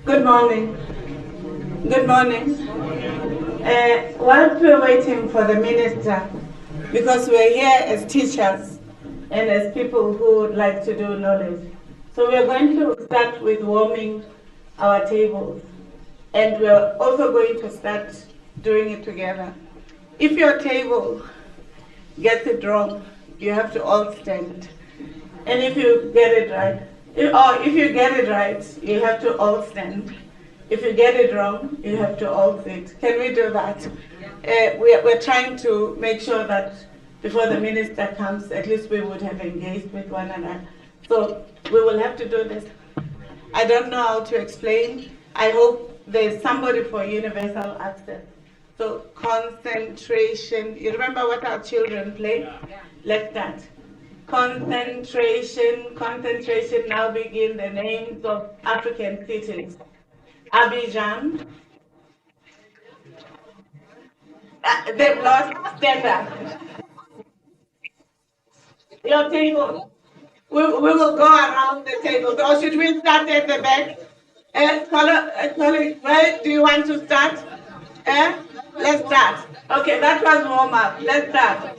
Good morning. Good morning. While we're waiting for the minister, because we're here as teachers and as people who would like to do knowledge, so we're going to start with warming our tables, and we're also going to start doing it together. If your table gets it wrong, you have to all stand. And if you get it right, or if you get it right, you have to all stand. If you get it wrong, you have to all sit. Can we do that? We're trying to make sure that before the minister comes, at least we would have engaged with one another. So we will have to do this. I don't know how to explain. I hope there's somebody for universal access. So concentration, you remember what our children play? Let's start. Concentration, concentration, now begin the names of African cities. Abidjan, they've lost standard. Your table. We will go around the table. Or should we start at the back? Colleague, where do you want to start? Let's start. Okay, that was warm up. Let's start.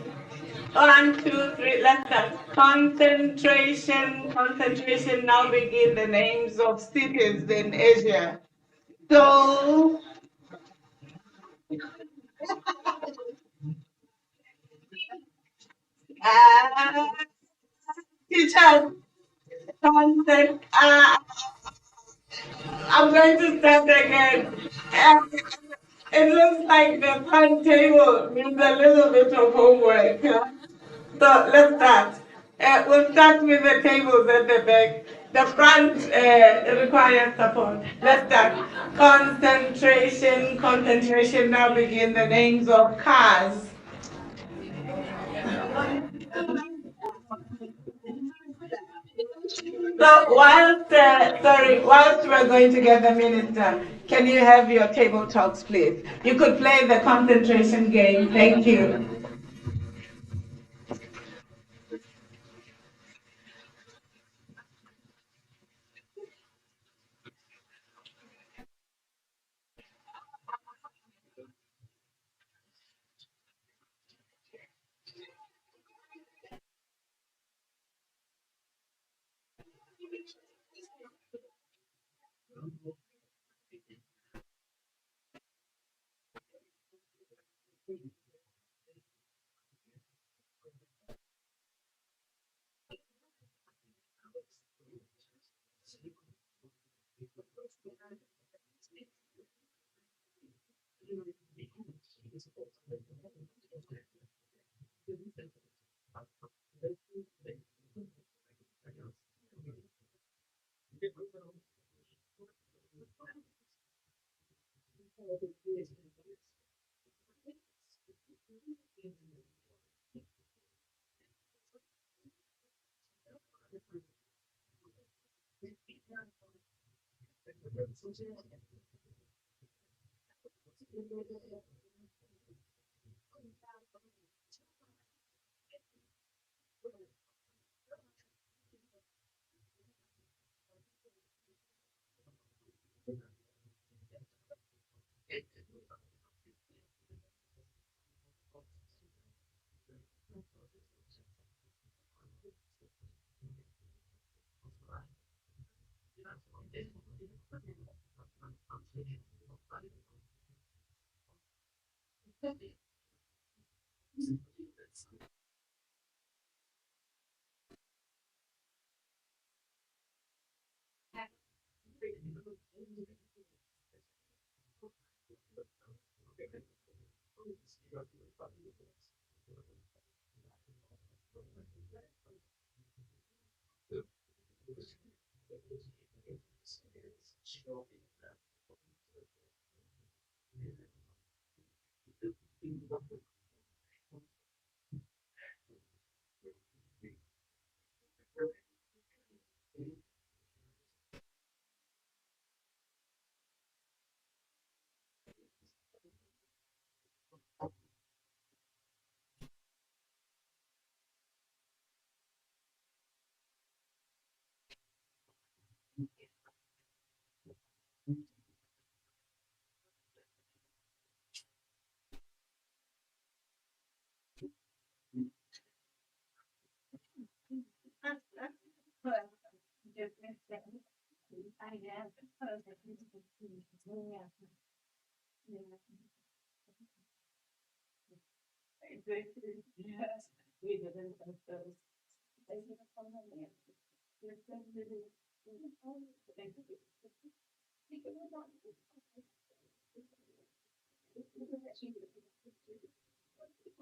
1, 2, 3, let's start. Concentration, concentration. Now begin the names of cities in Asia. So, uh, teachers, concent. I'm going to start again. And it looks like the timetable needs a little bit of homework. So let's start. We'll start with the tables at the back. The front requires support. Let's start. Concentration, concentration. Now begin the names of cars. So whilst we're going to get the minister, can you have your table talks, please? You could play the concentration game. Thank you.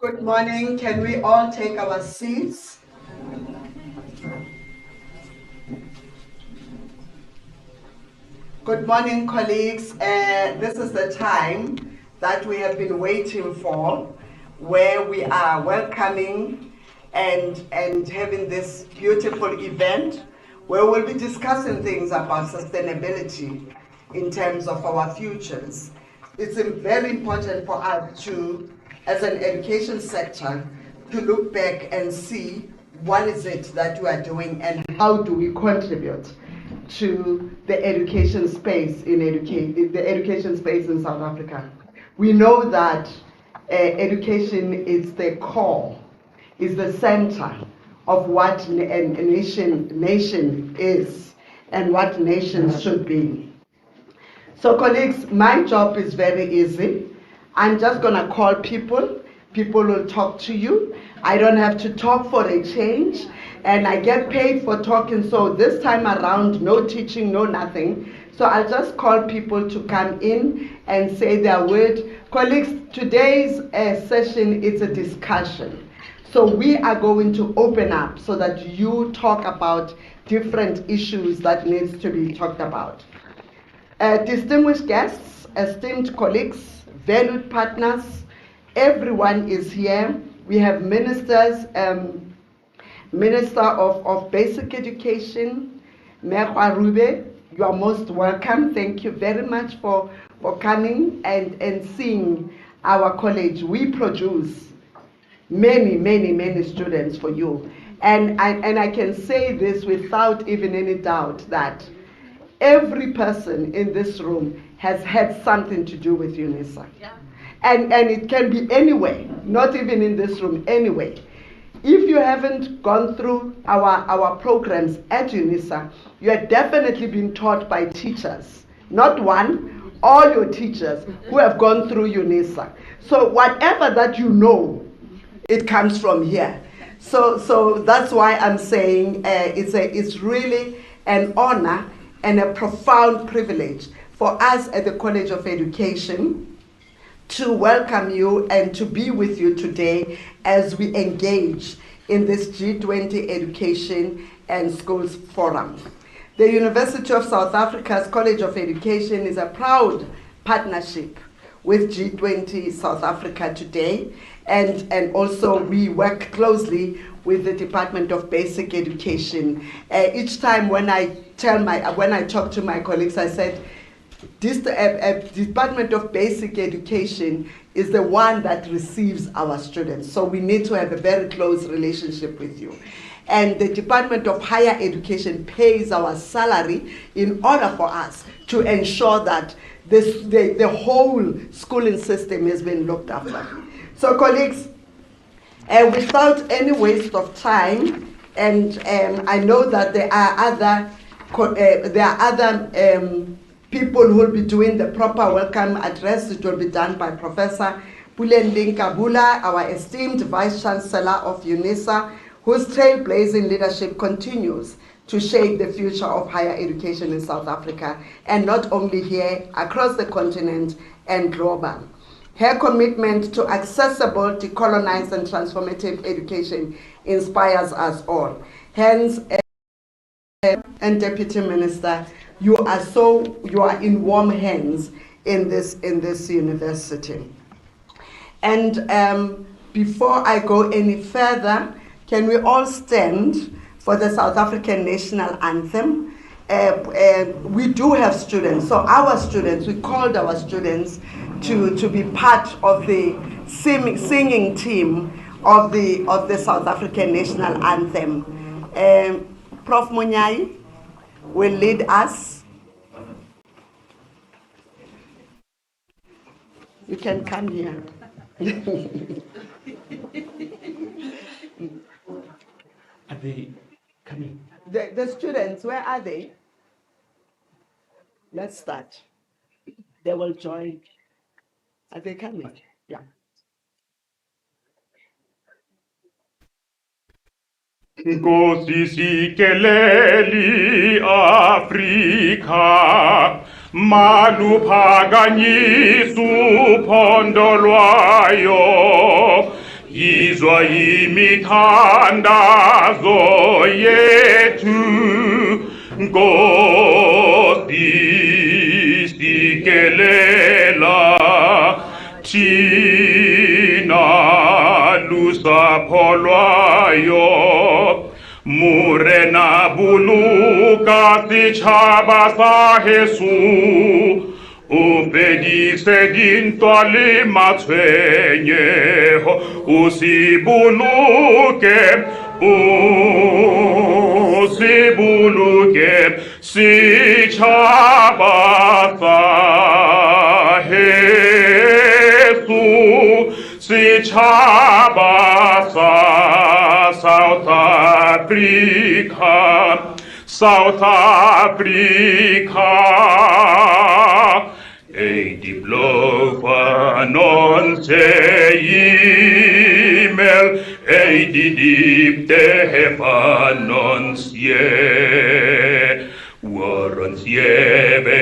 Good morning. Can we all take our seats? Good morning, colleagues. This is the time that we have been waiting for, where we are welcoming and having this beautiful event where we'll be discussing things about sustainability in terms of our futures. It's very important for us to, as an education sector, to look back and see what is it that we are doing and how do we contribute to the education space the education space in South Africa. We know that education is the core, is the center of what a nation is and what nations should be. So colleagues, my job is very easy. I'm just going to call people. People will talk to you. I don't have to talk for a change. And I get paid for talking. So this time around, no teaching, no nothing. So I'll just call people to come in and say their word. Colleagues, today's session is a discussion. So we are going to open up so that you talk about different issues that needs to be talked about. Distinguished guests, esteemed colleagues, valued partners, everyone is here. We have ministers, Minister of Basic Education, Mekwa Rube, you are most welcome. Thank you very much for coming and seeing our college. We produce many students for you. And I can say this without even any doubt that every person in this room has had something to do with UNISA. Yeah. And it can be anywhere, not even in this room, anyway. If you haven't gone through our programs at UNISA, you are definitely being taught by teachers, not one, all your teachers who have gone through UNISA. So whatever that you know, it comes from here. So that's why I'm saying it's really an honor and a profound privilege for us at the College of Education to welcome you and to be with you today as we engage in this G20 Education and Schools Forum. The University of South Africa's College of Education is a proud partnership with G20 South Africa today, and also we work closely with the Department of Basic Education. Each time when I talk to my colleagues, I said, this Department of Basic Education is the one that receives our students. So we need to have a very close relationship with you. And the Department of Higher Education pays our salary in order for us to ensure that the whole schooling system has been looked after. So colleagues, without any waste of time, and I know that there are other people who will be doing the proper welcome address. It will be done by Professor Pulending Kabula, our esteemed Vice Chancellor of UNISA, whose trailblazing leadership continues to shape the future of higher education in South Africa, and not only here, across the continent and global. Her commitment to accessible, decolonized, and transformative education inspires us all. Hence, and Deputy Minister, you are in warm hands in this university. And before I go any further, can we all stand for the South African National Anthem? We do have students, so our students, we called our students to be part of the singing team of the South African National Anthem. Prof. Munyai will lead us. You can come here. Are they coming? The students, where are they? Let's start. They will join. Are they coming? Yeah. Nkosi sikeleli Afrika, maluphakanyisa uphondo lwayo, yizwa imithandazo yethu, Nkosi sikelela thina lusapho lwayo, Murena buluka setšhaba sa heso, o fedise dintwa le matshwenyego, o se boloke setšhaba sa heso, setšhaba sa South Africa, South Africa. Eidi blofa non se email, eidi dipte hefa non sie. Warren sieve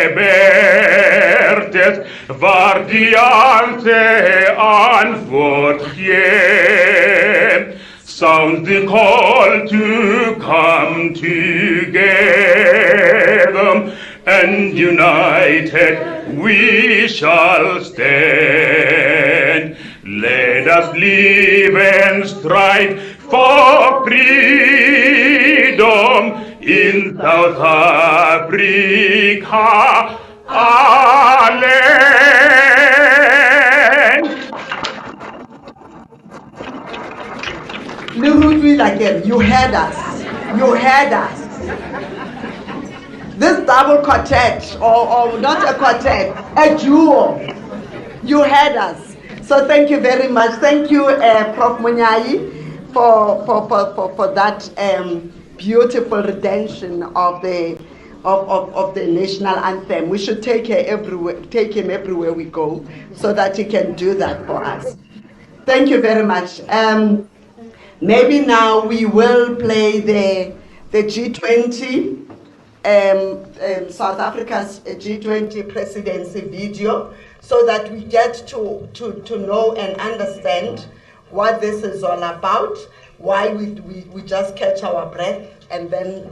hebertes, vardiante antwort hier. Sounds the call to come together, and united we shall stand. Let us live and strive for freedom in South Africa, our land. Lurudwi again, you heard us. You heard us. This double quartet, or not a quartet, a duo. You heard us. So thank you very much. Thank you, Prof. Munyai, for that beautiful rendition of the national anthem. We should take him everywhere we go, so that he can do that for us. Thank you very much. Maybe now we will play the G20, South Africa's G20 presidency video, so that we get to know and understand what this is all about, why we just catch our breath, and then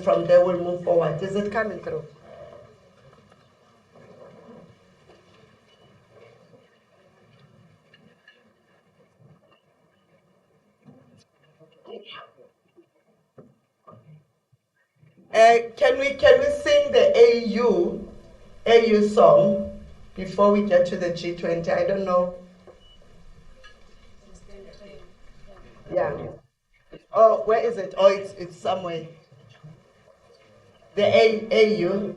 from there we'll move forward. Is it coming through? Can we sing the AU song before we get to the G20? I don't know. Yeah. Oh, where is it? Oh, it's somewhere. The AU.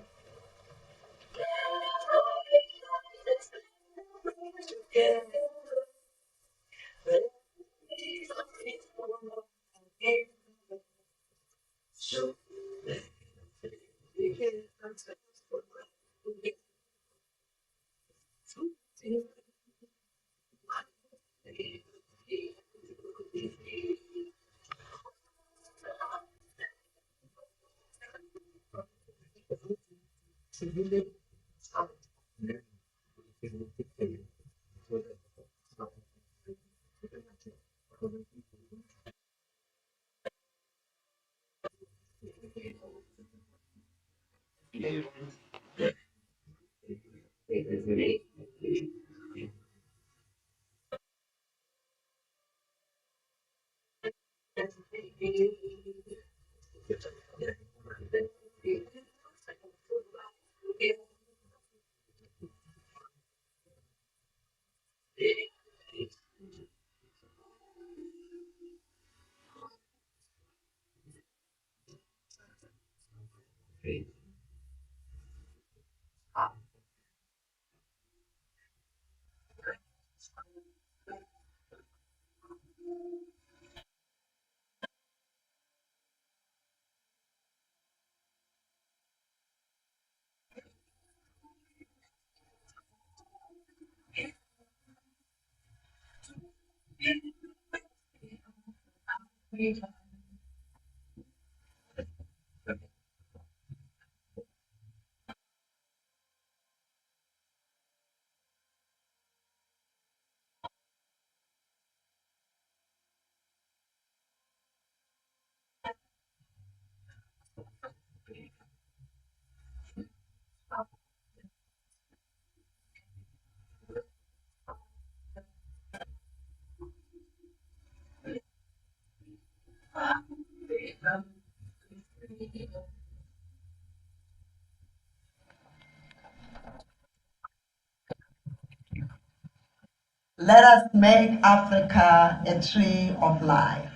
Let us make Africa a tree of life.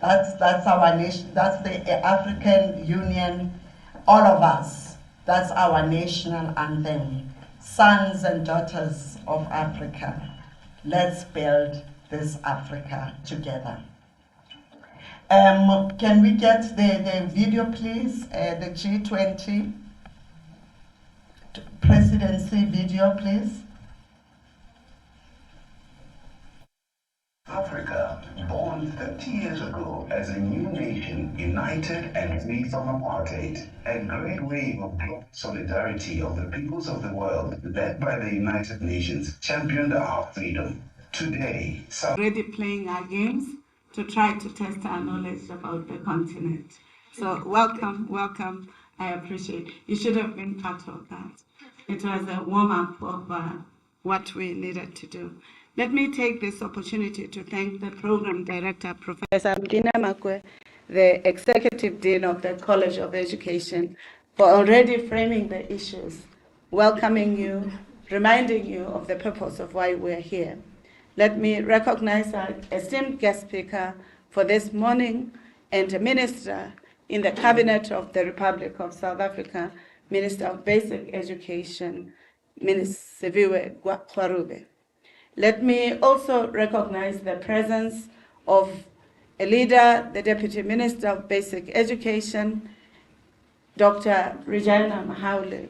That's our nation, that's the African Union, all of us. That's our national anthem. Sons and daughters of Africa, let's build this Africa together. Can we get the video, please? The G20 presidency video, please. Africa, born 30 years ago as a new nation, united and free from apartheid, a great wave of global solidarity of the peoples of the world, led by the United Nations, championed our freedom. Today, South Already playing our games to try to test our knowledge about the continent. So welcome, welcome. I appreciate. You should have been part of that. It was a warm-up of what we needed to do. Let me take this opportunity to thank the program director, Professor Muckleneuk, the executive dean of the College of Education, for already framing the issues, welcoming you, reminding you of the purpose of why we're here. Let me recognize our esteemed guest speaker for this morning and a minister in the Cabinet of the Republic of South Africa, Minister of Basic Education, Minister Siviwe Gwarube. Let me also recognize the presence of a leader, the Deputy Minister of Basic Education, Dr. Regina Mahaule,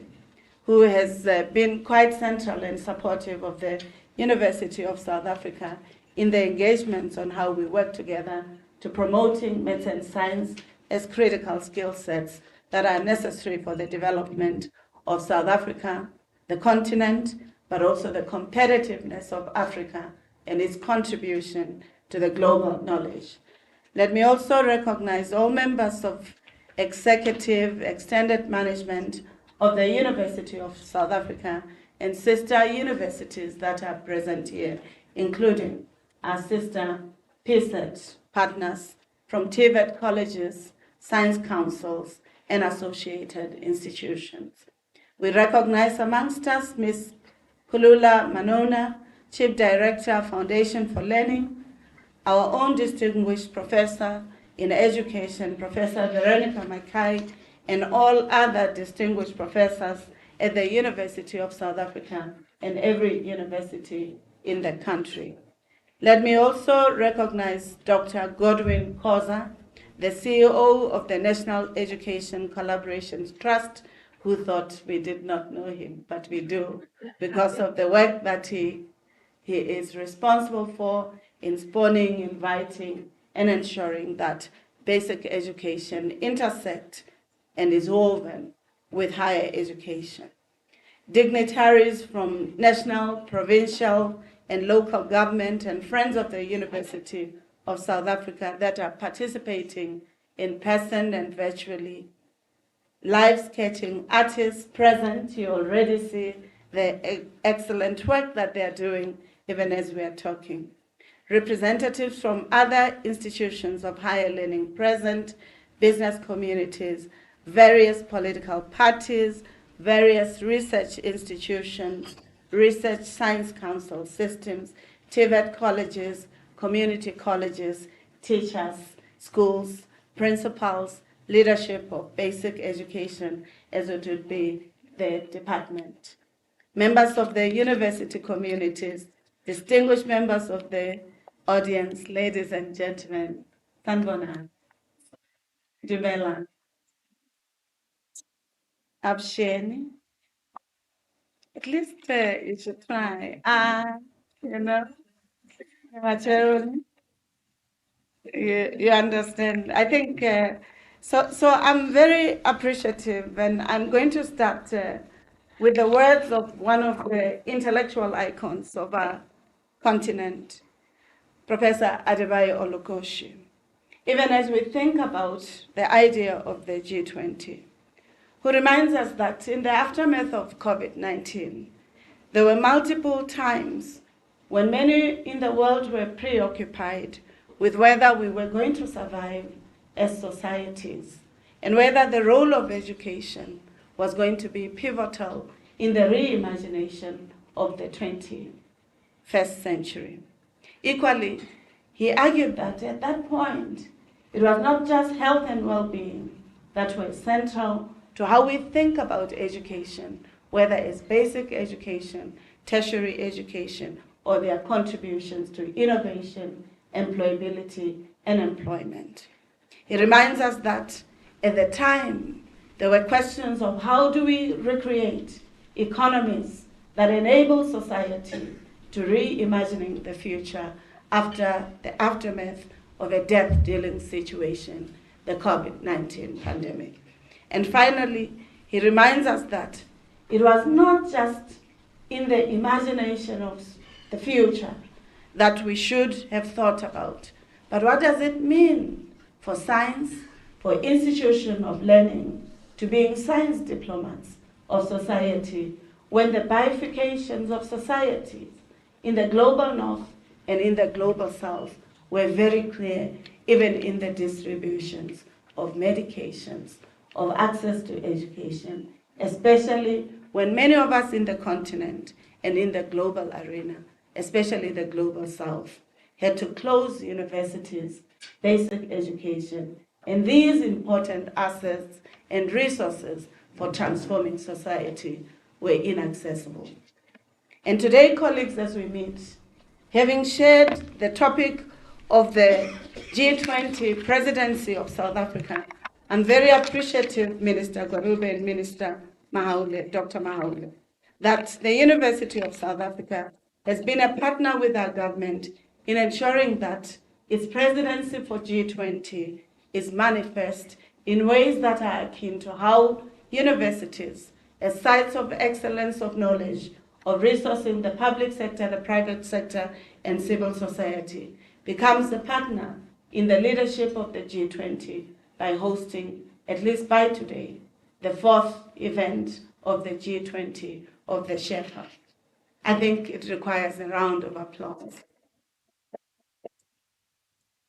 who has been quite central and supportive of the University of South Africa in the engagements on how we work together to promoting maths and science as critical skill sets that are necessary for the development of South Africa, the continent, but also the competitiveness of Africa and its contribution to the global knowledge. Let me also recognize all members of executive, extended management of the University of South Africa and sister universities that are present here, including our sister PSET partners from TVET colleges, science councils, and associated institutions. We recognize amongst us Ms. Kulula Manona, Chief Director, Foundation for Learning, our own distinguished professor in education, Professor Veronica Mackay, and all other distinguished professors at the University of South Africa and every university in the country. Let me also recognize Dr. Godwin Khoza, the CEO of the National Education Collaborations Trust, who thought we did not know him, but we do, because of the work that he is responsible for in spawning, inviting, and ensuring that basic education intersects and is woven with higher education. Dignitaries from national, provincial, and local government and friends of the University of South Africa that are participating in person and virtually. Live sketching artists present, you already see the excellent work that they're doing even as we are talking. Representatives from other institutions of higher learning present, business communities, various political parties, various research institutions, research science council systems, TVET colleges, community colleges, teachers, schools, principals, leadership of basic education, as it would be the department. Members of the university communities, distinguished members of the audience, ladies and gentlemen, Sanbona, Dumela, Absheni. At least you should try. You know, Machel, You understand. I think so I'm very appreciative, and I'm going to start with the words of one of the intellectual icons of our continent, Professor Adebayo Olukoshi. Even as we think about the idea of the G20, who reminds us that in the aftermath of COVID-19, there were multiple times when many in the world were preoccupied with whether we were going to survive as societies and whether the role of education was going to be pivotal in the reimagination of the 21st century. Equally, he argued that at that point, it was not just health and well-being that were central to how we think about education, whether it's basic education, tertiary education, or their contributions to innovation, employability, and employment. He reminds us that at the time, there were questions of how do we recreate economies that enable society to reimagining the future after the aftermath of a death-dealing situation, the COVID-19 pandemic. And finally, he reminds us that it was not just in the imagination of the future that we should have thought about, but what does it mean for science, for institution of learning, to being science diplomats of society when the bifurcations of societies in the global north and in the global south were very clear, even in the distributions of medications, of access to education, especially when many of us in the continent and in the global arena, especially the global south, had to close universities, basic education, and these important assets and resources for transforming society were inaccessible. And today, colleagues, as we meet, having shared the topic of the G20 presidency of South Africa, I'm very appreciative, Minister Gwarube and Minister Mahaule, Dr. Mahaule, that the University of South Africa has been a partner with our government in ensuring that its presidency for G20 is manifest in ways that are akin to how universities, as sites of excellence of knowledge, of resourcing the public sector, the private sector, and civil society, becomes a partner in the leadership of the G20 by hosting, at least by today, the fourth event of the G20 of the Sherpa. I think it requires a round of applause.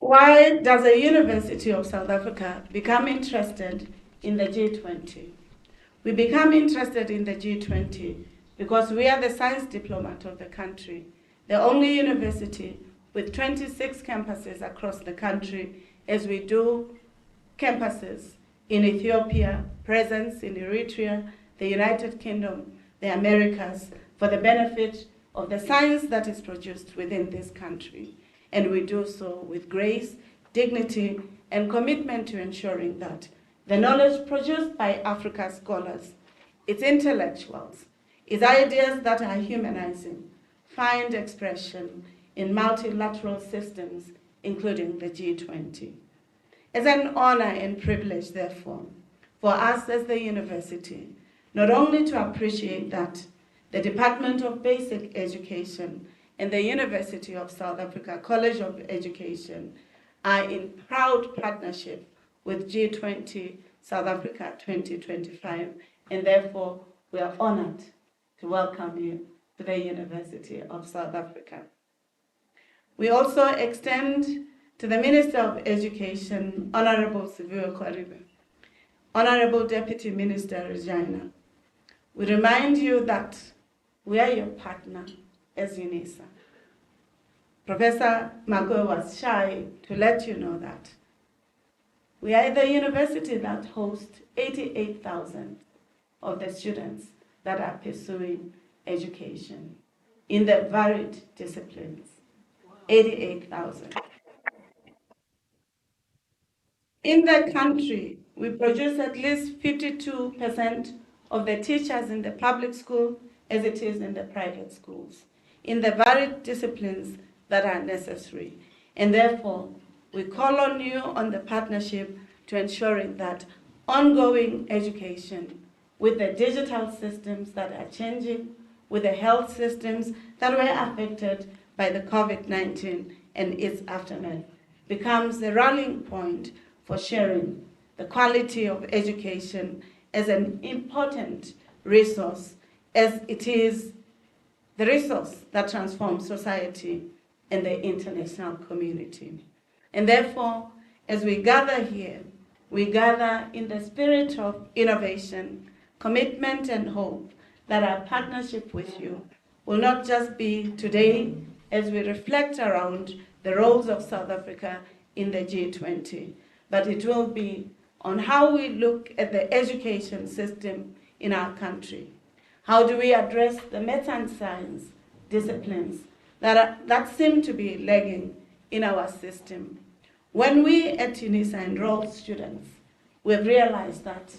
Why does the University of South Africa become interested in the G20? We become interested in the G20 because we are the science diplomat of the country, the only university with 26 campuses across the country, as we do campuses in Ethiopia, presence in Eritrea, the United Kingdom, the Americas, for the benefit of the science that is produced within this country. And we do so with grace, dignity, and commitment to ensuring that the knowledge produced by Africa's scholars, its intellectuals, its ideas that are humanizing, find expression in multilateral systems, including the G20. It's an honor and privilege, therefore, for us as the university, not only to appreciate that the Department of Basic Education and the University of South Africa College of Education are in proud partnership with G20 South Africa 2025, and therefore we are honored to welcome you to the University of South Africa. We also extend to the Minister of Education, Honorable Siviwe Kwaribe, Honorable Deputy Minister Regina, we remind you that we are your partner as UNISA. Professor Magoe was shy to let you know that we are the university that hosts 88,000 of the students that are pursuing education in the varied disciplines. 88,000. In the country, we produce at least 52% of the teachers in the public school as it is in the private schools, in the varied disciplines that are necessary. And therefore, We call on you on the partnership to ensuring that ongoing education with the digital systems that are changing, with the health systems that were affected by the COVID-19 and its aftermath, becomes the rallying point for sharing the quality of education as an important resource, as it is the resource that transforms society and the international community. And therefore, as we gather here, we gather in the spirit of innovation, commitment, and hope that our partnership with you will not just be today as we reflect around the roles of South Africa in the G20, but it will be on how we look at the education system in our country. How do we address the math and science disciplines that seem to be lagging in our system? When we at UNISA enroll students, we've realized that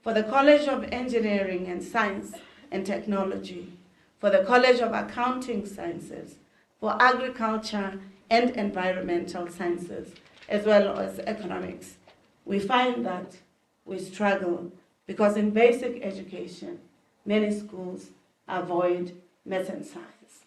for the College of Engineering and Science and Technology, for the College of Accounting Sciences, for Agriculture and Environmental Sciences, as well as Economics, we find that we struggle because in basic education, many schools avoid math and science.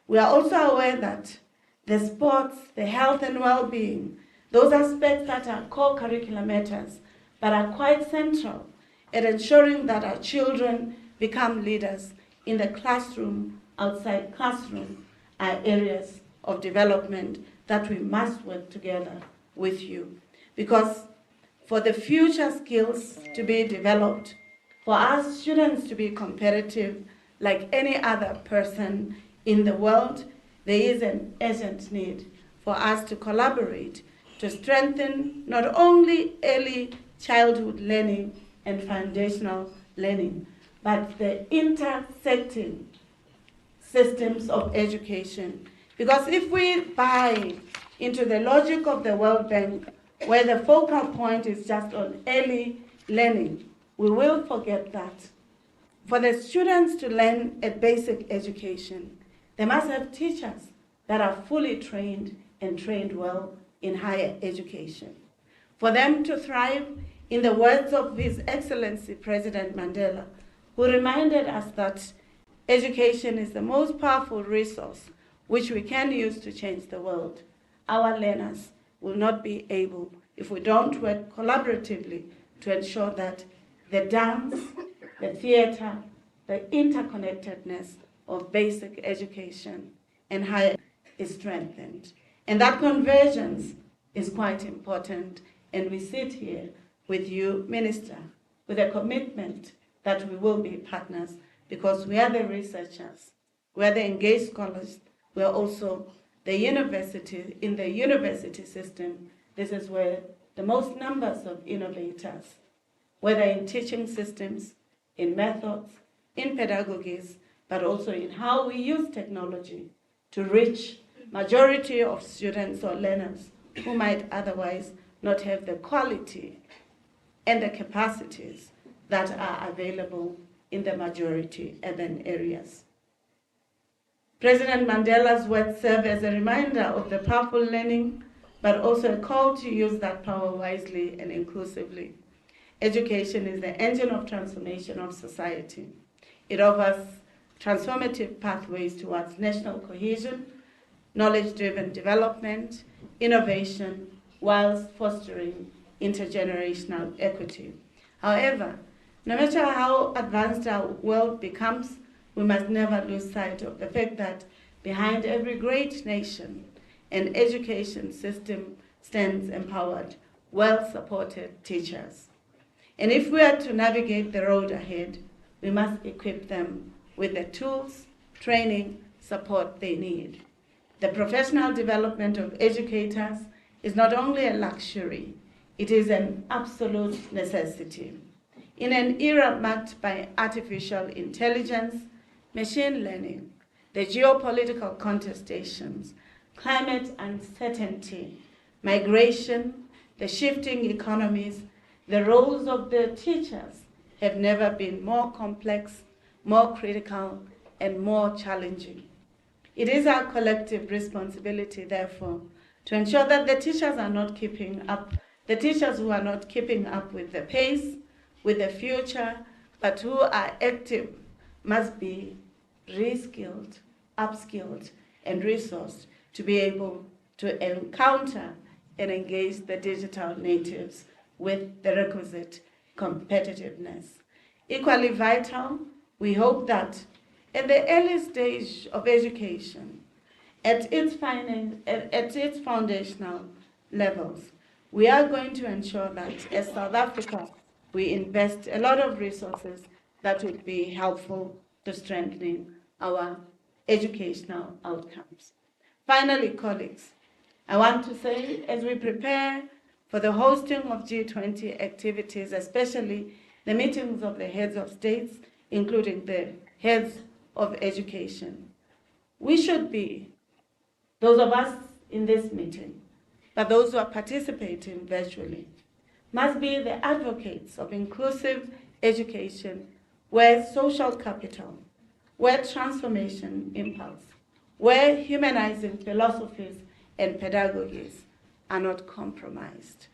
We are also aware that the sports, the health and well-being, those aspects that are core curricular matters, but are quite central in ensuring that our children become leaders in the classroom, outside classroom, are areas of development that we must work together with you. Because for the future skills to be developed, for our students to be competitive like any other person in the world, there is an urgent need for us to collaborate to strengthen not only early childhood learning and foundational learning, but the intersecting systems of education. Because if we buy into the logic of the World Bank, where the focal point is just on early learning, we will forget that. For the students to learn a basic education, they must have teachers that are fully trained and trained well in higher education. For them to thrive, in the words of His Excellency President Mandela, who reminded us that education is the most powerful resource which we can use to change the world, our learners will not be able, if we don't work collaboratively, to ensure that the dance, the theater, the interconnectedness of basic education and higher is strengthened. And that convergence is quite important. And we sit here with you, Minister, with a commitment that we will be partners because we are the researchers, we are the engaged scholars, we are also the university. In the university system, this is where the most numbers of innovators, whether in teaching systems, in methods, in pedagogies, but also in how we use technology to reach majority of students or learners who might otherwise not have the quality and the capacities that are available in the majority urban areas. President Mandela's words serve as a reminder of the powerful learning, but also a call to use that power wisely and inclusively. Education is the engine of transformation of society. It offers transformative pathways towards national cohesion, knowledge-driven development, innovation, whilst fostering intergenerational equity. However, no matter how advanced our world becomes, we must never lose sight of the fact that behind every great nation, an education system stands empowered, well-supported teachers. And if we are to navigate the road ahead, we must equip them with the tools, training, support they need. The professional development of educators is not only a luxury, it is an absolute necessity. In an era marked by artificial intelligence, machine learning, the geopolitical contestations, climate uncertainty, migration, the shifting economies, the roles of the teachers have never been more complex, more critical, and more challenging. It is our collective responsibility, therefore, to ensure that the teachers are not keeping up, the teachers who are not keeping up with the pace, with the future, but who are active must be reskilled, upskilled, and resourced to be able to encounter and engage the digital natives with the requisite competitiveness. Equally vital, we hope that at the early stage of education, at its foundational levels, we are going to ensure that as South Africa, we invest a lot of resources that would be helpful to strengthening our educational outcomes. Finally, colleagues, I want to say as we prepare for the hosting of G20 activities, especially the meetings of the heads of states, including the heads of education, we should be, those of us in this meeting, but those who are participating virtually, must be the advocates of inclusive education where social capital, where transformation impulse, where humanizing philosophies and pedagogies are not compromised.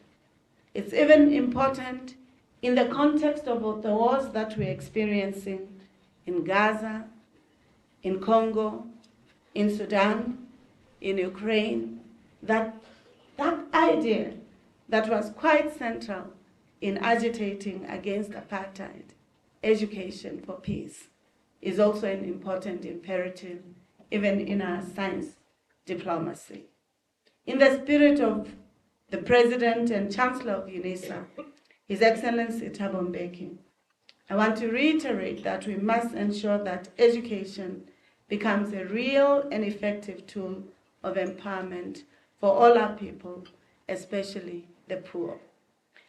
It's even important in the context of the wars that we're experiencing in Gaza, in Congo, in Sudan, in Ukraine, that idea that was quite central in agitating against apartheid, education for peace, is also an important imperative even in our science diplomacy. In the spirit of the President and Chancellor of UNISA, His Excellency Thabo Mbeki, I want to reiterate that we must ensure that education becomes a real and effective tool of empowerment for all our people, especially the poor.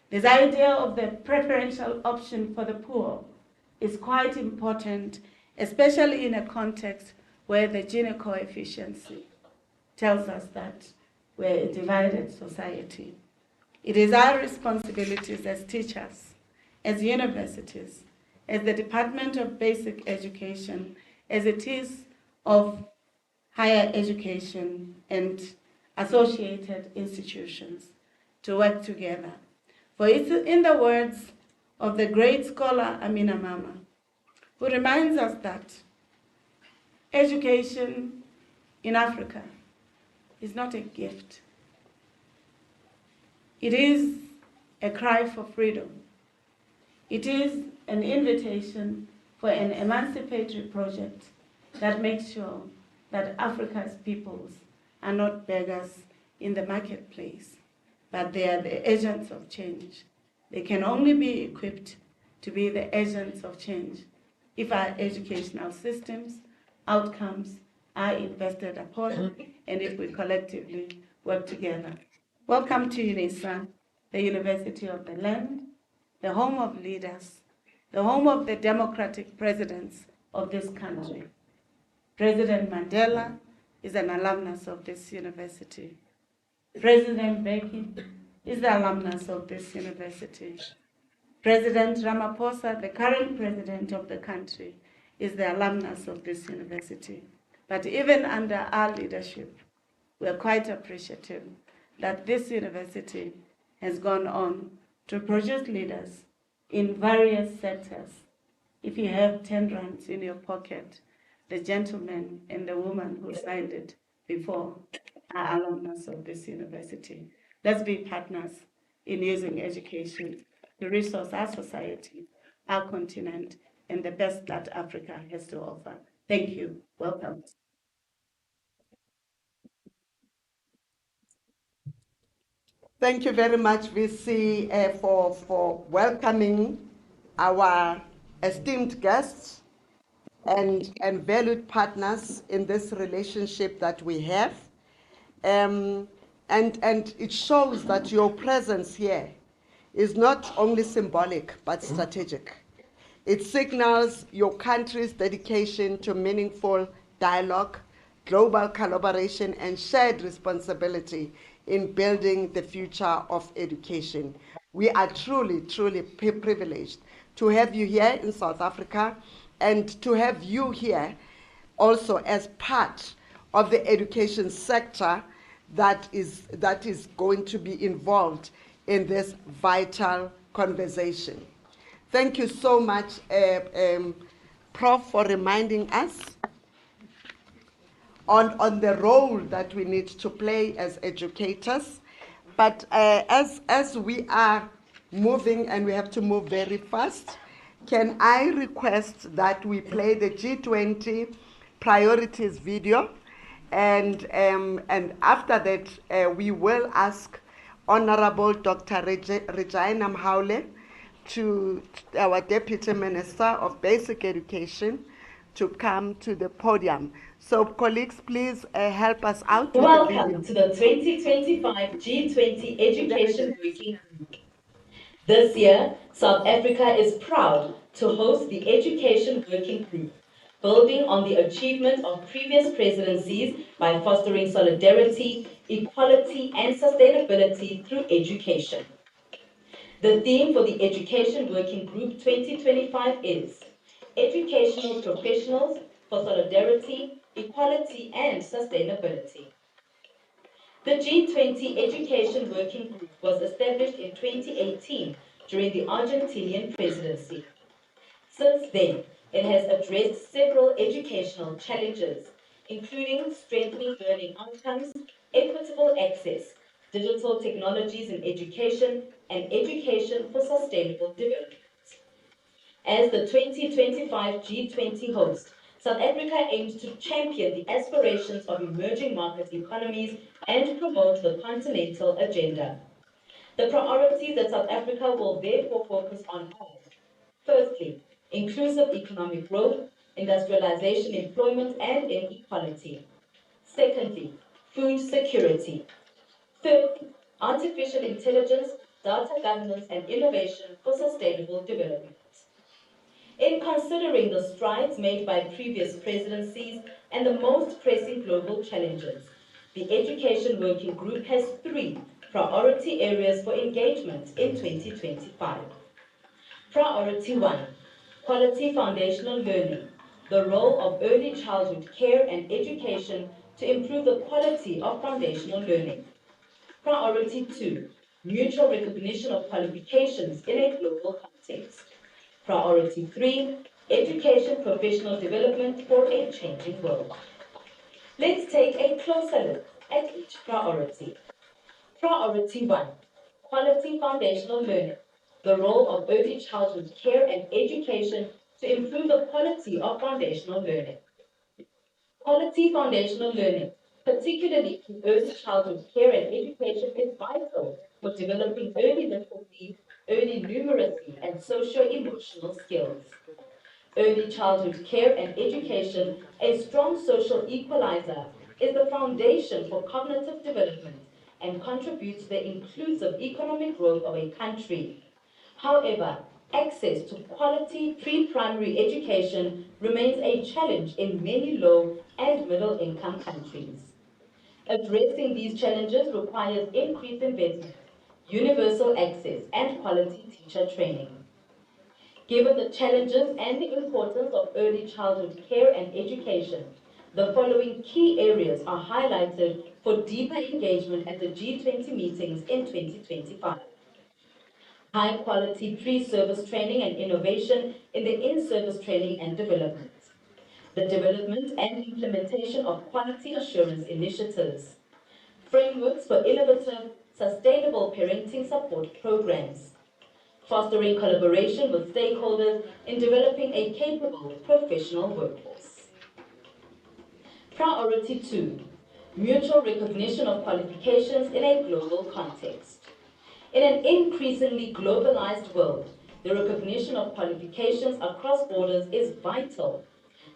This idea of the preferential option for the poor is quite important, especially in a context where the Gini coefficient tells us that we're a divided society. It is our responsibilities as teachers, as universities, as the Department of Basic Education, as it is of higher education and associated institutions, to work together. For it's in the words of the great scholar Amina Mama, who reminds us that education in Africa is not a gift. It is a cry for freedom. It is an invitation for an emancipatory project that makes sure that Africa's peoples are not beggars in the marketplace, but they are the agents of change. They can only be equipped to be the agents of change if our educational systems, outcomes are invested upon, and if we collectively work together. Welcome to UNISA, the University of the Land, the home of leaders, the home of the democratic presidents of this country. President Mandela is an alumnus of this university. President Mbeki is the alumnus of this university. President Ramaphosa, the current president of the country, is the alumnus of this university. But even under our leadership, we are quite appreciative that this university has gone on to produce leaders in various sectors. If you have 10 rands in your pocket, the gentleman and the woman who signed it before are alumnus of this university. Let's be partners in using education to resource our society, our continent, and the best that Africa has to offer. Thank you. Welcome. Thank you very much, VC, for welcoming our esteemed guests and valued partners in this relationship that we have. And it shows that your presence here is not only symbolic, but strategic. It signals your country's dedication to meaningful dialogue, global collaboration, and shared responsibility in building the future of education. We are truly, truly privileged to have you here in South Africa and to have you here also as part of the education sector that is going to be involved in this vital conversation. Thank you so much, Prof, for reminding us on the role that we need to play as educators. But as we are moving, and we have to move very fast, can I request that we play the G20 priorities video, and after that we will ask Honorable Dr. Regina Mhaule, our Deputy Minister of Basic Education, to come to the podium. So colleagues, please help us out with the video. Welcome to the 2025 G20 Education Working Group. This year, South Africa is proud to host the Education Working Group, building on the achievement of previous presidencies by fostering solidarity, equality, and sustainability through education. The theme for the Education Working Group 2025 is Educational Professionals for Solidarity, Equality, and Sustainability. The G20 Education Working Group was established in 2018 during the Argentinian presidency. Since then, it has addressed several educational challenges, including strengthening learning outcomes, equitable access, digital technologies in education, and education for sustainable development. As the 2025 G20 host, South Africa aims to champion the aspirations of emerging market economies and promote the continental agenda. The priorities that South Africa will therefore focus on are: firstly, inclusive economic growth, industrialization, employment, and inequality. Secondly, food security. Thirdly, artificial intelligence, data governance, and innovation for sustainable development. In considering the strides made by previous presidencies and the most pressing global challenges, the Education Working Group has 3 priority areas for engagement in 2025. Priority 1, quality foundational learning, the role of early childhood care and education to improve the quality of foundational learning. Priority 2, mutual recognition of qualifications in a global context. Priority 3, education professional development for a changing world. Let's take a closer look at each priority. Priority 1, quality foundational learning, the role of early childhood care and education to improve the quality of foundational learning. Quality foundational learning, particularly through early childhood care and education, is vital for developing early literacy, early numeracy, and socio-emotional skills. Early childhood care and education, a strong social equalizer, is the foundation for cognitive development and contributes to the inclusive economic growth of a country. However, access to quality pre-primary education remains a challenge in many low and middle-income countries. Addressing these challenges requires increased investment, universal access, and quality teacher training. Given the challenges and the importance of early childhood care and education, the following key areas are highlighted for deeper engagement at the G20 meetings in 2025. High-quality pre-service training and innovation in the in-service training and development. The development and implementation of quality assurance initiatives. Frameworks for innovative, sustainable parenting support programs. Fostering collaboration with stakeholders in developing a capable professional workforce. Priority 2, mutual recognition of qualifications in a global context. In an increasingly globalized world, the recognition of qualifications across borders is vital.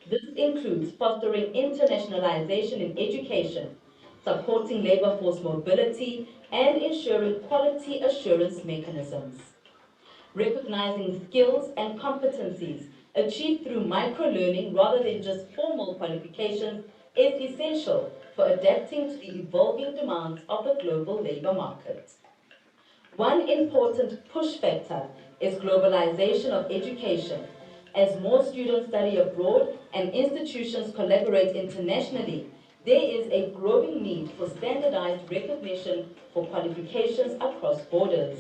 This includes fostering internationalization in education, supporting labor force mobility, and ensuring quality assurance mechanisms. Recognizing skills and competencies achieved through micro-learning rather than just formal qualifications is essential for adapting to the evolving demands of the global labor market. One important push factor is globalization of education. As more students study abroad and institutions collaborate internationally, there is a growing need for standardized recognition for qualifications across borders,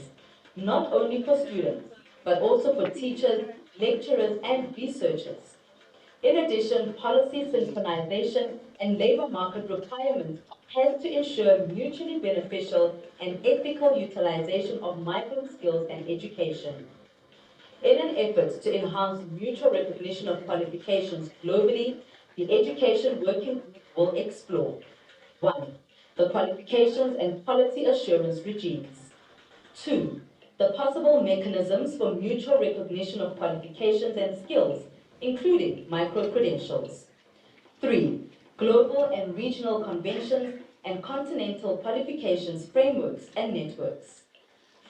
not only for students, but also for teachers, lecturers, and researchers. In addition, policy synchronization and labor market requirements has to ensure mutually beneficial and ethical utilization of micro skills and education. In an effort to enhance mutual recognition of qualifications globally, the Education Working Group will explore 1. The qualifications and quality assurance regimes. 2. The possible mechanisms for mutual recognition of qualifications and skills, including micro-credentials. 3. Global and regional conventions and continental qualifications frameworks and networks.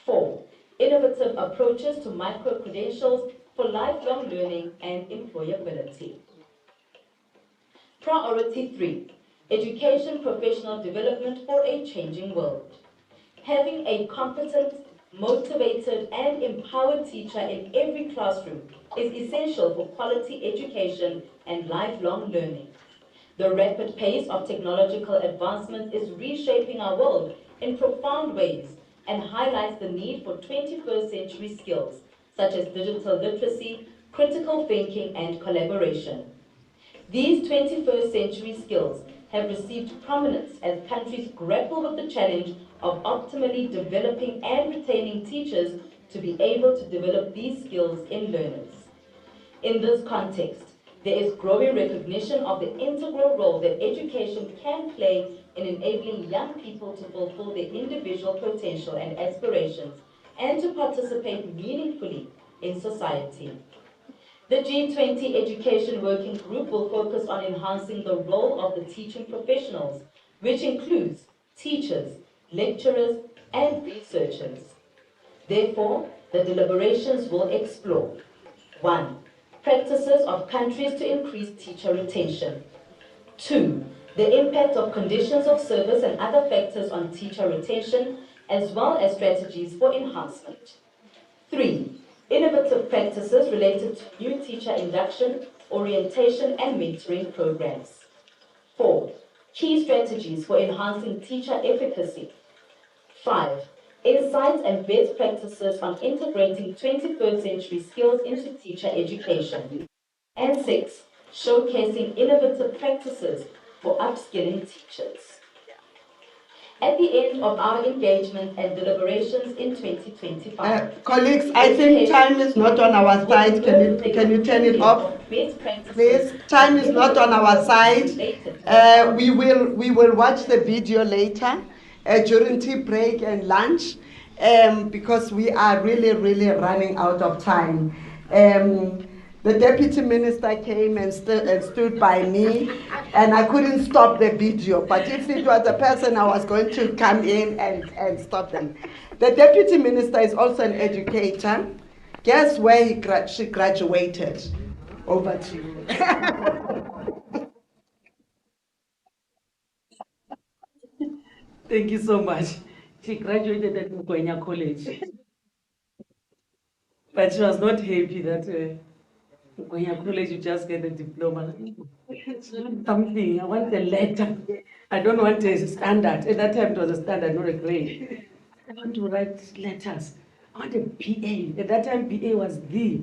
4. Innovative approaches to micro-credentials for lifelong learning and employability. Priority 3. Education professional development for a changing world. Having a competent, motivated, and empowered teacher in every classroom is essential for quality education and lifelong learning. The rapid pace of technological advancement is reshaping our world in profound ways and highlights the need for 21st century skills such as digital literacy, critical thinking, and collaboration. These 21st century skills have received prominence as countries grapple with the challenge of optimally developing and retaining teachers to be able to develop these skills in learners. In this context, there is growing recognition of the integral role that education can play in enabling young people to fulfill their individual potential and aspirations and to participate meaningfully in society. The G20 Education Working Group will focus on enhancing the role of the teaching professionals, which includes teachers, lecturers, and researchers. Therefore, the deliberations will explore 1. Practices of countries to increase teacher retention. 2. The impact of conditions of service and other factors on teacher retention, as well as strategies for enhancement. 3. Innovative practices related to new teacher induction, orientation, and mentoring programs. 4. Key strategies for enhancing teacher efficacy. 5. Insights and best practices on integrating 21st century skills into teacher education. And 6. Showcasing innovative practices for upskilling teachers. At the end of our engagement and deliberations in 2025, colleagues, I think time is not on our side. Can you turn it off? Please, time is not on our side. We will watch the video later during tea break and lunch because we are really running out of time. The deputy minister came and stood by me, and I couldn't stop the video. But if it was a person, I was going to come in and stop them. The deputy minister is also an educator. Guess where she graduated? Over to you. Thank you so much. She graduated at Muckleneuk College. But she was not happy that Muckleneuk College, you just get a diploma. Something, I want a letter. I don't want a standard. At that time, it was a standard, not a grade. I want to write letters. I want a BA. At that time, BA was the.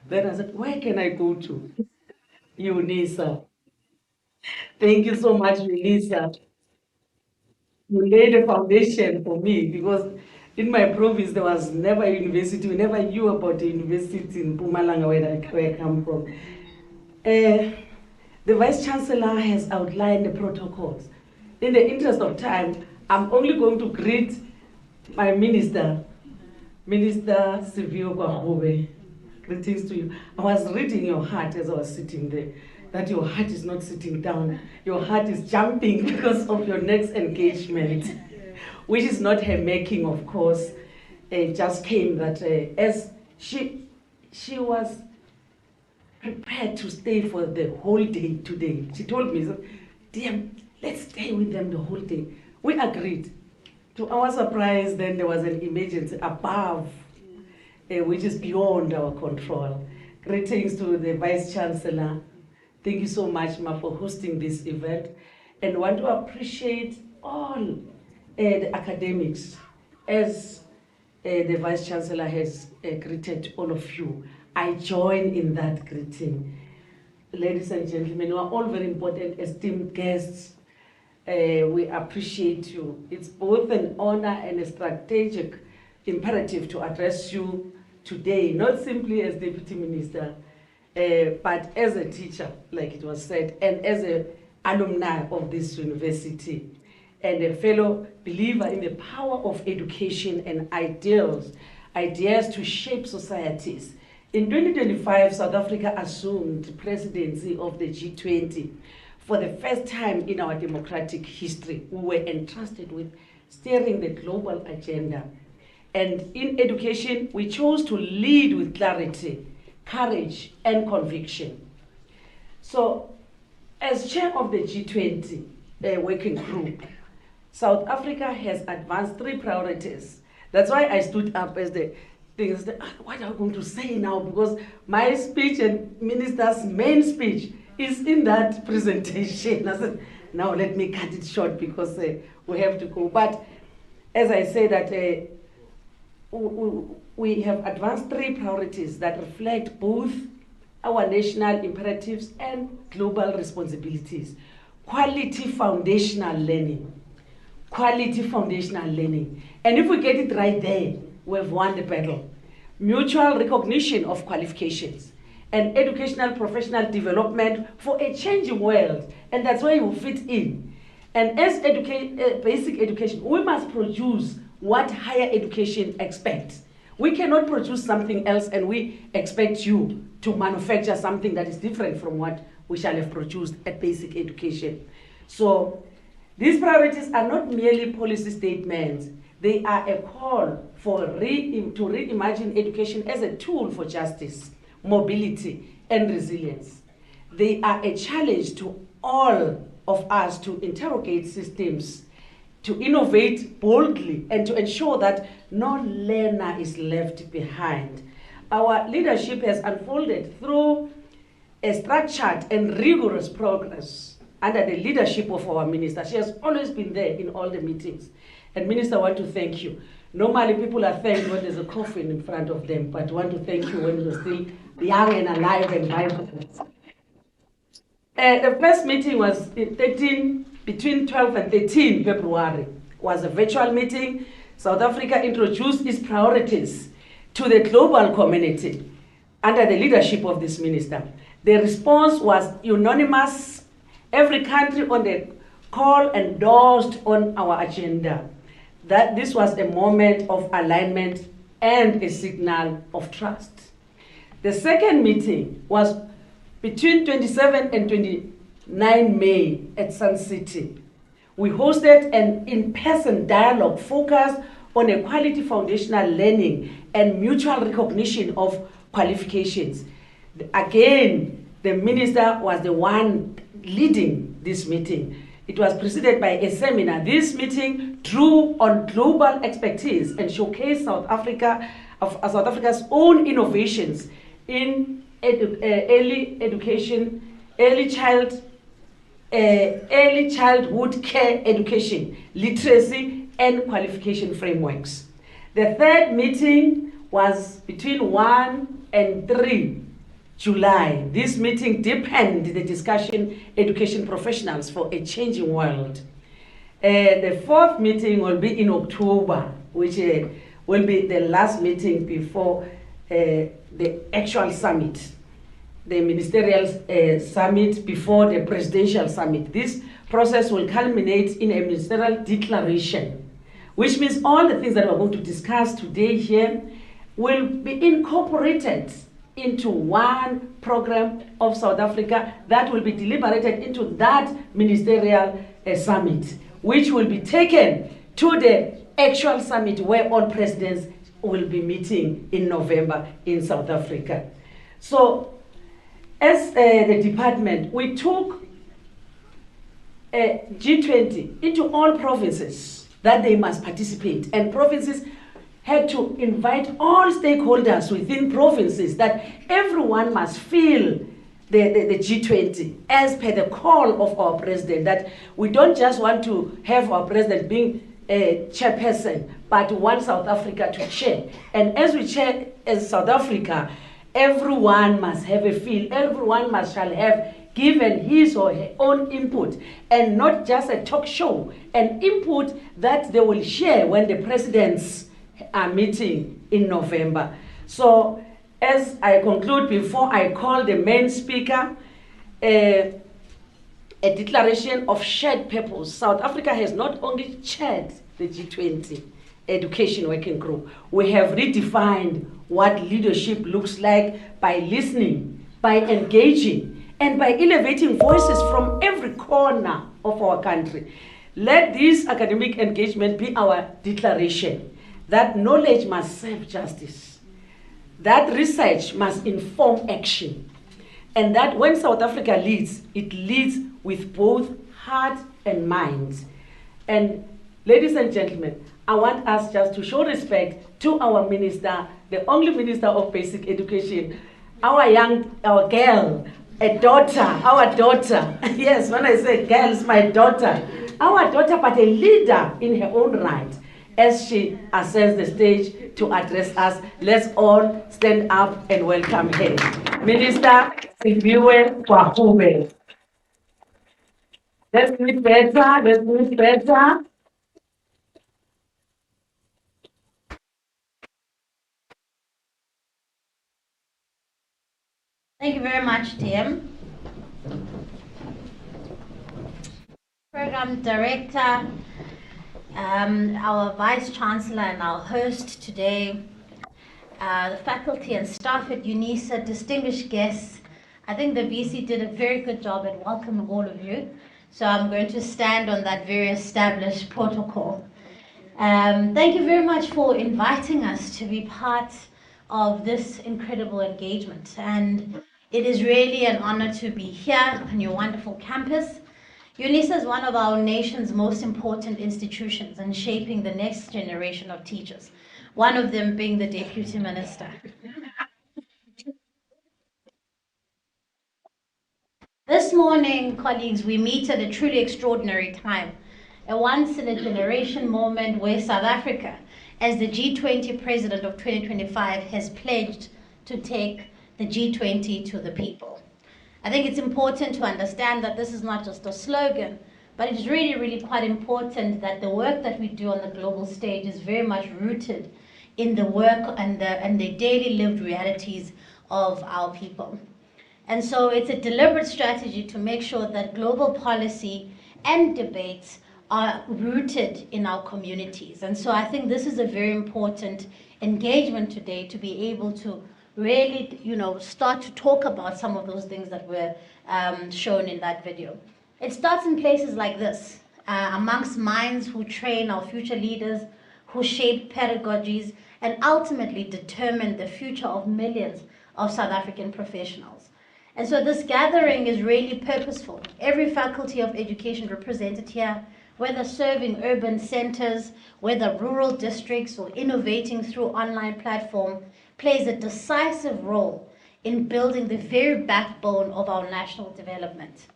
Then I said, where can I go to? UNISA. Thank you so much, UNISA. You laid a foundation for me because in my province there was never a university. We never knew about a university in Mpumalanga where I come from. The Vice Chancellor has outlined the protocols. In the interest of time, I'm only going to greet my minister, Minister Sivio Kwahube. Greetings to you. I was reading your heart as I was sitting there, that your heart is not sitting down. Your heart is jumping because of your next engagement, which is not her making, of course. It just came that as she was prepared to stay for the whole day today. She told me, dear, let's stay with them the whole day. We agreed. To our surprise, then there was an emergency above, which is beyond our control. Greetings to the Vice Chancellor. Thank you so much, Ma, for hosting this event. and want to appreciate all the academics as the Vice Chancellor has greeted all of you. I join in that greeting. Ladies and gentlemen, you are all very important, esteemed guests. We appreciate you. It's both an honor and a strategic imperative to address you today, not simply as Deputy Minister, but as a teacher, like it was said, and as an alumni of this university, and a fellow believer in the power of education and ideas to shape societies. In 2025, South Africa assumed the presidency of the G20. For the first time in our democratic history, we were entrusted with steering the global agenda. And in education, we chose to lead with clarity, courage, and conviction. So, as chair of the G20 working group, South Africa has advanced 3 priorities. That's why I stood up as the thing. What am I going to say now? Because my speech and minister's main speech is in that presentation. I said, now let me cut it short because we have to go. But as I say that we have advanced 3 priorities that reflect both our national imperatives and global responsibilities. Quality foundational learning. Quality foundational learning. And if we get it right there, we've won the battle. Mutual recognition of qualifications and educational professional development for a changing world. And that's where you fit in. And as basic education, we must produce what higher education expects. We cannot produce something else and we expect you to manufacture something that is different from what we shall have produced at basic education. So these priorities are not merely policy statements. They are a call for to reimagine education as a tool for justice, mobility, and resilience. They are a challenge to all of us to interrogate systems, to innovate boldly, and to ensure that no learner is left behind. Our leadership has unfolded through a structured and rigorous progress under the leadership of our minister. She has always been there in all the meetings. And Minister, I want to thank you. Normally people are thanked when there's a coffin in front of them, but I want to thank you when you're still young and alive and vibrant. The first meeting was between 12 and 13 February. Was a virtual meeting. South Africa introduced its priorities to the global community under the leadership of this minister. The response was unanimous. Every country on the call endorsed on our agenda that this was a moment of alignment and a signal of trust. The second meeting was between 27 and 29 May at Sun City. We hosted an in-person dialogue focused on a quality foundational learning and mutual recognition of qualifications. Again, the minister was the one leading this meeting. It was preceded by a seminar. This meeting drew on global expertise and showcased South Africa's own innovations in early education, early childhood care education, literacy, and qualification frameworks. The third meeting was between 1 and 3 July. This meeting deepened the discussion, education professionals for a changing world. The fourth meeting will be in October, which will be the last meeting before the actual summit, the ministerial summit before the presidential summit. This process will culminate in a ministerial declaration, which means all the things that we're going to discuss today here will be incorporated into one program of South Africa that will be deliberated into that ministerial summit, which will be taken to the actual summit where all presidents will be meeting in November in South Africa. So, as the department, we took G20 into all provinces that they must participate, and provinces had to invite all stakeholders within provinces that everyone must feel the G20 as per the call of our president, that we don't just want to have our president being a chairperson, but we want South Africa to chair. And as we chair as South Africa, everyone must have a feel, everyone shall have given his or her own input, and not just a talk show, an input that they will share when the presidents are meeting in November. So as I conclude, before I call the main speaker, a declaration of shared purpose. South Africa has not only chaired the G20 Education Working Group, we have redefined what leadership looks like by listening, by engaging, and by elevating voices from every corner of our country. Let this academic engagement be our declaration that knowledge must serve justice, that research must inform action, and that when South Africa leads, it leads with both heart and mind. And ladies and gentlemen, I want us just to show respect to our minister, the only minister of basic education, our girl, a daughter, our daughter. Yes, when I say girl, it's my daughter. Our daughter, but a leader in her own right. As she ascends the stage to address us, let's all stand up and welcome her. Minister Siviwe Kwahube. Let's do it better, let's do it better. Thank you very much, Tim. Program Director, our Vice Chancellor and our host today, the faculty and staff at UNISA, distinguished guests. I think the VC did a very good job at welcoming all of you. So I'm going to stand on that very established protocol. Thank you very much for inviting us to be part of this incredible engagement. And it is really an honor to be here on your wonderful campus. UNISA is one of our nation's most important institutions in shaping the next generation of teachers, one of them being the Deputy Minister. This morning, colleagues, we meet at a truly extraordinary time, a once-in-a-generation moment where South Africa, as the G20 President of 2025, has pledged to take the G20 to the people. I think it's important to understand that this is not just a slogan, but it's really, really quite important that the work that we do on the global stage is very much rooted in the work and the daily lived realities of our people. And so it's a deliberate strategy to make sure that global policy and debates are rooted in our communities. And so I think this is a very important engagement today, to be able to really, start to talk about some of those things that were shown in that video. It starts in places like this, amongst minds who train our future leaders, who shape pedagogies, and ultimately determine the future of millions of South African professionals. And so this gathering is really purposeful. Every faculty of education represented here, whether serving urban centers, whether rural districts, or innovating through online platform, plays a decisive role in building the very backbone of our national development.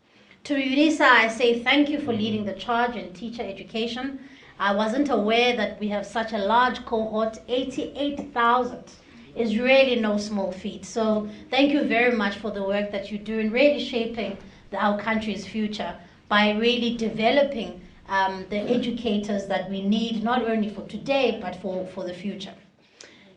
To UNISA, I say thank you for leading the charge in teacher education. I wasn't aware that we have such a large cohort. 88,000 is really no small feat. So thank you very much for the work that you do in really shaping our country's future by really developing the educators that we need, not only for today, but for the future.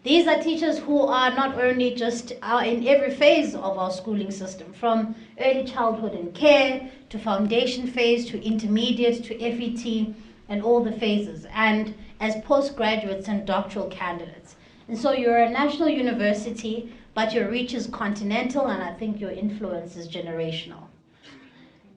These are teachers who are not only just in every phase of our schooling system, from early childhood and care, to foundation phase, to intermediate, to FET, and all the phases, and as postgraduates and doctoral candidates. And so you're a national university, but your reach is continental, and I think your influence is generational.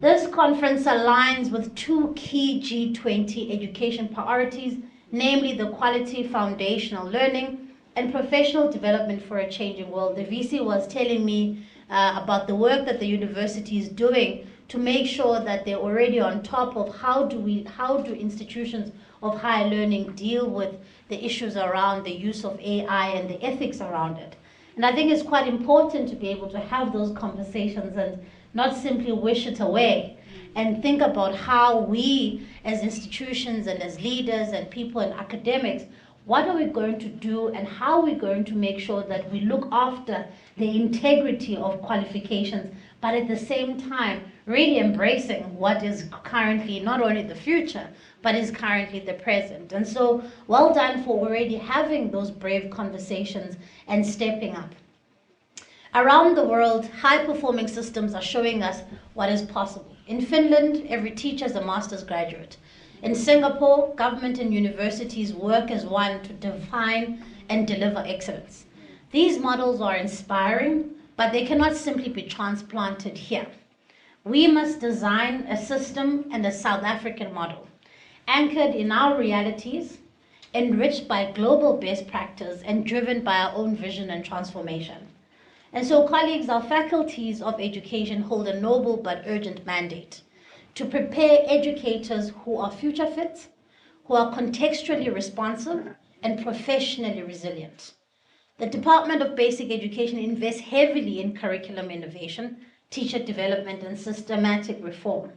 This conference aligns with two key G20 education priorities, namely the quality foundational learning and professional development for a changing world. The VC was telling me about the work that the university is doing to make sure that they're already on top of how do institutions of higher learning deal with the issues around the use of AI and the ethics around it. And I think it's quite important to be able to have those conversations and not simply wish it away, and think about how we as institutions and as leaders and people and academics, what are we going to do and how are we going to make sure that we look after the integrity of qualifications, but at the same time really embracing what is currently not only the future, but is currently the present. And so well done for already having those brave conversations and stepping up. Around the world, high-performing systems are showing us what is possible. In Finland, every teacher is a master's graduate. In Singapore, government and universities work as one to define and deliver excellence. These models are inspiring, but they cannot simply be transplanted here. We must design a system and a South African model, anchored in our realities, enriched by global best practice, and driven by our own vision and transformation. And so, colleagues, our faculties of education hold a noble but urgent mandate to prepare educators who are future fit, who are contextually responsive, and professionally resilient. The Department of Basic Education invests heavily in curriculum innovation, teacher development, and systematic reform.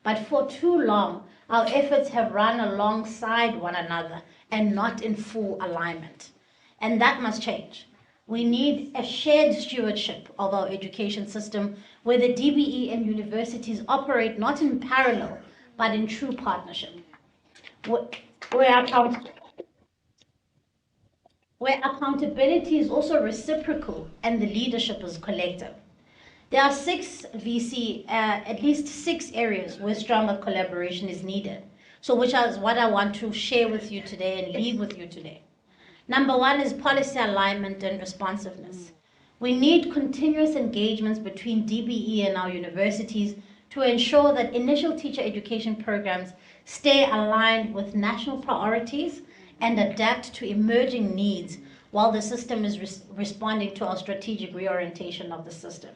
But for too long, our efforts have run alongside one another and not in full alignment. And that must change. We need a shared stewardship of our education system where the DBE and universities operate not in parallel, but in true partnership. Where accountability is also reciprocal and the leadership is collective. There are at least six areas where stronger collaboration is needed. So which is what I want to share with you today and leave with you today. Number one is policy alignment and responsiveness. We need continuous engagements between DBE and our universities to ensure that initial teacher education programs stay aligned with national priorities and adapt to emerging needs while the system is responding to our strategic reorientation of the system.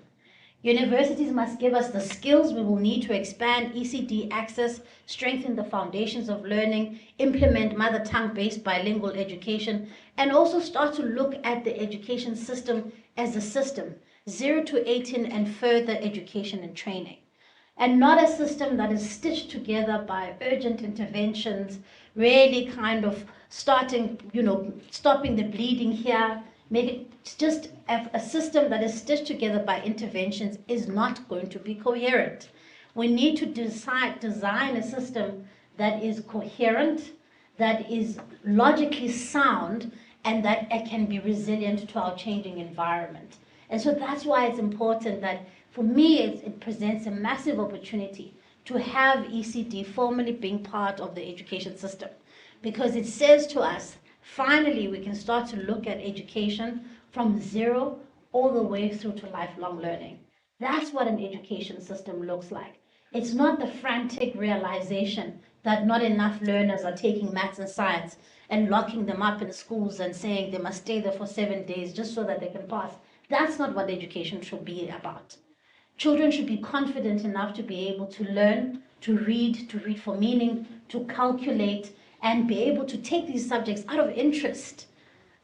Universities must give us the skills we will need to expand ECD access, strengthen the foundations of learning, implement mother tongue-based bilingual education, and also start to look at the education system as a system, 0 to 18 and further education and training. And not a system that is stitched together by urgent interventions, really kind of stopping the bleeding here. Make it just a system that is stitched together by interventions is not going to be coherent. We need to design a system that is coherent, that is logically sound, and that it can be resilient to our changing environment. And so that's why it's important that, for me, it presents a massive opportunity to have ECD formally being part of the education system, because it says to us, finally, we can start to look at education from zero all the way through to lifelong learning. That's what an education system looks like. It's not the frantic realization that not enough learners are taking maths and science and locking them up in schools and saying they must stay there for 7 days just so that they can pass. That's not what education should be about. Children should be confident enough to be able to learn, to read for meaning, to calculate, and be able to take these subjects out of interest,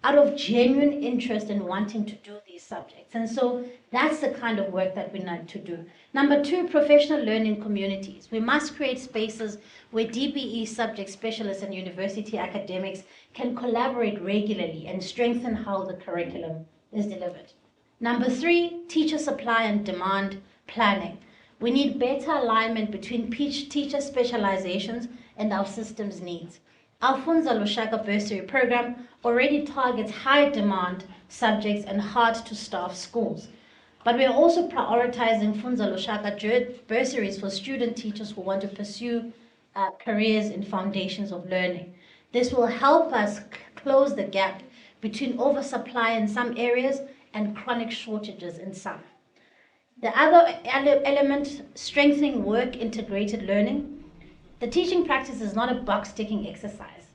out of genuine interest in wanting to do these subjects. And so that's the kind of work that we need to do. Number two, professional learning communities. We must create spaces where DBE subject specialists and university academics can collaborate regularly and strengthen how the curriculum is delivered. Number three, teacher supply and demand planning. We need better alignment between teacher specializations and our system's needs. Our Funza Lushaka bursary program already targets high demand subjects and hard to staff schools. But we are also prioritizing Funza Lushaka bursaries for student teachers who want to pursue careers in foundations of learning. This will help us close the gap between oversupply in some areas and chronic shortages in some. The other element, strengthening work-integrated learning. The teaching practice is not a box-ticking exercise.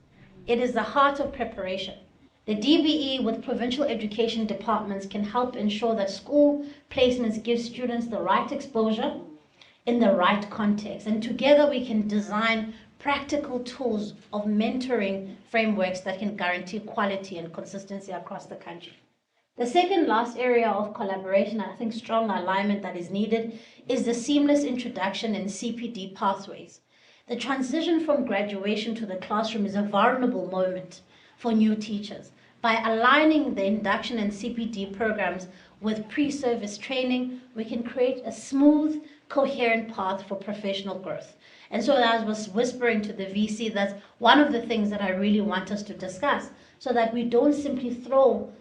It is the heart of preparation. The DBE with provincial education departments can help ensure that school placements give students the right exposure in the right context. And together we can design practical tools of mentoring frameworks that can guarantee quality and consistency across the country. The second last area of collaboration, I think strong alignment that is needed, is the seamless introduction in CPD pathways. The transition from graduation to the classroom is a vulnerable moment for new teachers. By aligning the induction and CPD programs with pre-service training, we can create a smooth, coherent path for professional growth. And so as I was whispering to the VC, that's one of the things that I really want us to discuss, so that we don't simply throw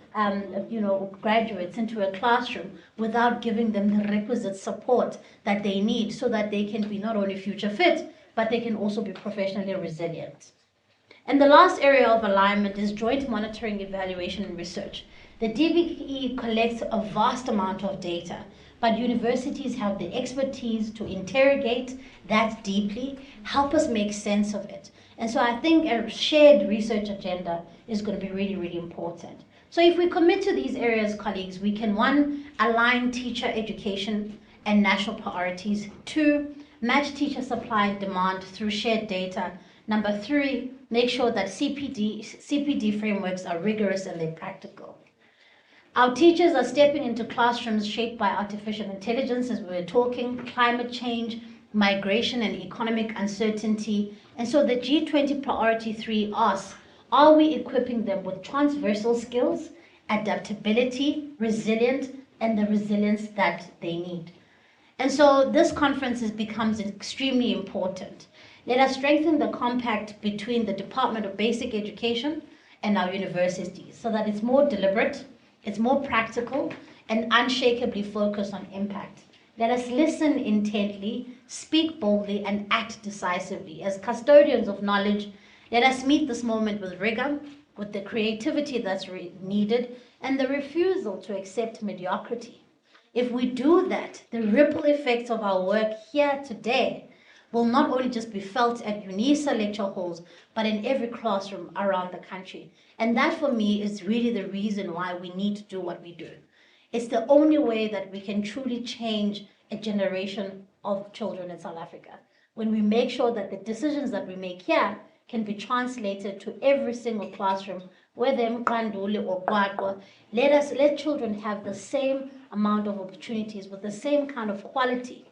graduates into a classroom without giving them the requisite support that they need so that they can be not only future fit, but they can also be professionally resilient. And the last area of alignment is joint monitoring, evaluation, and research. The DVE collects a vast amount of data, but universities have the expertise to interrogate that deeply, help us make sense of it. And so I think a shared research agenda is going to be really, really important. So if we commit to these areas, colleagues, we can, one, align teacher education and national priorities. Two, match teacher supply and demand through shared data. Number three, make sure that CPD frameworks are rigorous and they're practical. Our teachers are stepping into classrooms shaped by artificial intelligence, as we were talking, climate change, migration, and economic uncertainty. And so the G20 Priority 3 asks, are we equipping them with transversal skills, adaptability, resilience, and the resilience that they need? And so this conference becomes extremely important. Let us strengthen the compact between the Department of Basic Education and our universities so that it's more deliberate, it's more practical, and unshakably focused on impact. Let us listen intently, speak boldly, and act decisively. As custodians of knowledge, let us meet this moment with rigor, with the creativity that's needed, and the refusal to accept mediocrity. If we do that, the ripple effects of our work here today will not only just be felt at UNISA lecture halls, but in every classroom around the country. And that for me is really the reason why we need to do what we do. It's the only way that we can truly change a generation of children in South Africa. When we make sure that the decisions that we make here can be translated to every single classroom, whether Mqanduli or Kwakwa, let children have the same amount of opportunities with the same kind of quality.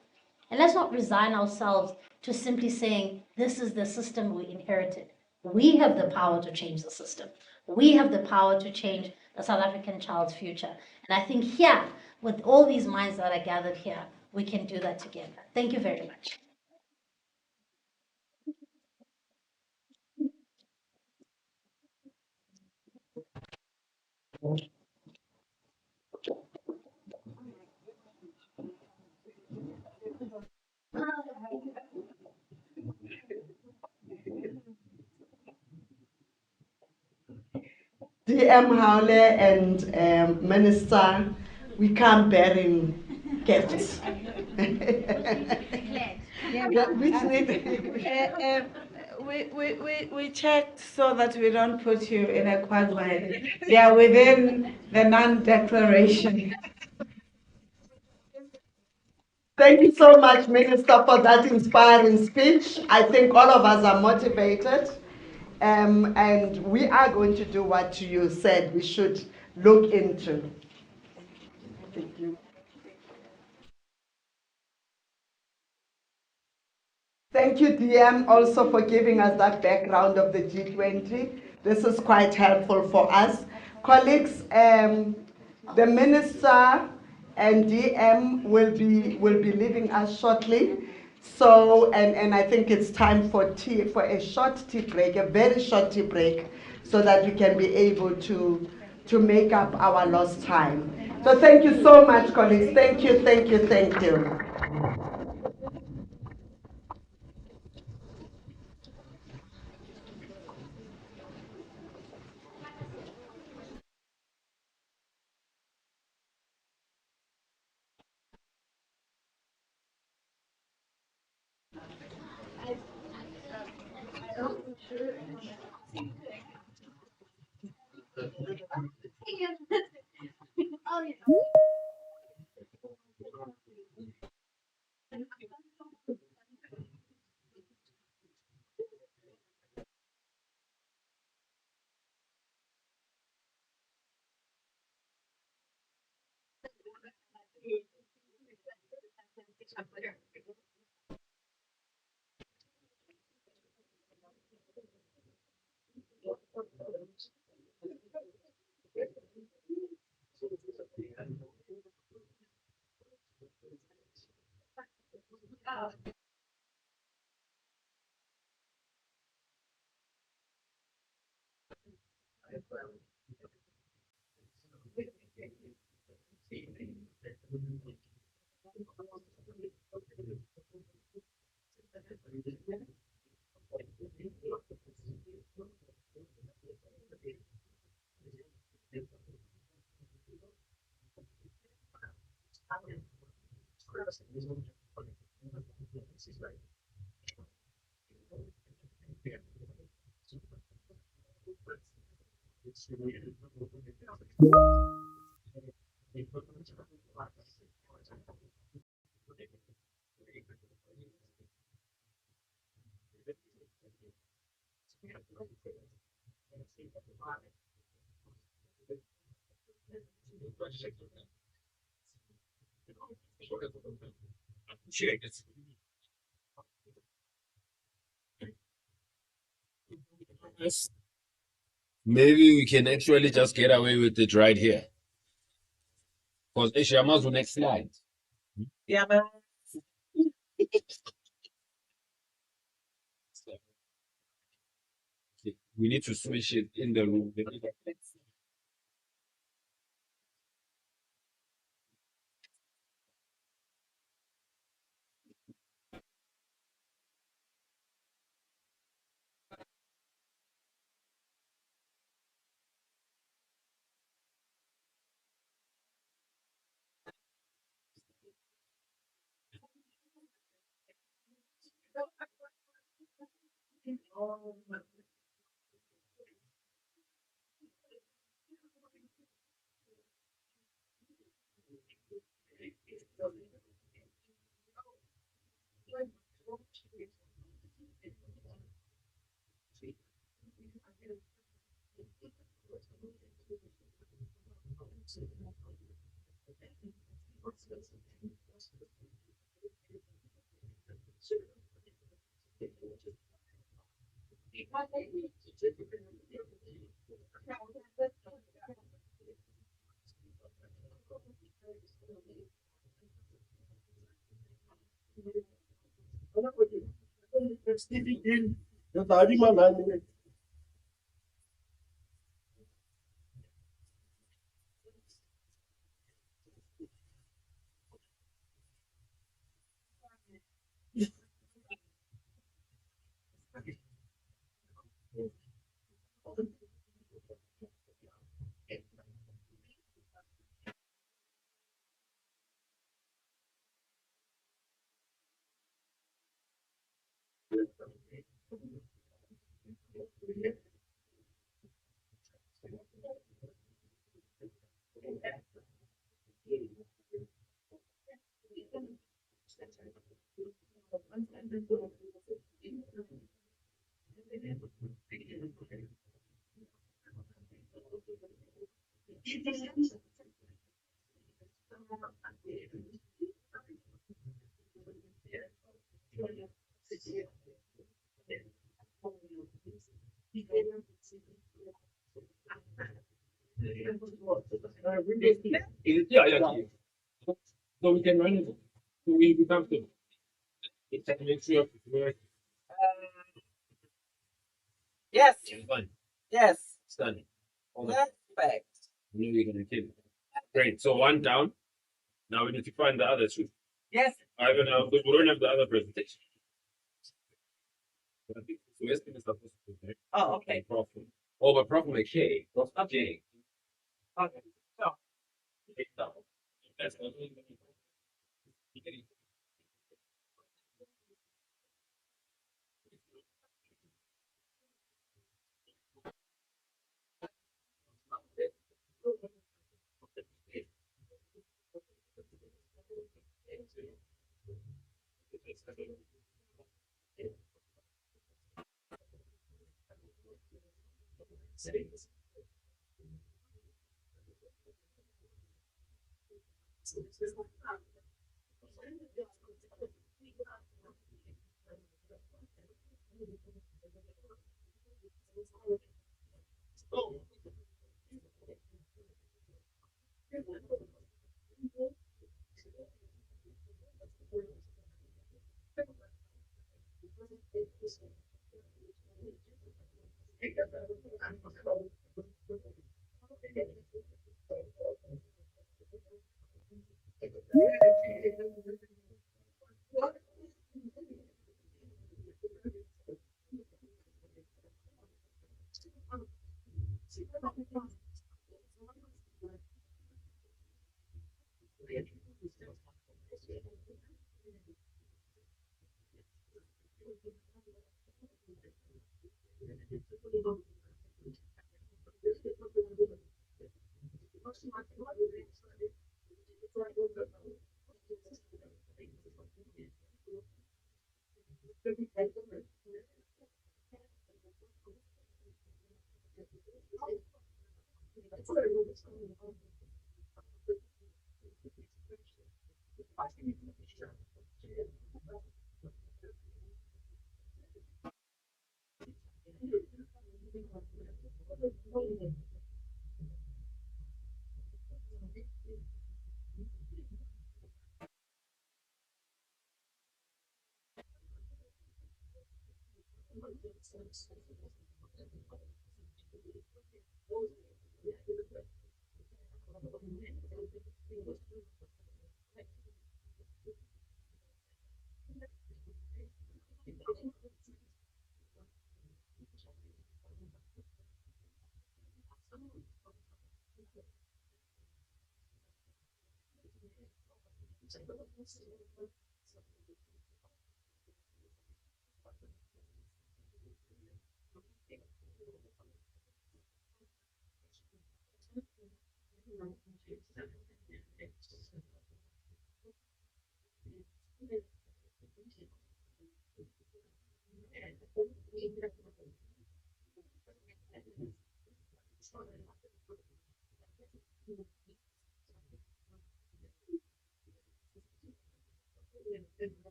And let's not resign ourselves to simply saying, this is the system we inherited. We have the power to change the system. We have the power to change the South African child's future. And I think here, with all these minds that are gathered here, we can do that together. Thank you very much. DM Howle and Minister, we come bearing gifts. We checked so that we don't put you in a quagmire. They are within the non-declaration. Thank you so much, Minister, for that inspiring speech. I think all of us are motivated, and we are going to do what you said we should look into. Thank you. Thank you, DM, also for giving us that background of the G20. This is quite helpful for us. Colleagues, the Minister and DM will be leaving us shortly. So, and I think it's time for a short tea break, a very short tea break, so that we can be able to make up our lost time. So thank you so much, colleagues. Thank you, thank you, thank you. Maybe we can actually just get away with it right here. Because Ishama's next slide. Yeah, but We need to switch it in the room. Yeah. So we can run it. So we become to make sure we're yes, fine. yes, It's done. perfect. No, we're gonna kill it. Great. So one down. Now we need to find the other two. Yes, I don't know, because we don't have the other presentation. So Weston is supposed to be there. oh, okay, Problem. Oh, but problem is K. Problem J. okay. So, That's all.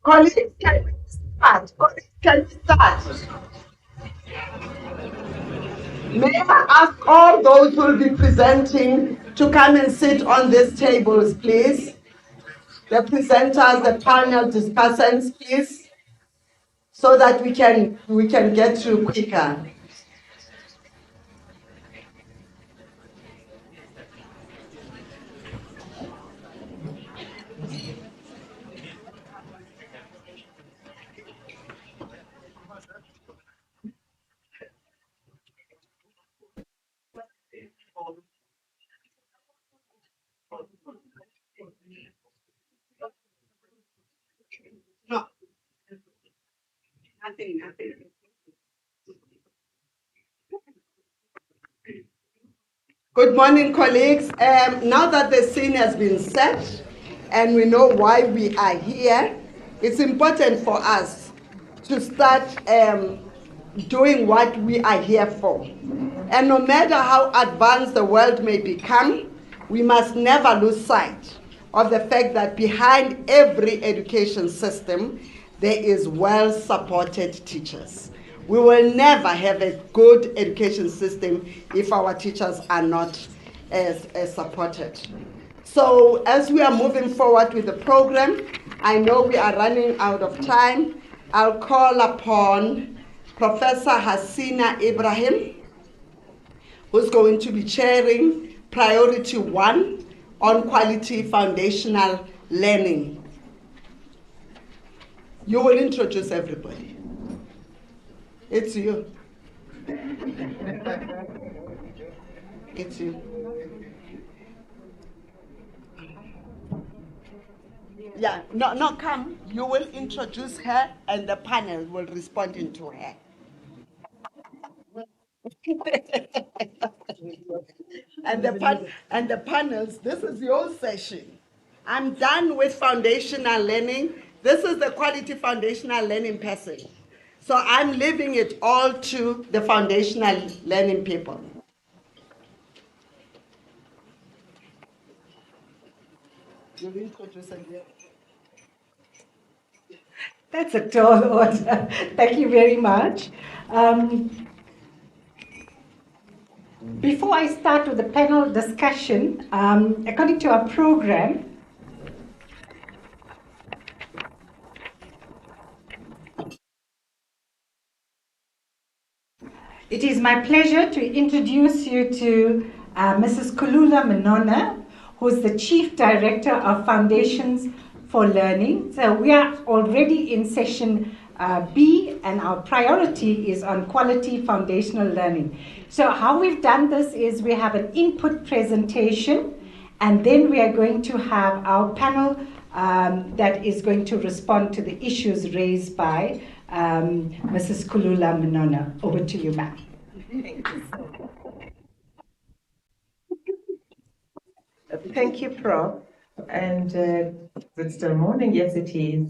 Colleagues, can we start? Colleagues, can we start? May I ask all those who will be presenting to come and sit on these tables, please? The presenters, the panel discussants, please, so that we can get through quicker. No, nothing. Good morning, colleagues. Now that the scene has been set and we know why we are here, it's important for us to start doing what we are here for. And no matter how advanced the world may become, we must never lose sight of the fact that behind every education system, there is well-supported teachers. We will never have a good education system if our teachers are not as supported. So as we are moving forward with the program, I know we are running out of time. I'll call upon Professor Hasina Ibrahim, who's going to be chairing Priority 1 on quality foundational learning. You will introduce everybody. It's you. It's you. Yeah, no, come. You will introduce her and the panel will respond into her. And the panels, this is your session. I'm done with foundational learning. This is the quality foundational learning passage. So I'm leaving it all to the foundational learning people. You'll introduce again. That's a tall order. Thank you very much. Before I start with the panel discussion, according to our program, it is my pleasure to introduce you to Mrs. Kulula Minona, who is the Chief Director of Foundations for Learning. So we are already in session B, and our priority is on quality foundational learning. So how we've done this is we have an input presentation, and then we are going to have our panel that is going to respond to the issues raised by Mrs. Kulula Minona. Over to you, ma'am. Thank you, Prof. And it's still morning, yes it is.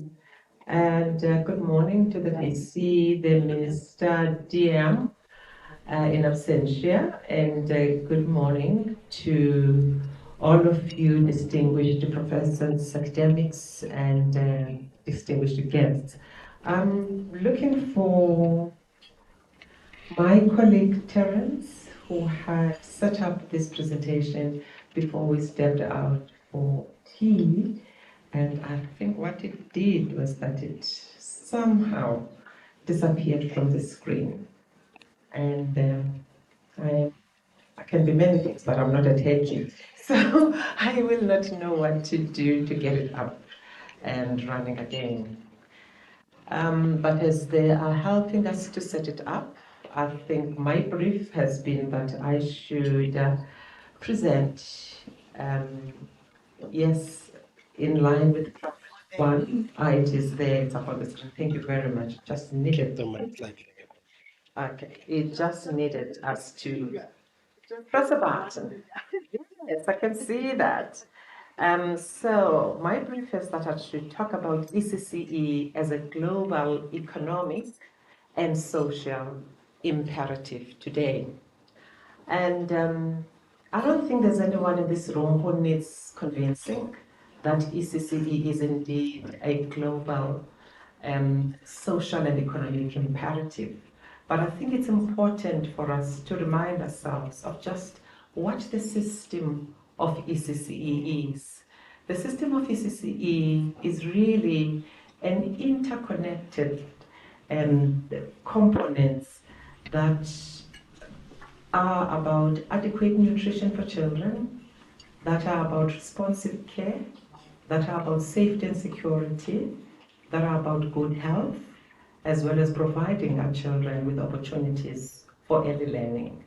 And good morning to the VC, the Minister DM in absentia, and good morning to all of you distinguished professors, academics, and distinguished guests. I'm looking for my colleague Terence, who had set up this presentation before we stepped out for tea. And I think what it did was that it somehow disappeared from the screen. And I can be many things, but I'm not a techie. So I will not know what to do to get it up and running again. But as they are helping us to set it up, I think my brief has been that I should present, yes, in line with one. It is there, it's up on the screen. Thank you very much. Just needed. Okay, it just needed us to press a button. Yes, I can see that. So my brief is that I should talk about ECCE as a global economic and social imperative today. And I don't think there's anyone in this room who needs convincing that ECCE is indeed a global social and economic imperative. But I think it's important for us to remind ourselves of just what the system of ECCE is. The system of ECCE is really an interconnected components that are about adequate nutrition for children, that are about responsive care, that are about safety and security, that are about good health, as well as providing our children with opportunities for early learning.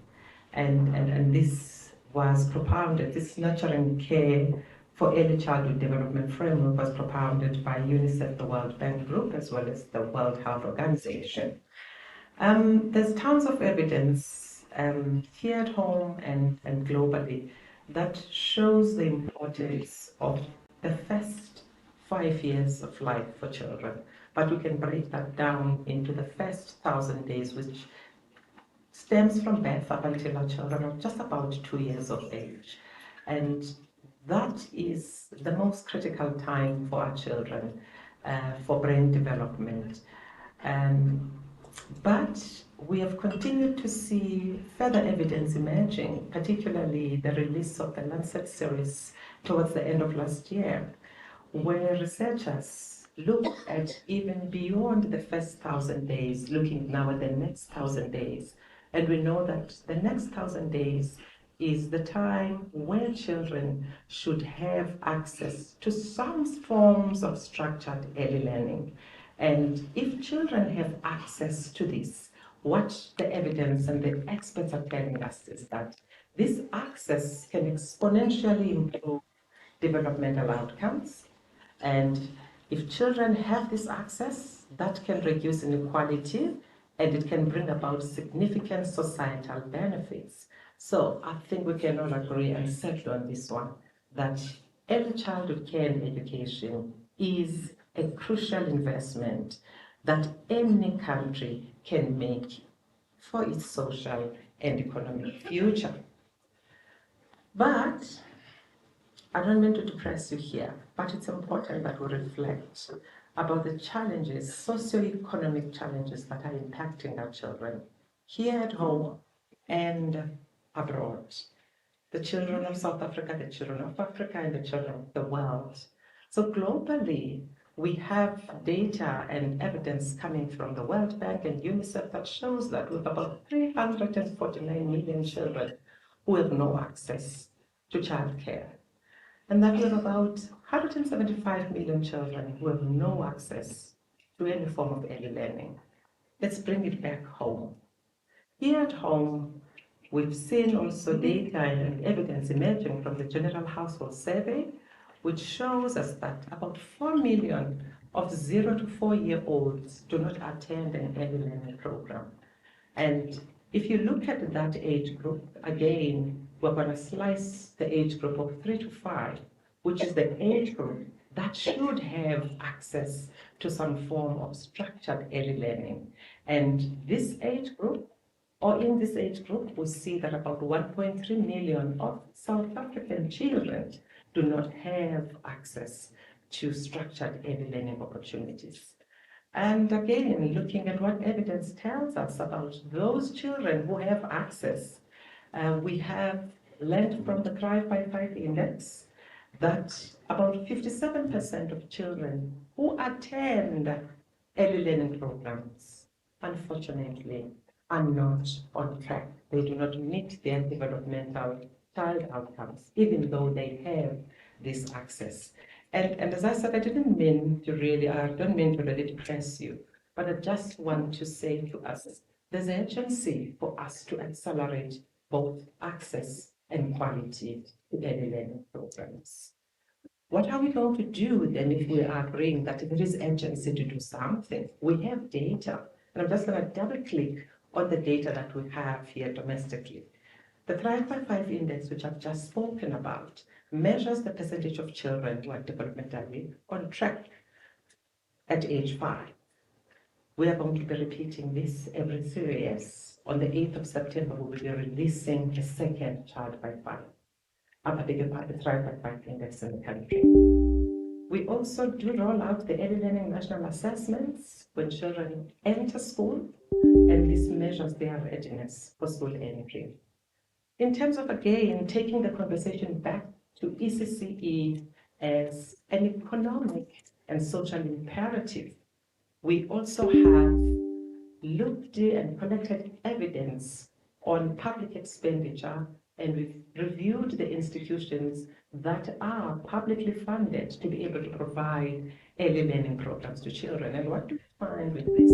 And this was propounded, this nurturing care for early childhood development framework was propounded by UNICEF, the World Bank Group, as well as the World Health Organization. There's tons of evidence here at home and globally that shows the importance of the first 5 years of life for children. But we can break that down into the first 1,000 days, which stems from birth up until our children are just about 2 years of age. And that is the most critical time for our children for brain development. But we have continued to see further evidence emerging, particularly the release of the Lancet series towards the end of last year, where researchers look at even beyond the first 1,000 days, looking now at the next 1,000 days. And we know that the next 1,000 days is the time where children should have access to some forms of structured early learning. And if children have access to this, what the evidence and the experts are telling us is that this access can exponentially improve developmental outcomes. And if children have this access, that can reduce inequality and it can bring about significant societal benefits. So I think we can all agree and settle on this one, that early childhood care and education is a crucial investment that any country can make for its social and economic future. But I don't mean to depress you here, but it's important that we reflect about the challenges, socio-economic challenges that are impacting our children here at home and abroad. The children of South Africa, the children of Africa, and the children of the world. So globally, we have data and evidence coming from the World Bank and UNICEF that shows that we have about 349 million children who have no access to childcare. And that we have about 175 million children who have no access to any form of early learning. Let's bring it back home. Here at home, we've seen also data and evidence emerging from the General Household Survey, which shows us that about 4 million of 0 to 4-year-olds do not attend an early learning program. And if you look at that age group, again, we're going to slice the age group of 3 to 5, which is the age group that should have access to some form of structured early learning. And this age group, or in this age group, we see that about 1.3 million of South African children do not have access to structured early learning opportunities. And again, looking at what evidence tells us about those children who have access, we have learned from the Thrive by 5 index that about 57% of children who attend early learning programs, unfortunately, are not on track. They do not meet their developmental child outcomes, even though they have this access. And as I said, I don't mean to really depress you, but I just want to say to us, there's urgency for us to accelerate both access and quality to early learning programs. What are we going to do then if we are agreeing that there is urgency to do something? We have data, and I'm just going to double click on the data that we have here domestically. The Thrive by 5 index, which I've just spoken about, measures the percentage of children who are developmentally on track at age 5. We are going to be repeating this every 3 years. On the 8th of September, we will be releasing a second Child by 5. I beg your pardon, the Thrive by 5 index in the country. We also do roll out the early learning national assessments when children enter school, and this measures their readiness for school entry. In terms of, again, taking the conversation back to ECCE as an economic and social imperative, we also have looked and collected evidence on public expenditure, and we've reviewed the institutions that are publicly funded to be able to provide early learning programs to children. And what do we find with this?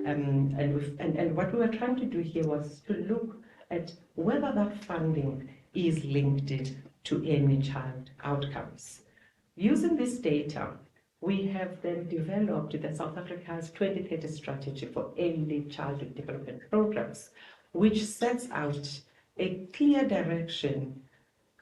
And what we were trying to do here was to look at whether that funding is linked to any child outcomes. Using this data, we have then developed the South Africa's 2030 strategy for early childhood development programs, which sets out a clear direction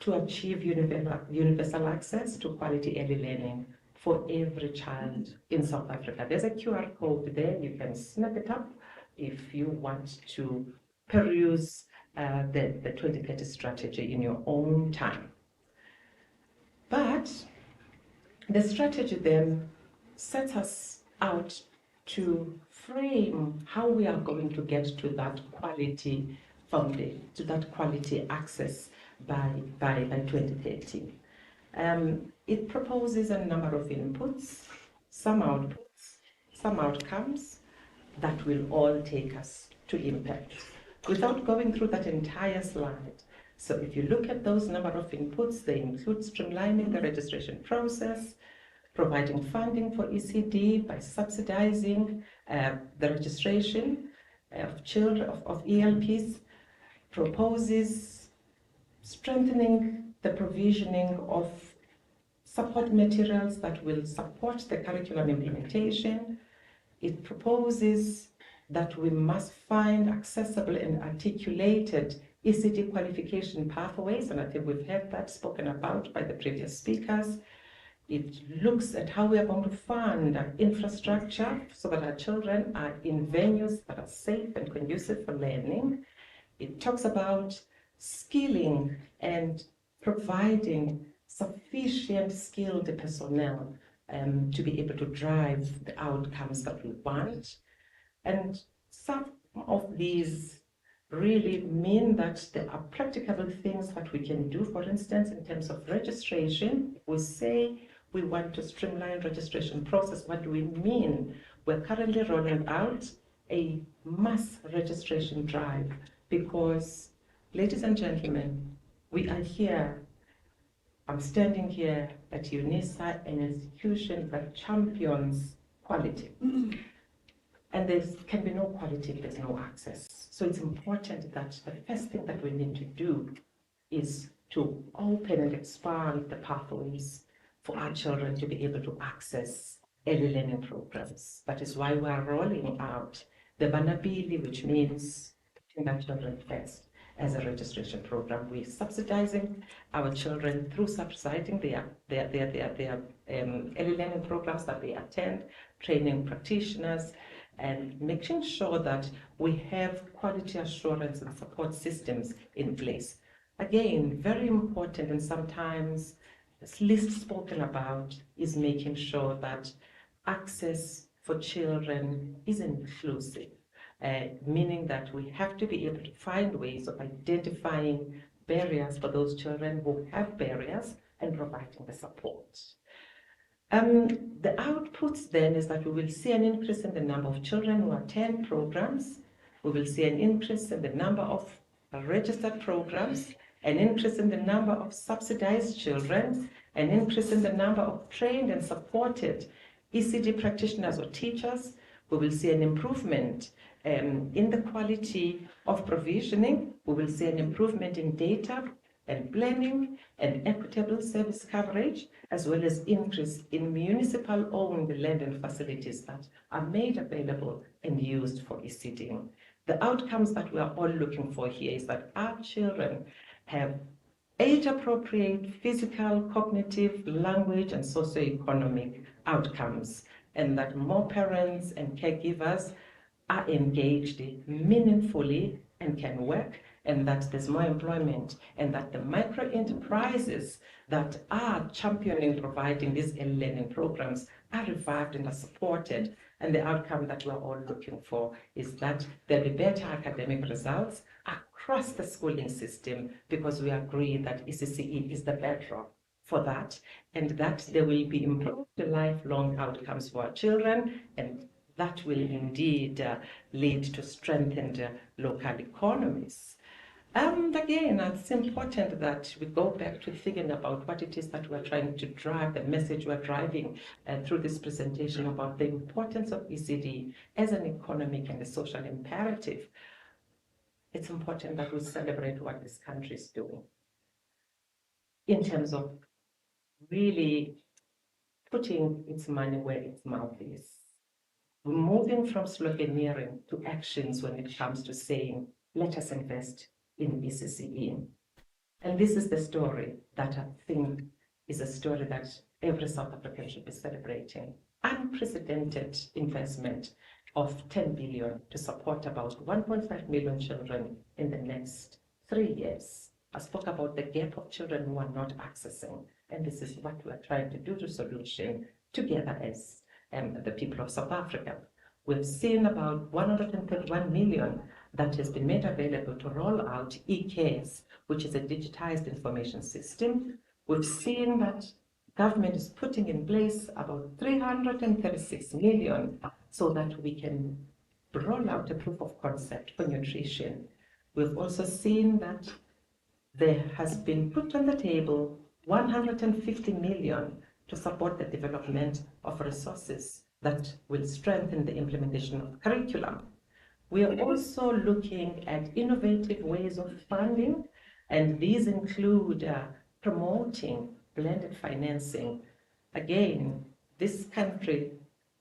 to achieve universal access to quality early learning for every child in South Africa. There's a QR code there. You can snap it up if you want to peruse the 2030 strategy in your own time. But the strategy then sets us out to frame how we are going to get to that quality funding, to that quality access by 2030. It proposes a number of inputs, some outputs, some outcomes that will all take us to impact. Without going through that entire slide, so if you look at those number of inputs, they include streamlining the registration process, providing funding for ECD by subsidizing the registration of children of ELPs, proposes strengthening the provisioning of support materials that will support the curriculum implementation. It proposes that we must find accessible and articulated ECD qualification pathways, and I think we've heard that spoken about by the previous speakers. It looks at how we are going to fund infrastructure so that our children are in venues that are safe and conducive for learning. It talks about skilling and providing sufficient skilled personnel to be able to drive the outcomes that we want. And some of these really mean that there are practicable things that we can do. For instance, in terms of registration, we say we want to streamline registration process. What do we mean? We're currently rolling out a mass registration drive because, ladies and gentlemen, we are here. I'm standing here at UNISA, an institution that champions quality. And there can be no quality if there's no access. So it's important that the first thing that we need to do is to open and expand the pathways for our children to be able to access early learning programs. That is why we are rolling out the Banabili, which means putting our children first. as a registration program. We're subsidizing our children through subsidizing their early learning programs that they attend, training practitioners, and making sure that we have quality assurance and support systems in place. Again, very important and sometimes least spoken about is making sure that access for children is inclusive, meaning that we have to be able to find ways of identifying barriers for those children who have barriers and providing the support. The outputs then is that we will see an increase in the number of children who attend programs. We will see an increase in the number of registered programs, an increase in the number of subsidized children, an increase in the number of trained and supported ECD practitioners or teachers. We will see an improvement in the quality of provisioning. We will see an improvement in data and planning and equitable service coverage, as well as increase in municipal-owned land and facilities that are made available and used for ECD. The outcomes that we are all looking for here is that our children have age-appropriate physical, cognitive, language, and socioeconomic outcomes, and that more parents and caregivers are engaged meaningfully and can work, and that there's more employment, and that the micro enterprises that are championing providing these learning programs are revived and are supported. And the outcome that we're all looking for is that there'll be better academic results across the schooling system, because we agree that ECCE is the bedrock for that, and that there will be improved lifelong outcomes for our children, and that will indeed lead to strengthened local economies. And again, it's important that we go back to thinking about what it is that we're trying to drive, the message we're driving through this presentation about the importance of ECD as an economic and a social imperative. It's important that we celebrate what this country is doing in terms of really putting its money where its mouth is. We're moving from sloganeering to actions when it comes to saying, let us invest in ECCE. And this is the story that I think is a story that every South African should be celebrating. Unprecedented investment of 10 billion to support about 1.5 million children in the next 3 years. I spoke about the gap of children who are not accessing, and this is what we are trying to do to solution together as the people of South Africa. We've seen about 131 million that has been made available to roll out eCares, which is a digitized information system. We've seen that government is putting in place about 336 million so that we can roll out a proof of concept for nutrition. We've also seen that there has been put on the table 150 million to support the development of resources that will strengthen the implementation of curriculum. We are also looking at innovative ways of funding, and these include promoting blended financing. Again, this country,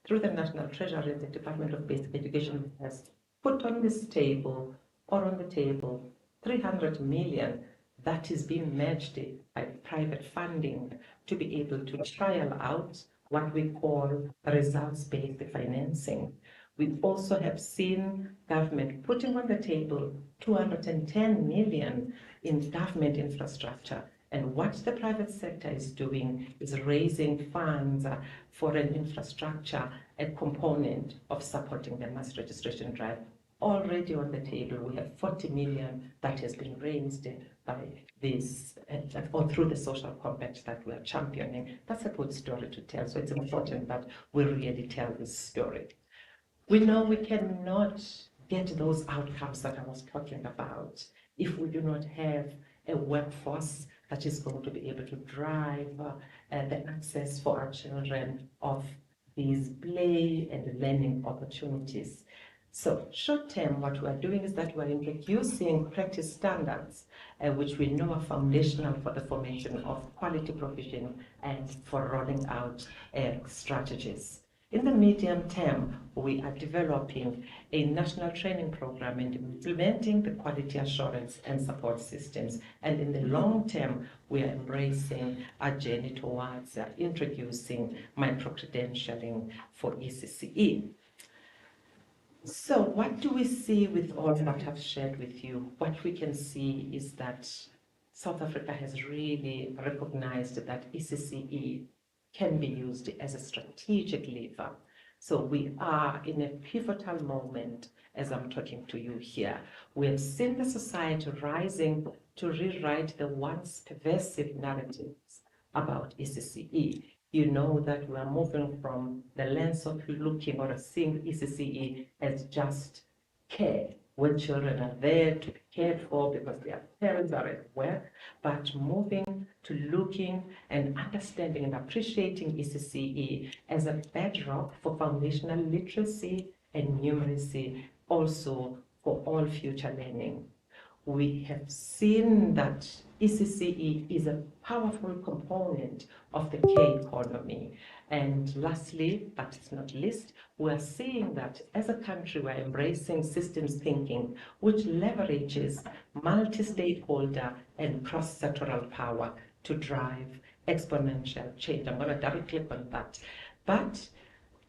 through the National Treasury and the Department of Basic Education, has put on this table, or on the table, 300 million that is being matched by private funding to be able to trial out what we call results-based financing. We also have seen government putting on the table 210 million in government infrastructure. And what the private sector is doing is raising funds for an infrastructure, a component of supporting the mass registration drive. Already on the table, we have 40 million that has been raised by this, or through the social compact that we are championing. That's a good story to tell, so it's important that we really tell this story. We know we cannot get those outcomes that I was talking about if we do not have a workforce that is going to be able to drive the access for our children of these play and learning opportunities. So short term, what we are doing is that we are introducing practice standards, which we know are foundational for the formation of quality provision and for rolling out strategies. In the medium term, we are developing a national training program and implementing the quality assurance and support systems. And in the long term, we are embracing a journey towards introducing micro-credentialing for ECCE. So what do we see with all what I've shared with you? What we can see is that South Africa has really recognized that ECCE can be used as a strategic lever. So we are in a pivotal moment as I'm talking to you here. We have seen the society rising to rewrite the once pervasive narratives about ECCE. You know that we are moving from the lens of looking or seeing ECCE as just care, when children are there to be cared for because their parents are at work, but moving to looking and understanding and appreciating ECCE as a bedrock for foundational literacy and numeracy, also for all future learning. We have seen that ECCE is a powerful component of the care economy. And lastly, but it's not least, we are seeing that as a country, we're embracing systems thinking, which leverages multi-stakeholder and cross-sectoral power to drive exponential change. I'm going to double click on that. But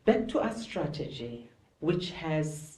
back to our strategy, which has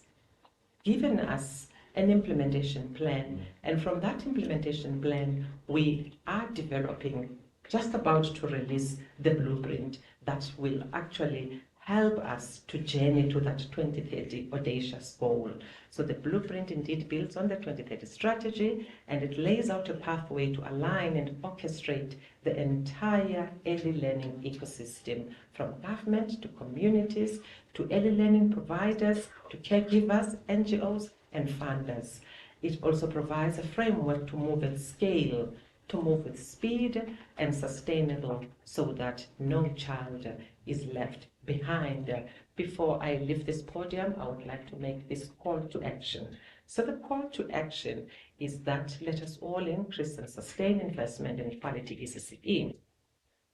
given us an implementation plan. And from that implementation plan, we are developing, just about to release the blueprint that will actually help us to journey to that 2030 audacious goal. So the blueprint indeed builds on the 2030 strategy, and it lays out a pathway to align and orchestrate the entire early learning ecosystem, from government to communities, to early learning providers, to caregivers, NGOs, and funders. It also provides a framework to move at scale, to move with speed and sustainable, so that no child is left behind. Before I leave this podium, I would like to make this call to action. So the call to action is that let us all increase and sustain investment in quality ECCE.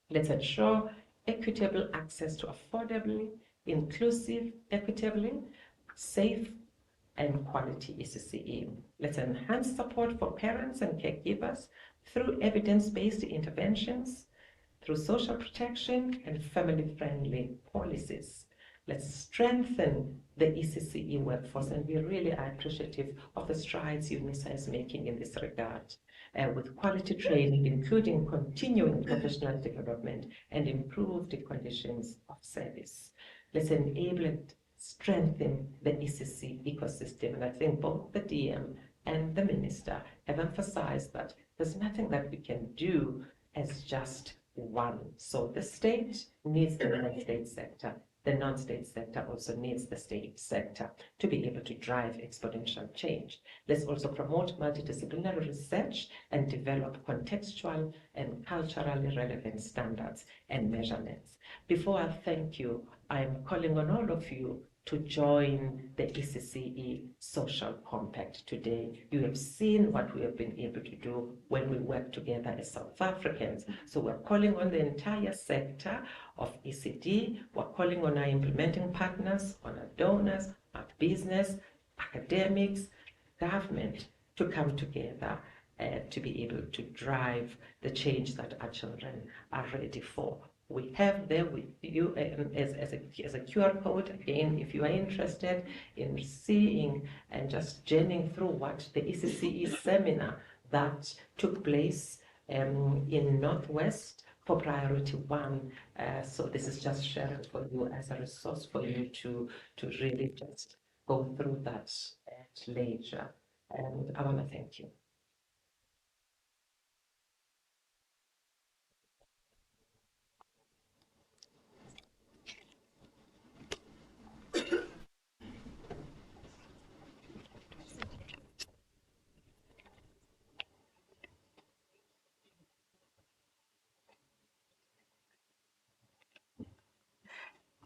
Let's ensure equitable access to affordably, inclusive, equitably, safe, and quality ECCE. Let's enhance support for parents and caregivers through evidence-based interventions, through social protection and family-friendly policies. Let's strengthen the ECCE workforce, and we really are appreciative of the strides UNISA is making in this regard, with quality training, including continuing professional development and improved conditions of service. Let's enable and strengthen the ECC ecosystem. And I think both the DM and the Minister have emphasized that there's nothing that we can do as just one. So the state needs the non-state sector. The non-state sector also needs the state sector to be able to drive exponential change. Let's also promote multidisciplinary research and develop contextual and culturally relevant standards and measurements. Before I thank you, I'm calling on all of you to join the ECCE Social Compact today. You have seen what we have been able to do when we work together as South Africans. So we're calling on the entire sector of ECD, we're calling on our implementing partners, on our donors, our business, academics, government to come together to be able to drive the change that our children are ready for. We have there with you as a QR code, again, if you are interested in seeing and just journeying through what the ECCE seminar that took place in Northwest for Priority 1. So this is just sharing for you as a resource for you to really just go through that at leisure. And I want to thank you.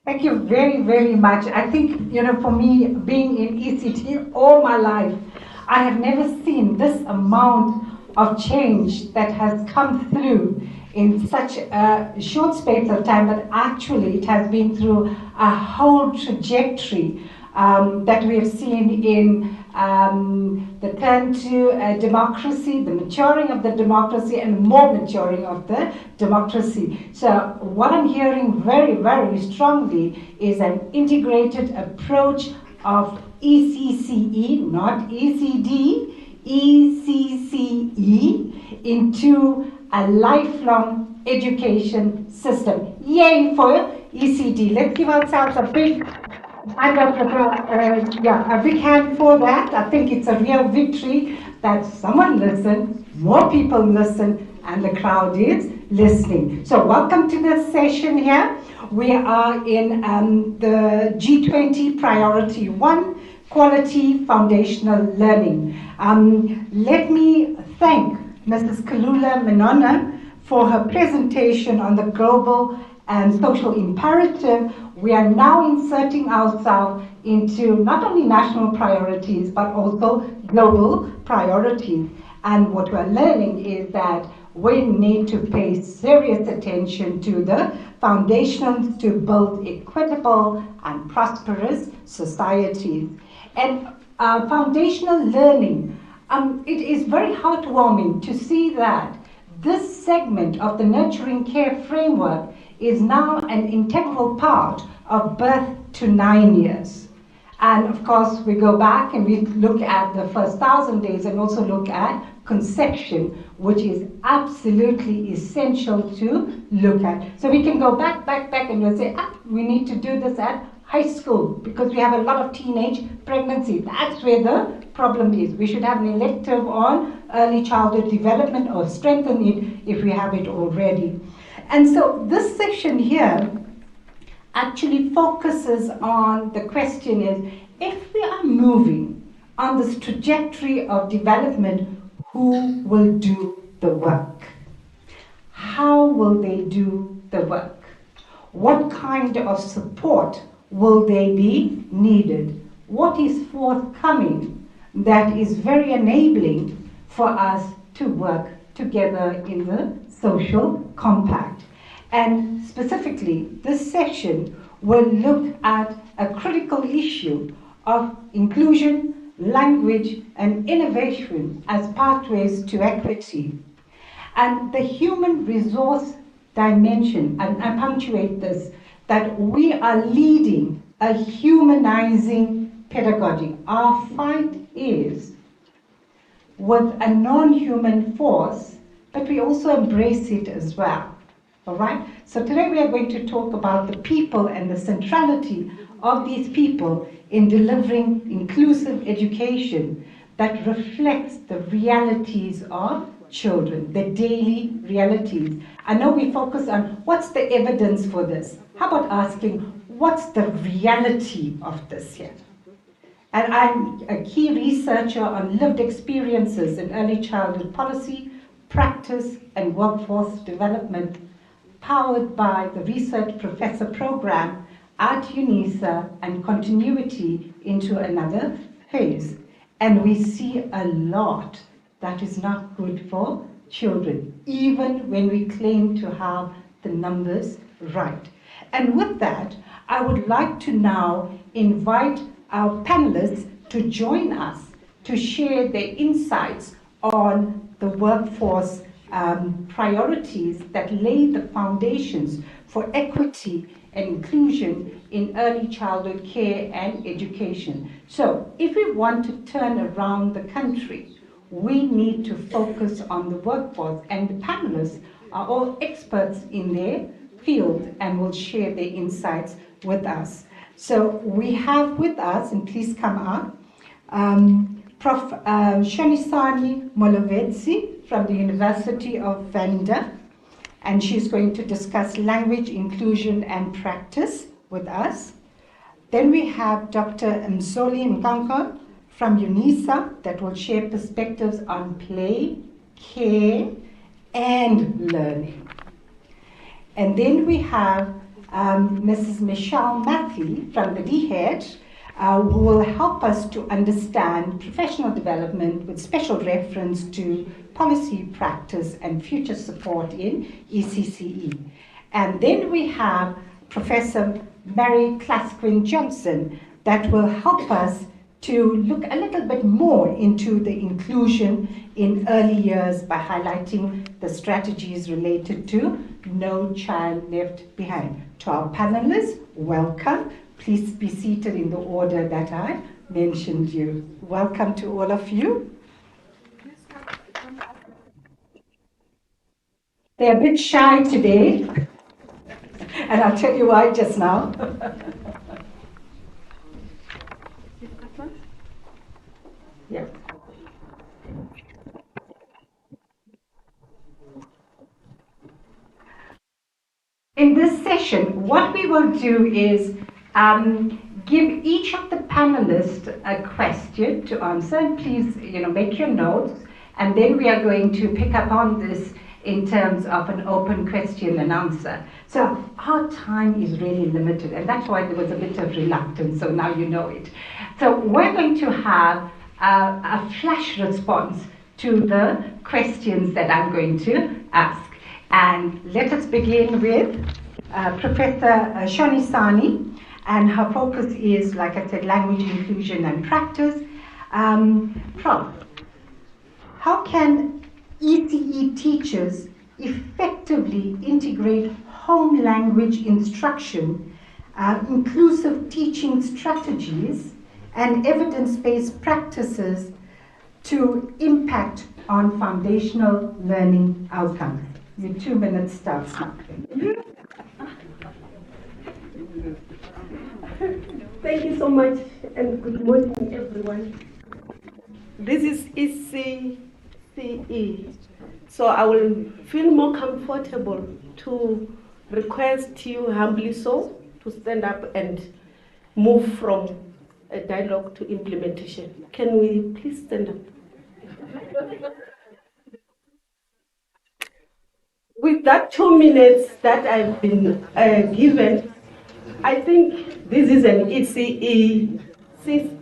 Thank you very, very much. I think, for me, being in ECT all my life, I have never seen this amount of change that has come through in such a short space of time, but actually it has been through a whole trajectory that we have seen in the turn to democracy, the maturing of the democracy, and more maturing of the democracy. So what I'm hearing very, very strongly is an integrated approach of ECCE, not ECD, ECCE, into a lifelong education system. Yay for ECD. Let's give ourselves a big a big hand for that. I think it's a real victory that someone listened, more people listen, and the crowd is listening. So welcome to this session here. We are in the G20 Priority 1, Quality Foundational Learning. Let me thank Mrs. Kalula Menona for her presentation on the global and social imperative. We are now inserting ourselves into not only national priorities, but also global priorities. And what we're learning is that we need to pay serious attention to the foundations to build equitable and prosperous societies. And foundational learning, it is very heartwarming to see that this segment of the nurturing care framework is now an integral part of birth to 9 years. And of course, we go back and we look at the first 1,000 days and also look at conception, which is absolutely essential to look at. So we can go back, and we'll say, we need to do this at high school because we have a lot of teenage pregnancy. That's where the problem is. We should have an elective on early childhood development or strengthen it if we have it already. And so this section here actually focuses on the question is, if we are moving on this trajectory of development, who will do the work? How will they do the work? What kind of support will they be needed? What is forthcoming that is very enabling for us to work together in the social compact? And specifically, this session will look at a critical issue of inclusion, language, and innovation as pathways to equity. And the human resource dimension, and I punctuate this, that we are leading a humanizing pedagogy. Our fight is with a non-human force, but we also embrace it as well. All right? So today we are going to talk about the people and the centrality of these people in delivering inclusive education that reflects the realities of children, the daily realities. I know we focus on what's the evidence for this. How about asking, what's the reality of this here? And I'm a key researcher on lived experiences in early childhood policy, practice, and workforce development, powered by the Research Professor Program at UNISA and continuity into another phase. And we see a lot that is not good for children, even when we claim to have the numbers right. And with that, I would like to now invite our panelists to join us to share their insights on the workforce priorities that lay the foundations for equity and inclusion in early childhood care and education. So if we want to turn around the country, we need to focus on the workforce, and the panelists are all experts in their field and will share their insights with us. So we have with us, and please come up, Prof. Shanisani Molovedzi from the University of Venda, and she's going to discuss language inclusion and practice with us. Then we have Dr. Mzoli Nkanko from UNISA that will share perspectives on play, care, and learning. And then we have Mrs. Michelle Matthew from the DHED, who will help us to understand professional development with special reference to policy practice and future support in ECCE. And then we have Professor Mary Clasquin Johnson that will help us to look a little bit more into the inclusion in early years by highlighting the strategies related to No Child Left Behind. To our panelists, welcome. Please be seated in the order that I mentioned you. Welcome to all of you. They're a bit shy today, and I'll tell you why just now. Yeah. In this session, what we will do is give each of the panelists a question to answer, and please, make your notes, and then we are going to pick up on this in terms of an open question and answer. So our time is really limited, and that's why there was a bit of reluctance, so now you know it. So we're going to have a flash response to the questions that I'm going to ask. And let us begin with Professor Shoni Sani, and her focus is, like I said, language inclusion and practice. Prof, how can ECE teachers effectively integrate home language instruction, inclusive teaching strategies, and evidence-based practices to impact on foundational learning outcomes? Your 2 minutes starts now. Thank you so much, and good morning, everyone. This is ECCE, so I will feel more comfortable to request you humbly so to stand up and move from a dialogue to implementation. Can we please stand up? With that 2 minutes that I've been given, I think this is an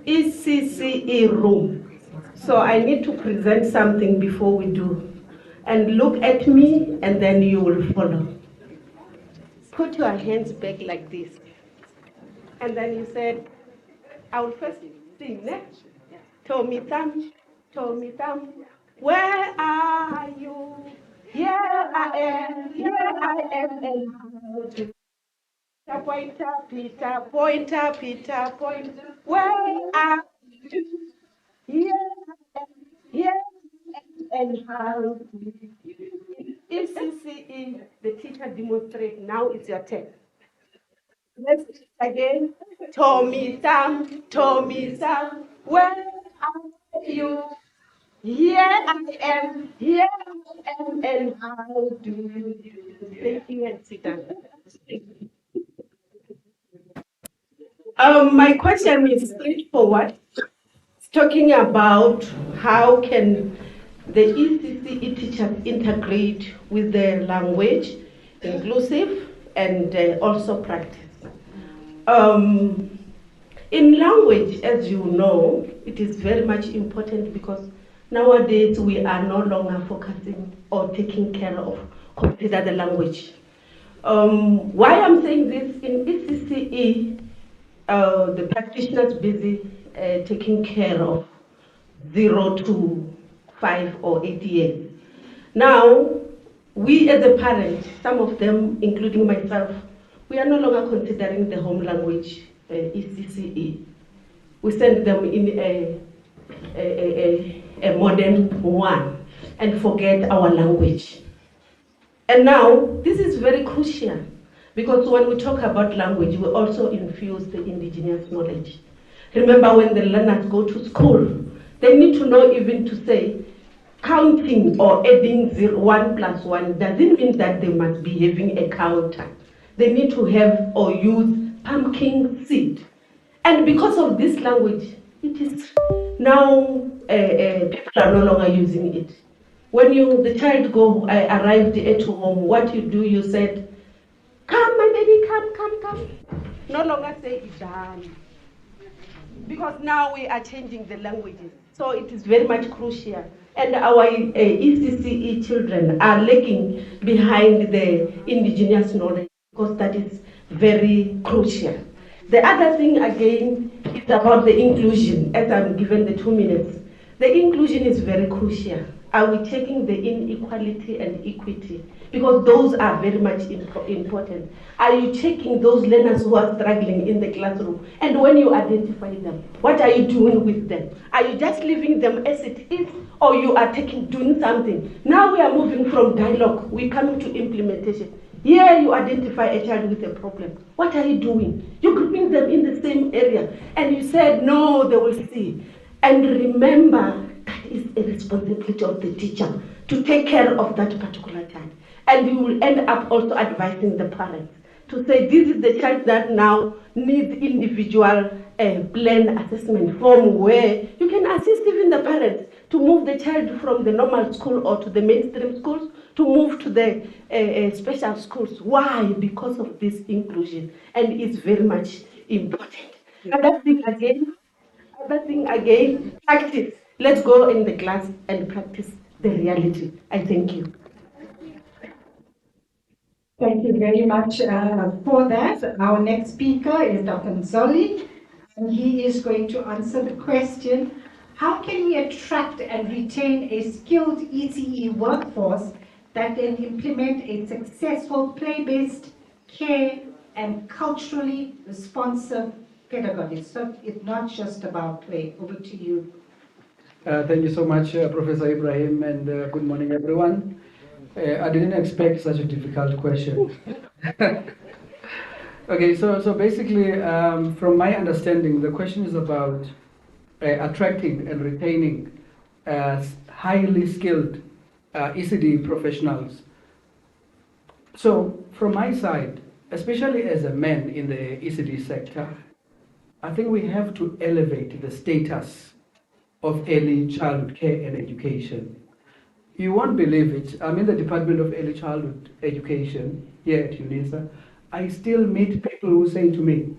ECCE room. So I need to present something before we do. And look at me, and then you will follow. Put your hands back like this. And then you said, I will first sing next. Tommy Tam, where are you? Here I am, and Pointer, Peter, where are you? Here I am, and how? If CCE, the teacher demonstrate, now it's your turn. Let's again. Tommy Sam, where are you? Here I am, and how do you? Thank you, and sit down. My question is straightforward. It's talking about how can the ECCE teachers integrate with the language, inclusive, and also practice. In language, as you know, it is very much important because nowadays we are no longer focusing or taking care of consider the language. Why I'm saying this, in ECCE, the practitioners busy taking care of 0 to 5 or 8 years. Now, we as a parent, some of them, including myself, we are no longer considering the home language ECCE. We send them in a modern one and forget our language. And now, this is very crucial because when we talk about language, we also infuse the indigenous knowledge. Remember, when the learners go to school, they need to know even to say counting or adding 1 + 1 doesn't mean that they must be having a counter. They need to have or use pumpkin seed. And because of this language, it is now people are no longer using it. When the child arrived at home, what you said, "Come, my baby, come." No longer say "Idam." because now we are changing the languages. So it is very much crucial. And our ECCE children are lagging behind the indigenous knowledge because that is very crucial. The other thing again is about the inclusion, as I'm given the 2 minutes. The inclusion is very crucial. Are we checking the inequality and equity? Because those are very much important. Are you checking those learners who are struggling in the classroom? And when you identify them, what are you doing with them? Are you just leaving them as it is, or you are doing something? Now we are moving from dialogue, we're coming to implementation. Here you identify a child with a problem. What are you doing? You're grouping them in the same area. And you said, no, they will see. And remember, that is a responsibility of the teacher to take care of that particular child. And you will end up also advising the parents to say, this is the child that now needs individual plan assessment form where you can assist even the parents to move the child from the normal school or to the mainstream schools to move to the special schools. Why? Because of this inclusion. And it's very much important. Another thing again, practice. Let's go in the class and practice the reality. I thank you. Thank you very much for that. Our next speaker is Dr. Nzoli, and he is going to answer the question, how can we attract and retain a skilled ECE workforce that can implement a successful play-based, care, and culturally responsive pedagogy? So it's not just about play. Over to you. Thank you so much, Professor Ibrahim, and good morning, everyone. I didn't expect such a difficult question. Okay, so basically, from my understanding, the question is about attracting and retaining highly skilled ECD professionals. So from my side, especially as a man in the ECD sector, I think we have to elevate the status of early childhood care and education. You won't believe it. I'm in the Department of Early Childhood Education here at UNISA. I still meet people who say to me,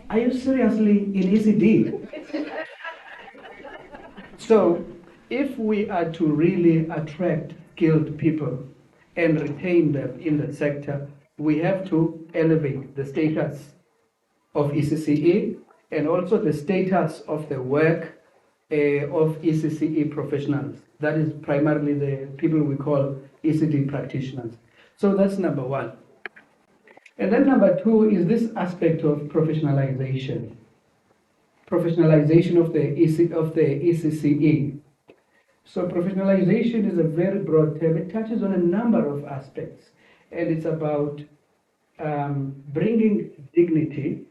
are you seriously in ECD? So if we are to really attract skilled people and retain them in the sector, we have to elevate the status of ECCE and also the status of the work of ECCE professionals. That is primarily the people we call ECD practitioners. So that's number one. And then number two is this aspect of professionalization. Professionalization of the ECCE. So professionalization is a very broad term. It touches on a number of aspects. And it's about bringing dignity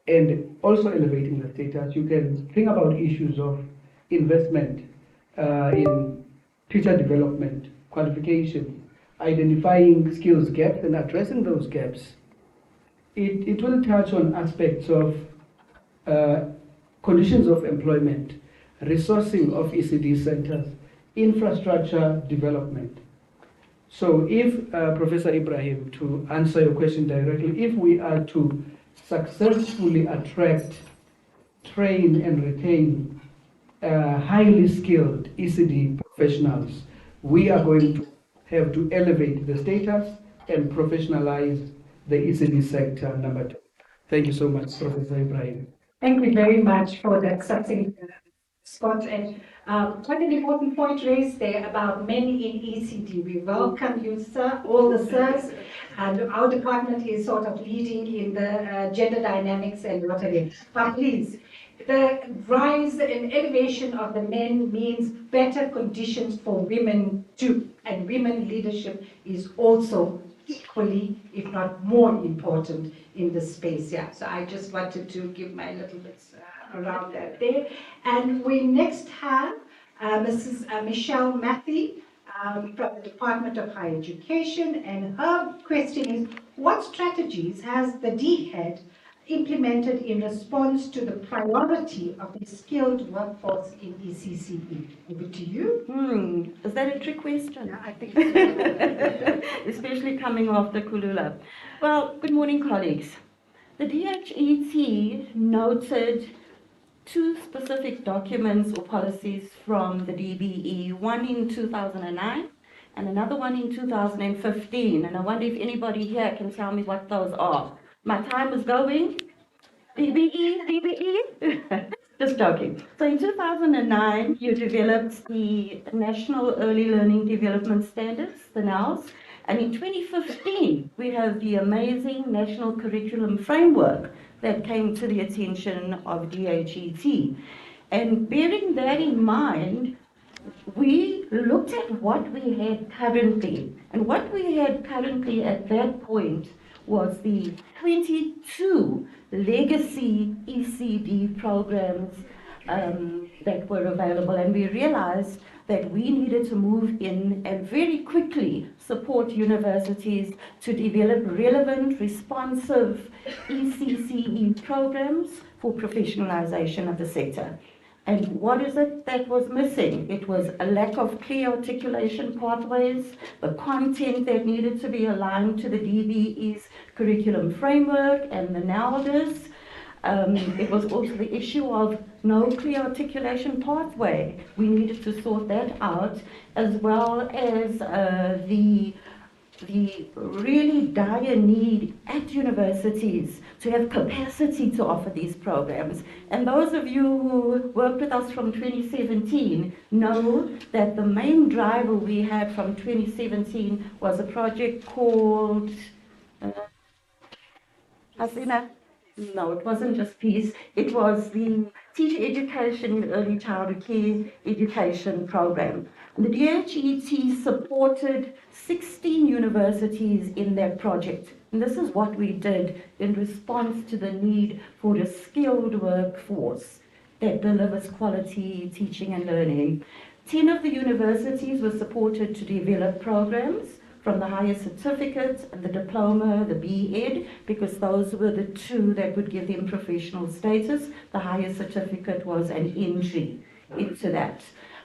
and also elevating the status. You can think about issues of investment in teacher development, qualification, identifying skills gaps and addressing those gaps. It will touch on aspects of conditions of employment, resourcing of ECD centers, infrastructure development. So if, Professor Ibrahim, to answer your question directly, if we are to successfully attract, train and retain highly skilled ECD professionals, we are going to have to elevate the status and professionalize the ECD sector, number two. Thank you so much, Professor Ibrahim. Thank you very much for that succinct response. And quite an important point raised there about men in ECD. We welcome you, sir, all the sirs, and our department is sort of leading in the gender dynamics and whatever. But please, the rise and elevation of the men means better conditions for women too, and women leadership is also equally, if not more important in this space. Yeah, so I just wanted to give my little bits around that there. And we next have Mrs. Michelle Matthew from the Department of Higher Education, and her question is, what strategies has the DHED implemented in response to the priority of the skilled workforce in ECCE? Over to you. Is that a trick question? Yeah, I think so. Especially coming off the Kulula. Well, good morning, colleagues. The DHET noted two specific documents or policies from the DBE, one in 2009 and another one in 2015. And I wonder if anybody here can tell me what those are. My time is going. DBE. Just joking. So in 2009, you developed the National Early Learning Development Standards, the NELS. And in 2015, we have the amazing National Curriculum Framework that came to the attention of DHET. And bearing that in mind, we looked at what we had currently. And what we had currently at that point was the 22 legacy ECD programs that were available. And we realized that we needed to move in and very quickly support universities to develop relevant, responsive ECCE programs for professionalization of the sector. And what is it that was missing? It was a lack of clear articulation pathways, the content that needed to be aligned to the DBE's curriculum framework and the NALDS. It was also the issue of no clear articulation pathway. We needed to sort that out, as well as the really dire need at universities to have capacity to offer these programs. And those of you who worked with us from 2017 know that the main driver we had from 2017 was a project called Hasina? No, it wasn't just peace. It was the Teacher Education in Early Childhood Care Education Program. The DHET supported 16 universities in that project. And this is what we did in response to the need for a skilled workforce that delivers quality teaching and learning. 10 of the universities were supported to develop programs from the higher certificate and the diploma, the B.Ed, because those were the two that would give them professional status. The higher certificate was an entry into that.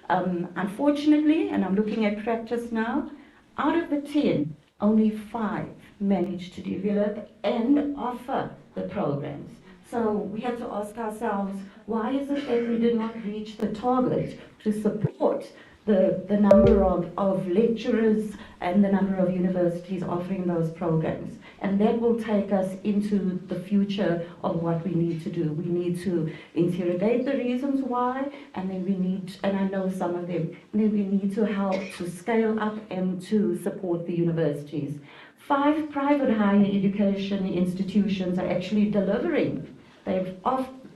Unfortunately, and I'm looking at practice now, out of the 10, only 5 managed to develop and offer the programs. So we have to ask ourselves, why is it that we did not reach the target to support the number of lecturers and the number of universities offering those programs? And that will take us into the future of what we need to do. We need to interrogate the reasons why, and then we need, and I know some of them, and then we need to help to scale up and to support the universities. 5 private higher education institutions are actually delivering. They've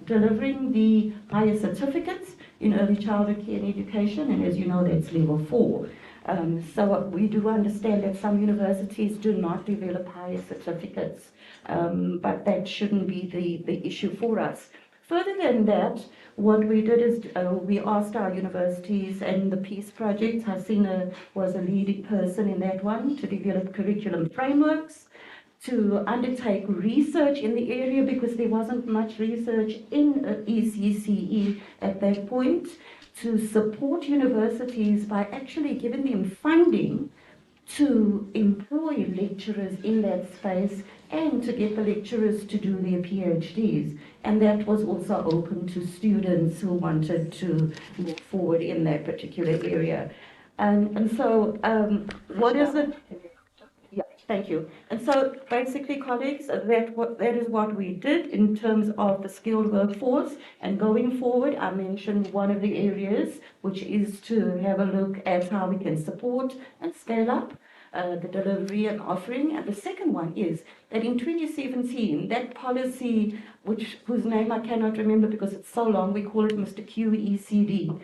delivering the higher certificates in early childhood care and education, and as you know, that's level 4. So we do understand that some universities do not develop higher certificates, but that shouldn't be the issue for us. Further than that, what we did is we asked our universities, and the Peace Project, Hasina was a leading person in that one, to develop curriculum frameworks, to undertake research in the area because there wasn't much research in ECCE at that point, to support universities by actually giving them funding to employ lecturers in that space and to get the lecturers to do their PhDs. And that was also open to students who wanted to move forward in that particular area. And so what is it? Yeah, thank you. And so basically, colleagues, that is what we did in terms of the skilled workforce. And going forward, I mentioned one of the areas, which is to have a look at how we can support and scale up the delivery and offering. And the second one is that in 2017, that policy, whose name I cannot remember because it's so long, we call it Mr. QECD.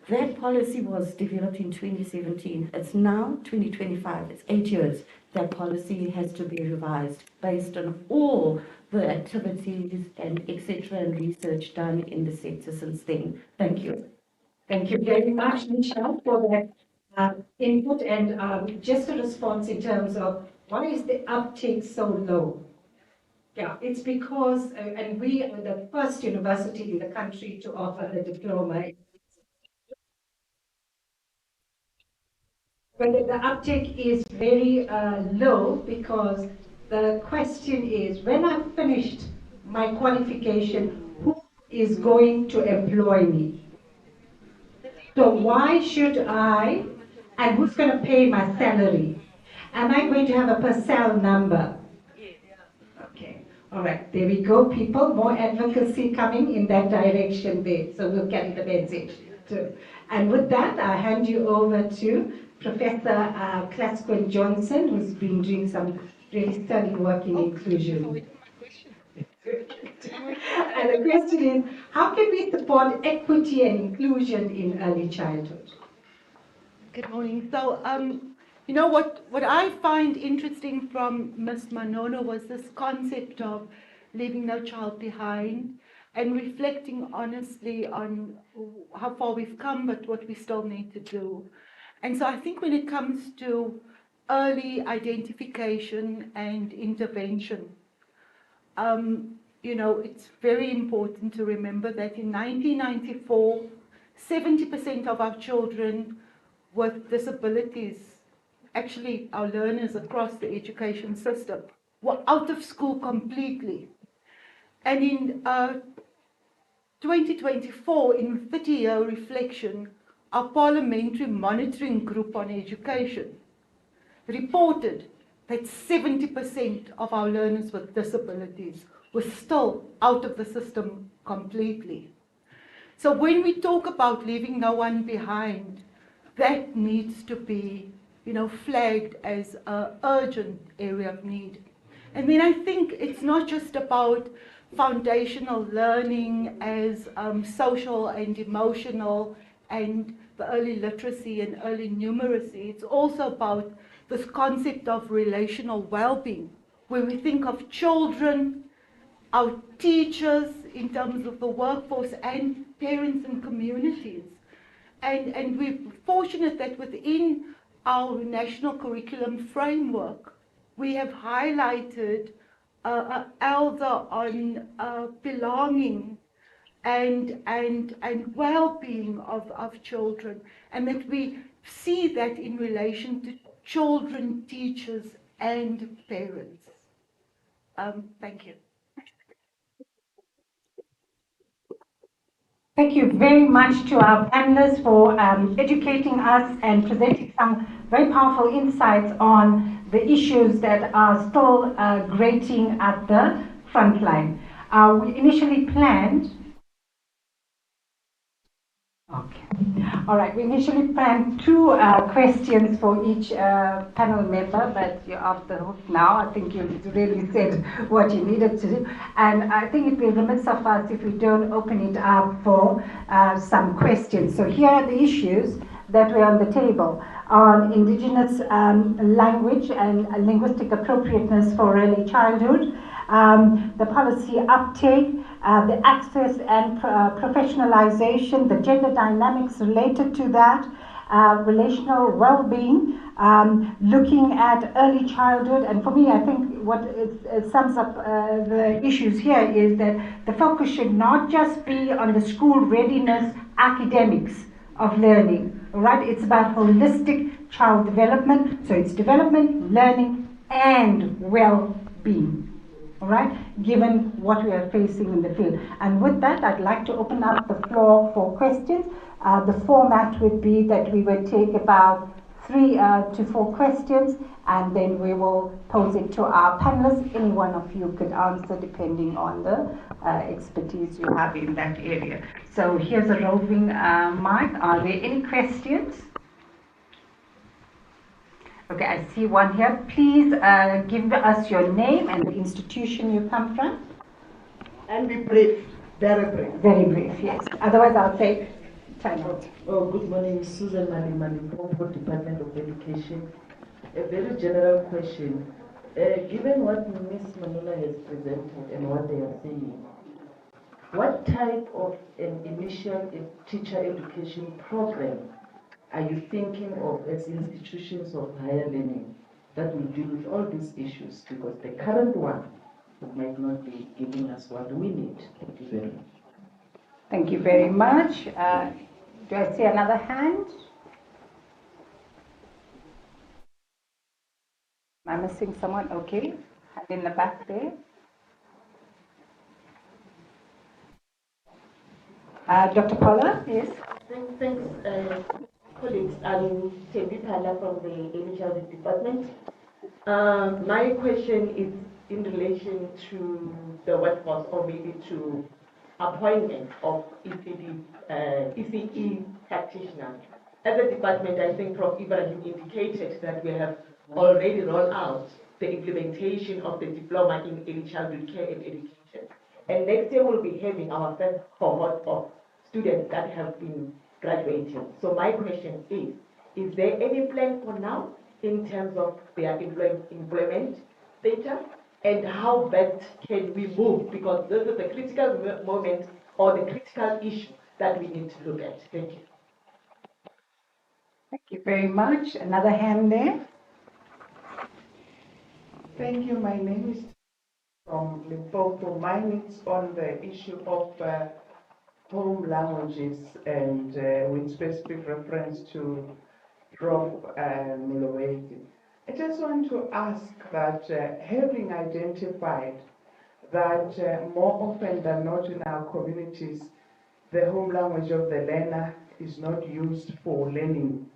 That policy was developed in 2017. It's now 2025. It's 8 years. That policy has to be revised based on all the activities and etc. and research done in the sector since then. Thank you. Thank you very much, Michelle, for that input, and just a response in terms of why is the uptake so low? Yeah, it's because, and we are the first university in the country to offer the diploma. But the uptake is very low because the question is, when I've finished my qualification, who is going to employ me. So why should I, and who's going to pay my salary? Am I going to have a per cell number? Okay, all right, there we go, people. More advocacy coming in that direction there. So we'll carry the message too. And with that, I hand you over to Professor Clasquin Johnson, who's been doing some really stunning work in inclusion. And the question is, how can we support equity and inclusion in early childhood? Good morning. So, you know, what I find interesting from Ms. Manono was this concept of leaving no child behind and reflecting honestly on how far we've come, but what we still need to do. And so I think when it comes to early identification and intervention, you know, it's very important to remember that in 1994, 70% of our children with disabilities, actually our learners across the education system, were out of school completely. And in 2024, in 30-year reflection, our Parliamentary Monitoring Group on Education reported that 70% of our learners with disabilities were still out of the system completely. So when we talk about leaving no one behind, that needs to be, you know, flagged as an urgent area of need. And then I think it's not just about foundational learning as social and emotional and the early literacy and early numeracy. It's also about this concept of relational well-being, where we think of children, our teachers in terms of the workforce, and parents and communities. And we're fortunate that within our national curriculum framework, we have highlighted elder on belonging and well-being of children, and that we see that in relation to children, teachers, and parents. Thank you. Thank you very much to our panelists for educating us and presenting some very powerful insights on the issues that are still grating at the front line. We initially planned. Okay. All right. We initially planned 2 questions for each panel member, but you're off the hook now. I think you've really said what you needed to do. And I think it will be remiss of us if we don't open it up for some questions. So here are the issues that were on the table on Indigenous language and linguistic appropriateness for early childhood, the policy uptake, the access and professionalization, the gender dynamics related to that, relational well-being, looking at early childhood. And for me, I think what it sums up the issues here is that the focus should not just be on the school readiness academics of learning, right? It's about holistic child development. So it's development, learning, and well-being. All right, given what we are facing in the field. And with that, I'd like to open up the floor for questions. The format would be that we would take about 3 to 4 questions, and then we will pose it to our panelists. Any one of you could answer depending on the expertise you have in that area. So here's a roving mic. Are there any questions? Okay, I see one here. Please give us your name and the institution you come from. And be brief, very brief. Very brief, yes. Otherwise, I'll take time out. Oh, good morning, Susan Malimani, from Department of Education. A very general question. Given what Ms. Manola has presented and what they are saying, what type of an initial teacher education program are you thinking of as institutions of higher learning that will deal with all these issues? Because the current one might not be giving us what we need. Thank you very much. Thank you very much. Do I see another hand? Am I missing someone? Okay. Hand in the back there. Dr. Paula, yes? Thanks, colleagues. I'm Tebi Pala from the Early Childhood Department. My question is in relation to the workforce, or maybe to appointment of ECE practitioners. As a department, I think Prof. Ibrahim indicated that we have already rolled out the implementation of the diploma in early childhood care and education. And next year we'll be having our first cohort of students that have been graduating. So my question is there any plan for now in terms of their employment data, and how best can we move? Because this is the critical moment or the critical issue that we need to look at. Thank you. Thank you very much. Another hand there. Thank you. My name is from Limpopo. Mine is on the issue of home languages and with specific reference to Prof. Muckleneuk. I just want to ask that having identified that more often than not in our communities, the home language of the learner is not used for learning,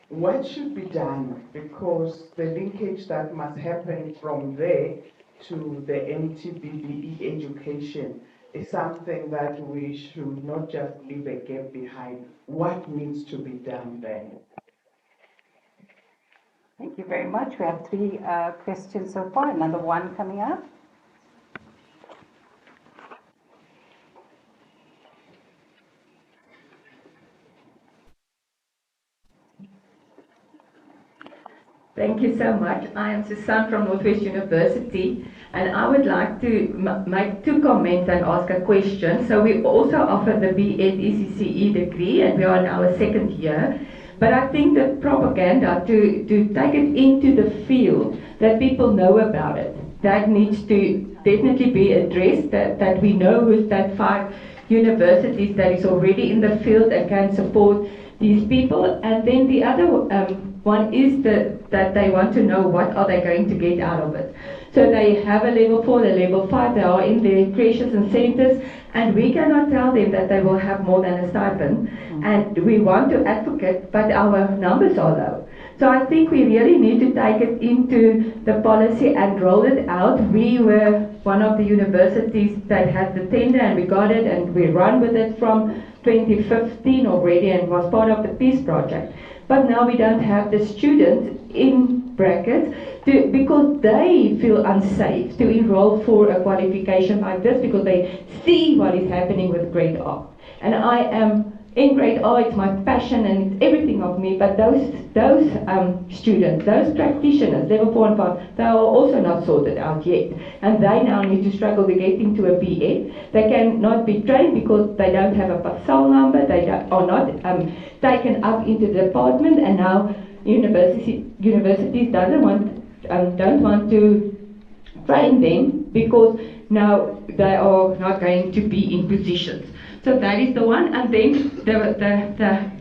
what should be done? Because the linkage that must happen from there to the MTBBE education is something that we should not just leave a gap behind. What needs to be done then? Thank you very much. We have three questions so far. Another one coming up. Thank you so much. I am Susan from Northwest University, and I would like to make two comments and ask a question. So we also offer the B.Ed ECCE degree, and we are in our second year. But I think the propaganda to take it into the field, that people know about it, that needs to definitely be addressed, that we know with that 5 universities that is already in the field and can support these people. And then the other one is that they want to know what are they going to get out of it. So they have a level 4, a level 5, they are in their creches and centers, and we cannot tell them that they will have more than a stipend. And we want to advocate, but our numbers are low. So I think we really need to take it into the policy and roll it out. We were one of the universities that had the tender, and we got it, and we run with it from 2015 already, and was part of the Peace Project. But now we don't have the students in brackets because they feel unsafe to enroll for a qualification like this, because they see what is happening with grade R. And I am in grade R, it's my passion and it's everything of me, but those students, those practitioners, level 4 and 5, they are also not sorted out yet. And they now need to struggle to get into a B.Ed. They cannot be trained because they don't have a PASAL number, they are not taken up into the department, and now universities don't want to train them because now they are not going to be in positions. So that is the one. And then the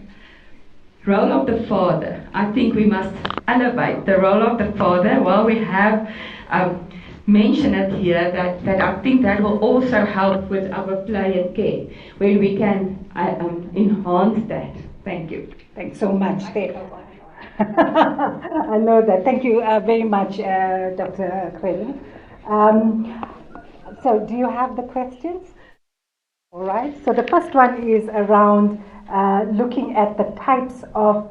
role of the father. I think we must elevate the role of the father. While we have mentioned it here, that I think that will also help with our play and care, where we can enhance that. Thank you. Thanks so much. I know that. Thank you very much, Dr. Kwelen. So do you have the questions? All right. So the first one is around looking at the types of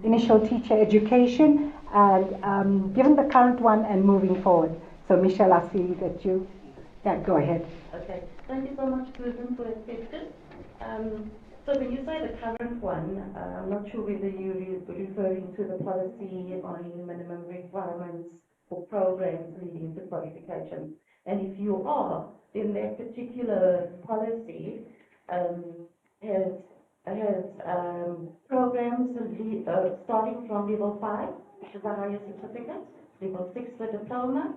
initial teacher education, and given the current one and moving forward. So Michelle, I see that you, go ahead. Okay. Thank you so much, Susan, for that question. So when you say the current one, I'm not sure whether you're referring to the policy on minimum requirements for programs leading to qualification. And if you are, then that particular policy has programs starting from level 5, which is a higher certificate, level 6 the diploma,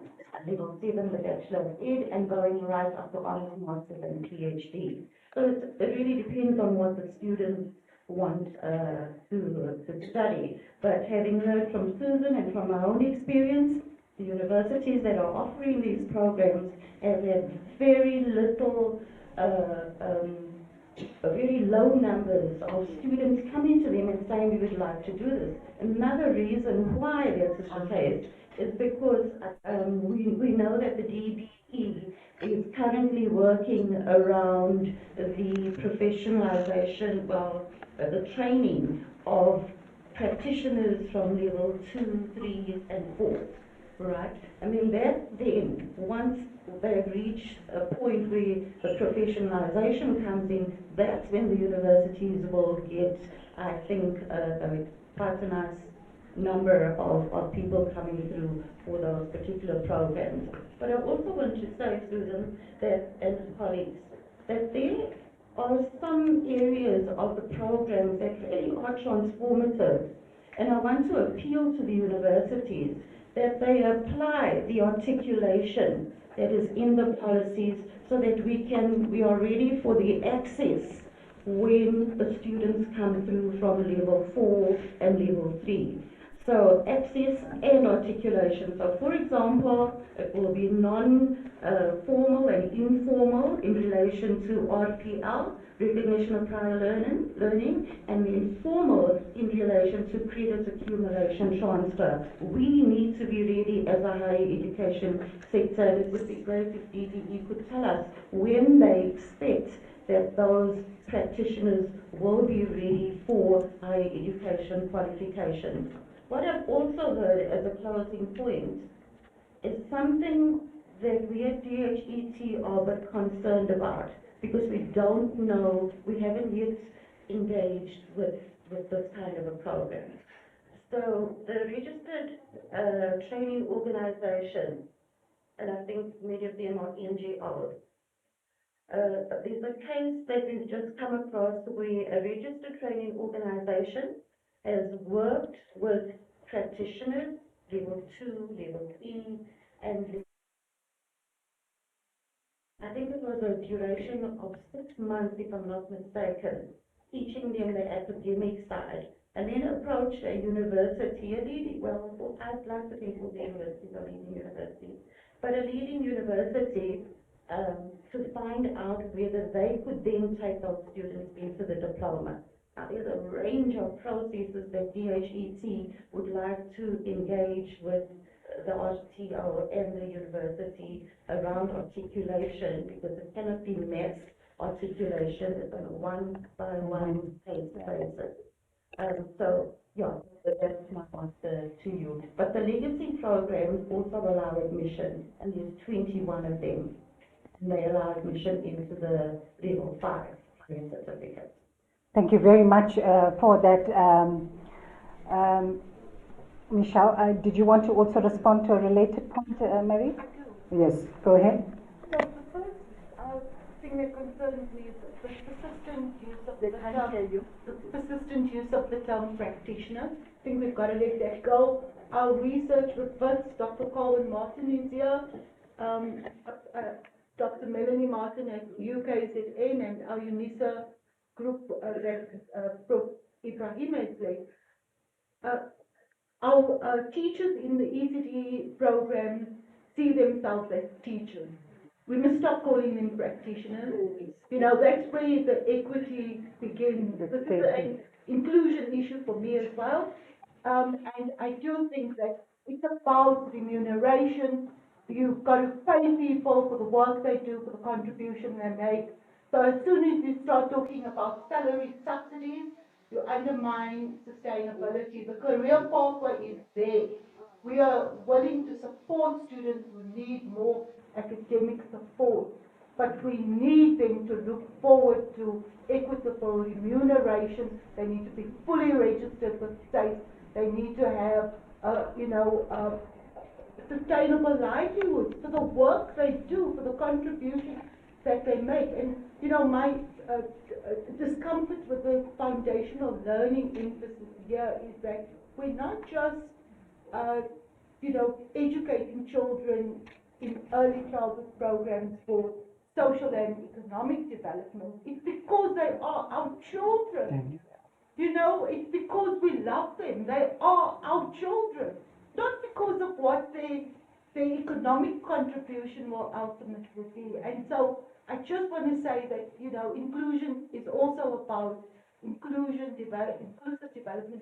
level 7 the Bachelor of Ed, and going right up to honors, master's, and PhD. So it really depends on what the students want to study. But having heard from Susan and from my own experience, the universities that are offering these programs have had very little very low numbers of students coming to them and saying we would like to do this. Another reason why this is the case is because we know that the DBE is currently working around the professionalization, the training of practitioners from level 2, 3, and 4. Right? I mean, that then, once they've reached a point where the professionalization comes in, that's when the universities will get, I think, quite a nice number of people coming through for those particular programs. But I also want to say, Susan, that, and colleagues, that there are some areas of the programs that really are transformative. And I want to appeal to the universities that they apply the articulation that is in the policies so that we are ready for the access when the students come through from level 4 and level 3. So access and articulation. So for example, it will be non-formal and informal in relation to RPL, recognition of prior learning, and informal in relation to credit accumulation transfer. We need to be ready as a higher education sector. It would be great if DBE could tell us when they expect that those practitioners will be ready for higher education qualifications. What I've also heard as a closing point is something that we at DHET are a bit concerned about because we don't know, we haven't yet engaged with this kind of a program. So the registered training organization, and I think many of them are NGOs, there's a case that we've just come across where a registered training organization has worked with practitioners, level 2, level 3, and I think it was a duration of 6 months, if I'm not mistaken, teaching them the academic side, and then approached a university, I'd like to think all the universities are leading universities, but a leading university to find out whether they could then take those students into the diploma. Now, there's a range of processes that DHET would like to engage with the RTO and the university around articulation because it cannot be mass articulation. It's on a one-by-one basis. So, yeah, that's my answer to you. But the legacy programs also allow admission, and there's 21 of them. And they allow admission into the level 5 certificate. Thank you very much for that. Michelle, did you want to also respond to a related point, Mary? Yes, go ahead. So the first thing that concerns me is the persistent use of the term, persistent use of the term practitioner. I think we've got to let that go. Our research with Wits, Dr. Colin Martin is here, Dr. Melanie Martin at UKZN, and our UNISA group that Prof. Ibrahim has led. Our teachers in the ECD program see themselves as teachers. We must stop calling them practitioners. You know, that's where the equity begins. This is an inclusion issue for me as well. And I do think that it's about remuneration. You've got to pay people for the work they do, for the contribution they make. So as soon as you start talking about salary subsidies, you undermine sustainability. The career pathway is there. We are willing to support students who need more academic support, but we need them to look forward to equitable remuneration. They need to be fully registered with states. They need to have, sustainable livelihoods for the work they do, for the contribution that they make. And, my discomfort with the foundational learning emphasis here is that we're not just, educating children in early childhood programs for social and economic development. It's because they are our children. It's because we love them. They are our children. Not because of what their their economic contribution will ultimately be. And so I just want to say that, inclusion is also about inclusive development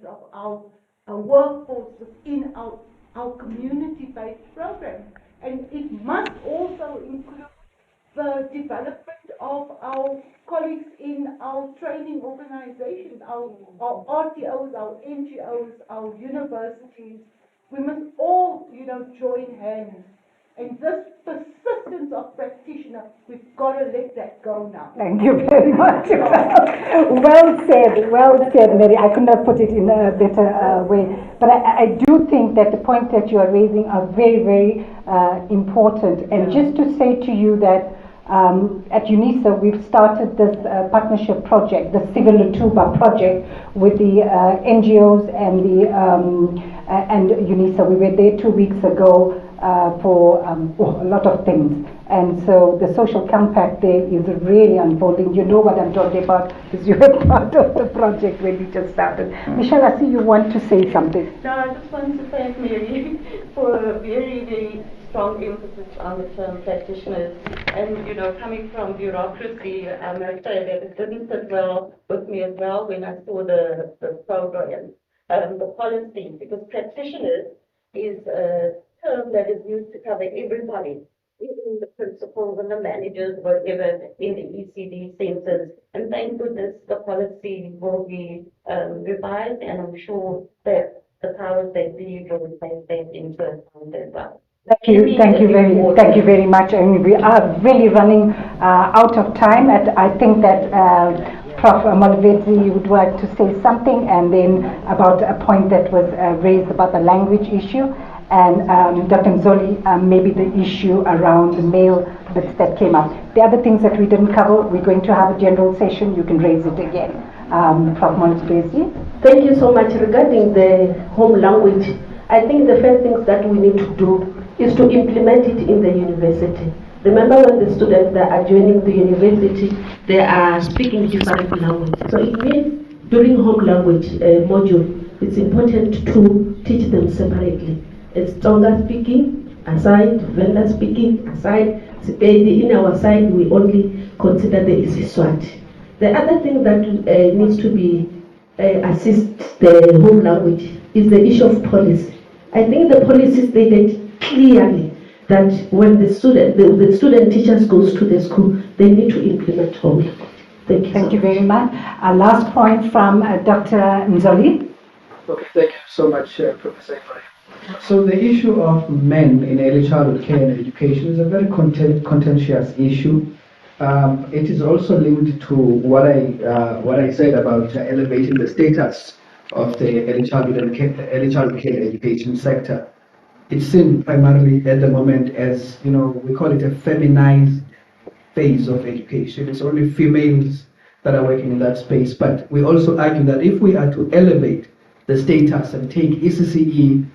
of our workforce within our community-based program. And it must also include the development of our colleagues in our training organizations, our RTOs, our NGOs, our universities. We must all, join hands. And this persistence of practitioner, we've got to let that go now. Thank you very much. Well said, Mary. I couldn't have put it in a better way. But I do think that the points that you are raising are very, very important. And just to say to you that at UNISA, we've started this partnership project, the Civil Lutuba project, with the NGOs and UNISA. We were there 2 weeks ago for a lot of things. And so the social compact there is really unfolding. You know what I'm talking about because you were part of the project when we just started. Michelle, I see you want to say something. No, I just want to thank Mary for a very, very strong emphasis on the term practitioners. And, coming from bureaucracy, I must say that it didn't sit well with me as well when I saw the program, the policy, because practitioners is a term that is used to cover everybody, even the principals and the managers, whatever, in the ECD centers. And thank goodness the policy will be revised, and I'm sure that the powers that be will take that into account as well. Thank you very much. I mean, we are really running out of time. I think that Prof. Malvezi, you would like to say something, and then about a point that was raised about the language issue, and Dr. Mzoli, maybe the issue around the male bits that came up. The other things that we didn't cover, we're going to have a general session. You can raise it again. Prof. Malvezi. Thank you so much. Regarding the home language, I think the first things that we need to do is to implement it in the university. Remember, when the students that are joining the university, they are speaking different languages. So it means during home language module, it's important to teach them separately. It's Tonga speaking aside, Venda speaking aside. In our side, we only consider the Isiswati. The other thing that needs to be assist the home language is the issue of policy. I think the policy stated clearly that when the student teachers goes to the school, they need to implement home language. Thank you very much. Our last point from Dr. Mzoli. Okay, thank you so much, Professor Ibrahim. So the issue of men in early childhood care and education is a very contentious issue. It is also linked to what I said about elevating the status of the early childhood care education sector. It's seen primarily at the moment as, we call it a feminized phase of education. It's only females that are working in that space. But we also argue that if we are to elevate the status and take ECCE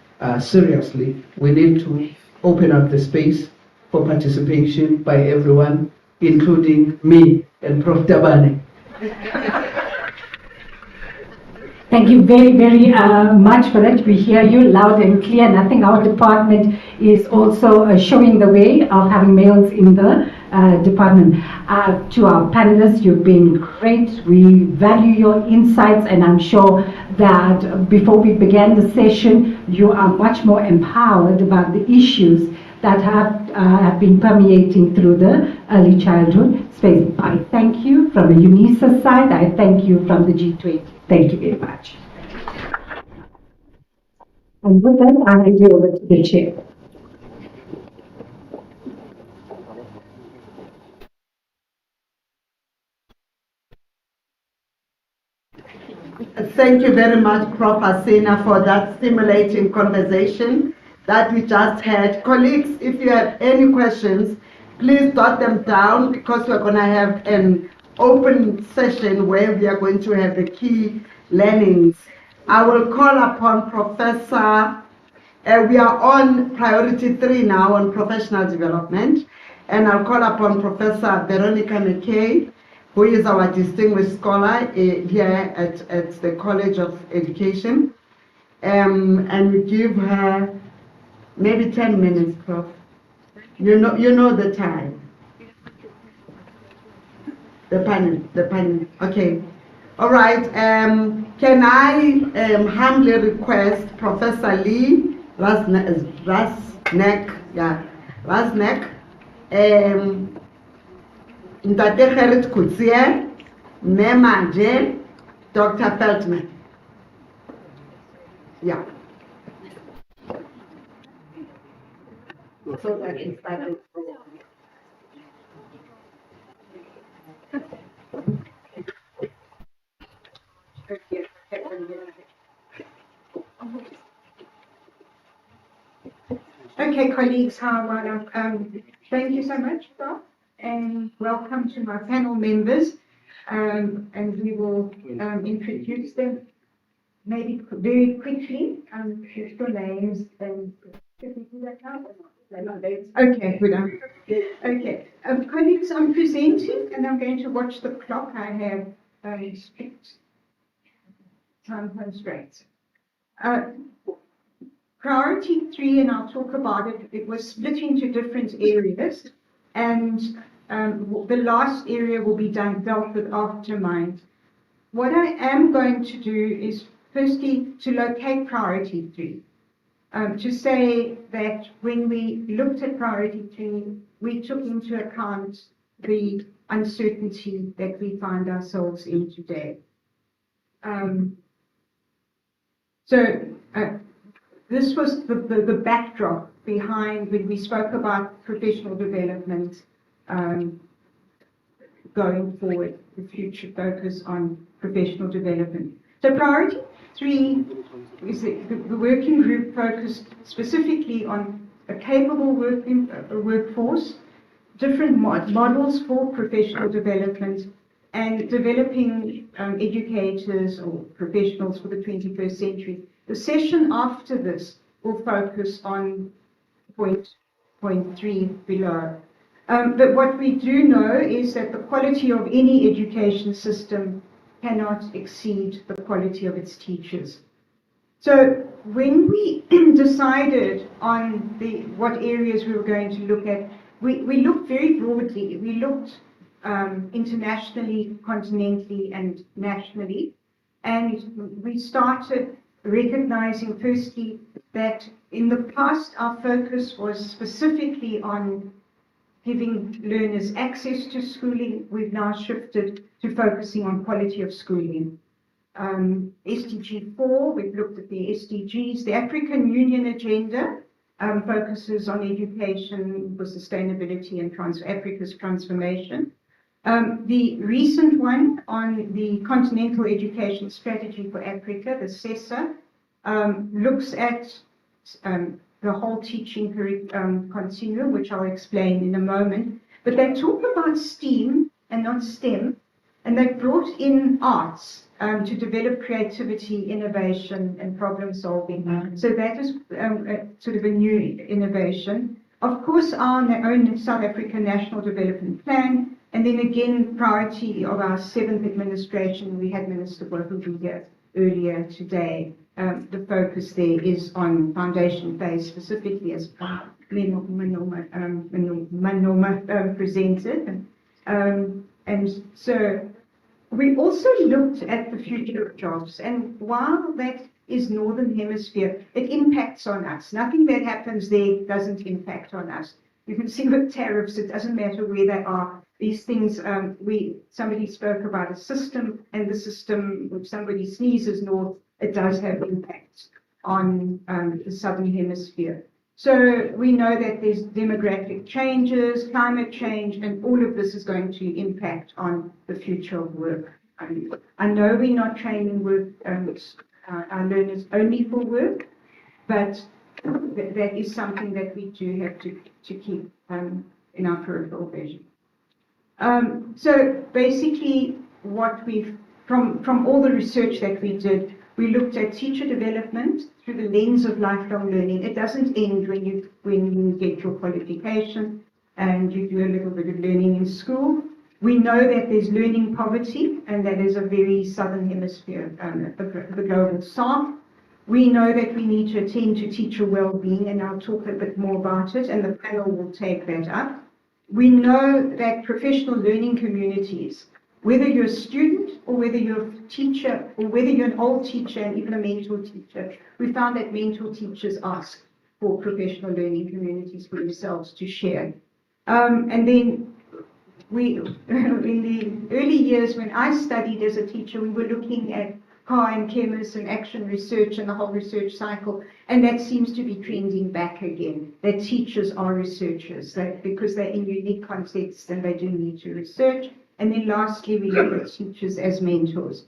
seriously, we need to open up the space for participation by everyone, including me and Prof. Tabane. Thank you very, very much for that. We hear you loud and clear, and I think our department is also showing the way of having males in the department. To our panelists, you've been great. We value your insights, and I'm sure that before we began the session, you are much more empowered about the issues that have been permeating through the early childhood space. I thank you from the UNISA side. I thank you from the G20. Thank you very much. And with that, I hand you over to the chair. Thank you very much, Prof. Hasina, for that stimulating conversation that we just had. Colleagues, if you have any questions, please jot them down, because we're going to have an open session where we are going to have the key learnings. I will call upon Professor, we are on priority 3 now on professional development, and I'll call upon Professor Veronica McKay, who is our distinguished scholar here at the College of Education, and we give her Maybe 10 minutes, Prof. You know the time. The panel, okay. All right, can I humbly request Professor Lee Rasnek, Ntate Gerrit Coetzee, Manje, Dr. Feldman. Yeah. So that is started. Okay, colleagues, thank you so much, Prof, and welcome to my panel members. And we will introduce them maybe very quickly, just the names and should we do that now? Okay, good. Okay, colleagues, I'm presenting and I'm going to watch the clock. I have strict time constraints. Priority 3, and I'll talk about it, it was split into different areas, and the last area will be dealt with after mine. What I am going to do is firstly to locate priority 3. To say that when we looked at priority 3, we took into account the uncertainty that we find ourselves in today. This was the backdrop behind when we spoke about professional development going forward, the future focus on professional development. So priority 3 is the working group focused specifically on a capable workforce, different models for professional development, and developing educators or professionals for the 21st century. The session after this will focus on point 3 below. But what we do know is that the quality of any education system cannot exceed the quality of its teachers. So when we decided on what areas we were going to look at, we looked very broadly. We looked internationally, continentally, and nationally. And we started recognizing firstly that in the past our focus was specifically on giving learners access to schooling. We've now shifted to focusing on quality of schooling. SDG 4, we've looked at the SDGs. The African Union Agenda focuses on education for sustainability and Africa's transformation. The recent one on the Continental Education Strategy for Africa, the CESA, looks at the whole teaching continuum, which I'll explain in a moment. But they talk about STEAM and not STEM, and they brought in arts to develop creativity, innovation, and problem solving. So that is sort of a new innovation. Of course, our own South African National Development Plan, and then again, priority of our 7th administration, we had Minister Protea here earlier today. The focus there is on foundation phase, specifically as Manoma presented. And so we also looked at the future of jobs, and while that is Northern Hemisphere, it impacts on us. Nothing that happens there doesn't impact on us. You can see with tariffs, it doesn't matter where they are. These things, somebody spoke about a system, and the system, if somebody sneezes north, it does have impacts on the Southern Hemisphere. So we know that there's demographic changes, climate change, and all of this is going to impact on the future of work. I know we're not training our learners only for work, but that is something that we do have to keep in our peripheral vision. So basically, what from all the research that we did, we looked at teacher development through the lens of lifelong learning. It doesn't end when you get your qualification and you do a little bit of learning in school. We know that there's learning poverty, and that is a very Southern Hemisphere, the global South. We know that we need to attend to teacher well-being, and I'll talk a bit more about it, and the panel will take that up. We know that professional learning communities, whether you're a student or whether you're a teacher or whether you're an old teacher and even a mentor teacher, we found that mentor teachers ask for professional learning communities for themselves to share. And then in the early years when I studied as a teacher, we were looking at car and chemists and action research and the whole research cycle, and that seems to be trending back again, that teachers are researchers, because they're in unique contexts and they do need to research. And then lastly, we look at teachers as mentors.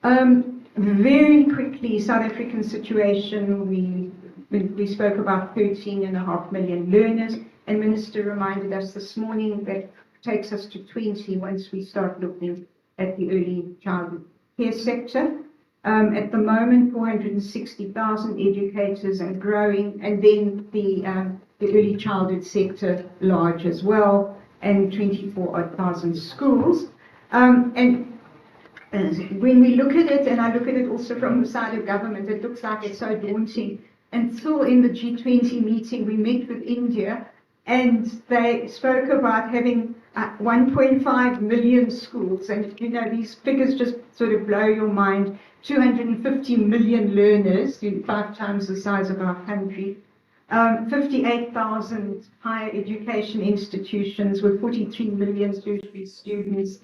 Very quickly, South African situation, we spoke about 13.5 million learners, and Minister reminded us this morning that takes us to 20 once we start looking at the early childhood care sector. At the moment, 460,000 educators and growing, and then the early childhood sector large as well, and 24,000 schools. And when we look at it, and I look at it also from the side of government, it looks like it's so daunting. Until in the G20 meeting, we met with India, and they spoke about having 1.5 million schools, and you know, these figures just sort of blow your mind. 250 million learners, 5 times the size of our country. 58,000 higher education institutions with 43 million tertiary students,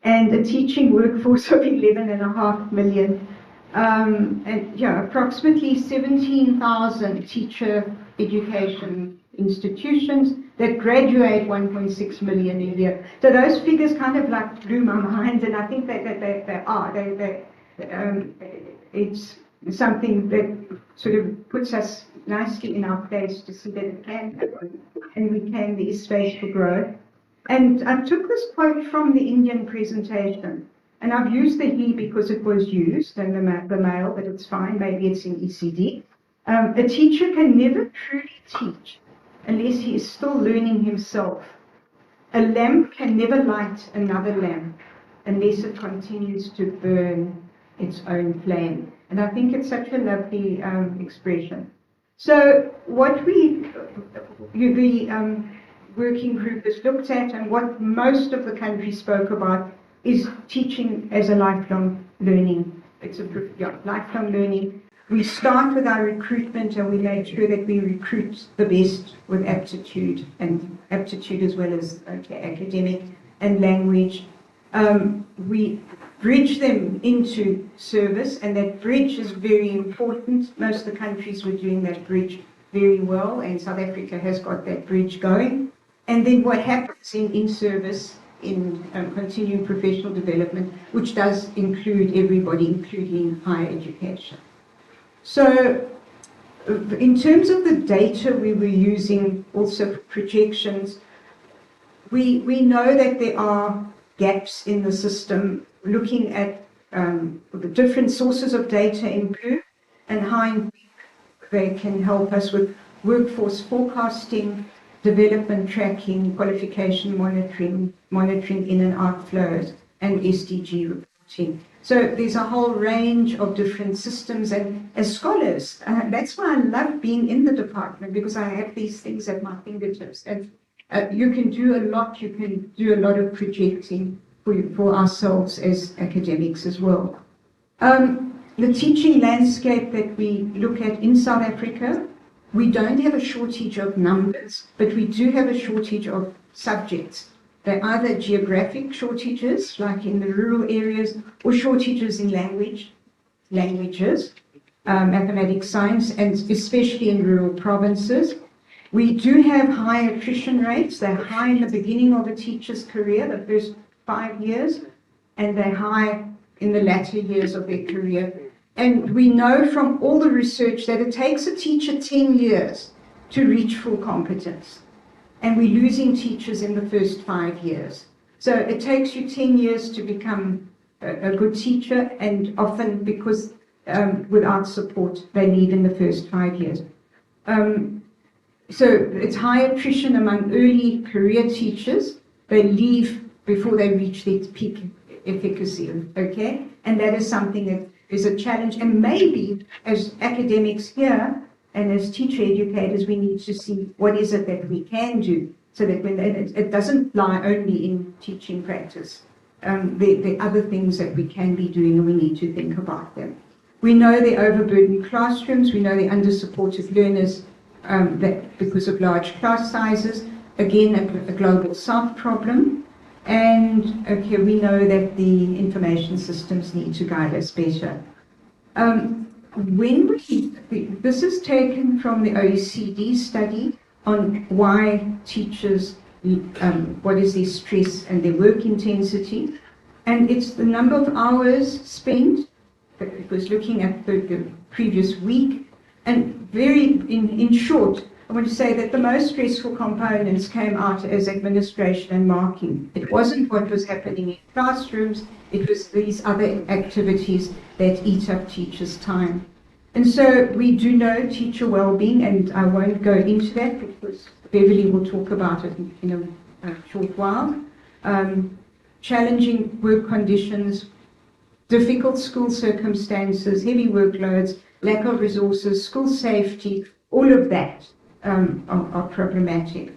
and a teaching workforce of 11.5 million. And yeah, approximately 17,000 teacher education institutions that graduate 1.6 million a year. So those figures kind of like blew my mind, and I think that they are. It's something that sort of puts us nicely in our place to see that it can happen, and there is space for growth. And I took this quote from the Indian presentation, and I've used the he because it was used, and the male, but it's fine, maybe it's in ECD. A teacher can never truly teach unless he is still learning himself. A lamp can never light another lamp unless it continues to burn its own flame. And I think it's such a lovely expression. So what the working group has looked at, and what most of the country spoke about, is teaching as a lifelong learning. It's a lifelong learning. We start with our recruitment, and we make sure that we recruit the best with aptitude, and aptitude as well as academic and language. We bridge them into service, and that bridge is very important. Most of the countries were doing that bridge very well, and South Africa has got that bridge going. And then what happens in service, in continuing professional development, which does include everybody, including higher education. So in terms of the data we were using, also for projections, we know that there are gaps in the system, looking at the different sources of data in blue, and how in green they can help us with workforce forecasting, development tracking, qualification monitoring in and out flows, and SDG reporting. So there's a whole range of different systems, and as scholars, that's why I love being in the department, because I have these things at my fingertips, and you can do a lot. You can do a lot of projecting for ourselves as academics as well. The teaching landscape that we look at in South Africa, we don't have a shortage of numbers, but we do have a shortage of subjects. They're either geographic shortages, like in the rural areas, or shortages in languages, mathematics, science, and especially in rural provinces. We do have high attrition rates. They're high in the beginning of a teacher's career, the first 5 years, and they're high in the latter years of their career. And we know from all the research that it takes a teacher 10 years to reach full competence. And we're losing teachers in the first 5 years. So it takes you 10 years to become a good teacher, and often because without support, they leave in the first 5 years. So it's high attrition among early career teachers. They leave before they reach their peak efficacy, okay? And that is something that is a challenge, and maybe as academics here and as teacher educators, we need to see what is it that we can do so that when it doesn't lie only in teaching practice. There are other things that we can be doing, and we need to think about them. We know the overburdened classrooms, we know the under-supported learners that because of large class sizes, again, a global south problem. And okay, we know that the information systems need to guide us better. This is taken from the OECD study on why teachers, what is their stress and their work intensity. And it's the number of hours spent. It was looking at the previous week. And in short, I want to say that the most stressful components came out as administration and marking. It wasn't what was happening in classrooms, it was these other activities that eat up teachers' time. And so we do know teacher well-being, and I won't go into that because Beverly will talk about it in a short while. Challenging work conditions, difficult school circumstances, heavy workloads, lack of resources, school safety, all of that are problematic.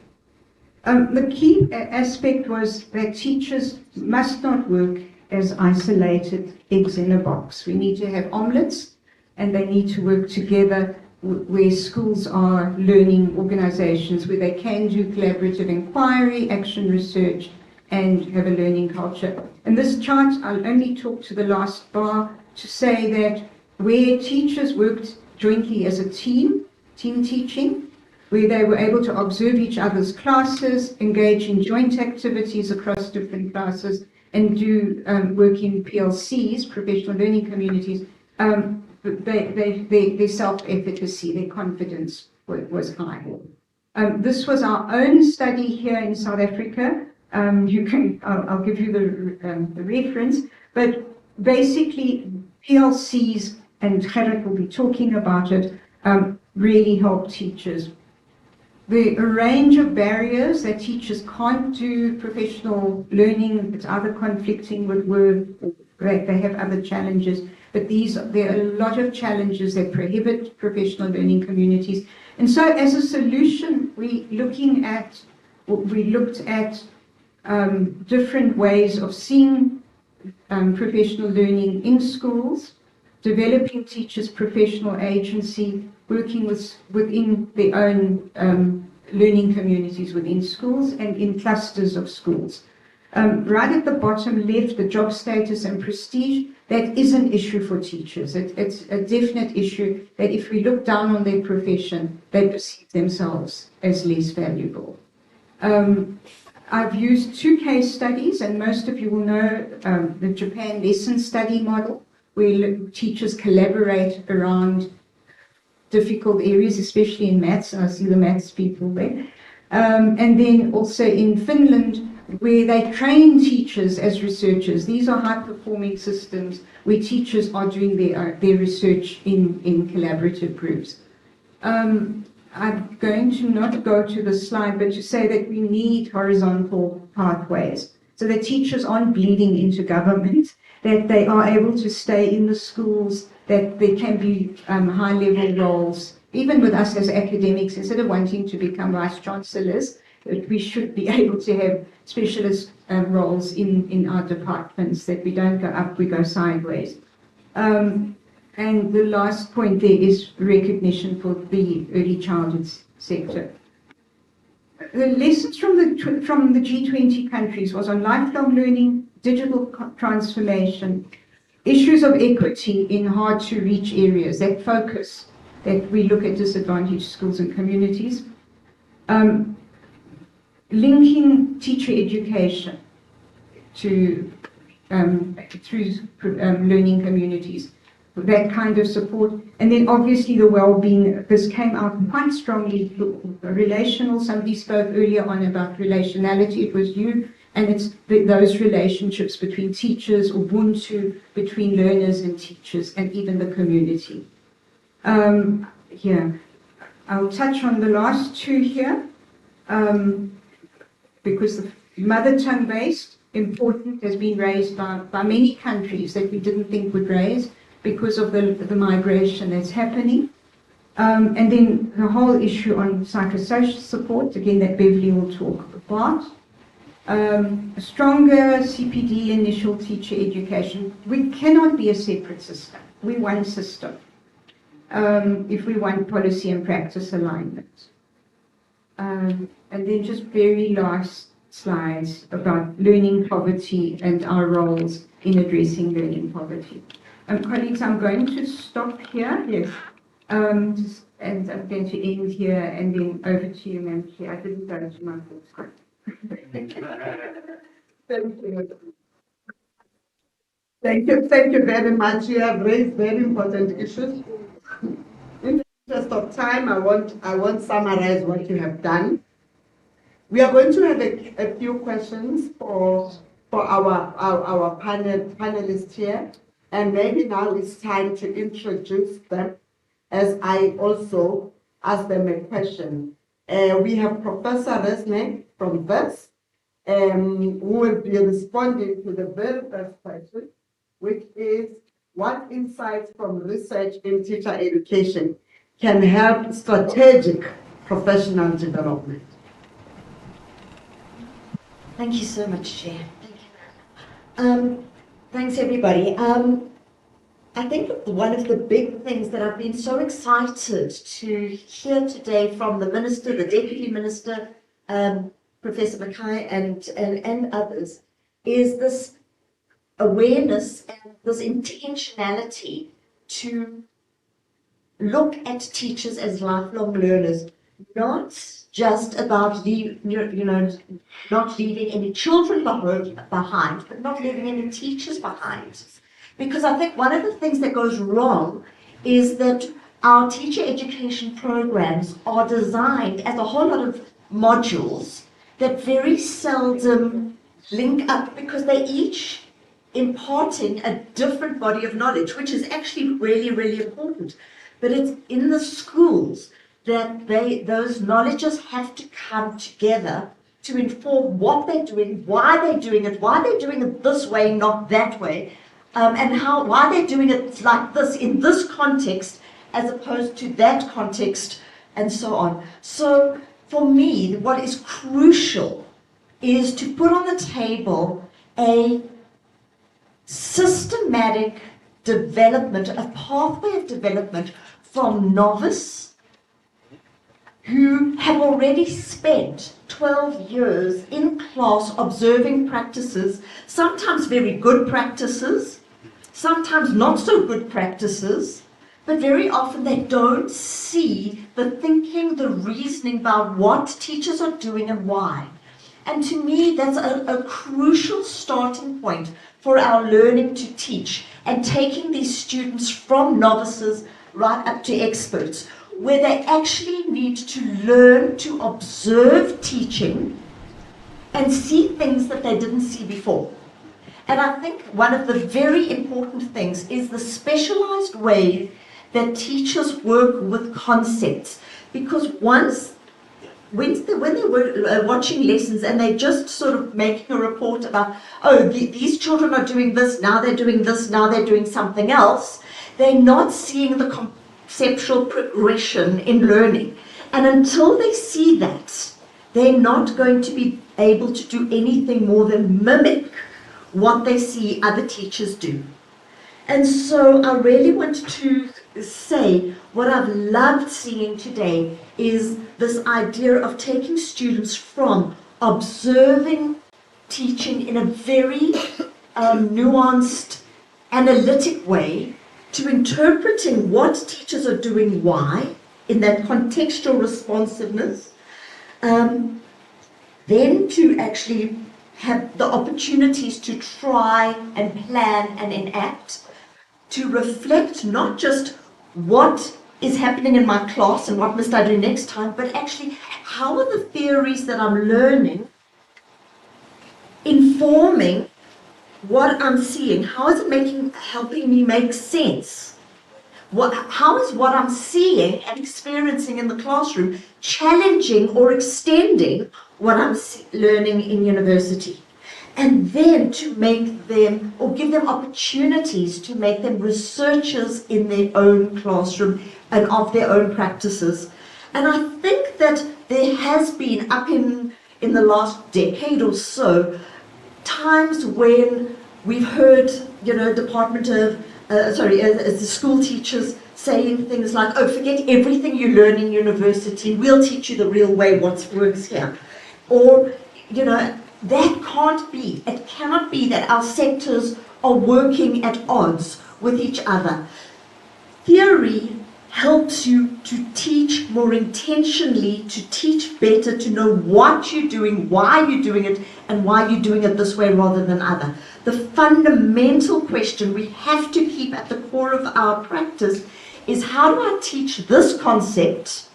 The key aspect was that teachers must not work as isolated eggs in a box. We need to have omelets, and they need to work together where schools are learning organizations, where they can do collaborative inquiry, action research, and have a learning culture. And this chart, I'll only talk to the last bar to say that where teachers worked jointly as a team teaching, where they were able to observe each other's classes, engage in joint activities across different classes, and do work in PLCs, professional learning communities, their self-efficacy, their confidence was high. This was our own study here in South Africa. I'll give you the reference, but basically PLCs, and Gerrit will be talking about it, really help teachers. The range of barriers that teachers can't do professional learning, it's either conflicting with work, or they have other challenges, but there are a lot of challenges that prohibit professional learning communities. And so as a solution, we looked at different ways of seeing professional learning in schools, developing teachers' professional agency, working within their own learning communities within schools and in clusters of schools. Right at the bottom left, the job status and prestige, that is an issue for teachers. It's a definite issue that if we look down on their profession, they perceive themselves as less valuable. I've used 2 case studies, and most of you will know the Japan lesson study model, where teachers collaborate around difficult areas, especially in maths. I see the maths people there. And then also in Finland, where they train teachers as researchers. These are high-performing systems where teachers are doing their research in collaborative groups. I'm going to not go to the slide, but to say that we need horizontal pathways so that teachers aren't bleeding into government, that they are able to stay in the schools, that there can be high-level roles, even with us as academics, instead of wanting to become vice-chancellors, that we should be able to have specialist roles in our departments, that we don't go up, we go sideways. And the last point there is recognition for the early childhood sector. The lessons from the G20 countries was on lifelong learning, digital transformation, issues of equity in hard-to-reach areas, that focus that we look at disadvantaged schools and communities, linking teacher education to through learning communities, that kind of support, and then obviously the well-being. This came out quite strongly. Relational. Somebody spoke earlier on about relationality. It was you, and it's those relationships between teachers, Ubuntu, between learners and teachers, and even the community. Here, I'll touch on the last 2 here. Because the mother tongue based, important, has been raised by many countries that we didn't think would raise. because of the migration that's happening. And then the whole issue on psychosocial support, again, that Beverly will talk about. A stronger CPD initial teacher education. We cannot be a separate system. We're one system. If we want policy and practice alignment. And then just very last slides about learning poverty and our roles in addressing learning poverty. Colleagues, I'm going to stop here. Yes. And I'm going to end here and then over to you, Ma'am Chair. I didn't go into my full script. Thank you. Thank you very much. You have raised very important issues. In the interest of time, I won't summarize what you have done. We are going to have a few questions for our panelists here, and maybe now it's time to introduce them as I also ask them a question. We have Professor Resnick from VETS, who will be responding to the very first question, which is what insights from research in teacher education can help strategic professional development? Thank you so much, Chair. Thanks, everybody. I think one of the big things that I've been so excited to hear today from the Minister, the Deputy Minister, Professor Mackay, and others, is this awareness and this intentionality to look at teachers as lifelong learners, not just about not leaving any children behind, but not leaving any teachers behind. Because I think one of the things that goes wrong is that our teacher education programs are designed as a whole lot of modules that very seldom link up, because they're each imparting a different body of knowledge, which is actually really, really important. But it's in the schools that those knowledges have to come together to inform what they're doing, why they're doing it this way, not that way, and why they're doing it like this, in this context, as opposed to that context, and so on. So for me, what is crucial is to put on the table a systematic development, a pathway of development from novice who have already spent 12 years in class observing practices, sometimes very good practices, sometimes not so good practices, but very often they don't see the thinking, the reasoning about what teachers are doing and why. And to me, that's a crucial starting point for our learning to teach and taking these students from novices right up to experts, where they actually need to learn to observe teaching and see things that they didn't see before. And I think one of the very important things is the specialized way that teachers work with concepts. Because when they were watching lessons and they're just sort of making a report about, oh, these children are doing this, now they're doing this, now they're doing something else, they're not seeing the conceptual progression in learning. And until they see that, they're not going to be able to do anything more than mimic what they see other teachers do. And so I really want to say what I've loved seeing today is this idea of taking students from observing teaching in a very nuanced, analytic way to interpreting what teachers are doing, why, in that contextual responsiveness, then to actually have the opportunities to try and plan and enact, to reflect not just what is happening in my class and what must I do next time, but actually how are the theories that I'm learning informing what I'm seeing? How is it helping me make sense? How is what I'm seeing and experiencing in the classroom challenging or extending what I'm learning in university? and then to make them, or give them opportunities to make them researchers in their own classroom and of their own practices. And I think that there has been, up in the last decade or so, times when we've heard, the school teachers saying things like, oh, forget everything you learn in university, we'll teach you the real way what works here. Or, that can't be. It cannot be that our sectors are working at odds with each other. Theory helps you to teach more intentionally, to teach better, to know what you're doing, why you're doing it, and why you're doing it this way rather than other. The fundamental question we have to keep at the core of our practice is, how do I teach this concept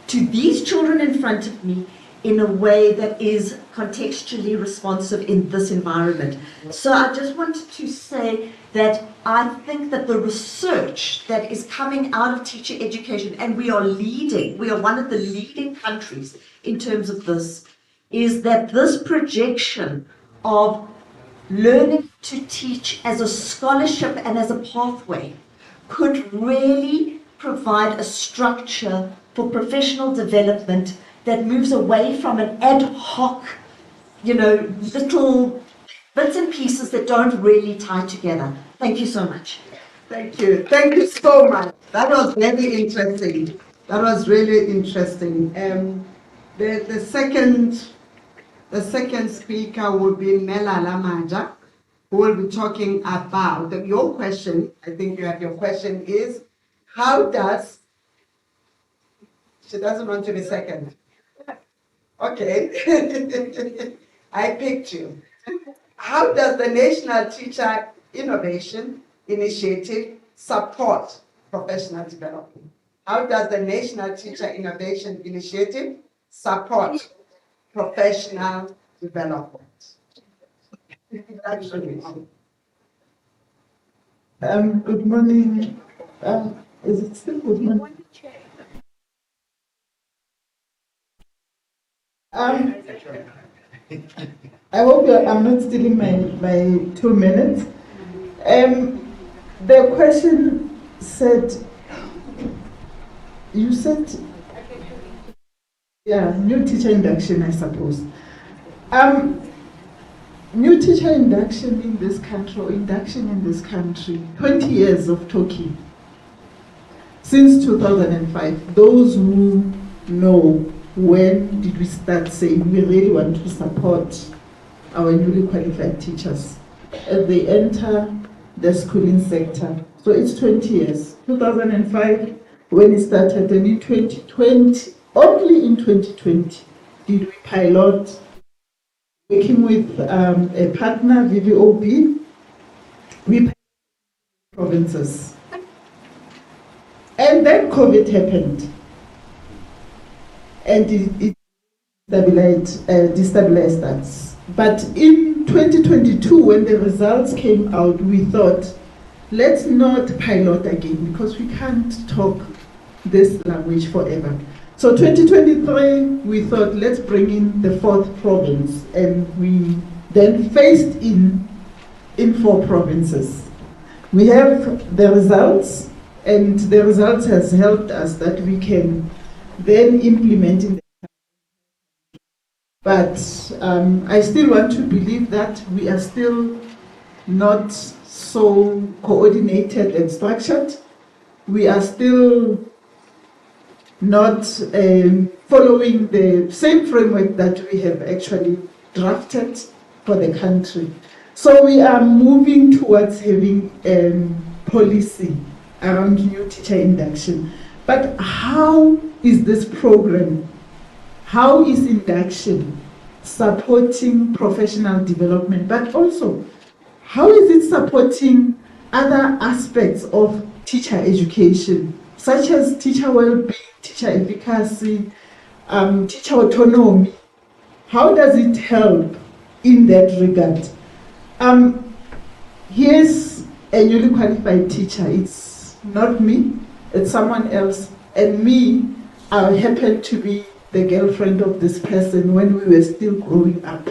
to these children in front of me in a way that is contextually responsive in this environment? So I just wanted to say that I think that the research that is coming out of teacher education, and we are one of the leading countries in terms of this, is that this projection of learning to teach as a scholarship and as a pathway could really provide a structure for professional development that moves away from an ad hoc, little bits and pieces that don't really tie together. Thank you so much. Thank you. Thank you so much. That was very interesting. That was really interesting. The second speaker will be Melala Maja, who will be talking about your question. I think you have your question is, how does, she doesn't want to be second. Okay. I picked you. How does the National Teacher Innovation Initiative support professional development? How does the National Teacher Innovation Initiative support professional development? Good morning. Is it still good morning? I hope I'm not stealing my 2 minutes. The question said, you said, new teacher induction, I suppose. New teacher induction in this country, 20 years of talking. Since 2005, those who know, when did we start saying we really want to support our newly qualified teachers as they enter the schooling sector? So it's 20 years. 2005 when it started, and in 2020, only in 2020 did we pilot, working with a partner, VVOB, we piloted provinces. And then COVID happened. And it destabilized us. But in 2022, when the results came out, we thought, let's not pilot again, because we can't talk this language forever. So 2023, we thought, let's bring in the 4th province, and we then phased in 4 provinces. We have the results, and the results has helped us that we can then implement in the. But I still want to believe that we are still not so coordinated and structured. We are still not following the same framework that we have actually drafted for the country. So we are moving towards having policy around new teacher induction. But how is this program, how is induction supporting professional development, but also how is it supporting other aspects of teacher education, such as teacher well-being, teacher efficacy, teacher autonomy? How does it help in that regard? Here's a newly qualified teacher. It's not me, it's someone else. And me, I happen to be the girlfriend of this person when we were still growing up.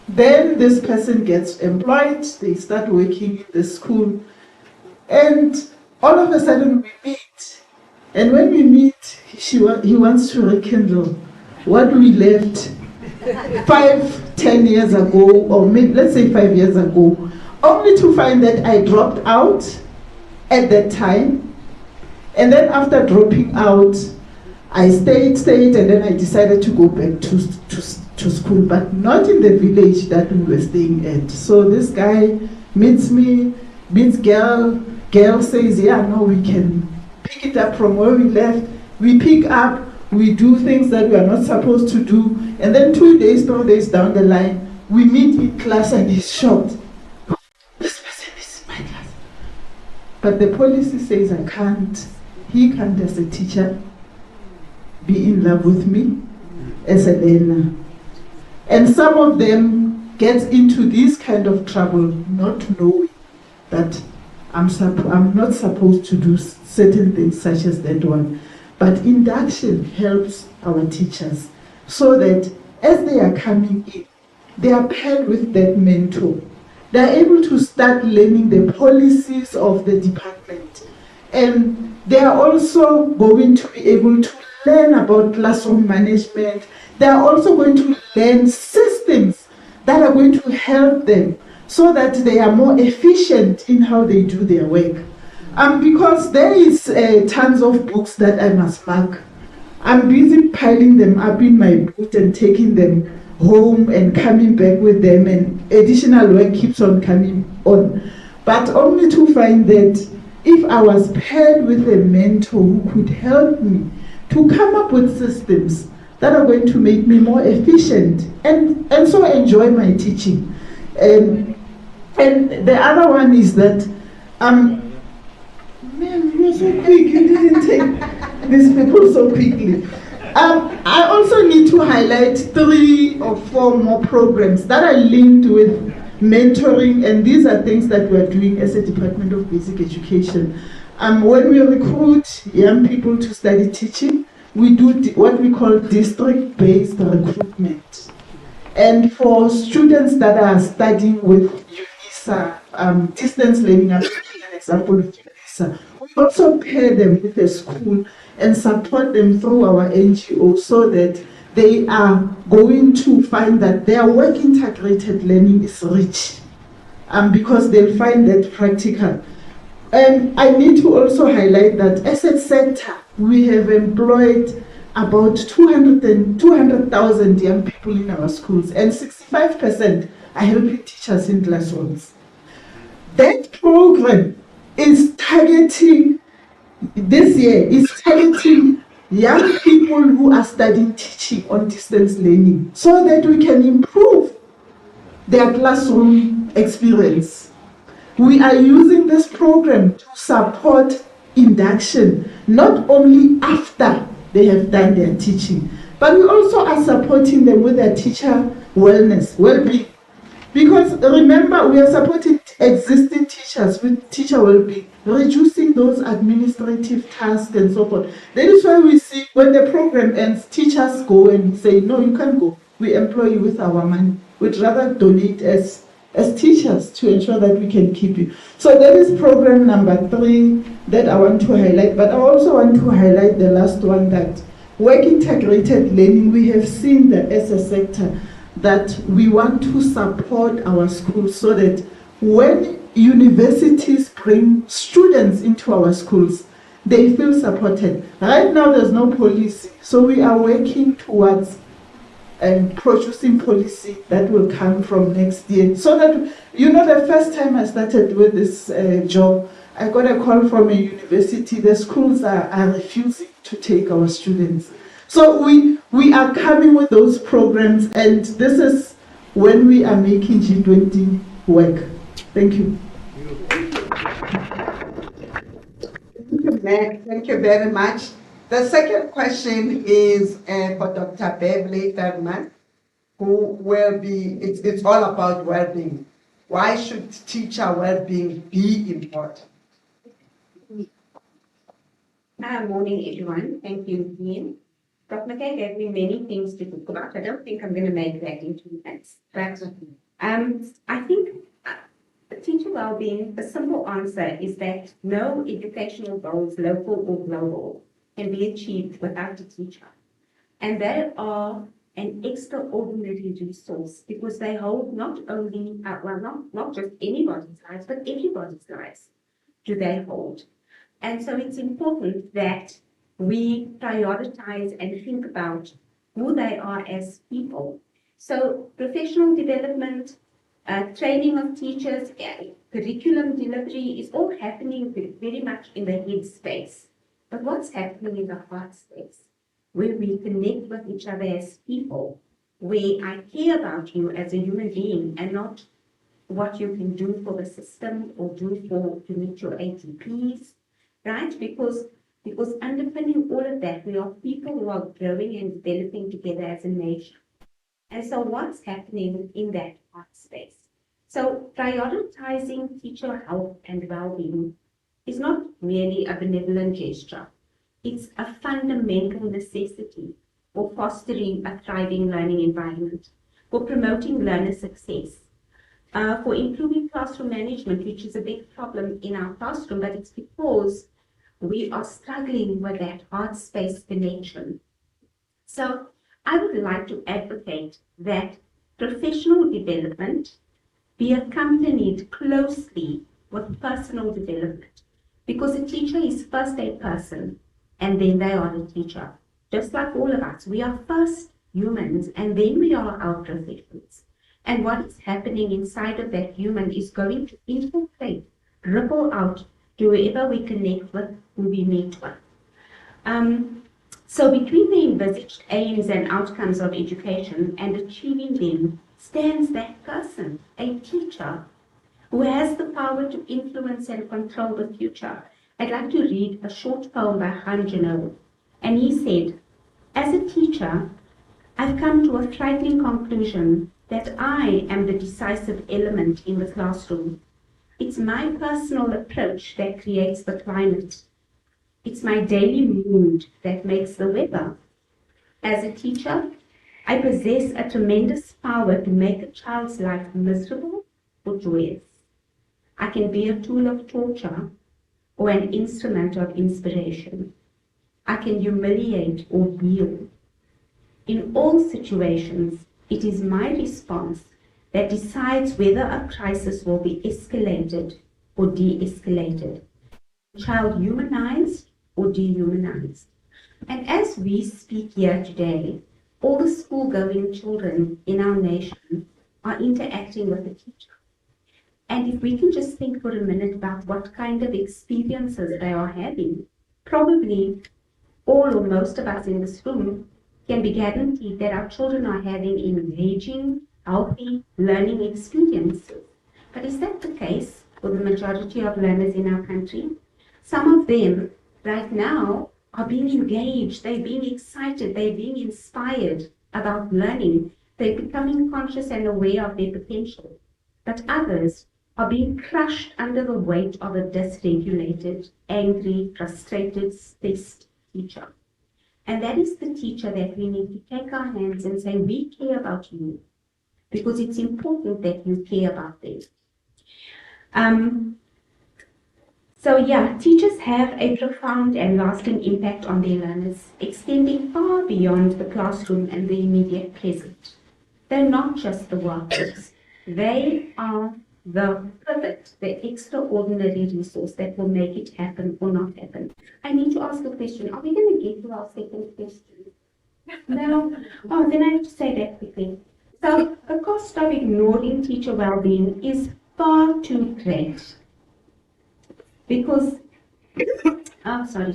then this person gets employed, they start working in the school, and all of a sudden we meet. And when we meet, he wants to rekindle what we left 5-10 years ago, or maybe let's say 5 years ago, only to find that I dropped out at that time. And then after dropping out, I stayed, and then I decided to go back to school, but not in the village that we were staying at. So this guy meets me, meets girl says, yeah, no, we can pick it up from where we left. We pick up, we do things that we are not supposed to do, and then 2 days, 3 days down the line, we meet in class and he's shocked. This person is in my class. But the policy says he can't as a teacher be in love with me as a learner. And some of them get into this kind of trouble not knowing that I'm not supposed to do certain things such as that one. But induction helps our teachers so that as they are coming in, they are paired with that mentor. They are able to start learning the policies of the department. And they are also going to be able to learn about classroom management. They are also going to learn systems that are going to help them so that they are more efficient in how they do their work. Because there is tons of books that I must mark. I'm busy piling them up in my boot and taking them home and coming back with them, and additional work keeps on coming on. But only to find that if I was paired with a mentor who could help me to come up with systems that are going to make me more efficient and so enjoy my teaching. And the other one is that, man, you're so quick, you didn't take these people so quickly. I also need to highlight 3 or 4 more programs that are linked with mentoring, and these are things that we're doing as a Department of Basic Education. When we recruit young people to study teaching, we do what we call district-based recruitment. And for students that are studying with UNISA, distance learning, I'm giving an example with UNISA, we also pair them with a school and support them through our NGO so that they are going to find that their work integrated learning is rich, because they'll find that practical. And I need to also highlight that as a sector, we have employed about 200,000 young people in our schools, and 65% are helping teachers in classrooms. That program is targeting, this year, is targeting young people who are studying teaching on distance learning so that we can improve their classroom experience. We are using this program to support induction, not only after they have done their teaching, but we also are supporting them with their teacher wellness, well-being. Because remember, we are supporting existing teachers with teacher well-being, reducing those administrative tasks and so forth. That is why we see when the program ends, teachers go and say, no, you can't go. We employ you with our money. We'd rather donate as teachers to ensure that we can keep you. So that is program number 3 that I want to highlight. But I also want to highlight the last one, that work integrated learning. We have seen that as a sector that we want to support our schools so that when universities bring students into our schools, they feel supported. Right now there's no policy, so we are working towards producing policy that will come from next year. So that, the first time I started with this job, I got a call from a university. The schools are refusing to take our students. So we are coming with those programs, and this is when we are making G20 work. Thank you. Thank you very much. The second question is for Dr. Beverly Thurman, who will be, it's all about well-being. Why should teacher well-being be important? Morning, everyone. Thank you, Dean. Dr. McKay gave me many things to think about. I don't think I'm going to make that in 2 minutes. But I think teacher well-being, the simple answer is that no educational goals, local or global, can be achieved without a teacher. And they are an extraordinary resource because they hold not only, not just anybody's lives, but everybody's lives do they hold. And so it's important that we prioritize and think about who they are as people. So professional development, training of teachers, curriculum delivery is all happening very much in the head space. But what's happening in the heart space, where we connect with each other as people, where I care about you as a human being and not what you can do for the system or do to meet your ATPs, right? Because underpinning all of that, we are people who are growing and developing together as a nation. And so what's happening in that heart space? So prioritizing teacher health and well-being is not merely a benevolent gesture. It's a fundamental necessity for fostering a thriving learning environment, for promoting learner success, for improving classroom management, which is a big problem in our classroom, but it's because we are struggling with that heart space connection. So I would like to advocate that professional development be accompanied closely with personal development, because a teacher is first a person and then they are a teacher. Just like all of us, we are first humans and then we are our professionals. And what is happening inside of that human is going to infiltrate, ripple out to whoever we connect with, who we meet with. So between the envisaged aims and outcomes of education and achieving them stands that person, a teacher, who has the power to influence and control the future. I'd like to read a short poem by Han Janot. And he said, "As a teacher, I've come to a frightening conclusion that I am the decisive element in the classroom. It's my personal approach that creates the climate. It's my daily mood that makes the weather. As a teacher, I possess a tremendous power to make a child's life miserable or joyous. I can be a tool of torture or an instrument of inspiration. I can humiliate or heal. In all situations, it is my response that decides whether a crisis will be escalated or de-escalated, a child humanized or dehumanized." And as we speak here today, all the school-going children in our nation are interacting with the teacher. And if we can just think for a minute about what kind of experiences they are having, probably all or most of us in this room can be guaranteed that our children are having engaging, healthy learning experiences. But is that the case for the majority of learners in our country? Some of them right now are being engaged, they're being excited, they're being inspired about learning, they're becoming conscious and aware of their potential. But others are being crushed under the weight of a dysregulated, angry, frustrated, stressed teacher. And that is the teacher that we need to take our hands and say, we care about you, because it's important that you care about them. So yeah, teachers have a profound and lasting impact on their learners, extending far beyond the classroom and the immediate present. They're not just the workers. They are the pivot, the extraordinary resource that will make it happen or not happen. I need to ask a question. Are we going to get to our second question? No? Oh, then I have to say that quickly. So the cost of ignoring teacher well-being is far too great. Because, sorry.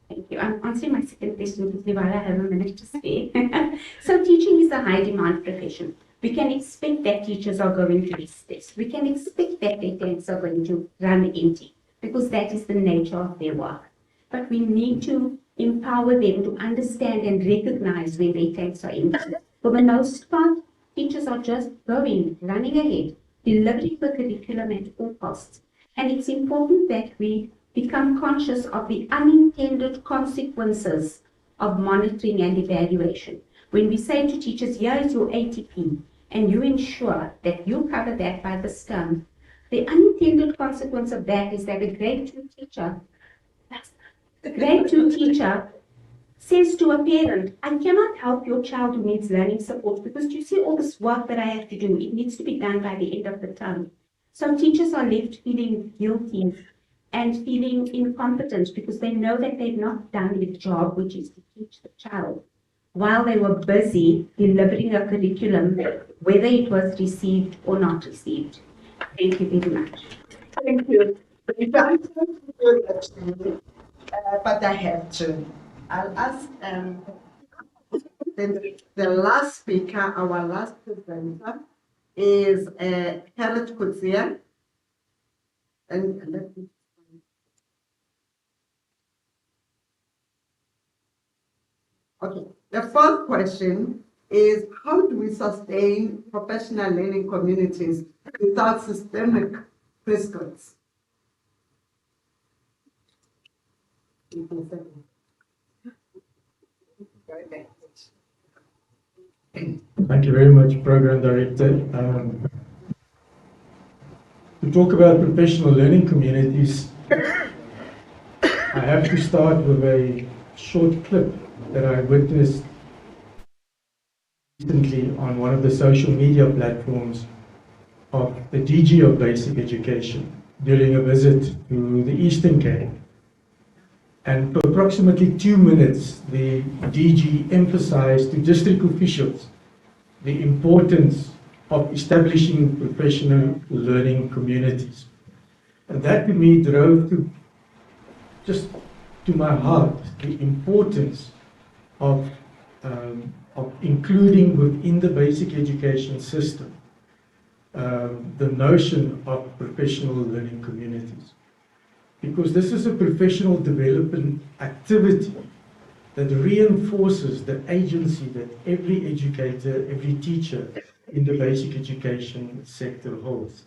Thank you. I'm answering my second question quickly while I have a minute to spare. So teaching is a high demand profession. We can expect that teachers are going to be stressed. We can expect that their tanks are going to run empty, because that is the nature of their work. But we need to empower them to understand and recognize when their tanks are empty. For the most part, teachers are just running ahead, delivering the curriculum at all costs. And it's important that we become conscious of the unintended consequences of monitoring and evaluation. When we say to teachers, here is your ATP, and you ensure that you cover that by this term, the unintended consequence of that is that the grade 2 teacher says to a parent, I cannot help your child who needs learning support because you see all this work that I have to do. It needs to be done by the end of the term. So teachers are left feeling guilty and feeling incompetent because they know that they've not done their job, which is to teach the child, while they were busy delivering a curriculum, whether it was received or not received. Thank you very much. Thank you. But I have to. I'll ask the last speaker, our last presenter, is Harold Kutsia. And let me. Okay, the first question is how do we sustain professional learning communities without systemic prescripts? Thank you very much, Program Director. To talk about professional learning communities, I have to start with a short clip that I witnessed recently on one of the social media platforms of the DG of Basic Education during a visit to the Eastern Cape. And for approximately 2 minutes, the DG emphasized to district officials the importance of establishing professional learning communities. And that to me drove to my heart the importance of including within the basic education system the notion of professional learning communities. Because this is a professional development activity that reinforces the agency that every educator, every teacher in the basic education sector holds.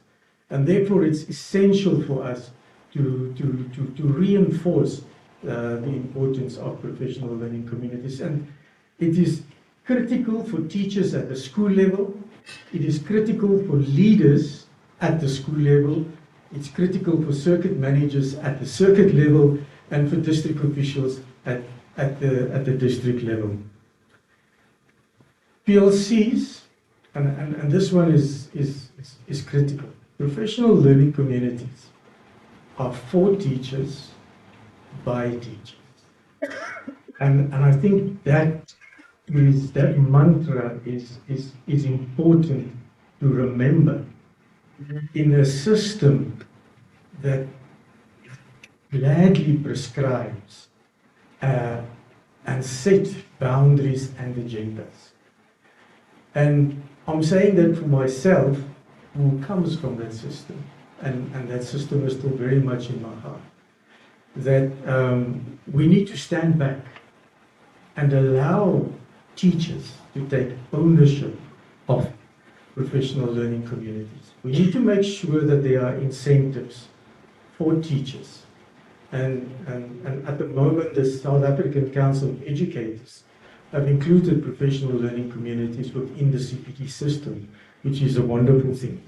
And therefore it's essential for us to reinforce the importance of professional learning communities. And it is critical for teachers at the school level, it is critical for leaders at the school level, it's critical for circuit managers at the circuit level, and for district officials at the district level. PLCs, and this one is critical. Professional learning communities are for teachers, by teachers. And I think that mantra is important to remember in a system that gladly prescribes and set boundaries and agendas. And I'm saying that for myself, who comes from that system, and that system is still very much in my heart, that we need to stand back and allow teachers to take ownership of professional learning communities. We need to make sure that there are incentives for teachers. And at the moment, the South African Council of Educators have included professional learning communities within the CPT system, which is a wonderful thing.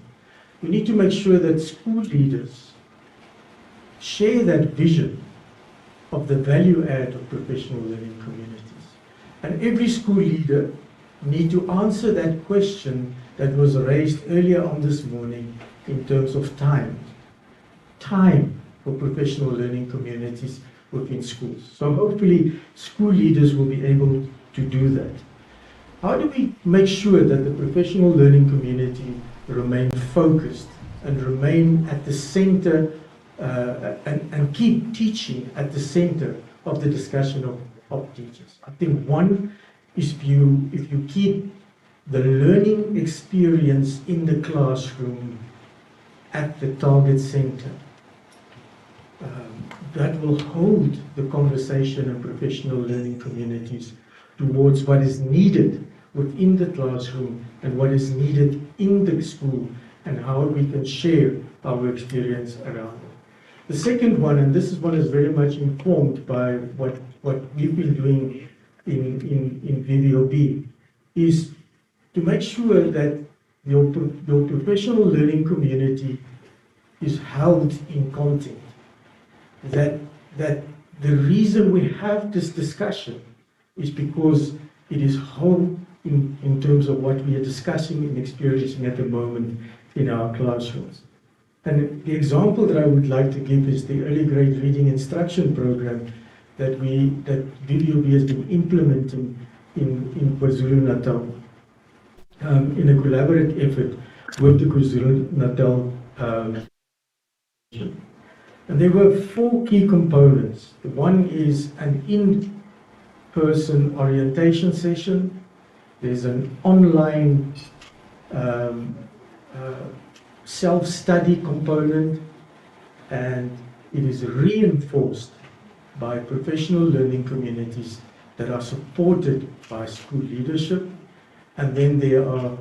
We need to make sure that school leaders share that vision of the value add of professional learning communities. And every school leader needs to answer that question that was raised earlier on this morning in terms of time. Time for professional learning communities within schools. So hopefully school leaders will be able to do that. How do we make sure that the professional learning community remain focused and remain at the center and keep teaching at the center of the discussion of teachers? I think one is if you keep the learning experience in the classroom at the target center, that will hold the conversation in professional learning communities towards what is needed within the classroom and what is needed in the school and how we can share our experience around it. The second one, and this is one is very much informed by what we've been doing in VVOB is to make sure that your professional learning community is held in content. That the reason we have this discussion is because it is home in terms of what we are discussing and experiencing at the moment in our classrooms. And the example that I would like to give is the early grade reading instruction program that VVOB has been implementing in KwaZulu-Natal in a collaborative effort with the KwaZulu-Natal and there were 4 key components. One is an in-person orientation session. There's an online self-study component, and it is reinforced by professional learning communities that are supported by school leadership. And then there are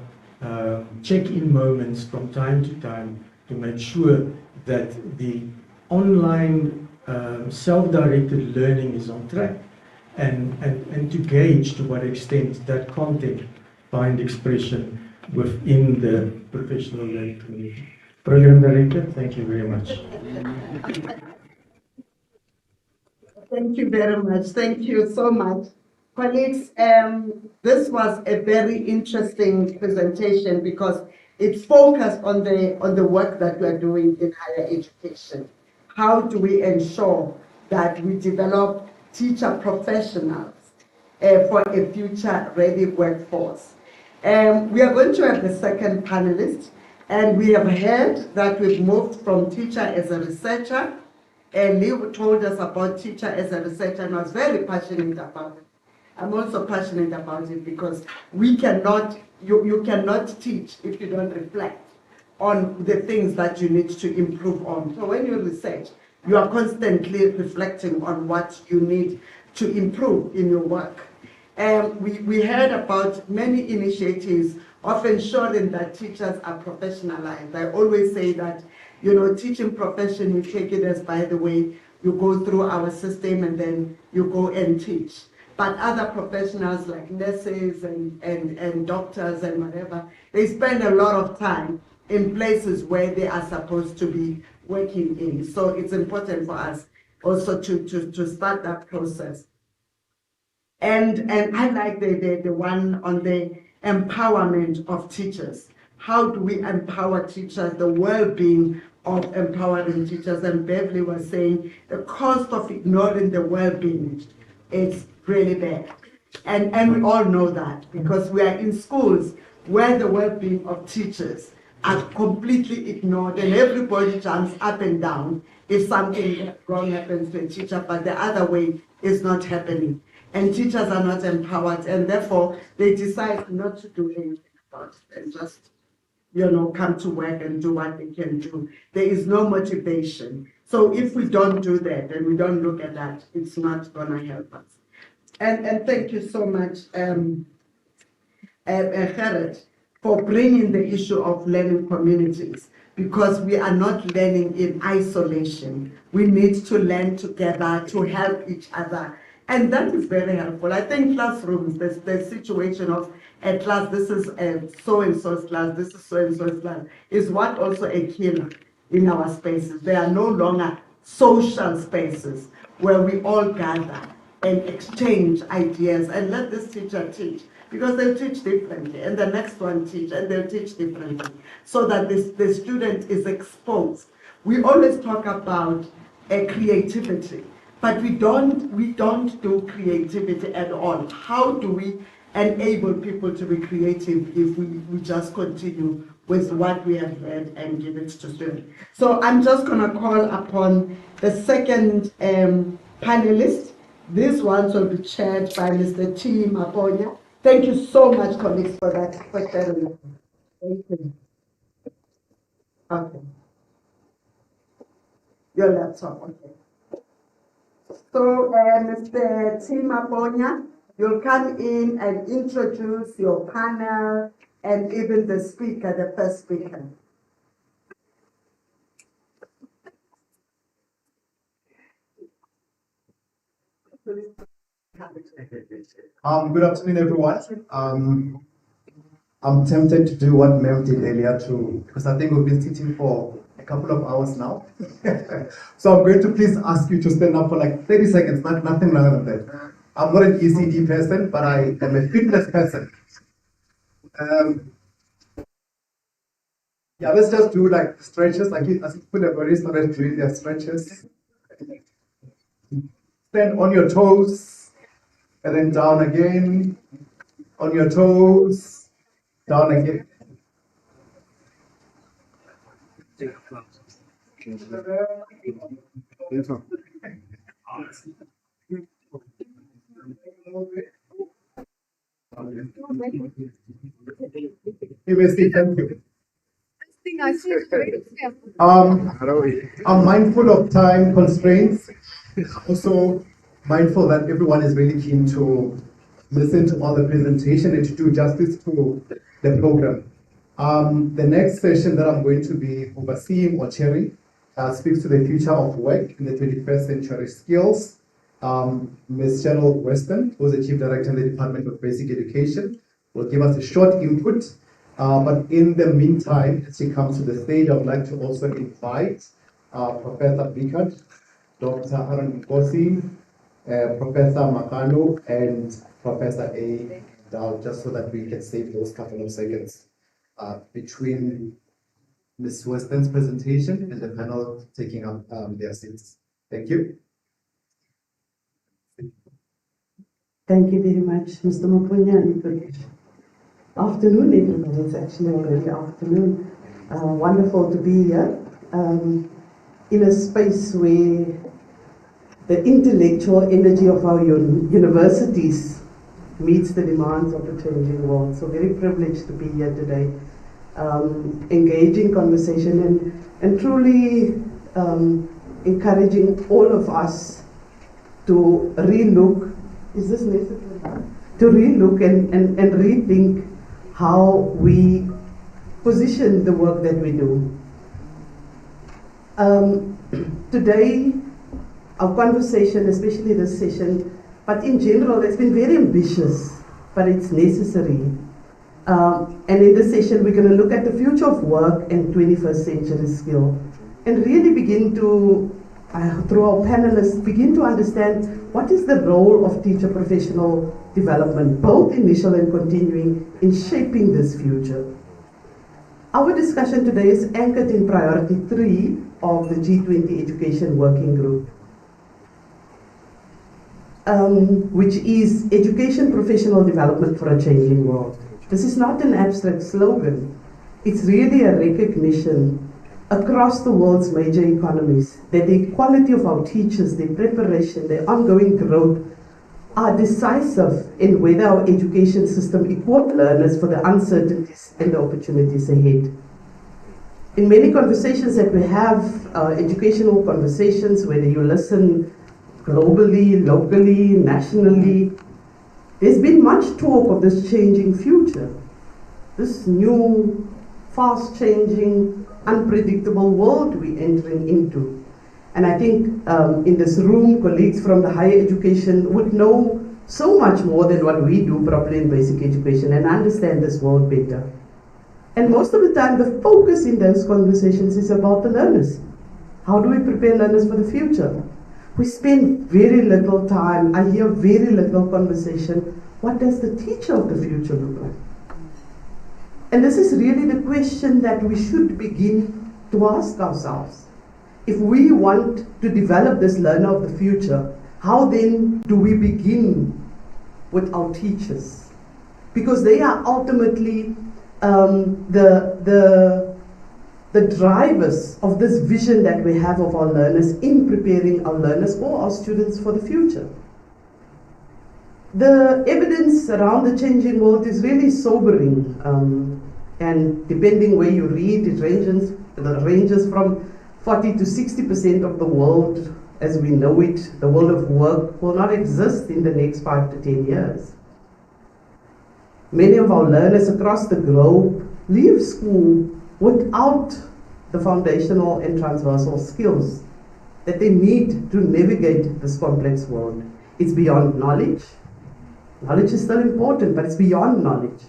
check-in moments from time to time to make sure that the online self-directed learning is on track and to gauge to what extent that content find expression within the professional learning community. Program Director, thank you very much. Thank you very much. Thank you so much. Colleagues, this was a very interesting presentation because it focused on the work that we are doing in higher education. How do we ensure that we develop teacher professionals for a future-ready workforce? We are going to have the second panelist, and we have heard that we've moved from teacher as a researcher, and Liu told us about teacher as a researcher, and I was very passionate about it. I'm also passionate about it because you cannot teach if you don't reflect on the things that you need to improve on. So when you research, you are constantly reflecting on what you need to improve in your work. We heard about many initiatives of ensuring that teachers are professionalized. I always say that, teaching profession, you take it as, by the way, you go through our system and then you go and teach. But other professionals like nurses and doctors and whatever, they spend a lot of time in places where they are supposed to be working in. So it's important for us also to start that process. And I like the one on the empowerment of teachers. How do we empower teachers, the well-being of empowering teachers? And Beverly was saying the cost of ignoring the well-being is really bad. And we all know that because we are in schools where the well-being of teachers are completely ignored and everybody jumps up and down if something wrong happens to a teacher, but the other way is not happening. And teachers are not empowered, and therefore they decide not to do anything about it and just, come to work and do what they can do. There is no motivation. So if we don't do that and we don't look at that, it's not going to help us. And thank you so much, Gerrit, for bringing the issue of learning communities, because we are not learning in isolation. We need to learn together to help each other. And that is very helpful. I think classrooms, the situation of a class, this is a so-and-so's class, this is so-and-so's class, is what also a killer in our spaces. They are no longer social spaces where we all gather and exchange ideas and let this teacher teach, because they'll teach differently and the next one teach and they'll teach differently, so that the student is exposed. We always talk about creativity, but we don't do creativity at all. How do we enable people to be creative if we just continue with what we have read and give it to students? So I'm just going to call upon the second panelist. This one will be chaired by Mr. T. Maponya. Thank you so much, colleagues, for that question. Thank you. Okay. Your laptop, okay. So, Mr. T. Maponya, you'll come in and introduce your panel and even the speaker, the first speaker. Good afternoon, everyone. I'm tempted to do what Mel did earlier too, because I think we've been sitting for a couple of hours now. So I'm going to please ask you to stand up for like 30 seconds, nothing longer than that. I'm not an ECD person, but I am a fitness person. Yeah, let's just do like stretches. Like as you put everybody started doing their stretches. Stand on your toes, and then down again. On your toes, down again. You may say thank you. I'm mindful of time constraints. Also mindful that everyone is really keen to listen to all the presentation and to do justice to the program. The next session that I'm going to be overseeing or chairing speaks to the future of work in the 21st century skills. Ms. Cheryl Weston, who is the Chief Director in the Department of Basic Education, will give us a short input. But in the meantime, as she comes to the stage, I would like to also invite Professor Bikat, Dr. Aaron Nkosi, Professor Makano, and Professor A. Dow, just so that we can save those couple of seconds between Ms. Weston's presentation and the panel taking up their seats. Thank you. Thank you very much, Mr. Muckleneuk. Good afternoon, everybody. It's actually already afternoon. Wonderful to be here in a space where the intellectual energy of our universities meets the demands of the changing world. So very privileged to be here today, engaging conversation and truly encouraging all of us to relook. Is this necessary? To relook and rethink how we position the work that we do. Today, our conversation, especially this session, but in general, it's been very ambitious, but it's necessary. And in this session, we're going to look at the future of work and 21st century skill, and really begin to, through our panelists, begin to understand what is the role of teacher professional development, both initial and continuing, in shaping this future. Our discussion today is anchored in priority 3 of the G20 Education Working Group, which is Education Professional Development for a Changing World. This is not an abstract slogan. It's really a recognition across the world's major economies that the quality of our teachers, their preparation, their ongoing growth are decisive in whether our education system equips learners for the uncertainties and the opportunities ahead. In many conversations that we have, educational conversations, whether you listen globally, locally, nationally, there's been much talk of this changing future, this new, fast-changing, unpredictable world we're entering into. And I think in this room, colleagues from the higher education would know so much more than what we do properly in basic education and understand this world better. And most of the time, the focus in those conversations is about the learners. How do we prepare learners for the future? We spend very little time, I hear very little conversation. What does the teacher of the future look like? And this is really the question that we should begin to ask ourselves. If we want to develop this learner of the future, how then do we begin with our teachers? Because they are ultimately the drivers of this vision that we have of our learners in preparing our learners or our students for the future. The evidence around the changing world is really sobering, and depending where you read, it ranges from 40 to 60% of the world as we know it, the world of work, will not exist in the next 5 to 10 years. Many of our learners across the globe leave school without the foundational and transversal skills that they need to navigate this complex world. It's beyond knowledge. Knowledge is still important, but it's beyond knowledge.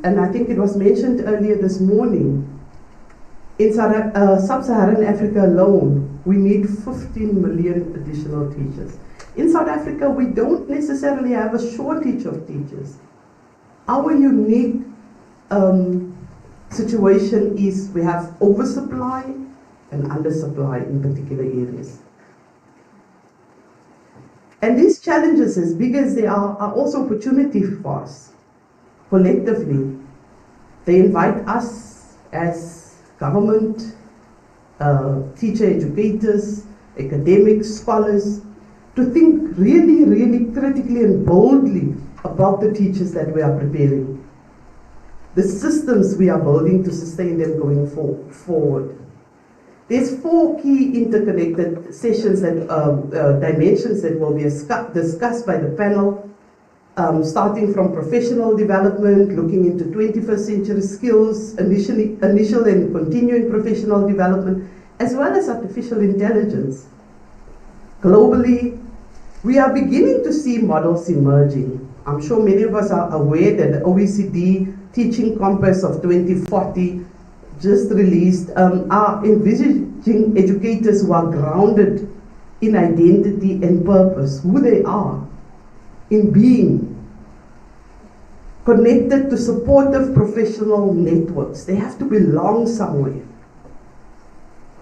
And I think it was mentioned earlier this morning, in sub-Saharan Africa alone, we need 15 million additional teachers. In South Africa, we don't necessarily have a shortage of teachers. Our unique situation is we have oversupply and undersupply in particular areas. And these challenges, as big as they are also opportunities for us, collectively. They invite us as government, teacher educators, academics, scholars, to think really, really critically and boldly about the teachers that we are preparing, the systems we are building to sustain them going forward. There's 4 key interconnected sessions and dimensions that will be discussed by the panel, starting from professional development, looking into 21st century skills, initial and continuing professional development, as well as artificial intelligence. Globally, we are beginning to see models emerging. I'm sure many of us are aware that the OECD Teaching Compass of 2040 just released are envisaging educators who are grounded in identity and purpose, who they are, in being, connected to supportive professional networks. They have to belong somewhere,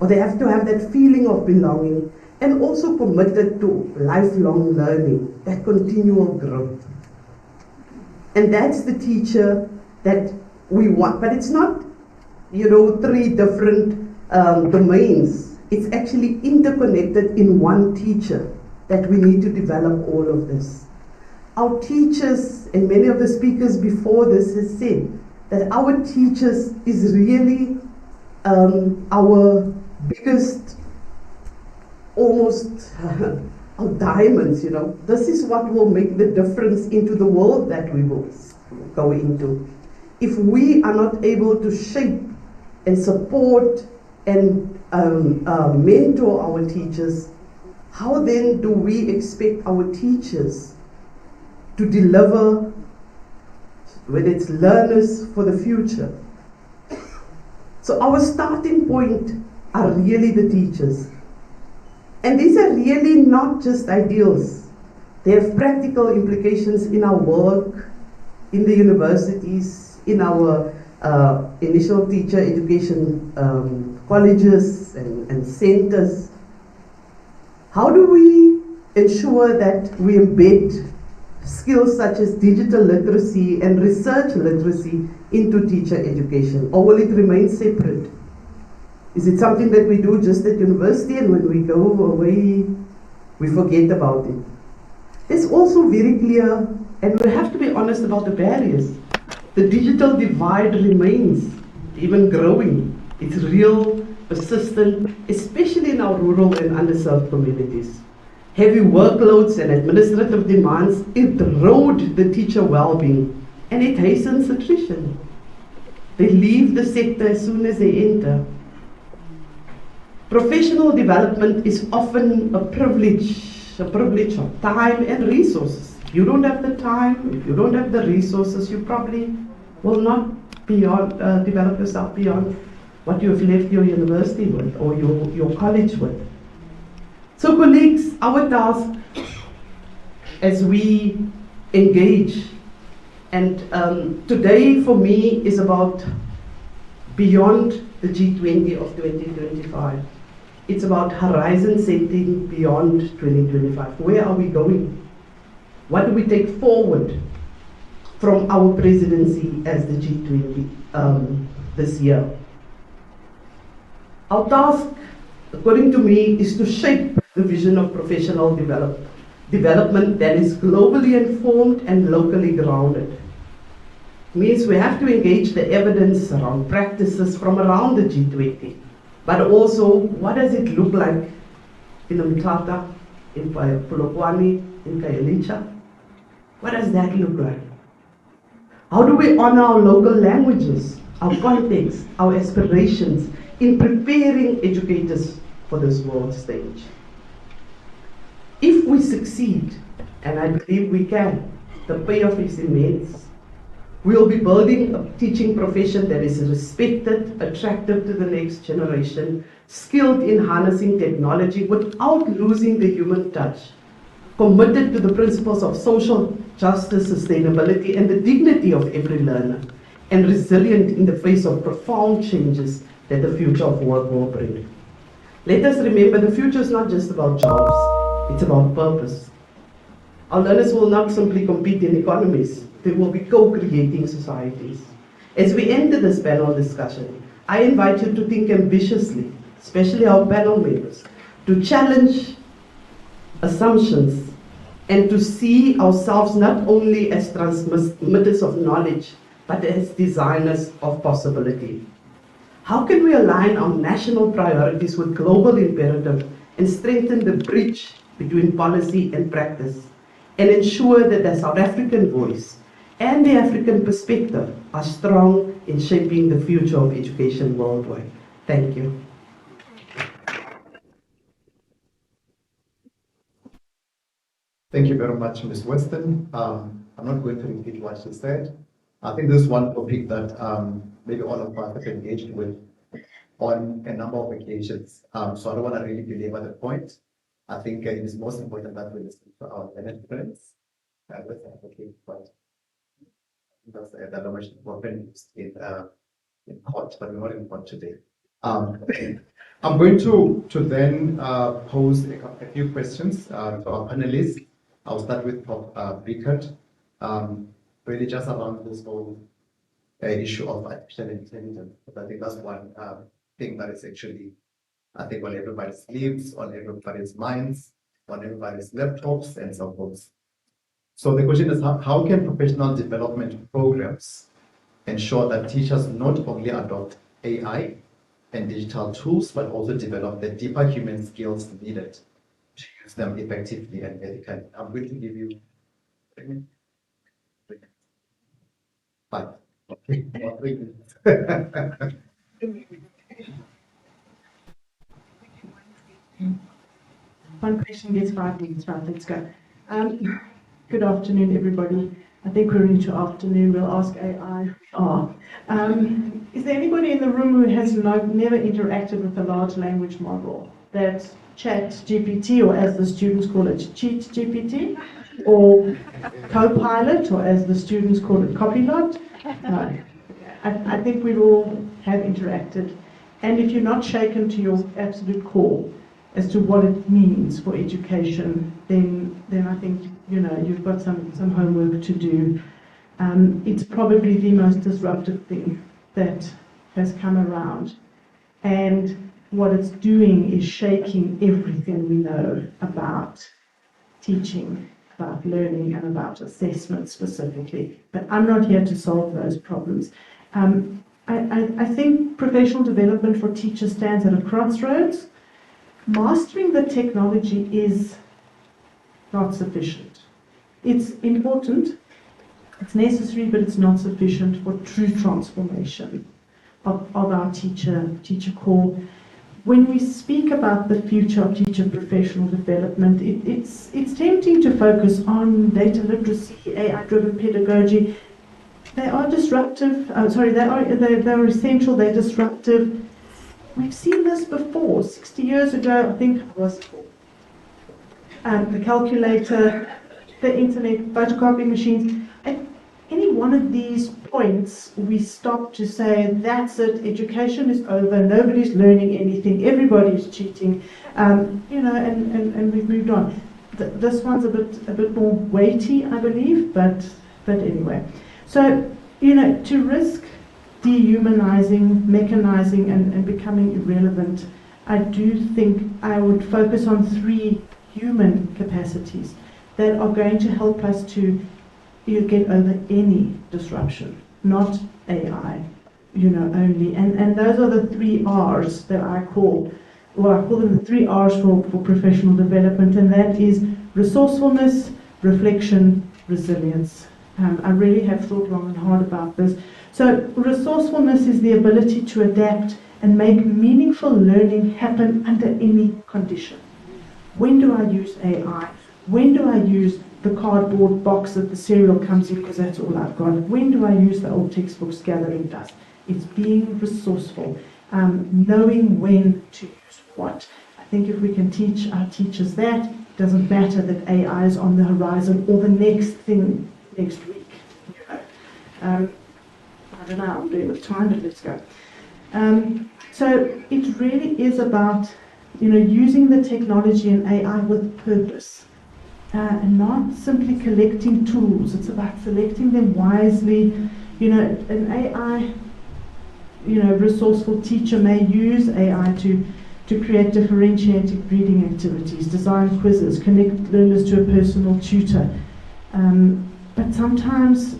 or they have to have that feeling of belonging, and also committed to lifelong learning, that continual growth. And that's the teacher that we want. But it's not, 3 different domains. It's actually interconnected in one teacher that we need to develop all of this. Our teachers, and many of the speakers before this has said, that our teachers is really our biggest, almost our diamonds, This is what will make the difference into the world that we will go into. If we are not able to shape and support and mentor our teachers, how then do we expect our teachers to deliver, whether it's learners for the future? So our starting point are really the teachers. And these are really not just ideals. They have practical implications in our work, in the universities, in our initial teacher education colleges and centers. How do we ensure that we embed skills such as digital literacy and research literacy into teacher education? Or will it remain separate? Is it something that we do just at university, and when we go away, we forget about it? It's also very clear, and we have to be honest about the barriers. The digital divide remains, even growing. It's real, persistent, especially in our rural and underserved communities. Heavy workloads and administrative demands erode the teacher well-being, and it hastens attrition. They leave the sector as soon as they enter. Professional development is often a privilege of time and resources. If you don't have the time, if you don't have the resources, you probably will not develop yourself beyond what you have left your university with or your college with. So colleagues, our task as we engage, and today for me is about beyond the G20 of 2025. It's about horizon setting beyond 2025. Where are we going? What do we take forward from our presidency as the G20 this year? Our task, according to me, is to shape the vision of professional development that is globally informed and locally grounded. It means we have to engage the evidence around practices from around the G20, but also what does it look like in Mthatha, in Polokwane, in Khayelitsha? What does that look like? How do we honor our local languages, our context, our aspirations in preparing educators for this world stage. If we succeed, and I believe we can, the payoff is immense. We'll be building a teaching profession that is respected, attractive to the next generation, skilled in harnessing technology without losing the human touch, committed to the principles of social justice, sustainability, and the dignity of every learner, and resilient in the face of profound changes that the future of work will bring. Let us remember the future is not just about jobs, it's about purpose. Our learners will not simply compete in economies, they will be co-creating societies. As we enter this panel discussion, I invite you to think ambitiously, especially our panel members, to challenge assumptions and to see ourselves not only as transmitters of knowledge, but as designers of possibility. How can we align our national priorities with global imperative and strengthen the bridge between policy and practice, and ensure that the South African voice and the African perspective are strong in shaping the future of education worldwide? Thank you. Thank you very much, Ms. Weston. I'm not going to repeat what she said. I think this is one topic that maybe all of us have engaged with on a number of occasions. So I don't want to really belabor the point. I think it is most important that we listen to our learned friends. Let's advocate for it. That's the language often used in court, but we're not in court today. I'm going to then pose a few questions to our panelists. I'll start with Prof. Bickert, really just around this whole issue of artificial intelligence. But I think that's one thing that is actually, I think, on everybody's lips, on everybody's minds, on everybody's laptops and so forth. So the question is, how can professional development programs ensure that teachers not only adopt AI and digital tools, but also develop the deeper human skills needed to use them effectively and ethically? I'm going to give you 3 minutes. 5. Okay. 3 minutes. One question gets 5 minutes, right? Let's go. Good afternoon, everybody. I think we're into afternoon. We'll ask AI. Is there anybody in the room who has never interacted with a large language model? That's Chat GPT, or as the students call it, Cheat GPT, or Copilot, or as the students call it, Copilot? No. I think we all have interacted. And if you're not shaken to your absolute core as to what it means for education, then I think you've got some homework to do. It's probably the most disruptive thing that has come around, and what it's doing is shaking everything we know about teaching, about learning, and about assessment specifically. But I'm not here to solve those problems. I think professional development for teachers stands at a crossroads. Mastering the technology is not sufficient. It's important, it's necessary, but it's not sufficient for true transformation of our teacher core. When we speak about the future of teacher professional development, it's tempting to focus on data literacy, AI-driven pedagogy. They are disruptive. They're essential. They're disruptive. We've seen this before. 60 years ago, I think it was the calculator, the internet, photocopying machines. At any one of these points, we stop to say, that's it, education is over, nobody's learning anything, everybody's cheating, and we've moved on. This one's a bit more weighty, I believe, but anyway. So, to risk dehumanizing, mechanizing, and becoming irrelevant, I do think I would focus on 3 human capacities that are going to help us to get over any disruption, not AI, only. And those are the 3 R's that I call them the 3 R's for professional development, and that is resourcefulness, reflection, resilience. I really have thought long and hard about this. So resourcefulness is the ability to adapt and make meaningful learning happen under any condition. When do I use AI? When do I use the cardboard box that the cereal comes in because that's all I've got? When do I use the old textbooks gathering dust? It's being resourceful, knowing when to use what. I think if we can teach our teachers that, it doesn't matter that AI is on the horizon or the next thing next week. I don't know, I'm doing with time, but let's go. So it really is about, using the technology and AI with purpose, and not simply collecting tools. It's about selecting them wisely. An AI, resourceful teacher may use AI to create differentiated reading activities, design quizzes, connect learners to a personal tutor. But sometimes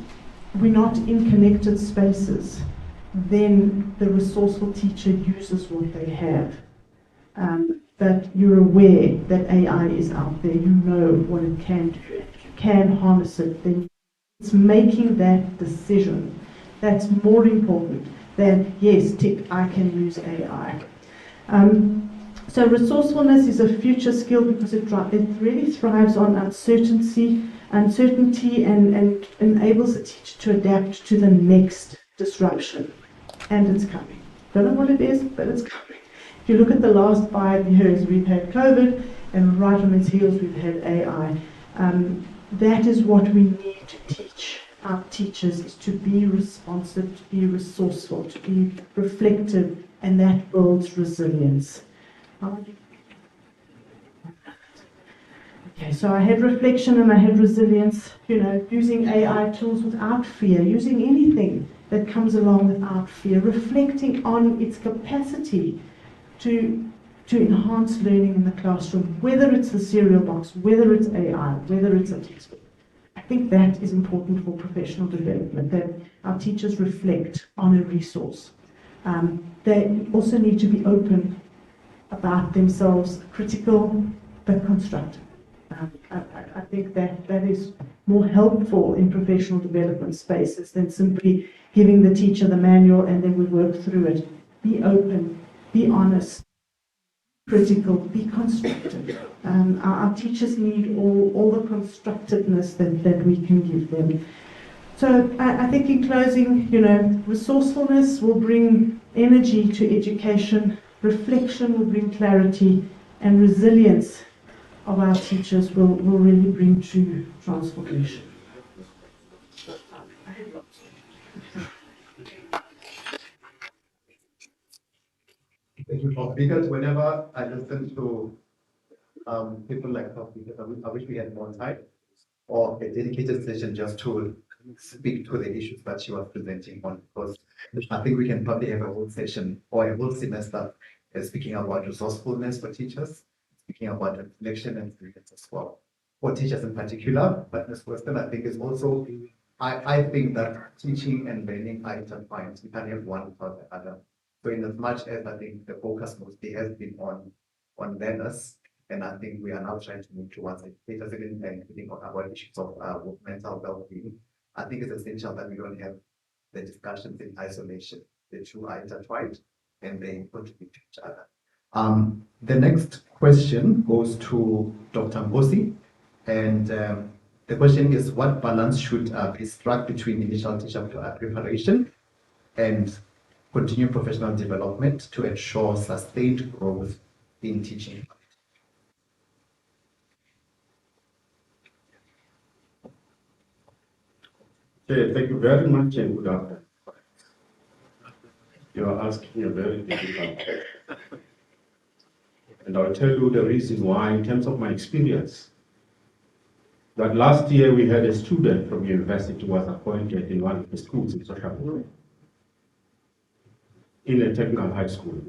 we're not in connected spaces. Then the resourceful teacher uses what they have. But you're aware that AI is out there, you know what it can do, and if you can harness it, then it's making that decision. That's more important than, yes, tick, I can use AI. So resourcefulness is a future skill because it really thrives on uncertainty and enables the teacher to adapt to the next disruption. And it's coming. Don't know what it is, but it's coming. If you look at the last 5 years, we've had COVID, and right on its heels, we've had AI. That is what we need to teach our teachers, is to be responsive, to be resourceful, to be reflective, and that builds resilience. Okay, so I had reflection and I had resilience, using AI tools without fear, using anything that comes along without fear, reflecting on its capacity to enhance learning in the classroom, whether it's the cereal box, whether it's AI, whether it's a textbook. I think that is important for professional development, that our teachers reflect on a resource. They also need to be open about themselves, critical but constructive. I think that is more helpful in professional development spaces than simply giving the teacher the manual and then we work through it. Be open, be honest, critical, be constructive. Our teachers need all the constructiveness that we can give them. So I think in closing, resourcefulness will bring energy to education, reflection will bring clarity, and resilience of our teachers will really bring true transformation. Thank you, Prof. Because whenever I listen to people like Prof. I wish we had more time or a dedicated session just to speak to the issues that she was presenting on, because I think we can probably have a whole session or a whole semester speaking about resourcefulness for teachers, speaking about reflection and resilience as well. For teachers in particular, but Ms. Weston, I think is also, I think that teaching and learning are intertwined. You can't have one without the other. So in as much as I think the focus mostly has been on learners, and I think we are now trying to move towards educators and thinking about issues of mental well-being. I think it's essential that we don't have the discussions in isolation. The two are intertwined and they contribute to each other. The next question goes to Dr. Mbosi, and the question is, what balance should be struck between initial teacher preparation and continued professional development to ensure sustained growth in teaching? Okay, thank you very much and good afternoon. You are asking a very difficult question. And I'll tell you the reason why in terms of my experience. That last year we had a student from university who was appointed in one of the schools in social media, in a technical high school.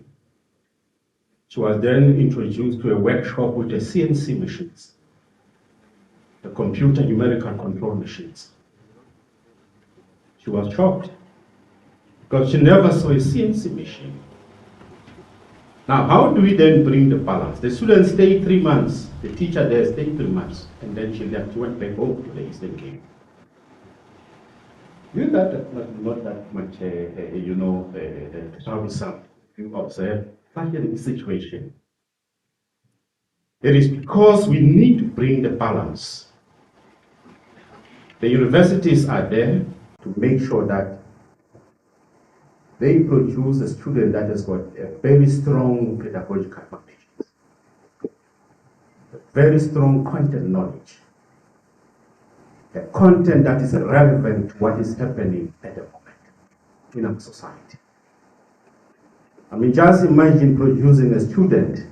She was then introduced to a workshop with the CNC machines, the computer numerical control machines. She was shocked because she never saw a CNC machine. Now, how do we then bring the balance? The student stayed 3 months, the teacher there stayed 3 months, and then she left, went back home to the Eastern Cape. You that not that much, troublesome. You observe such a situation. It is because we need to bring the balance. The universities are there to make sure that they produce a student that has got a very strong pedagogical foundation, very strong content knowledge, a content that is relevant to what is happening at the moment in our society. I mean, just imagine producing a student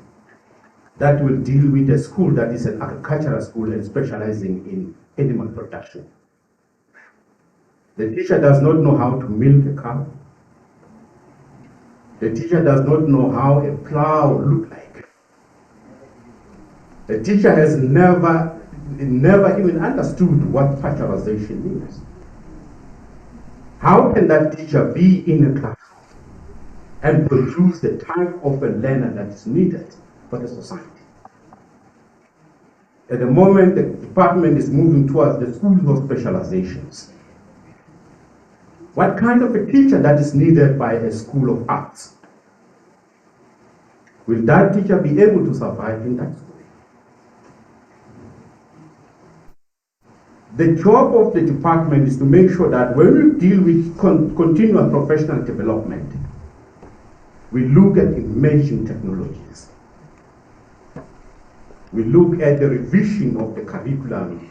that will deal with a school that is an agricultural school and specializing in animal production. The teacher does not know how to milk a cow. The teacher does not know how a plow looks like. The teacher has never even understood what pasteurization means. How can that teacher be in a class and produce the type of a learner that is needed for the society? At the moment, the department is moving towards the schools of specializations. What kind of a teacher that is needed by a school of arts? Will that teacher be able to survive in that school? The job of the department is to make sure that when we deal with continual professional development, we look at emerging technologies. We look at the revision of the curriculum.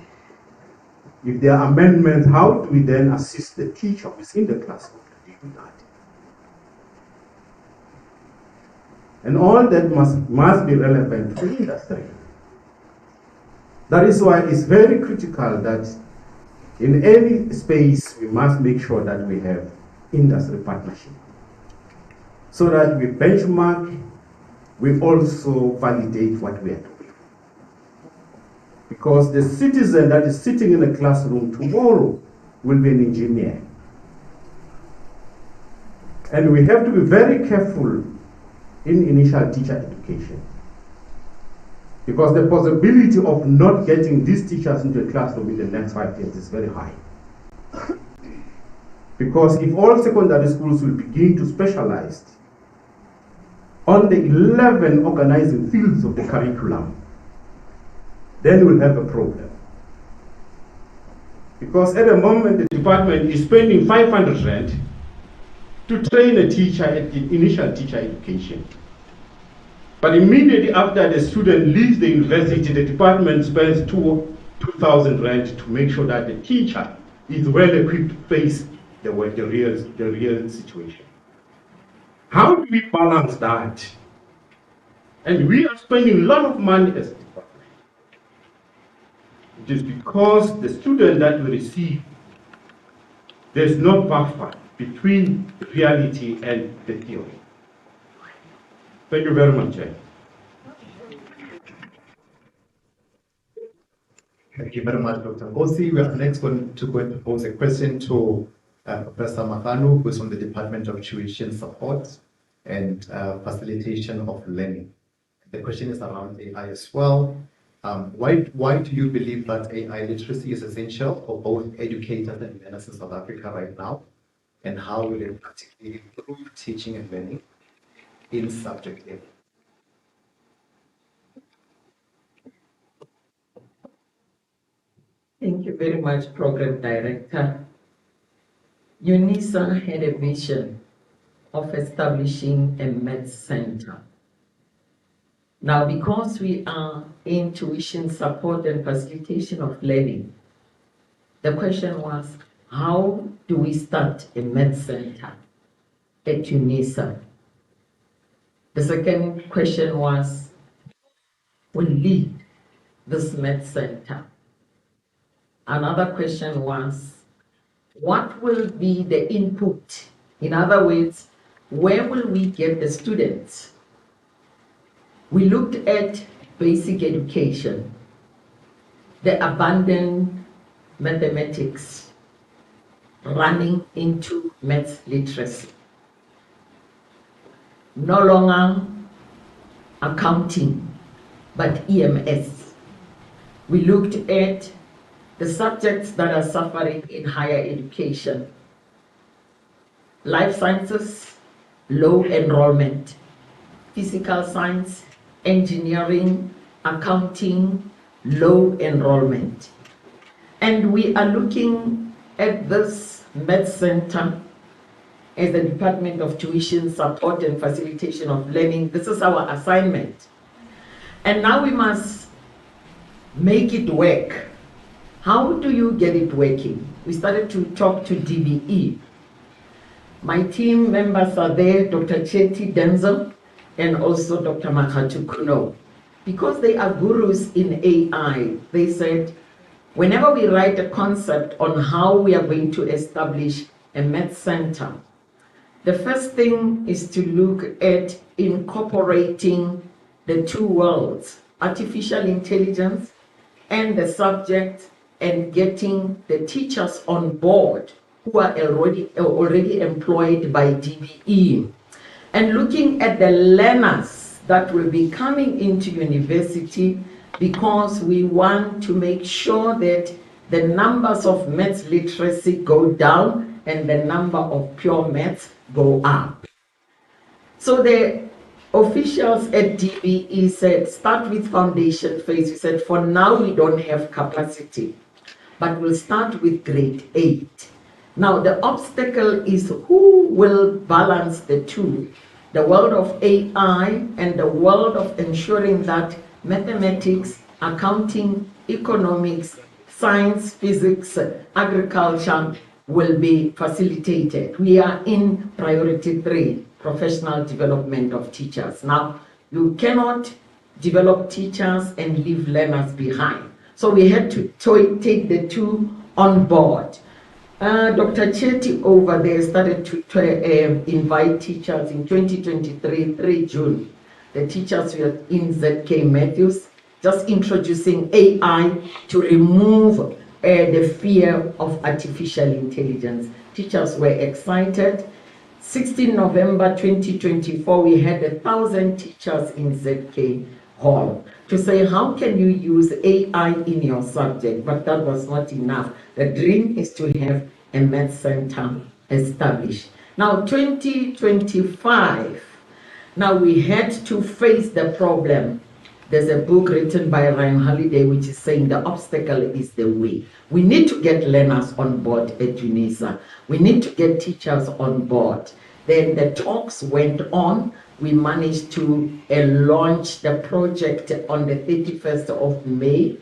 If there are amendments, how do we then assist the teacher within the classroom to do that? And all that must be relevant to industry. That is why it's very critical that in any space we must make sure that we have industry partnership. So that we benchmark, we also validate what we are doing. Because the citizen that is sitting in a classroom tomorrow will be an engineer. And we have to be very careful in initial teacher education. Because the possibility of not getting these teachers into a classroom in the next 5 years is very high. Because if all secondary schools will begin to specialize on the 11 organizing fields of the curriculum, then we'll have a problem. Because at the moment, the department is spending 500 rand to train a teacher at the initial teacher education. But immediately after the student leaves the university, the department spends 2,000 rand to make sure that the teacher is well equipped to face the real situation. How do we balance that? And we are spending a lot of money as a department. It is because the student that we receive, there's no buffer between reality and the theory. Thank you very much, Chair. Thank you very much, Dr. Ngosi. We are next going to go and pose a question to Professor Maganu, who is from the Department of Tuition Support and Facilitation of Learning. The question is around AI as well. Why do you believe that AI literacy is essential for both educators and learners in South Africa right now? And how will it particularly improve teaching and learning in subject area? Thank you very much, Program Director. UNISA had a vision of establishing a maths center. Now, because we are in tuition support and facilitation of learning, the question was, how do we start a maths center at UNISA? The second question was, who will lead this maths center? Another question was, what will be the input? In other words, where will we get the students? We looked at basic education, the abandoned mathematics running into maths literacy. No longer accounting, but EMS. We looked at the subjects that are suffering in higher education: life sciences, low enrollment; physical science, engineering, accounting, low enrollment. And we are looking at this Med Center as the Department of Tuition Support and Facilitation of Learning. This is our assignment. And now we must make it work. How do you get it working? We started to talk to DBE. My team members are there, Dr. Chetty Denzel and also Dr. Makatu Kuno. Because they are gurus in AI, they said, whenever we write a concept on how we are going to establish a Med Center, the first thing is to look at incorporating the two worlds, artificial intelligence and the subject, and getting the teachers on board who are already employed by DBE, and looking at the learners that will be coming into university, because we want to make sure that the numbers of maths literacy go down and the number of pure maths go up. So the officials at DBE said, start with foundation phase. We said, for now we don't have capacity, but we'll start with grade 8. Now the obstacle is who will balance the two, the world of AI and the world of ensuring that mathematics, accounting, economics, science, physics, agriculture will be facilitated. We are in priority 3, professional development of teachers. Now, you cannot develop teachers and leave learners behind. So we had to take the two on board. Dr. Chetty over there started to invite teachers in 2023, 3 June. The teachers were in ZK Matthews, just introducing AI to remove the fear of artificial intelligence. Teachers were excited. 16 November 2024, we had 1,000 teachers in ZK Hall to say, how can you use AI in your subject? But that was not enough. The dream is to have a math center established. Now, 2025, now we had to face the problem. There's a book written by Ryan Holiday which is saying the obstacle is the way. We need to get learners on board at UNISA. We need to get teachers on board. Then the talks went on. We managed to launch the project on the 31st of May.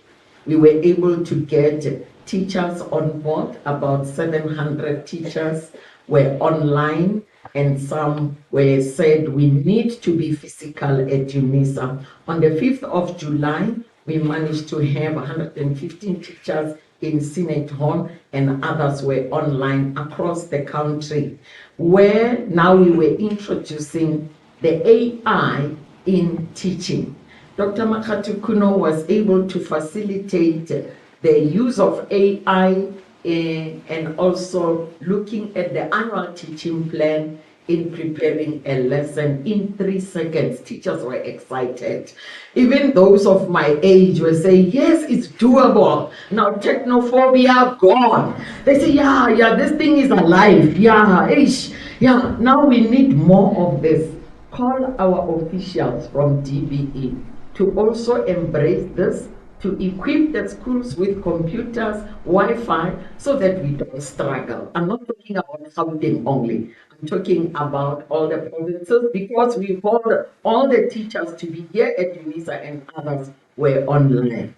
We were able to get teachers on board. About 700 teachers were online, and some were said we need to be physical at UNISA. On the 5th of July, we managed to have 115 teachers in Senate Hall, and others were online across the country, where now we were introducing the AI in teaching. Dr. Makatu Kuno was able to facilitate the use of AI and also looking at the annual teaching plan in preparing a lesson in 3 seconds. Teachers were excited. Even those of my age were saying, yes, it's doable. Now technophobia gone. They say, yeah, this thing is alive. Yeah, now we need more of this. Call our officials from DBE to also embrace this, to equip the schools with computers, Wi-Fi, so that we don't struggle. I'm not talking about Gauteng only. I'm talking about all the provinces, because we want all the teachers to be here at UNISA and others were online.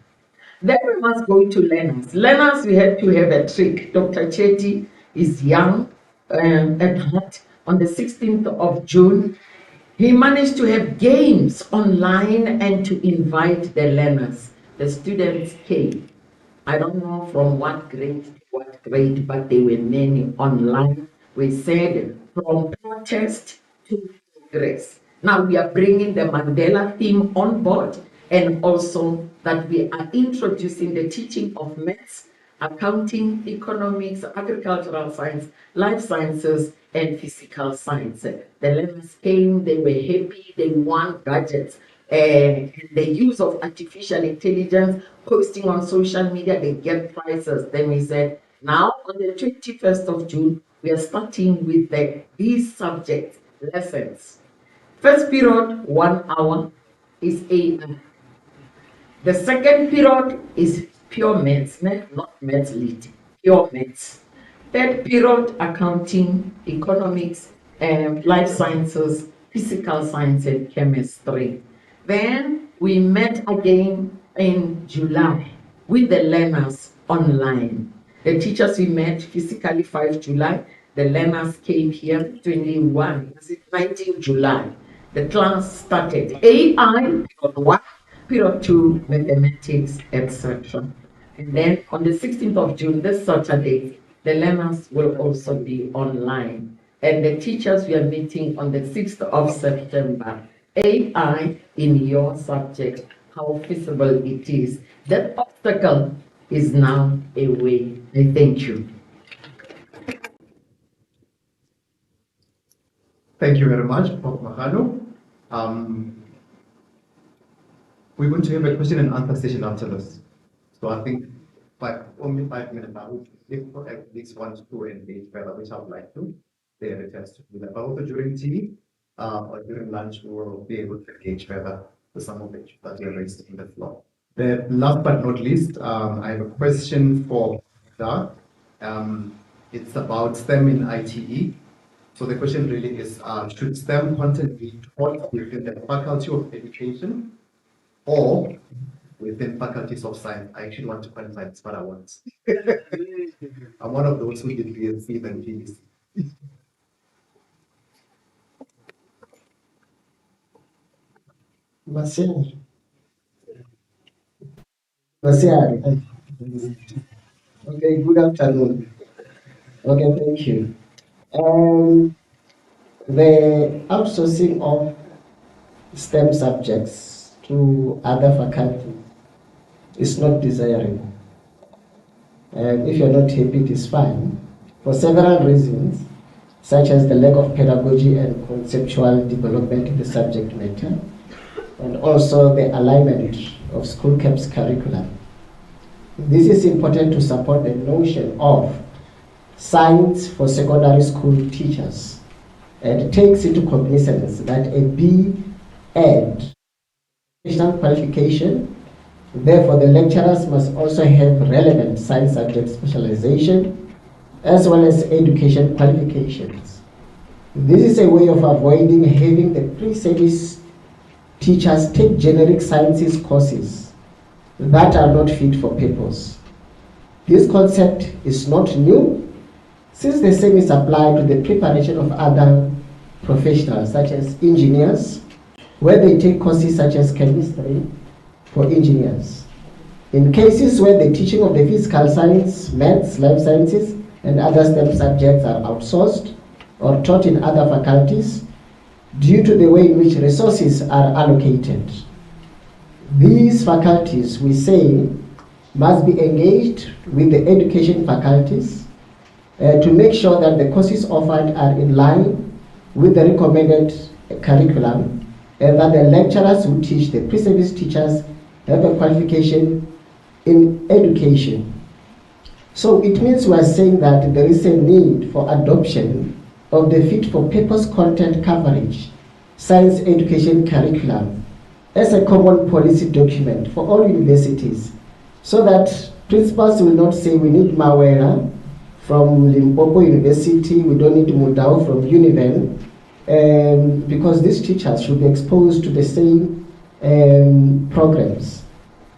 Then we must go to learners. Learners, we had to have a trick. Dr. Chetty is young at heart. On the 16th of June, he managed to have games online and to invite the learners. The students came. I don't know from what grade to what grade, but there were many online. We said from protest to progress. Now we are bringing the Mandela theme on board, and also that we are introducing the teaching of maths, accounting, economics, agricultural science, life sciences, and physical science. The learners came, they were happy, they won gadgets and the use of artificial intelligence, posting on social media, they get prizes. Then we said, now on the 21st of June, we are starting with these subjects, lessons. First period, 1 hour, is AI. The second period is pure maths, not maths lit, pure maths. Third period, accounting, economics, life sciences, physical science, and chemistry. Then we met again in July with the learners online. The teachers we met physically 5 July. The learners came here 19 July. The class started AI period 1, period 2, mathematics, etc. And then on the 16th of June, this Saturday, the learners will also be online. And the teachers we are meeting on the 6th of September. AI in your subject, how feasible it is. That obstacle is now away. I thank you. Thank you very much, Prof. Mahalo. We're going to have a question and answer session after this. So I think only 5 minutes now. If at least one to engage further, which I would like to, they are request to do that. But also during tea or during lunch, we will be able to engage further with some of the issues that were raised in the floor. The last but not least, I have a question for Dar. It's about STEM in ITE. So the question really is, should STEM content be taught within the Faculty of Education or within faculties of science? I actually want to qualify this, but I want. I'm one of those who did BSc and PhD. Marcel. Okay, good afternoon. Okay, thank you. The outsourcing of STEM subjects to other faculties is not desirable. And if you're not happy, it is fine. For several reasons, such as the lack of pedagogy and conceptual development in the subject matter, and also the alignment of school campus curriculum. This is important to support the notion of science for secondary school teachers, and it takes into cognizance that a B.Ed educational qualification, therefore the lecturers must also have relevant science subject specialization as well as education qualifications. This is a way of avoiding having the pre-service teachers take generic sciences courses that are not fit for purpose. This concept is not new, since the same is applied to the preparation of other professionals such as engineers, where they take courses such as chemistry for engineers. In cases where the teaching of the physical science, maths, life sciences, and other STEM subjects are outsourced or taught in other faculties due to the way in which resources are allocated. These faculties, we say, must be engaged with the education faculties to make sure that the courses offered are in line with the recommended curriculum, and that the lecturers who teach, the pre-service teachers, have a qualification in education. So it means we are saying that there is a need for adoption of the fit-for-purpose content coverage, science education curriculum, as a common policy document for all universities, so that principals will not say we need Mawera from Limpopo University, we don't need Mudao from Univen, because these teachers should be exposed to the same programs.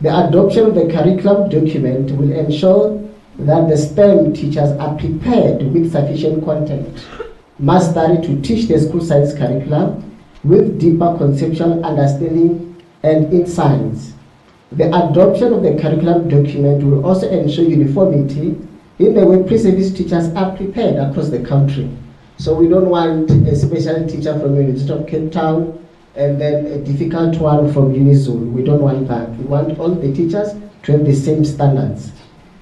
The adoption of the curriculum document will ensure that the STEM teachers are prepared with sufficient content, mastery to teach the school science curriculum with deeper conceptual understanding and insights. The adoption of the curriculum document will also ensure uniformity in the way pre-service teachers are prepared across the country. So we don't want a special teacher from the University of Cape Town and then a difficult one from UniZul. We don't want that. We want all the teachers to have the same standards.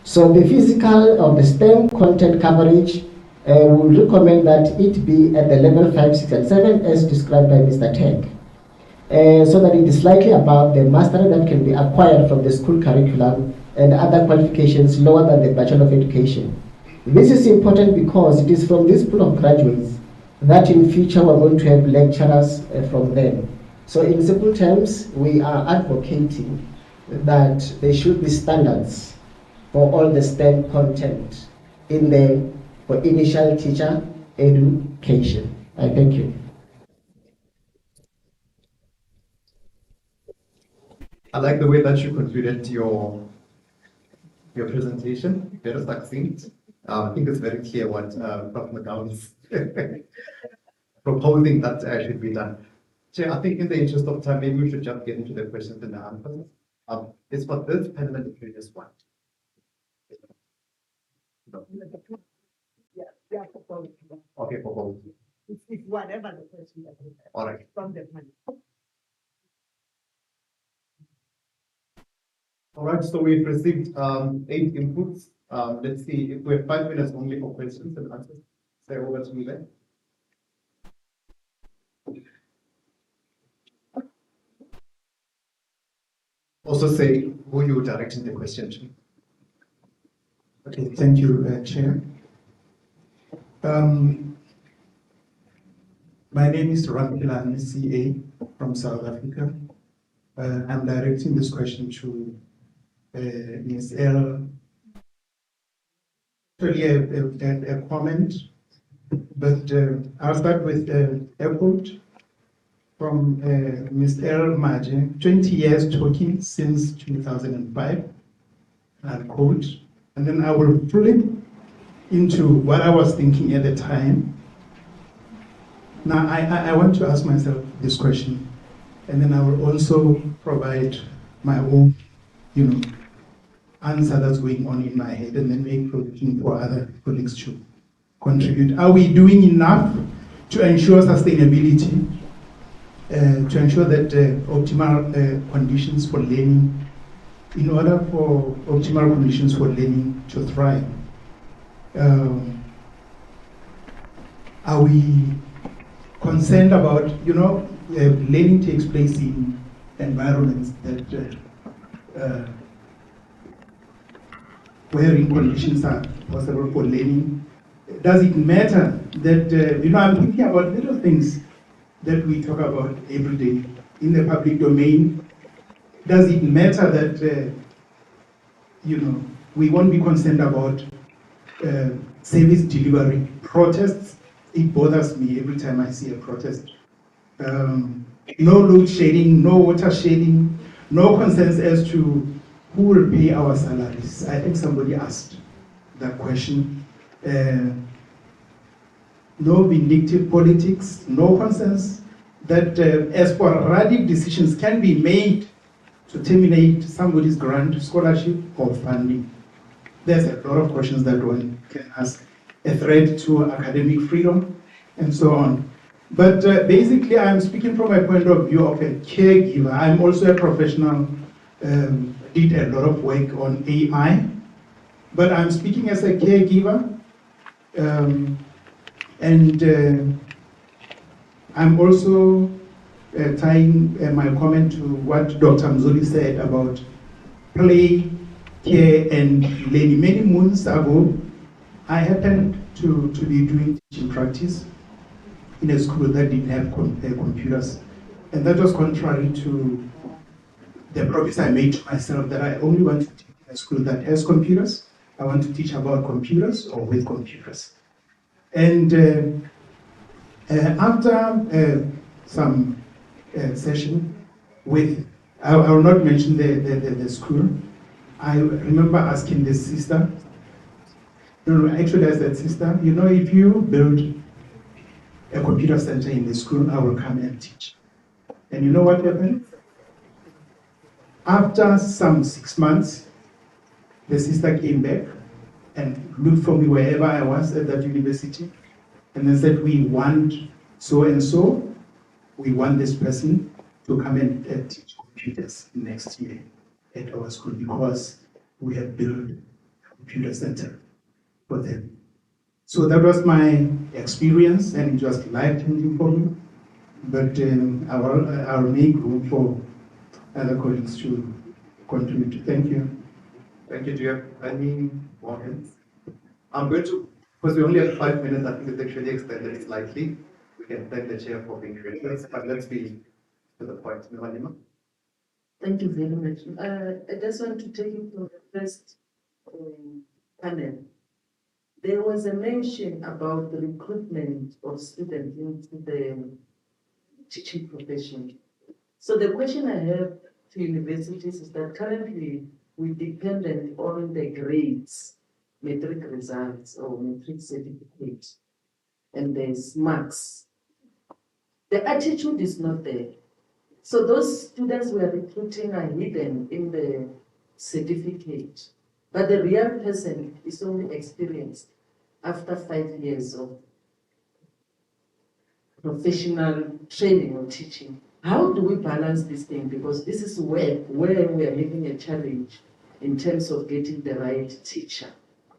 So the physical of the STEM content coverage, we recommend that it be at the level 5, 6, and 7 as described by Mr. Tech. so that it is slightly above the mastery that can be acquired from the school curriculum and other qualifications lower than the Bachelor of Education. This is important because it is from this pool of graduates that in future we're going to have lecturers from them. So in simple terms, we are advocating that there should be standards for all the STEM content in the for initial teacher education. I thank you. I like the way that you concluded your presentation, very succinct. I think it's very clear what Prof. McGowan is proposing that should be done. Chair, I think in the interest of time, maybe we should just get into the questions and the answers. It's for this panel and the previous one. No. Yeah, for both. Okay, for both. It's whatever the person that we have. All right. From the panel. All right, so we've received 8 inputs. Let's see if we have 5 minutes only for questions and answers. Say over to me then. Also say who you're directing the question to. Okay, thank you, Chair. My name is Rampilan CA from South Africa. I'm directing this question to Ms. L. Actually, a comment, but I'll start with a quote from Ms. L. Maje, 20 years talking since 2005, I'll quote, and then I will flip into what I was thinking at the time. Now, I want to ask myself this question, and then I will also provide my own, answer that's going on in my head, and then make provision for other colleagues to contribute. Are we doing enough to ensure sustainability, to ensure that optimal conditions for learning, in order for optimal conditions for learning to thrive? Are we concerned about, learning takes place in environments that wherein conditions are possible for learning? Does it matter that, I'm thinking about little things that we talk about every day in the public domain. Does it matter that, we won't be concerned about service delivery protests? It bothers me every time I see a protest. No load shedding, no water shedding, no concerns as to who will pay our salaries. I think somebody asked that question. No vindictive politics, no concerns that as sporadic decisions can be made to terminate somebody's grant, scholarship, or funding. There's a lot of questions that one can ask. A threat to academic freedom, and so on. But basically, I'm speaking from a point of view of a caregiver. I'm also a professional, did a lot of work on AI, but I'm speaking as a caregiver, and I'm also tying my comment to what Dr. Mzoli said about play, care, and learning. Many moons ago, I happened to be doing teaching practice in a school that didn't have computers. And that was contrary to the promise I made to myself that I only want to teach in a school that has computers. I want to teach about computers or with computers. And after some session with, I will not mention the school, I remember asking this sister, actually I said, sister, if you build a computer center in the school, I will come and teach. And you know what happened? After some 6 months, the sister came back and looked for me wherever I was at that university, and they said, we want so and so, we want this person to come and teach computers next year at our school because we have built a computer center for them. So that was my experience, and it was life-changing for me. but I'll make room for other colleagues to contribute. Thank you. Thank you. Do you have any more hands? I'm going to, because we only have 5 minutes, I think it's actually extended slightly. We can thank the chair for being gracious, but let's be to the point. Nima? Thank you very much. I just want to take you to the first panel. There was a mention about the recruitment of students into the teaching profession. So the question I have to universities is that currently we're dependent on the grades, metric results or metric certificate, and there's marks. The attitude is not there. So those students we are recruiting are hidden in the certificate, but the real person is only experienced after 5 years of professional training or teaching. How do we balance this thing? Because this is where we are having a challenge in terms of getting the right teacher.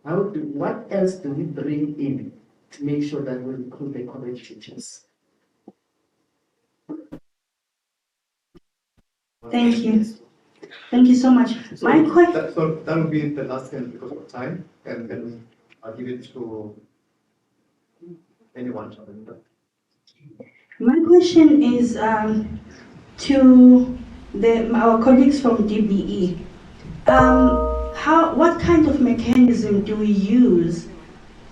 What else do we bring in to make sure that we recruit the correct teachers? Thank you. Thank you so much. So that will be the last hand because of time, and then I'll give it to anyone. My question is to our colleagues from DBE. What kind of mechanism do we use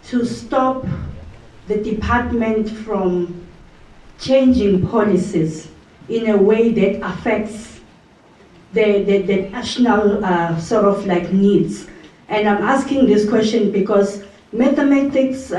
to stop the department from changing policies in a way that affects the national sort of like needs? And I'm asking this question because mathematics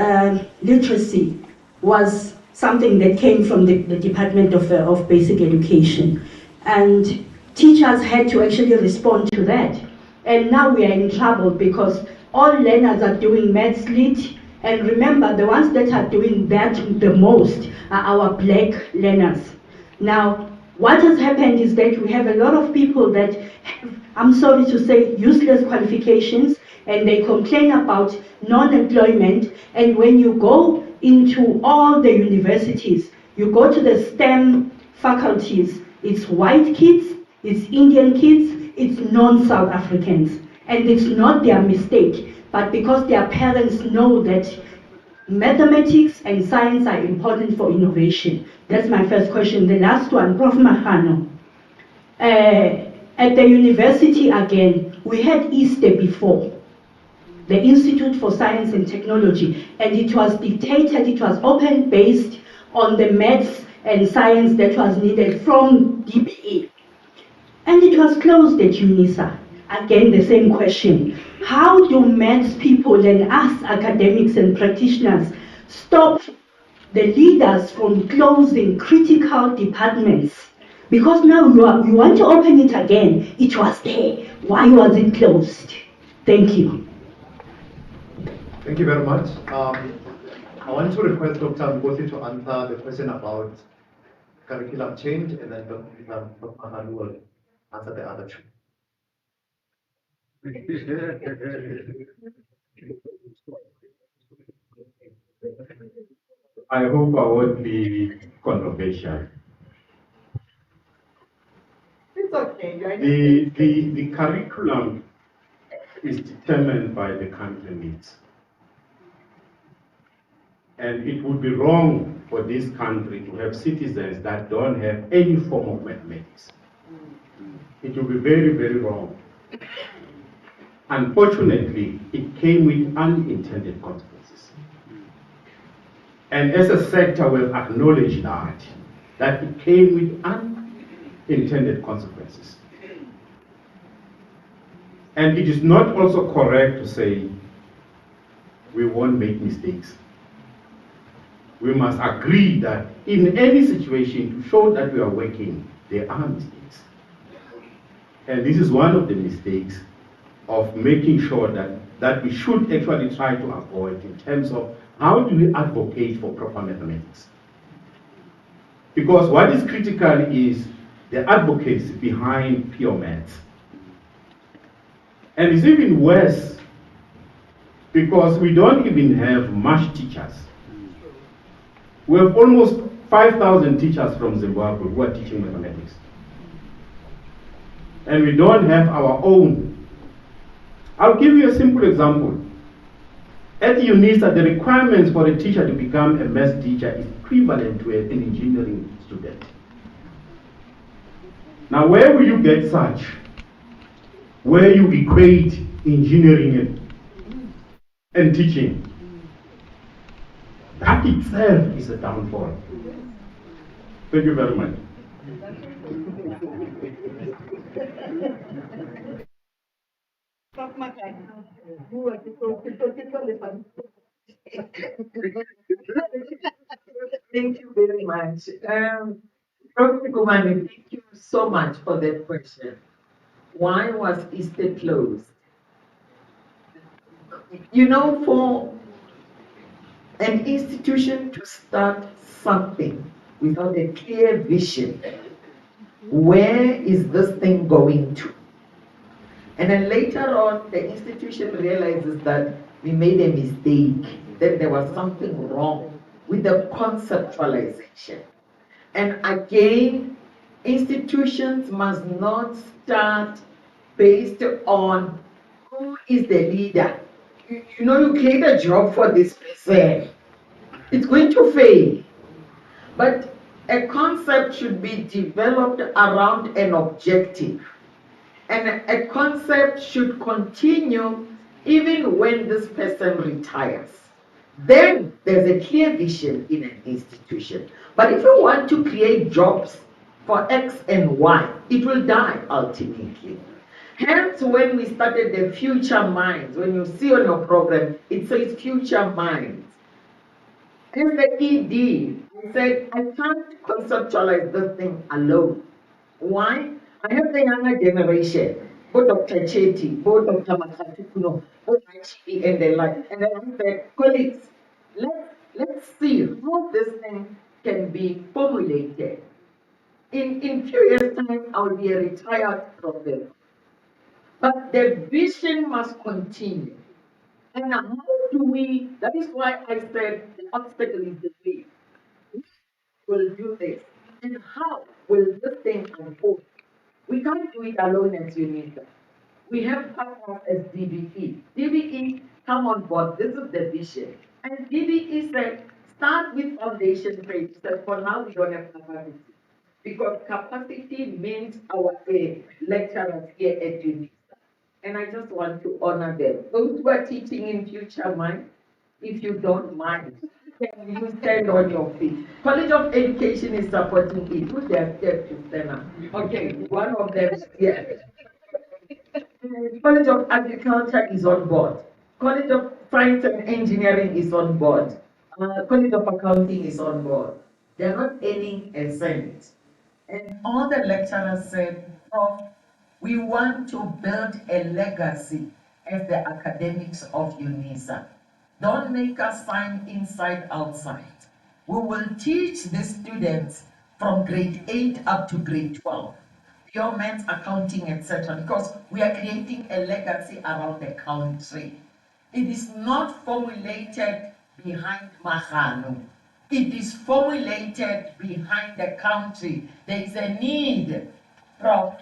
literacy was something that came from the Department of Basic Education. And teachers had to actually respond to that. And now we are in trouble because all learners are doing maths lit. And remember, the ones that are doing that the most are our black learners. Now, what has happened is that we have a lot of people that have, I'm sorry to say, useless qualifications, and they complain about non-employment. And when you go into all the universities, you go to the STEM faculties, it's white kids, it's Indian kids, it's non-South Africans. And it's not their mistake, but because their parents know that mathematics and science are important for innovation. That's my first question. The last one, Prof. Mahano. At the university again, we had ISTE before, the Institute for Science and Technology, and it was dictated, it was open based on the maths and science that was needed from DBE. And it was closed at UNISA. Again, the same question. How do maths people and us academics and practitioners stop the leaders from closing critical departments? Because now you want to open it again. It was there. Why was it closed? Thank you. Thank you very much. I want to request Dr. Ngozi to answer the question about curriculum change, and then Dr. Mahanu will answer the other two. I hope I won't be controversial. It's okay. The curriculum is determined by the country needs. And it would be wrong for this country to have citizens that don't have any form of mathematics. It would be very, very wrong. Unfortunately, it came with unintended consequences. And as a sector, we've acknowledged that it came with unintended consequences. And it is not also correct to say we won't make mistakes. We must agree that in any situation, to show that we are working, there are mistakes. And this is one of the mistakes of making sure that we should actually try to avoid in terms of how do we advocate for proper mathematics. Because what is critical is the advocacy behind pure maths. And it's even worse because we don't even have much teachers. We have almost 5,000 teachers from Zimbabwe who are teaching mathematics. And we don't have our own. I'll give you a simple example. At UNISA, the requirements for a teacher to become a maths teacher is equivalent to an engineering student. Now, where will you get such? Where you equate engineering and teaching? That itself is a downfall. Thank you very much. Thank you very much. Dr. Kumani, thank you so much for that question. Why was Easter closed? You know, for an institution to start something without a clear vision, where is this thing going to? And then later on, the institution realizes that we made a mistake, that there was something wrong with the conceptualization. And again, institutions must not start based on who is the leader. You know, you create a job for this person, it's going to fail. But a concept should be developed around an objective. And a concept should continue even when this person retires. Then there's a clear vision in an institution. But if you want to create jobs for X and Y, it will die ultimately. Hence, when we started the Future Minds, when you see on your program, it says Future Minds. In the ED, I said, I can't conceptualize this thing alone. Why? I have the younger generation, both Dr. Chetty, both Dr. Makatukuno, both Chibi and the like. And then I said, colleagues, let's see how this thing can be formulated. In few years' time, I'll be a retired professor. But the vision must continue. And how do we, that is why I said the obstacle is the way. Will do this. And how will this thing unfold? We can't do it alone as UNISA. We have partners as DBE. DBE, come on board. This is the vision. And DBE said, start with foundation phase. So for now, we don't have capacity. Because capacity means our lecturers here at UNISA. And I just want to honor them. Those who are teaching in Future Mind, if you don't mind, can you stand on your feet? College of Education is supporting it. Put their steps to stand up. Okay, one of them, yes. College of Agriculture is on board. College of Science and Engineering is on board. College of Accounting is on board. They're not earning a cent. And all the lecturers said, Prof, we want to build a legacy as the academics of UNISA. Don't make us sign inside, outside. We will teach the students from grade 8 up to grade 12. Pure maths, accounting, etc. Because we are creating a legacy around the country. It is not formulated behind Mahano. It is formulated behind the country. There is a need, Prof.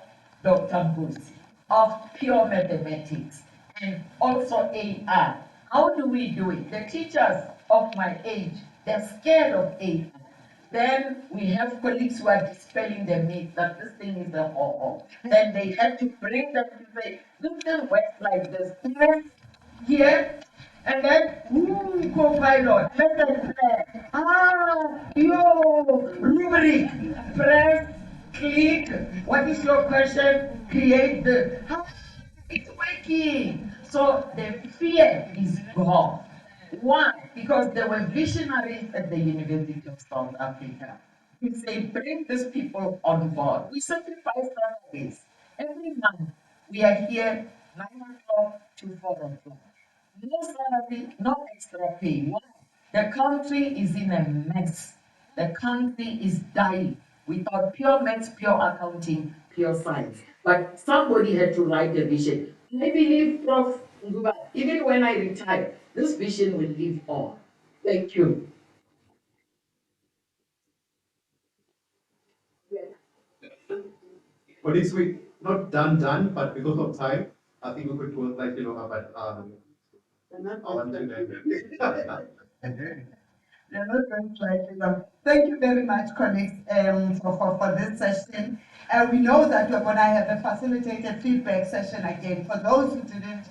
Dr. Mbusi, of pure mathematics and also AI. How do we do it? The teachers of my age, they're scared of AI. Then we have colleagues who are dispelling the myth that this thing is a horror. Then they have to bring them to say, this thing works like this. Here, and then, ooh, co-pilot, lesson plan. Rubric, press, click. What is your question? Create the, it's working. So the fear is gone. Why? Because there were visionaries at the University of South Africa who say, bring these people on board. We sacrifice salaries. Every month, we are here 9 o'clock to 4 o'clock. No salary, no extra pay. Why? The country is in a mess. The country is dying without pure maths, pure accounting, pure science. But somebody had to write a vision. I believe, Prof. Nguba, even when I retire, this vision will live on. Thank you. Colleagues, we not done, but because of time, I think we could go like, about You're not going slightly long. Thank you very much, colleagues, for this session. We know that we're going to have a facilitated feedback session again. For those who didn't have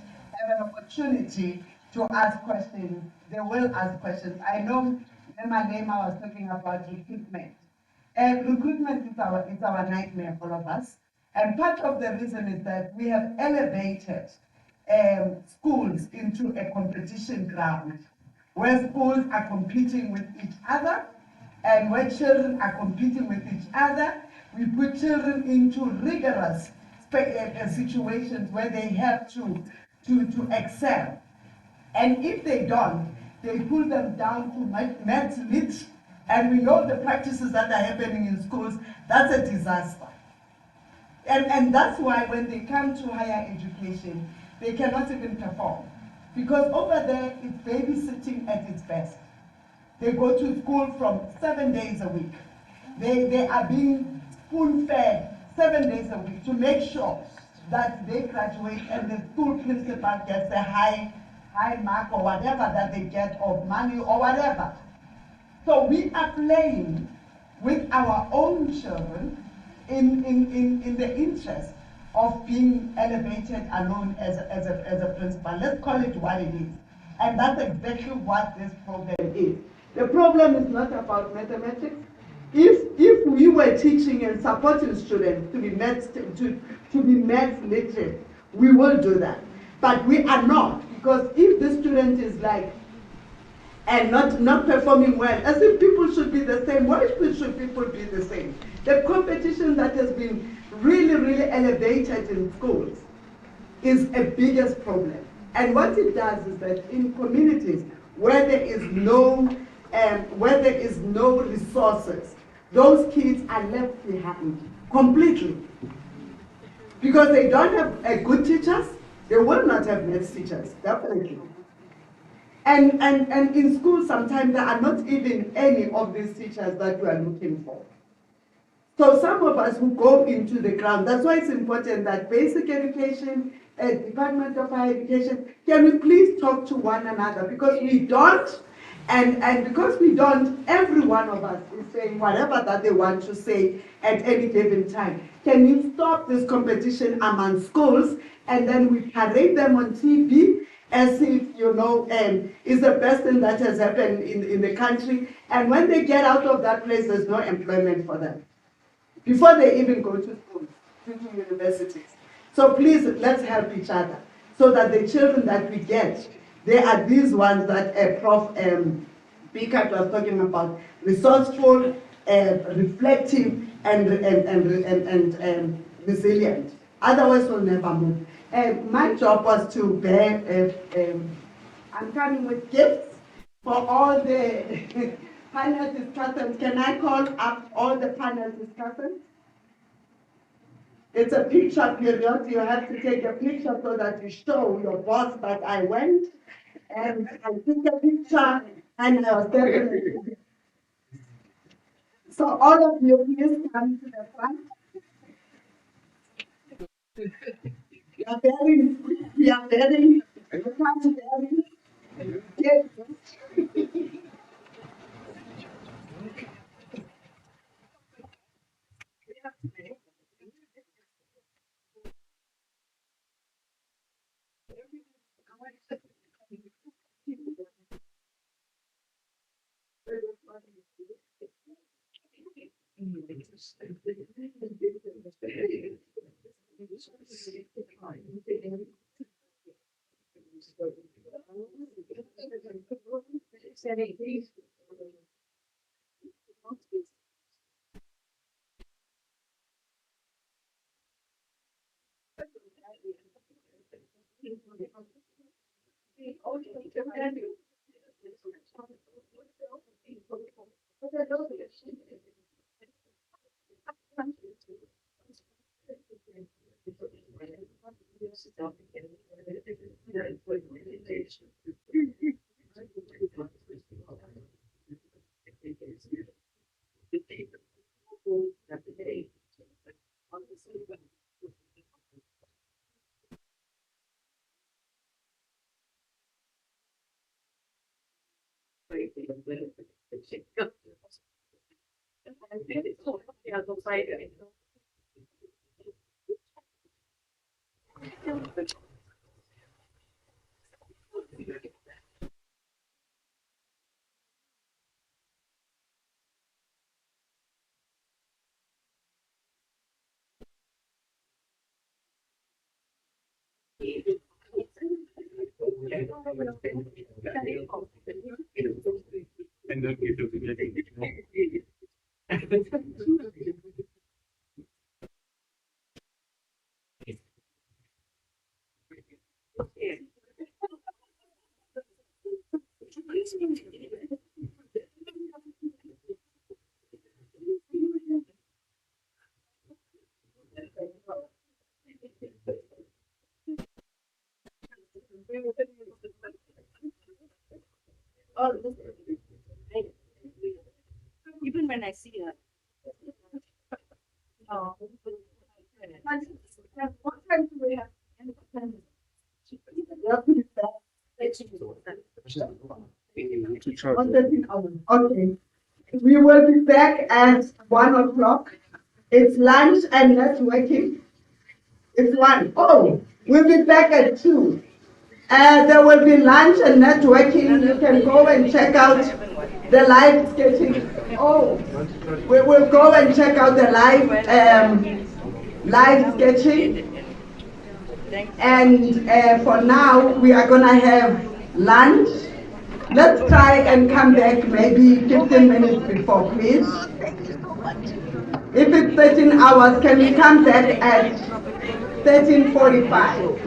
an opportunity to ask questions, they will ask questions. I know in my name I was talking about recruitment. Recruitment is our nightmare for all of us. And part of the reason is that we have elevated schools into a competition ground where schools are competing with each other and where children are competing with each other. We put children into rigorous situations where they have to excel. And if they don't, they pull them down to maths lit, and we know the practices that are happening in schools. That's a disaster. And that's why when they come to higher education, they cannot even perform. Because over there, it's babysitting at its best. They go to school from 7 days a week. They are being spoon-fed 7 days a week to make sure that they graduate and the school principal gets a high mark or whatever that they get, or money or whatever. So we are playing with our own children in the interest of being elevated alone as a principal. Let's call it what it is. And that's exactly what this problem is. The problem is not about mathematics. If we were teaching and supporting students to be maths literate, we will do that. But we are not, because if the student is like and not performing well, as if people should be the same. Why should people be the same? The competition that has been really elevated in schools is a biggest problem. And what it does is that in communities where there is no resources, those kids are left behind completely. Because they don't have good teachers, they will not have maths teachers, definitely. And in school, sometimes there are not even any of these teachers that we are looking for. So some of us who go into the ground, that's why it's important that basic education, Department of Higher Education, can we please talk to one another? Because we don't, and because we don't, every one of us is saying whatever that they want to say at any given time. Can you stop this competition among schools, and then we parade them on TV as if, is the best thing that has happened in the country. And when they get out of that place, there's no employment for them before they even go to school, to universities. So please, let's help each other so that the children that we get, they are these ones that Prof. Bikat was talking about, resourceful, reflective, and resilient. Otherwise, we'll never move. My job was to bear, I'm coming with gifts for all the panel discussants. Can I call up all the panel discussants? It's a picture period. You have to take a picture so that you show your boss that I went and I took a picture and I was there. So all of you, please come to the front. We are very, you can't very, Even when I see her. Oh. What time do we have? Okay. We will be back at 1 o'clock. It's lunch and networking. It's one. Oh, we'll be back at 2. There will be lunch and networking. You can go and check out the live sketching. Oh, we will go and check out the live sketching. And for now, we are gonna have lunch. Let's try and come back maybe 15 minutes before, please. If it's 13 hours, can we come back at 13:45?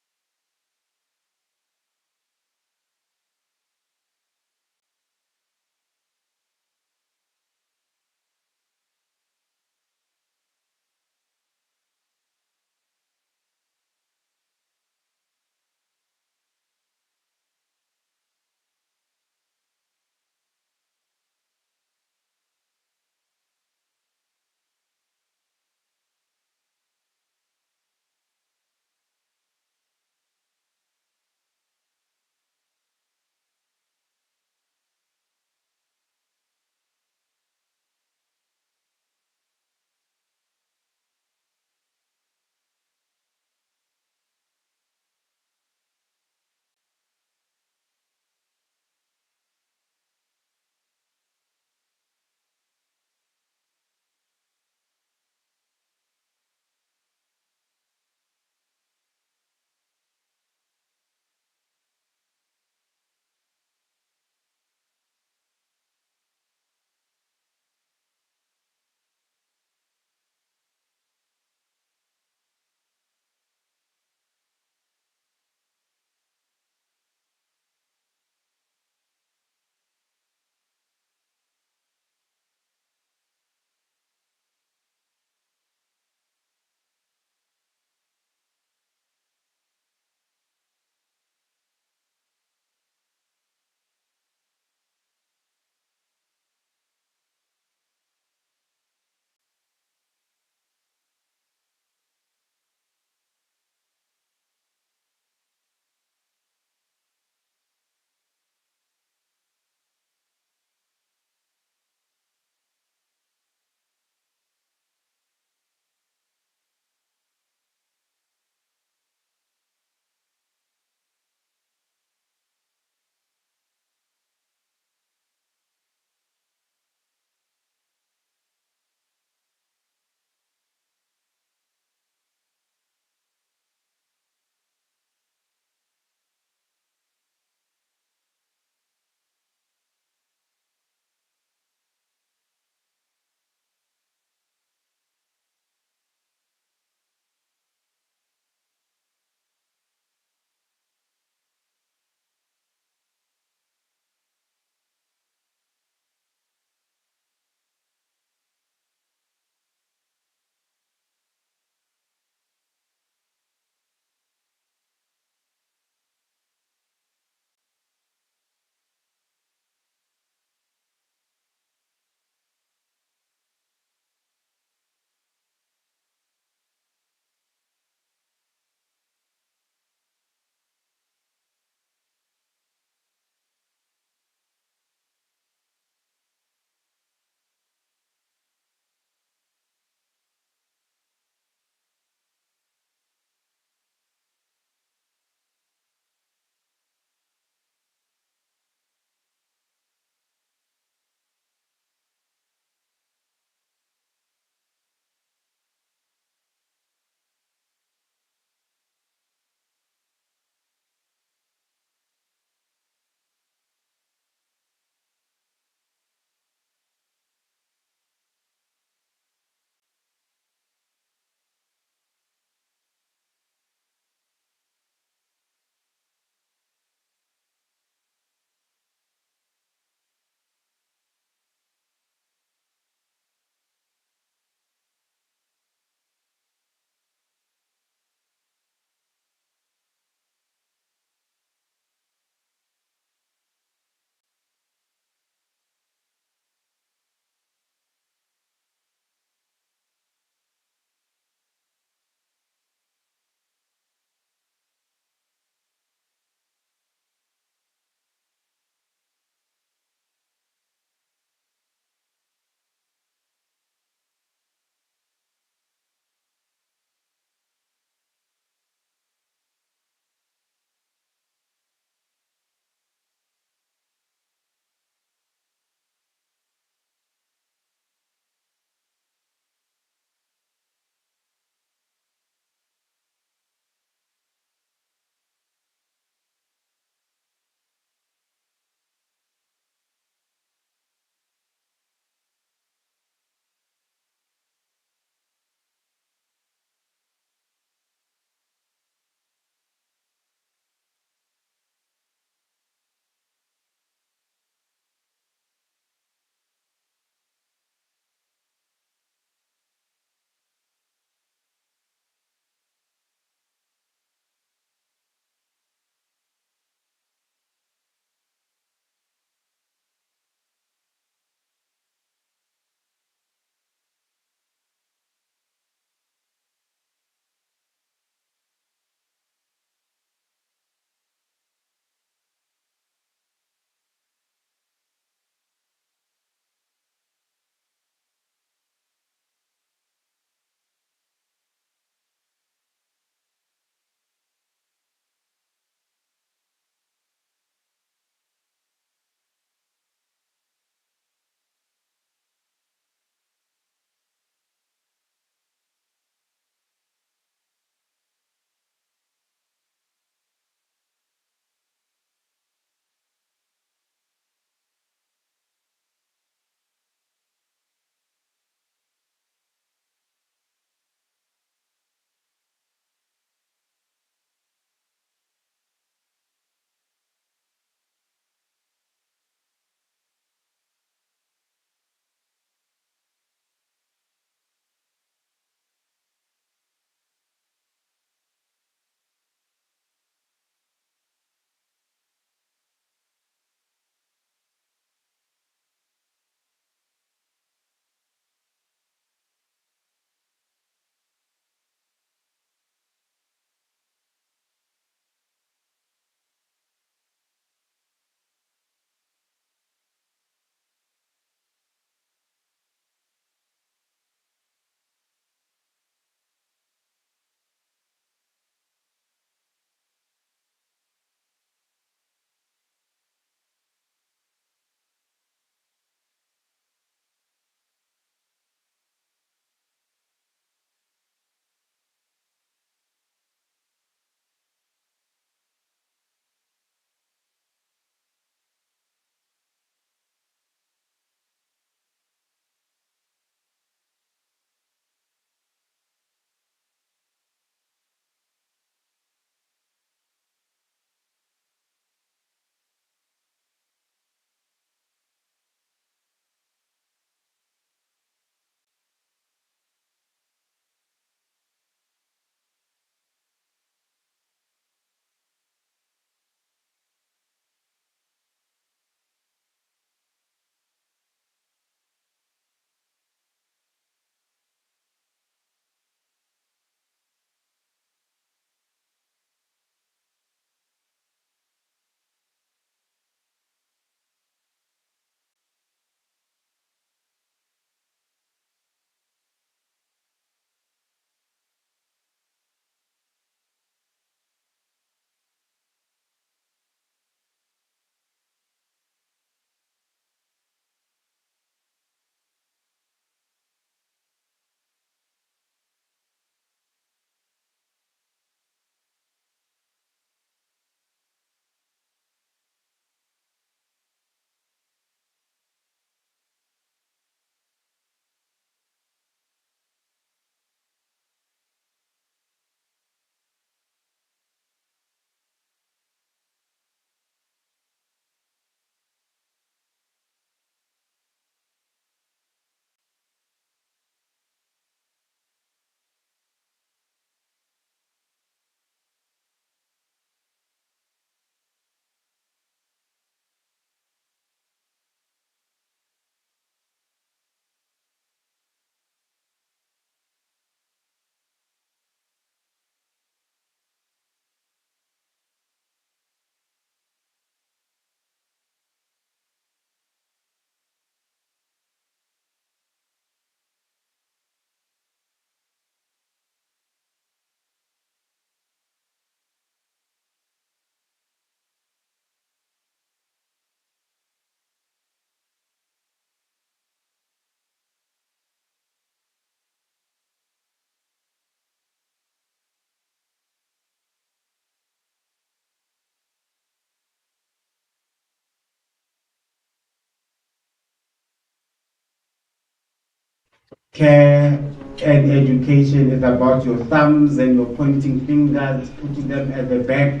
care and education is about your thumbs and your pointing fingers, putting them at the back.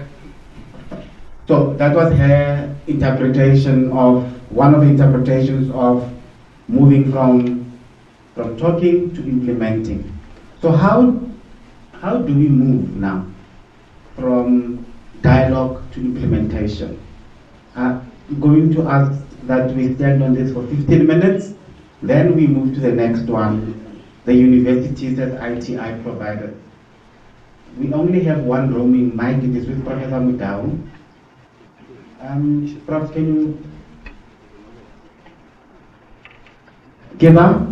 So that was her interpretation of, one of the interpretations of moving from talking to implementing. So how do we move now from dialogue to implementation? I'm going to ask that we stand on this for 15 minutes, then we move to the next one, the universities as ITI providers. We only have one roaming mic. It is with Professor Mudau. Prof, can you give up?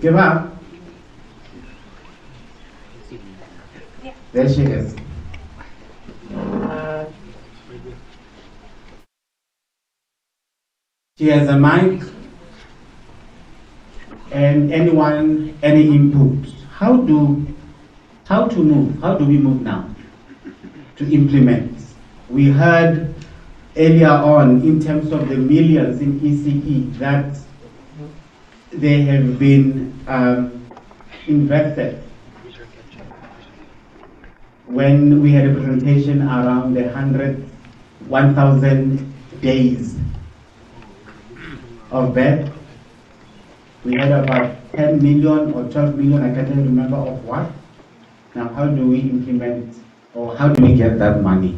Give up? There she is. She has a mic, and anyone, any input. How to move? How do we move now to implement? We heard earlier on in terms of the millions in ECE that they have been invested. When we had a presentation around 1,000 days of birth, we had about 10 million or 12 million, I can't remember of what. Now, how do we implement, or how do we get that money?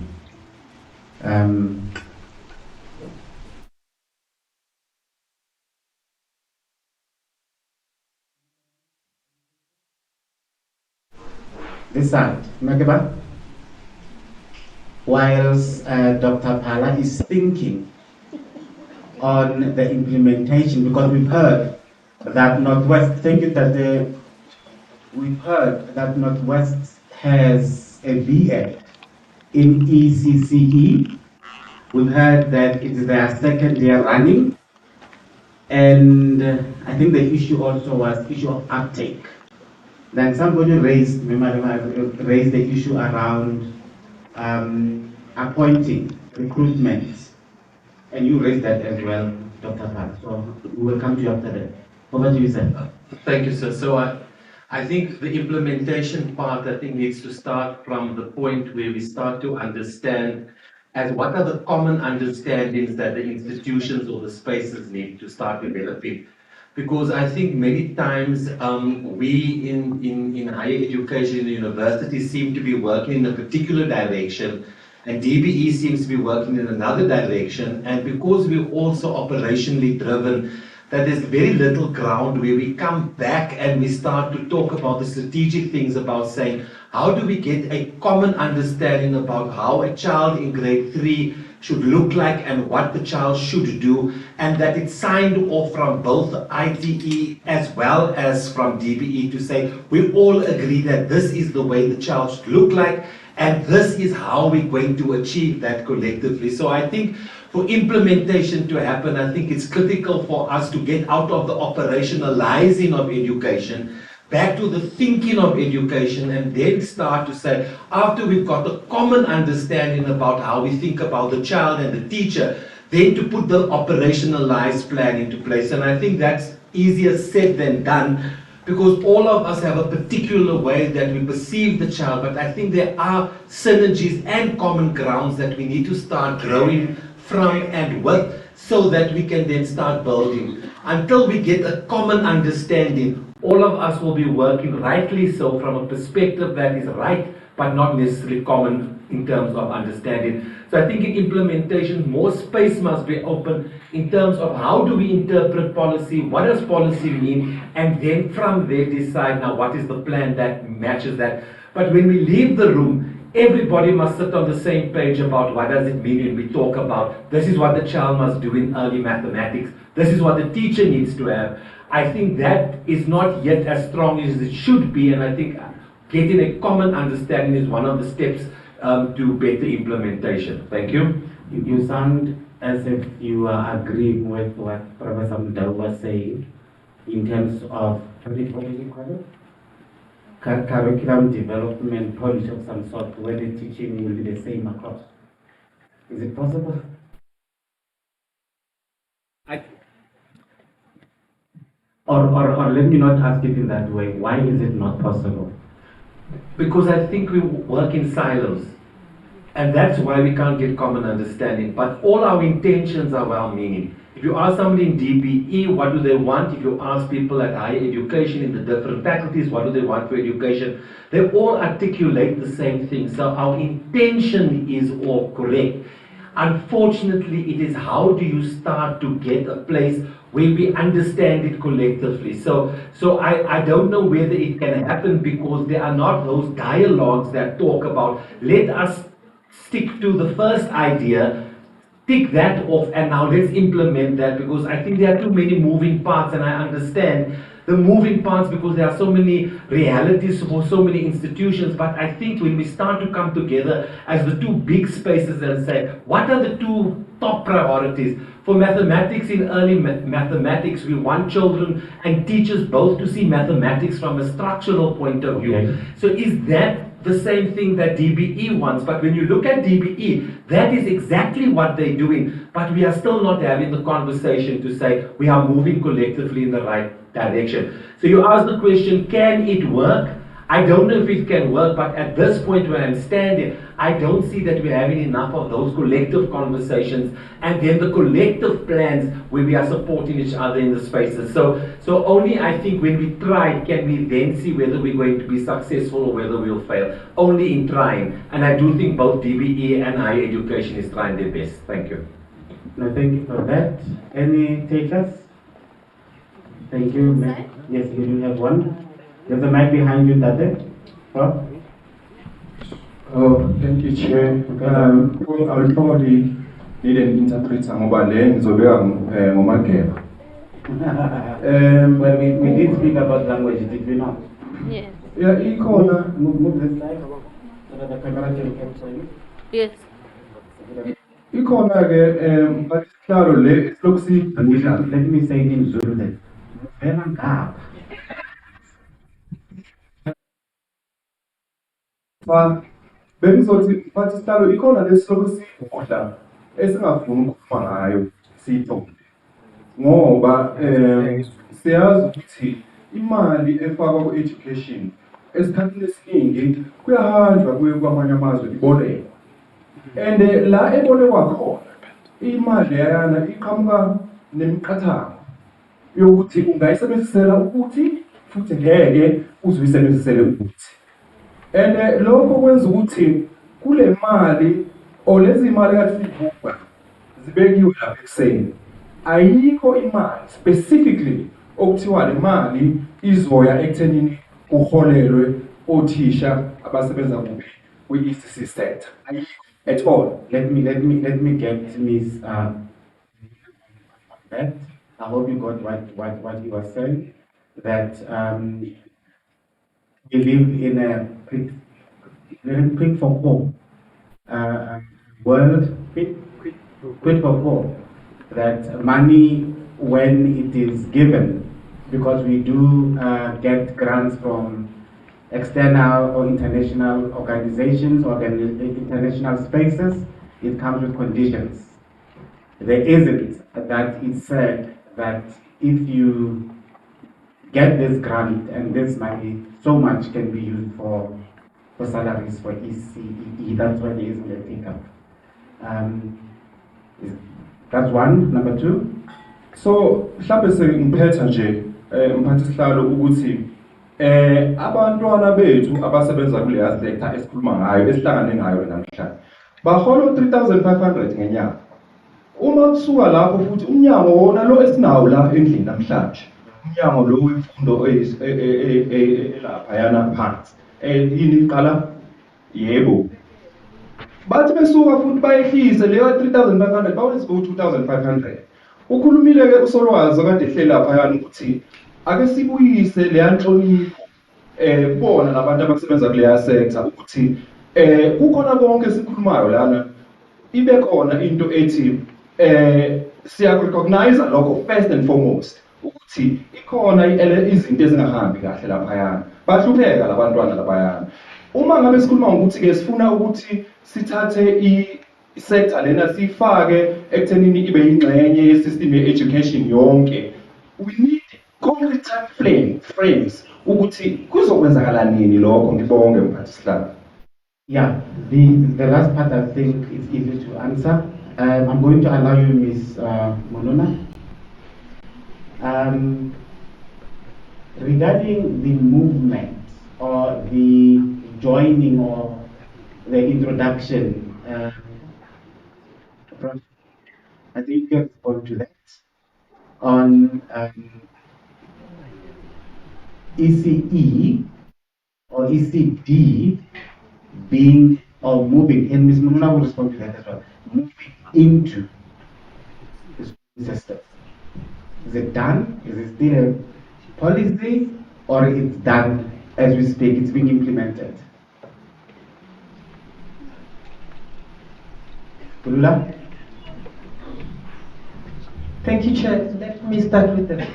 This side, Makeba? Whilst Dr. Pala is thinking on the implementation, because we've heard that Northwest, thank you, that we've heard that Northwest has a BA in ECCE. We've heard that it's their second year running, and I think the issue also was issue of uptake. Then somebody raised the issue around appointing, recruitment, and you raised that as well, Dr. Pat. So we will come to you after that. Over to you, sir. Thank you, sir. So I think the implementation part, I think, needs to start from the point where we start to understand as what are the common understandings that the institutions or the spaces need to start developing. Because I think many times we in higher education, in the university, seem to be working in a particular direction, and DBE seems to be working in another direction. And because we're also operationally driven, that there's very little ground where we come back and we start to talk about the strategic things, about saying, how do we get a common understanding about how a child in grade 3 should look like and what the child should do, and that it's signed off from both ITE as well as from DBE to say, we all agree that this is the way the child should look like, and this is how we're going to achieve that collectively. So I think for implementation to happen, I think it's critical for us to get out of the operationalizing of education, back to the thinking of education, and then start to say, after we've got a common understanding about how we think about the child and the teacher, then to put the operationalized plan into place. And I think that's easier said than done, because all of us have a particular way that we perceive the child, but I think there are synergies and common grounds that we need to start growing from and with, so that we can then start building. Until we get a common understanding, all of us will be working rightly so from a perspective that is right, but not necessarily common in terms of understanding. So I think in implementation, more space must be open in terms of how do we interpret policy, what does policy mean, and then from there decide now what is the plan that matches that. But when we leave the room, everybody must sit on the same page about what does it mean when we talk about this is what the child must do in early mathematics, this is what the teacher needs to have. I think that is not yet as strong as it should be, and I think getting a common understanding is one of the steps to better implementation. Thank you. You sound as if you are agreeing with what Professor Mudau was saying in terms of, what do you call it? Curriculum development policy of some sort, where the teaching will be the same across. Is it possible? or let me not ask it in that way. Why is it not possible? Because I think we work in silos. And that's why we can't get common understanding. But all our intentions are well-meaning. If you ask somebody in DBE, what do they want? If you ask people at higher education in the different faculties, what do they want for education? They all articulate the same thing. So our intention is all correct. Unfortunately, it is how do you start to get a place where we understand it collectively. So I don't know whether it can happen because there are not those dialogues that talk about, let us stick to the first idea, tick that off, and now let's implement that, because I think there are too many moving parts, and I understand the moving parts because there are so many realities for so many institutions. But I think when we start to come together as the two big spaces and say, what are the two top priorities? For mathematics, in early mathematics, we want children and teachers both to see mathematics from a structural point of view. Okay. So is that the same thing that DBE wants? But when you look at DBE, that is exactly what they're doing, but we are still not having the conversation to say we are moving collectively in the right direction. So you ask the question, can it work? I don't know if it can work, but at this point where I'm standing, I don't see that we're having enough of those collective conversations and then the collective plans where we are supporting each other in the spaces. So only I think when we try can we then see whether we're going to be successful or whether we'll fail. Only in trying. And I do think both DBE and higher education is trying their best. Thank you. No, thank you for that. Any takers? Thank you. Yes, you do have one. There's a mic behind you, Tate. Oh? Oh, thank you, Chair. I'll probably need an interpreter. Well, we did speak about language, did we not? Yes. Yeah, move this slide so that the camera can capture you. Yes. But let me say it in Zulu then. bengizothi bathi sihlalo ikhona lesihloko sidla esingafuni ukukhuluma ngayo siyithobe ngoba siyazi ukuthi imali efakwa ku-education esikhathini esiningi kuyahanjwa kuye kwamanye amazwe ibolekwa and la ebolekwa khona imali yayana iqhamuka nemiqathango yokuthi ungayisebenzisela ukuthi futhi ngeke uzuyisebenzisele ukuthi. And lokho kwenza ukuthi kule mali or lezi mali kathi sibuka zibekiwe lapha ekuseni ayikho imali specifically okuthiwa le mali izoya ekuthenini kuholelwe othisha abasebenza kuphi kwi-ECC sector at all. Let me get Ms. that. I hope you got what you were saying, that we live in a quick for home world, quick for home, that money, when it is given, because we do get grants from external or international organizations or international spaces, it comes with conditions. There isn't that it's said that if you get this grant and this money, so much can be used for salaries for ECE. That's why there isn't a take-up. That's one. Number two. So mhlawumbe sengiphetha nje mphathi sihlalo ukuthi abantwana bethu abasebenza kule sector esikhuluma ngayo esihlangane ngayo namhlanje bahola 3500 ngenyanga. Uma kusuka lapho futhi umnyango wona lo esinawo la endlini namhlanje umnyango lo wemfundo elapha yana phansi yini iqala yebo bathi besuka futhi bayehlise leyo 3500 bawulenze ku 2500 ukhulumile ke usolwazi kade ehleli lapha yana ukuthi ake sibuyise le nhlonipho bona labantu abasebenza kule sector ukuthi kukhona konke sikhulumayo lana ibe khona into ethi siya recognize lokho first and foremost ukuthi ikhona izinto ezingahambi kahle lapha yana bahlupheka labantwana labayana. Uma ngabe sikhuluma ukuthi ke sifuna ukuthi sithathe sector lena sifake ekuthenini ibe ingxenye yesystem ye-education yonke, we need concrete time frames ukuthi kuzokwenzakala nini lokho ngibonge mphathishlalo. Yeah, the last part I think is easy to answer. I'm going to allow you, Ms. Monona. Regarding the movement or the joining or the introduction, I think you can respond to that on ECE or ECD being or moving, and Ms. Monona will respond to that as well, moving into the school system. Is it done? Is it still a policy, or it's done as we speak? It's being implemented. Kulula? Thank you, Chair. Let me start with the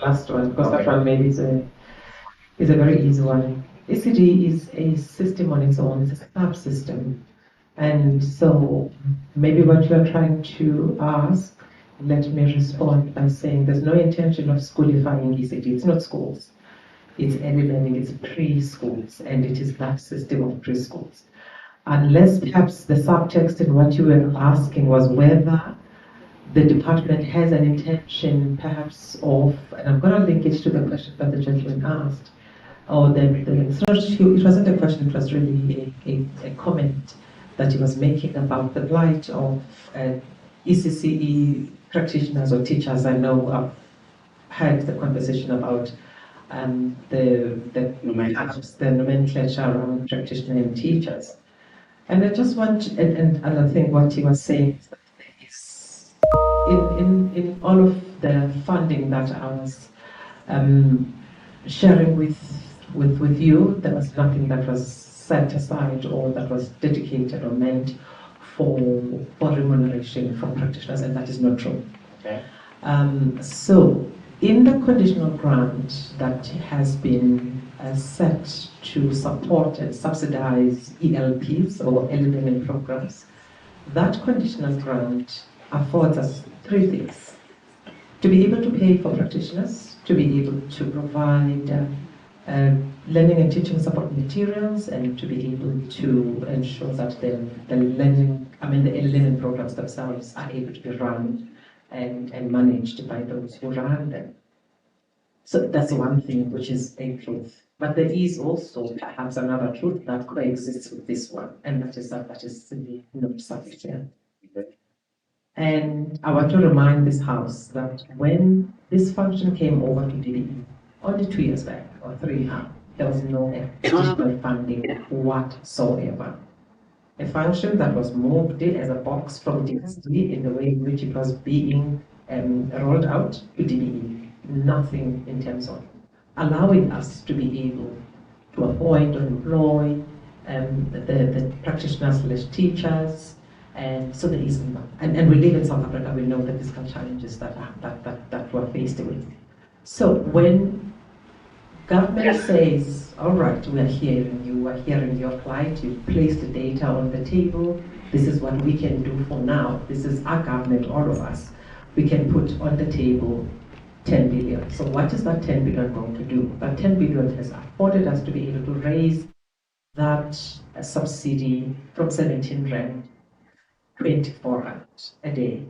last one, because that one maybe is a very easy one. ECD is a system on its own, it's a subsystem. And so maybe what you are trying to ask, let me respond by saying there's no intention of schoolifying ECD. It's not schools. It's early learning, it's preschools, and it is that system of preschools. Unless perhaps the subtext in what you were asking was whether the department has an intention perhaps of, and I'm going to link it to the question that the gentleman asked, or it wasn't a question, it was really a comment that he was making about the plight of ECCE practitioners or teachers. I know I've had the conversation about the nomenclature around practitioner and teachers. And I just want, and I think what he was saying is in all of the funding that I was sharing with you, there was nothing that was set aside or that was dedicated or meant for remuneration for practitioners, and that is not true. Okay. So in the conditional grant that has been set to support and subsidize ELPs or early learning programs, that conditional grant affords us three things: to be able to pay for practitioners, to be able to provide learning and teaching support materials, and to be able to ensure that the early learning programs themselves are able to be run and managed by those who run them. So that's one thing, which is a truth. But there is also perhaps another truth that coexists with this one, and that is simply not sufficient. And I want to remind this House that when this function came over to DBE, only 2 years back, or 3 now, there was no additional funding whatsoever. A function that was moved in as a box from DSD in the way in which it was being rolled out to DBE. Nothing in terms of allowing us to be able to appoint or employ the practitioners/teachers. And so there is none. And we live in South Africa, we know the fiscal challenges that we're faced with. So when government says, all right, we're hearing your plight, you've placed the data on the table, this is what we can do for now, this is our government, all of us, we can put on the table 10 billion. So what is that 10 billion going to do? That 10 billion has afforded us to be able to raise that subsidy from 17 rand 24 rand a day.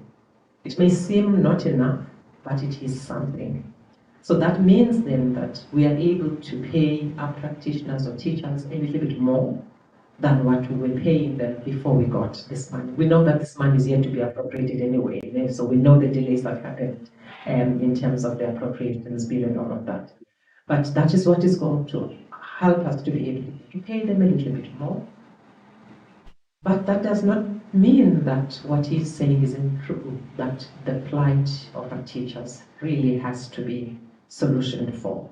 It may seem not enough, but it is something. So that means then that we are able to pay our practitioners or teachers a little bit more than what we were paying them before we got this money. We know that this money is yet to be appropriated anyway, so we know the delays that happened in terms of the appropriations bill and all of that. But that is what is going to help us to be able to pay them a little bit more. But that does not mean that what he's saying isn't true, that the plight of our teachers really has to be solutioned for.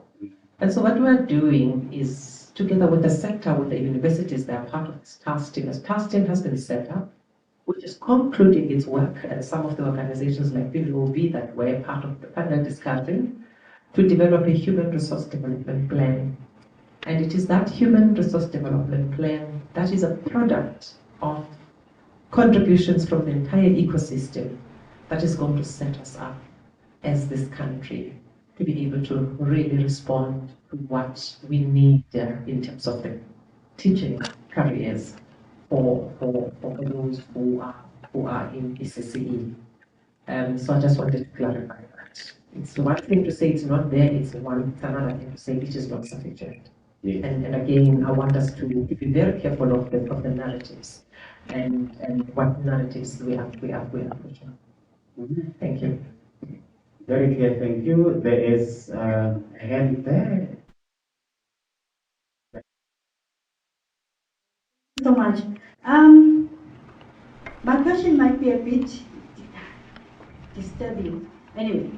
And so what we're doing is, together with the sector, with the universities, they are part of this task team. This task team has been set up, which is concluding its work, and some of the organizations like PVOB that were part of the panel discussion, to develop a human resource development plan. And it is that human resource development plan that is a product of contributions from the entire ecosystem that is going to set us up as this country to be able to really respond to what we need there in terms of the teaching careers for those who are in PCCE. So I just wanted to clarify that. It's one thing to say it's not there, it's another thing to say it is not sufficient. Yeah. And again, I want us to be very careful of the narratives and what narratives we are pushing. Thank you. Very clear, thank you. There is a hand there. So much. My question might be a bit disturbing. Anyway,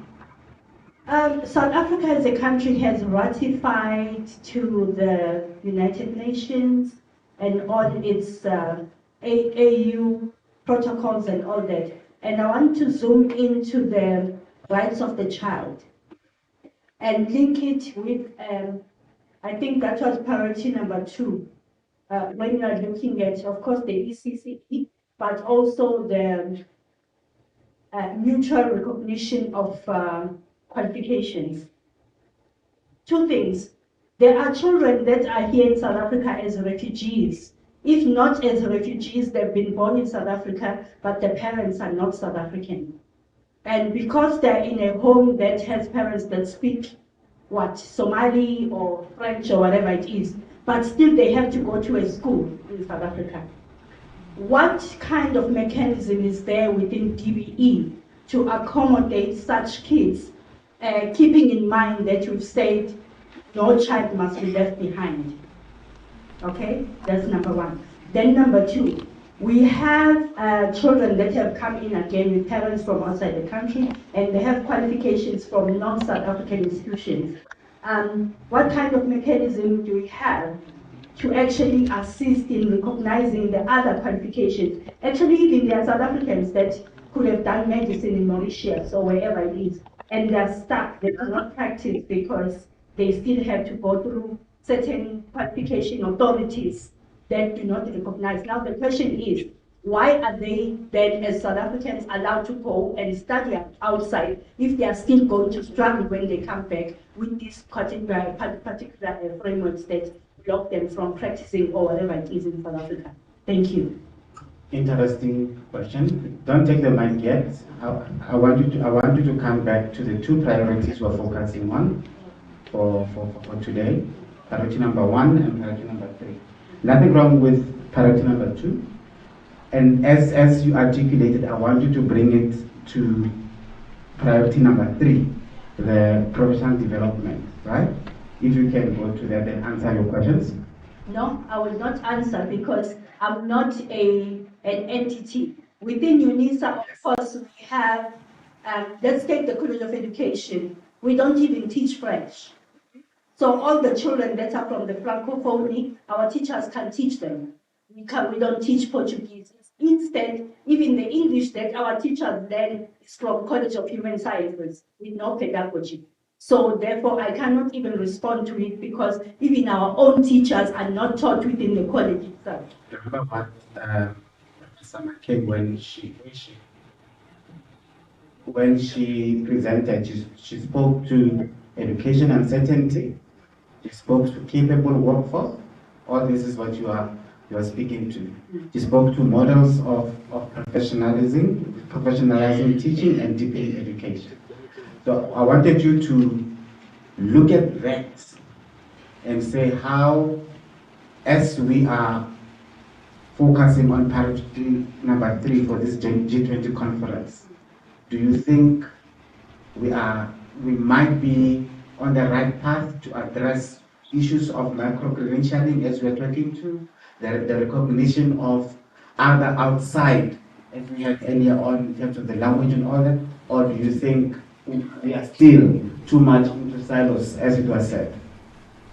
South Africa as a country has ratified to the United Nations and all its AU protocols and all that. And I want to zoom into the rights of the child and link it with, I think that was priority number 2. When you are looking at, of course, the ECCE, but also the mutual recognition of qualifications. 2 things. There are children that are here in South Africa as refugees. If not as refugees, they've been born in South Africa, but the parents are not South African. And because they're in a home that has parents that speak Somali or French or whatever it is, but still they have to go to a school in South Africa. What kind of mechanism is there within DBE to accommodate such kids, keeping in mind that you've said no child must be left behind? Okay, that's number 1. Then number 2, we have children that have come in again with parents from outside the country, and they have qualifications from non-South African institutions. What kind of mechanism do we have to actually assist in recognizing the other qualifications? Actually, even there are South Africans that could have done medicine in Mauritius or wherever it is, and they're stuck. They cannot practice because they still have to go through certain qualification authorities that do not recognize. Now the question is, why are they then, as South Africans, allowed to go and study outside if they are still going to struggle when they come back with these particular frameworks that block them from practicing or whatever it is in South Africa? Thank you. Interesting question. Don't take the mic yet. I want you to come back to the 2 priorities we're focusing on for today. Priority number 1 and priority number 3. Nothing wrong with priority number 2. And as you articulated, I want you to bring it to priority number 3, the professional development, right? If you can go to that and answer your questions. No, I will not answer because I'm not an entity. Within UNISA, of course, we have, let's take the College of Education. We don't even teach French. So all the children that are from the Francophonie, our teachers can teach them. We don't teach Portuguese. Instead, even the English that our teachers learn is from College of Human Sciences with no pedagogy. So therefore, I cannot even respond to it because even our own teachers are not taught within the college itself. Remember what Professor McKay, when she presented, she spoke to education uncertainty. She spoke to capable workforce. All this is what you are speaking to. She spoke to models of professionalizing teaching and deepening education. So I wanted you to look at that and say how, as we are focusing on priority number 3 for this G20 conference, do you think we might be on the right path to address issues of micro-credentialing as we're talking to, the recognition of other outside, as we had earlier on in terms of the language and all that, or do you think we are still too much into silos, as it was said?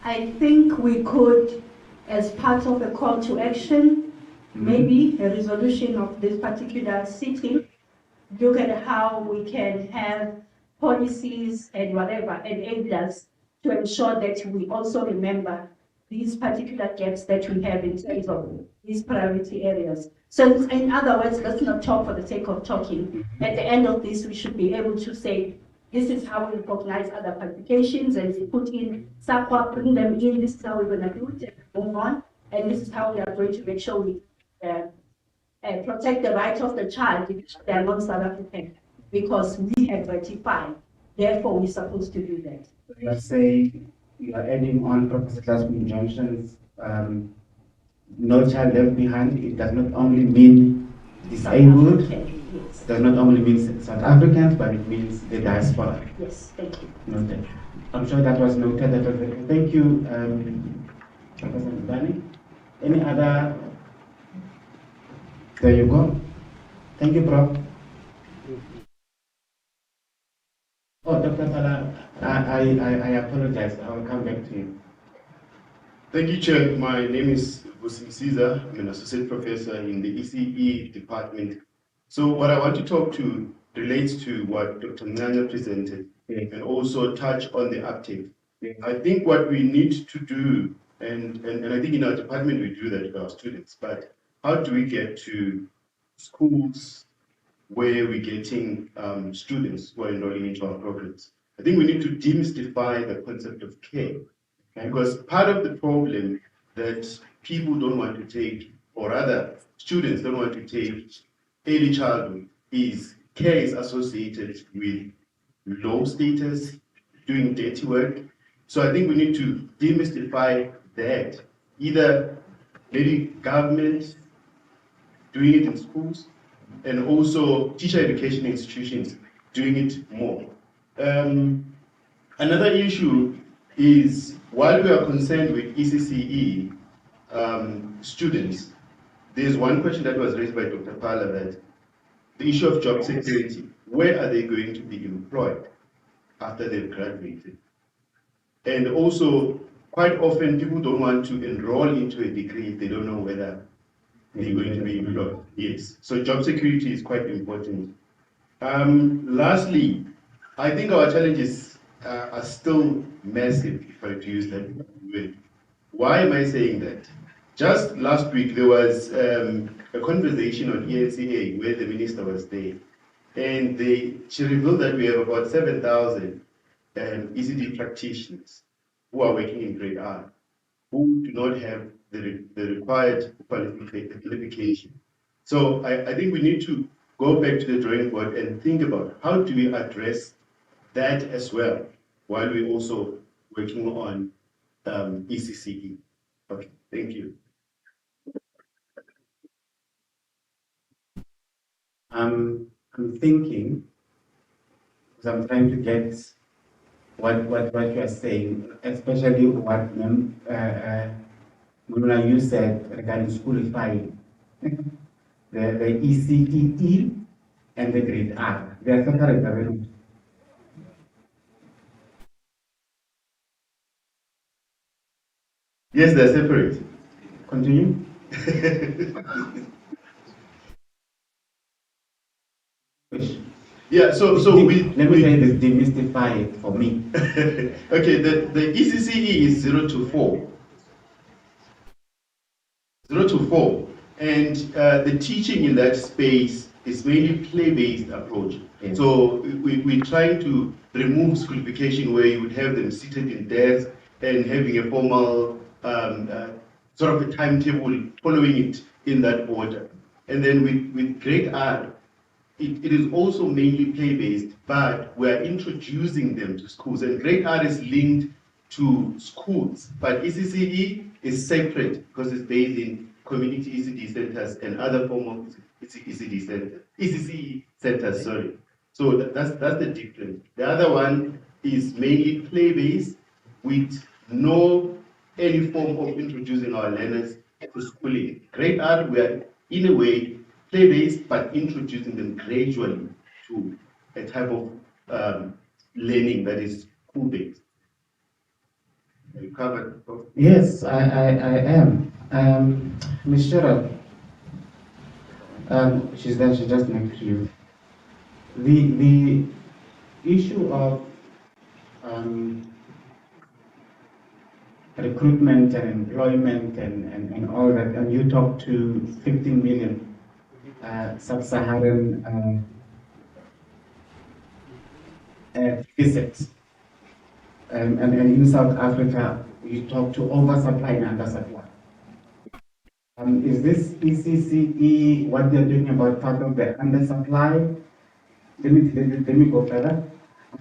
I think we could, as part of a call to action, maybe a resolution of this particular sitting, look at how we can have policies and whatever enablers to ensure that we also remember these particular gaps that we have in terms of these priority areas. So in other words, let's not talk for the sake of talking. At the end of this, we should be able to say, This is how we recognize other publications, and we put in SAQA, bring them in. This is how we're going to do it and move on. And this is how we are going to make sure we protect the rights of the child if they are not South African, because we have ratified. Therefore, we're supposed to do that. Let's say you are adding on Professor Classroom Johnson's no child left behind. It does not only mean disabled, it does not only mean South Africans, but it means the diaspora. Yes, thank you. Noted. I'm sure that was noted. Thank you, Professor Mbani. Any other? There you go. Thank you, Prof. Oh, Dr. Sala, I apologize. I will come back to you. Thank you, Chair. My name is Vusim Caesar. I'm an associate professor in the ECE department. So what I want to talk to relates to what Dr. Nyanya presented and also touch on the uptake. I think what we need to do, and I think in our department we do that with our students, but how do we get to schools where we're getting students who are enrolling into our programs? I think we need to demystify the concept of care. Because part of the problem that people don't want to take, or rather students don't want to take early childhood, is care is associated with low status, doing dirty work. So I think we need to demystify that. Either maybe government doing it in schools, and also teacher education institutions doing it more. Another issue is, while we are concerned with ECCE students, there's one question that was raised by Dr. Pala, that the issue of job security, where are they going to be employed after they've graduated? And also, quite often people don't want to enroll into a degree if they don't know whether they're going to be employed. Yes, so job security is quite important. Lastly, I think our challenges are still massive, if I use that word. Why am I saying that? Just last week, there was a conversation on ENCA where the minister was there, and she revealed that we have about 7,000 ECD practitioners who are working in grade R, who do not have the required qualification. So I think we need to go back to the drawing board and think about how do we address that as well, while we're also working on ECCE. Okay, thank you. I'm thinking, because I'm trying to get what you are saying, especially what Muluna, you said regarding schoolifying. the ECEE and the grade R, they are separate already. Yes, they're separate. Continue. Yeah, so let me demystify it for me. Okay, the ECCE is 0 to 4. 0 to 4. And the teaching in that space is mainly play-based approach. Yes. So we're trying to remove schoolification, where you would have them seated in desks and having a formal sort of a timetable, following it in that order. And then with grade R, it is also mainly play-based, but we're introducing them to schools. And grade R is linked to schools, but ECCE is separate because it's based in community ECD centers and other form of ECD centers, ECCE centers, sorry. So that's the difference. The other one is mainly play-based with no any form of introducing our learners to schooling. Grade R, we are in a way play-based, but introducing them gradually to a type of learning that is school-based. You covered both? Yes, I am. Ms. Sherrod, she's there, she's just next to you. The issue of recruitment and employment and all that, and you talk to 15 million sub-Saharan physics. And in South Africa, we talk to oversupply and undersupply. Is this ECCE, what they're talking about, part of the undersupply? Let me go further.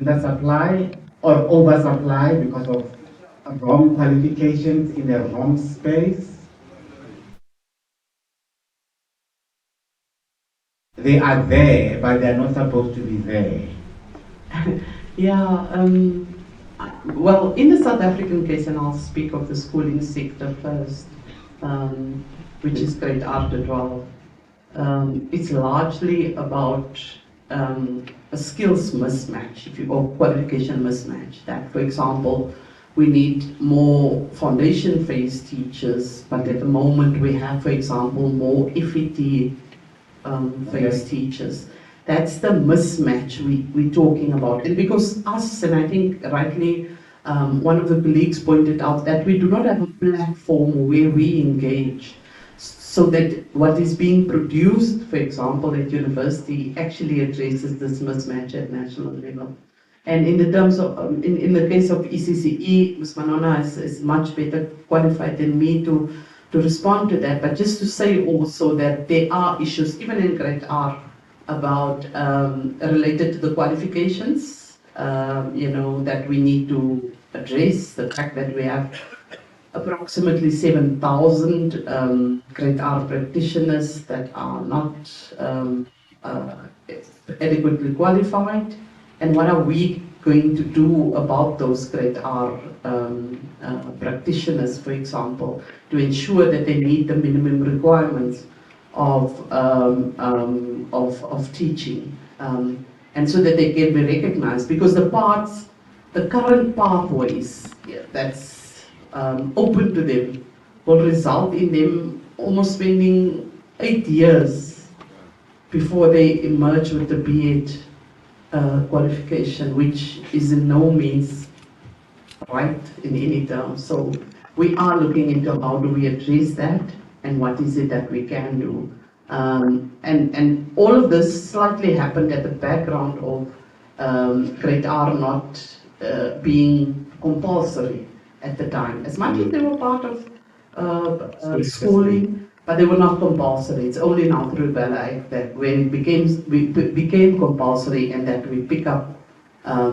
Undersupply or oversupply because of wrong qualifications in the wrong space? They are there, but they're not supposed to be there. Yeah, well, in the South African case, and I'll speak of the schooling sector first, which is grade R to 12. It's largely about a skills mismatch, or qualification mismatch. That, for example, we need more foundation phase teachers, but at the moment we have, for example, more FET phase teachers. That's the mismatch we're talking about. And because us, and I think rightly, one of the colleagues pointed out that we do not have a platform where we engage so that what is being produced, for example, at university actually addresses this mismatch at national level. And in the terms of, in the case of ECCE, Ms. Manona is much better qualified than me to respond to that. But just to say also that there are issues, even in grade R, about related to the qualifications, that we need to address. The fact that we have approximately 7,000 grade R practitioners that are not adequately qualified, and what are we going to do about those grade R practitioners, for example, to ensure that they meet the minimum requirements of teaching, and so that they can be recognized, because the current pathways that's open to them will result in them almost spending 8 years before they emerge with the B.Ed qualification, which is in no means right in any terms. So we are looking into how do we address that and what is it that we can do. And all of this slightly happened at the background of grade R not being compulsory at the time. As much as they were part of schooling, but they were not compulsory. It's only now through Bella Act that when it became compulsory, and that we pick up, how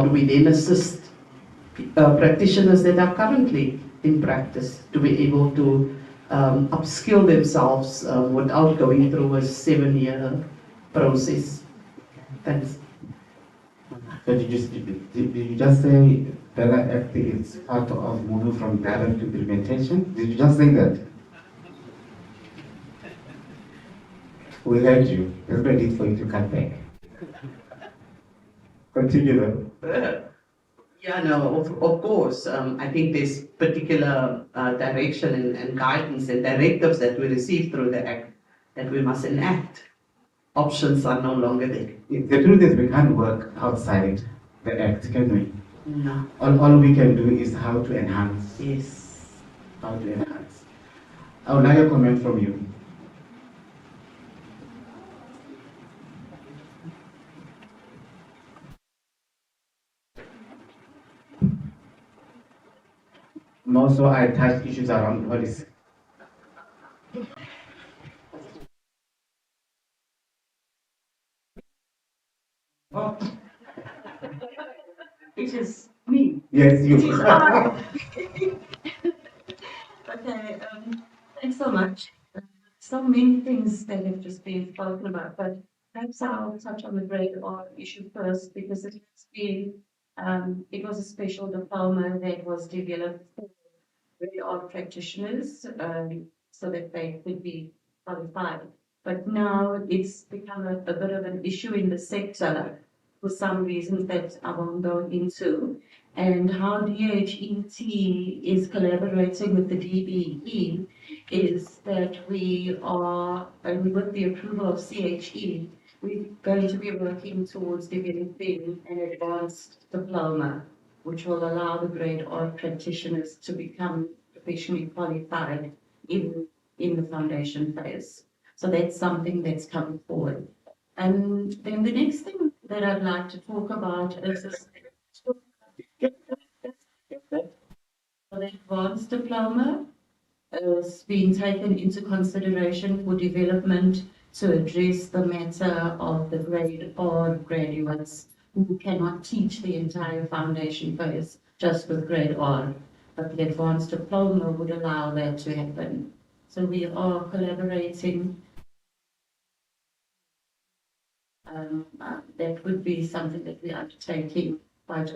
do we then assist practitioners that are currently in practice to be able to upskill themselves without going through a 7-year process. Thanks. So did you just say Bella Act is part of moving from dialogue to implementation? Did you just say that? We heard you. There's no need for you to cut back. Continue though. Yeah, no, of course. I think there's particular direction and guidance and directives that we receive through the Act that we must enact. Options are no longer there. The truth is we can't work outside the Act, can we? No. All we can do is how to enhance. Yes. How to enhance. I would like a comment from you. And also, I touched issues around policy. Oh. It is me. Yes, you. It is I. Okay, thanks so much. So many things that have just been spoken about, but perhaps I'll touch on the grade R issue first, because it has been, it was a special diploma that was developed for grade R practitioners, so that they could be qualified. But now it's become a bit of an issue in the sector for some reasons that I won't go into. And how DHET is collaborating with the DBE is that we are, and with the approval of CHE, we're going to be working towards developing an advanced diploma, which will allow the grade R practitioners to become professionally qualified in the foundation phase. So that's something that's coming forward. And then the next thing that I'd like to talk about is the advanced diploma is being taken into consideration for development to address the matter of the grade R graduates who cannot teach the entire foundation phase just with grade R. But the advanced diploma would allow that to happen. So we are collaborating. That would be something that we are undertaking quite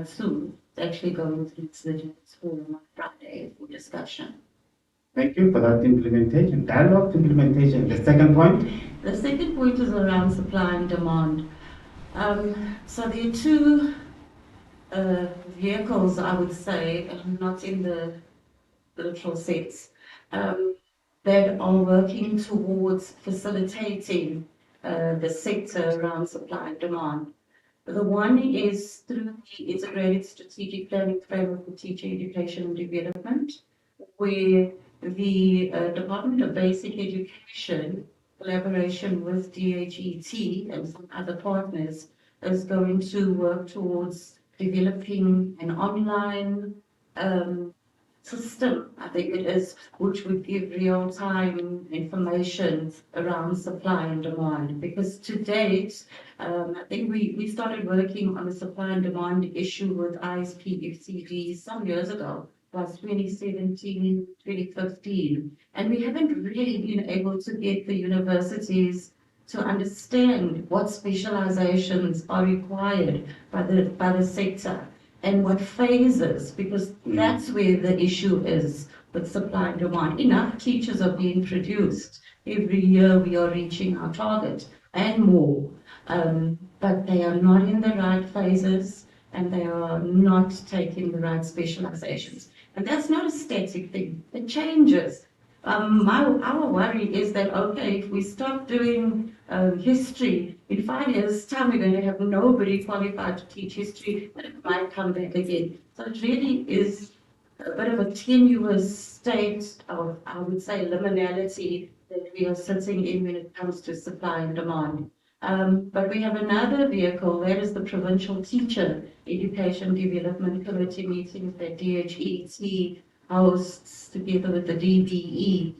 soon. It's actually going through the forum on Friday for discussion. Thank you for that implementation, dialogue implementation. The second point? The second point is around supply and demand. So there are two vehicles, I would say, not in the literal sense, that are working towards facilitating the sector around supply and demand. The one is through the Integrated Strategic Planning Framework for Teacher Education and Development, where the Department of Basic Education, collaboration with DHET and some other partners, is going to work towards developing an online system, I think it is, which would give real-time information around supply and demand. Because to date, I think we started working on the supply and demand issue with ISP FCD some years ago, was 2017, 2015, and we haven't really been able to get the universities to understand what specializations are required by the sector and what phases, because that's where the issue is with supply and demand. Enough teachers are being produced. Every year we are reaching our target and more, but they are not in the right phases and they are not taking the right specializations. And that's not a static thing, it changes. Our worry is that, okay, if we stop doing history, in 5 years' time we're going to have nobody qualified to teach history, and it might come back again. So it really is a bit of a tenuous state of, I would say, liminality that we are sitting in when it comes to supply and demand. But we have another vehicle, that is the Provincial Teacher Education Development Committee meetings that DHET hosts together with the DBE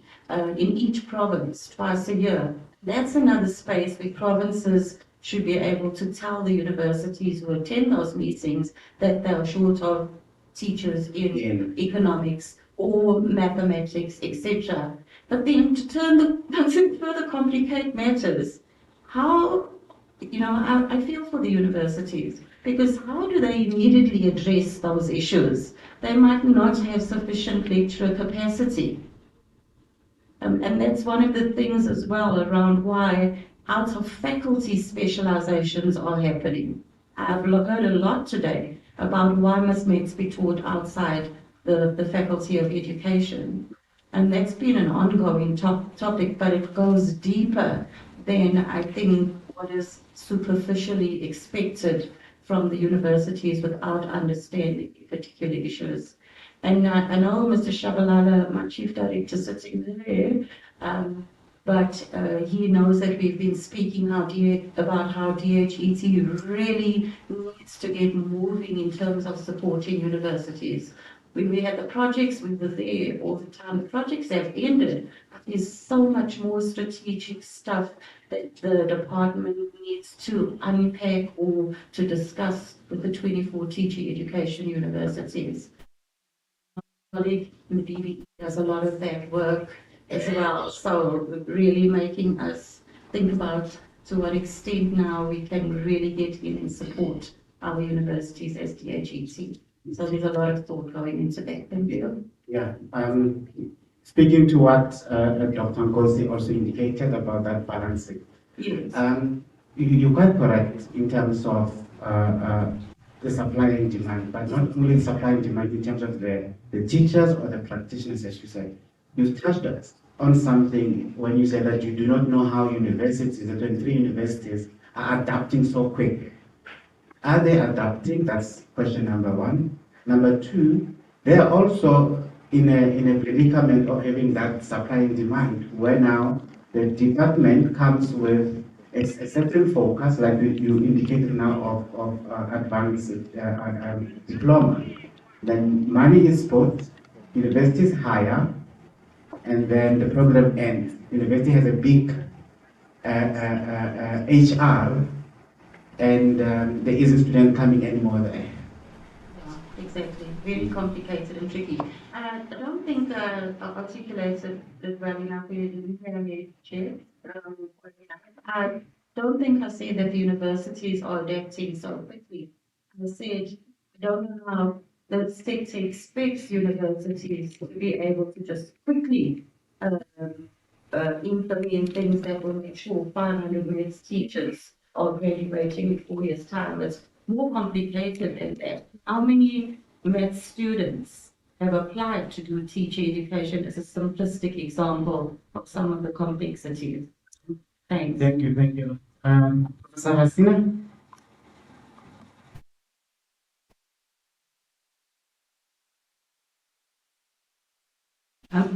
in each province twice a year. That's another space where provinces should be able to tell the universities who attend those meetings that they're short of teachers in economics or mathematics, etc. But then to further complicate matters, how, I feel for the universities, because how do they immediately address those issues? They might not have sufficient lecturer capacity. And that's one of the things as well around why out of faculty specializations are happening. I've heard a lot today about why must maths be taught outside the Faculty of Education. And that's been an ongoing topic, but it goes deeper than I think what is superficially expected from the universities without understanding particular issues. And I know Mr. Shabalala, my chief director, sitting there, but he knows that we've been speaking about how DHET really needs to get moving in terms of supporting universities. When we had the projects, we were there all the time. The projects have ended, but there's so much more strategic stuff that the department needs to unpack or to discuss with the 24 teaching education universities. My colleague in the DBE does a lot of that work as well, so really making us think about to what extent now we can really get in and support our universities as DHET. So there's a lot of thought going into that. Thank you. Yeah. Speaking to what Dr. Nkosi also indicated about that balancing. Yes. You're quite correct in terms of the supply and demand, but not only the supply and demand in terms of the teachers or the practitioners, as you said. You touched on something when you said that you do not know how universities, the 23 universities, are adapting so quick. Are they adapting? That's question number one. Number two, they are also in a predicament of having that supply and demand, where now the department comes with a certain focus, like you indicated now, of advanced diploma. Then money is put, universities hire, and then the program ends. University has a big HR, and there isn't student coming anymore there. Exactly, very complicated and tricky. I don't think I articulated it well enough in the chair. I don't think I said that the universities are adapting so quickly. I said, I don't know how the sector expects universities to be able to just quickly implement things that will make sure 500 maths teachers are graduating in 4 years' time. It's more complicated than that. How many maths students have applied to do teacher education as a simplistic example of some of the complexities? Thanks. Thank you, thank you. Professor Hasina?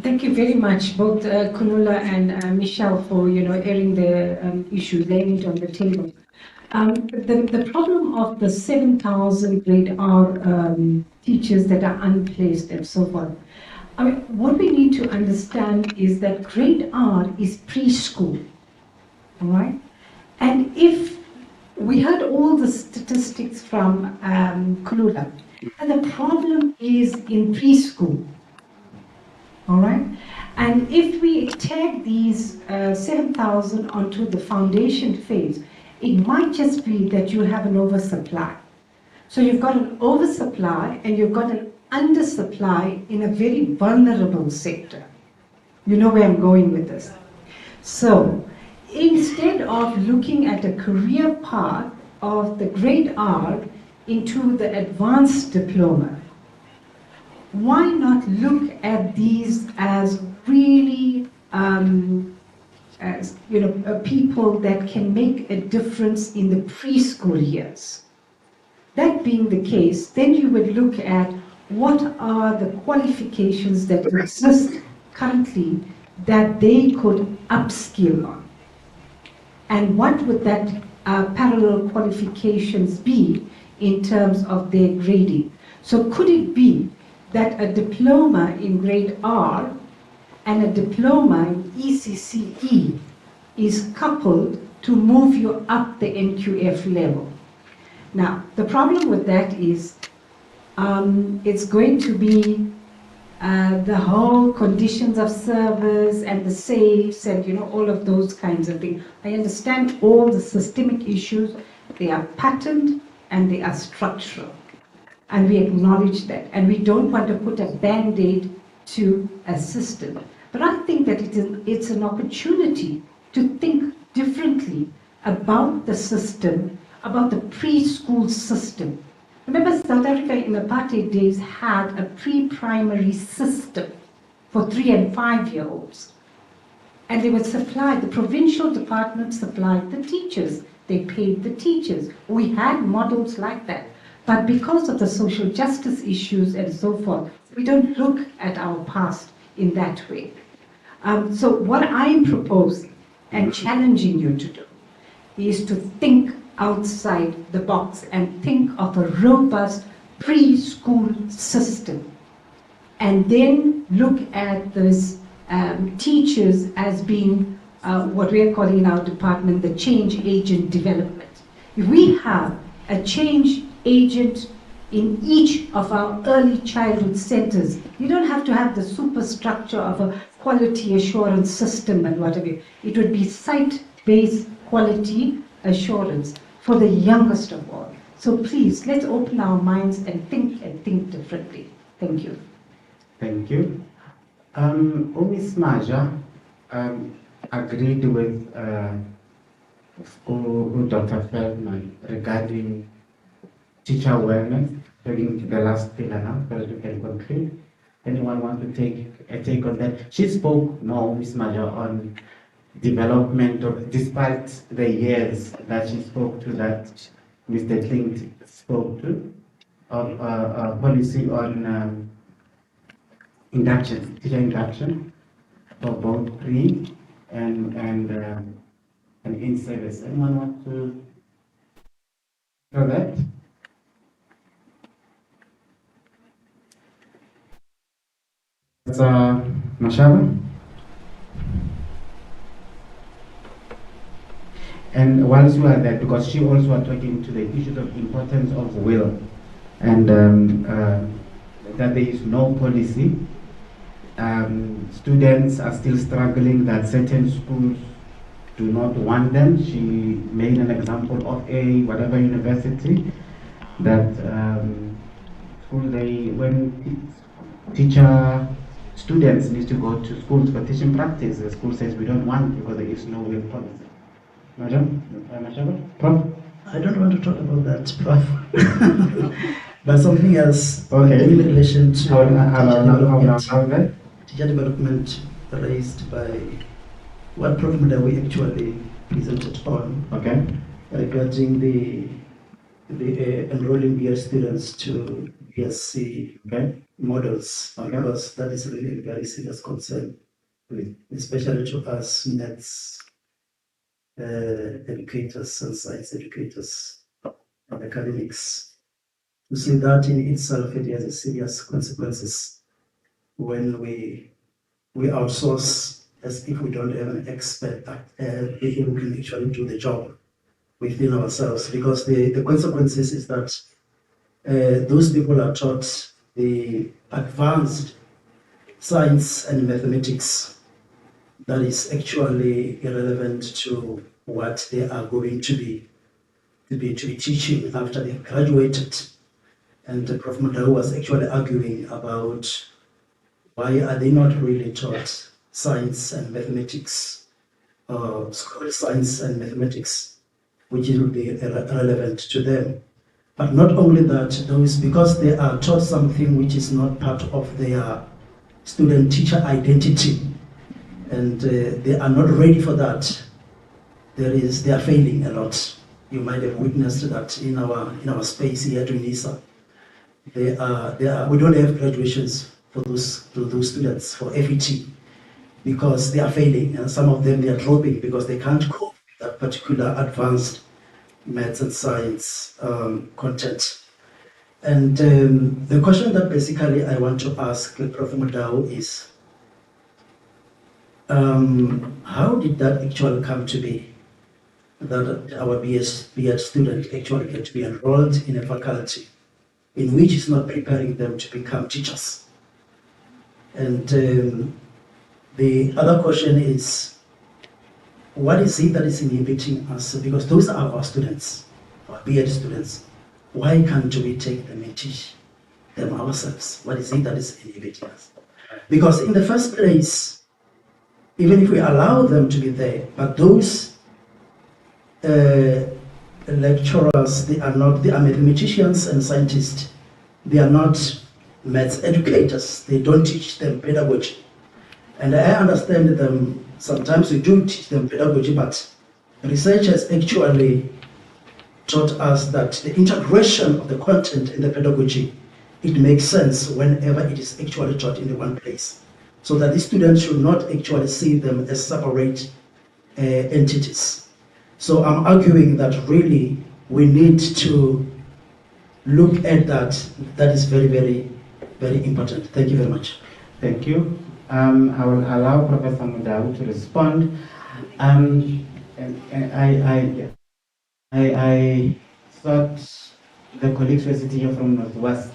Thank you very much, both Kunula and Michelle, for airing the issue, laying it on the table. The problem of the 7,000 grade R teachers that are unplaced and so forth. I mean, what we need to understand is that grade R is preschool, all right? And if we had all the statistics from Kunula, and the problem is in preschool. All right, and if we tag these 7,000 onto the foundation phase, it might just be that you have an oversupply. So you've got an oversupply and you've got an undersupply in a very vulnerable sector. You know where I'm going with this. So instead of looking at a career path of the grade R into the advanced diploma, why not look at these as really, people that can make a difference in the preschool years? That being the case, then you would look at what are the qualifications that exist currently that they could upskill on. And what would that parallel qualifications be in terms of their grading? So could it be that a diploma in grade R and a diploma in ECCE is coupled to move you up the NQF level? Now, the problem with that is it's going to be the whole conditions of service and the safes and all of those kinds of things. I understand all the systemic issues. They are patterned and they are structural. And we acknowledge that. And we don't want to put a band-aid to a system. But I think that it's an opportunity to think differently about the system, about the preschool system. Remember, South Africa in apartheid days had a pre-primary system for 3 and 5 year olds. And they would supply, the provincial department supplied the teachers. They paid the teachers. We had models like that. But because of the social justice issues and so forth, we don't look at our past in that way. So what I'm proposing and challenging you to do is to think outside the box and think of a robust preschool system. And then look at those teachers as being what we're calling in our department the change agent development. If we have a change agent in each of our early childhood centers, you don't have to have the superstructure of a quality assurance system and whatever. It would be site-based quality assurance for the youngest of all. So please, let's open our minds and think differently. Thank you. Thank you. Ms. Maja agreed with Dr. Feldman regarding teacher awareness, going to the last pillar now, so that we can conclude. Anyone want to take a take on that? She spoke more, Ms. Maja, on development of, despite the years that she spoke to, that Mr. Klint spoke to, of policy on induction, teacher induction for both pre and and in-service. Anyone want to know that? That's Mashaba. And whilst you are there, because she also was talking to the issue of importance of will, and that there is no policy. Students are still struggling that certain schools do not want them. She made an example of a whatever university that school when students need to go to schools for teaching practice, the school says we don't want because there is no will policy. Madam, Prof? I don't want to talk about that, Prof. But something else in relation to teacher development raised by what Prof. Mudawi actually presented on regarding the enrolling BS students to BSc models, because that is really a very serious concern, especially to us maths educators and science educators and academics. To see that in itself, it has a serious consequences when we outsource as if we don't have an expert that who can actually do the job within ourselves, because the consequences is that those people are taught the advanced science and mathematics that is actually irrelevant to what they are going to be teaching after they've graduated. And Prof. Mudawi was actually arguing about why are they not really taught science and mathematics, school science and mathematics, which will be relevant to them. But not only that, because they are taught something which is not part of their student-teacher identity, and they are not ready for that, they are failing a lot. You might have witnessed that in our space here at UNISA. We don't have graduations for those students for FET because they are failing, and some of them they are dropping because they can't cope with that particular advanced maths and science content. And the question that basically I want to ask Prof. Mudawi is, how did that actually come to be, that our BS student actually get to be enrolled in a faculty in which is not preparing them to become teachers? And the other question is, what is it that is inhibiting us? Because those are our students, our BS students. Why can't we take them and teach them ourselves? What is it that is inhibiting us? Because in the first place, even if we allow them to be there, but those lecturers, they are mathematicians and scientists. They are not maths educators. They don't teach them pedagogy. And I understand them, sometimes we do teach them pedagogy, but research has actually taught us that the integration of the content in the pedagogy, it makes sense whenever it is actually taught in the one place. So that the students should not actually see them as separate entities. So I'm arguing that really we need to look at that. That is very, very, very important. Thank you very much. Thank you. I will allow Professor Mudawi to respond. I thought the colleagues were sitting here from Northwest,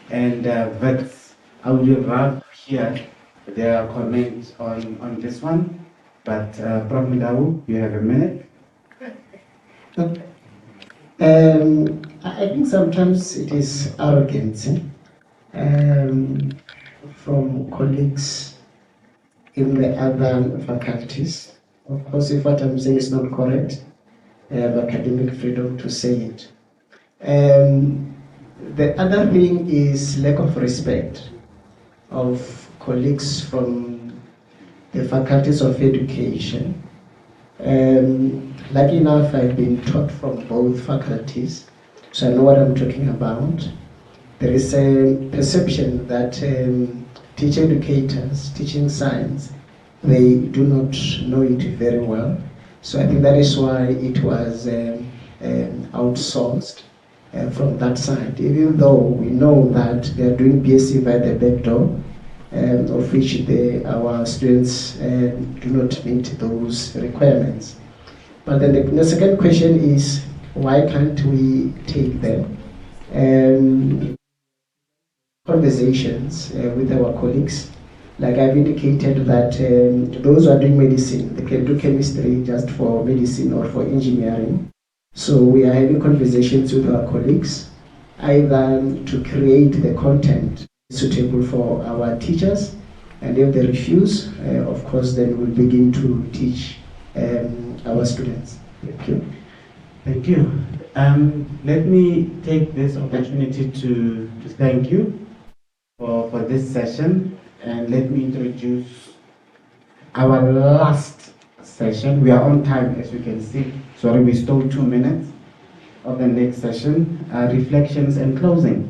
and vets, I would love to hear their comments on this one. But Prof. Mudawi, you have a minute. I think sometimes it is arrogance from colleagues in the other faculties. Of course, if what I'm saying is not correct, I have academic freedom to say it. The other thing is lack of respect of colleagues from the faculties of education. Lucky enough, I've been taught from both faculties, so I know what I'm talking about. There is a perception that teacher educators teaching science, they do not know it very well. So I think that is why it was outsourced from that side, even though we know that they are doing BSc by the back door, of which our students do not meet those requirements. But then the second question is, why can't we take them? Conversations with our colleagues. Like I've indicated that those who are doing medicine, they can do chemistry just for medicine or for engineering. So we are having conversations with our colleagues, either to create the content suitable for our teachers, and if they refuse, of course, then we'll begin to teach our students. Thank you. Thank you. Let me take this opportunity to thank you for this session, and let me introduce our last session. We are on time, as you can see. Sorry, we stole 2 minutes of the next session, reflections and closing.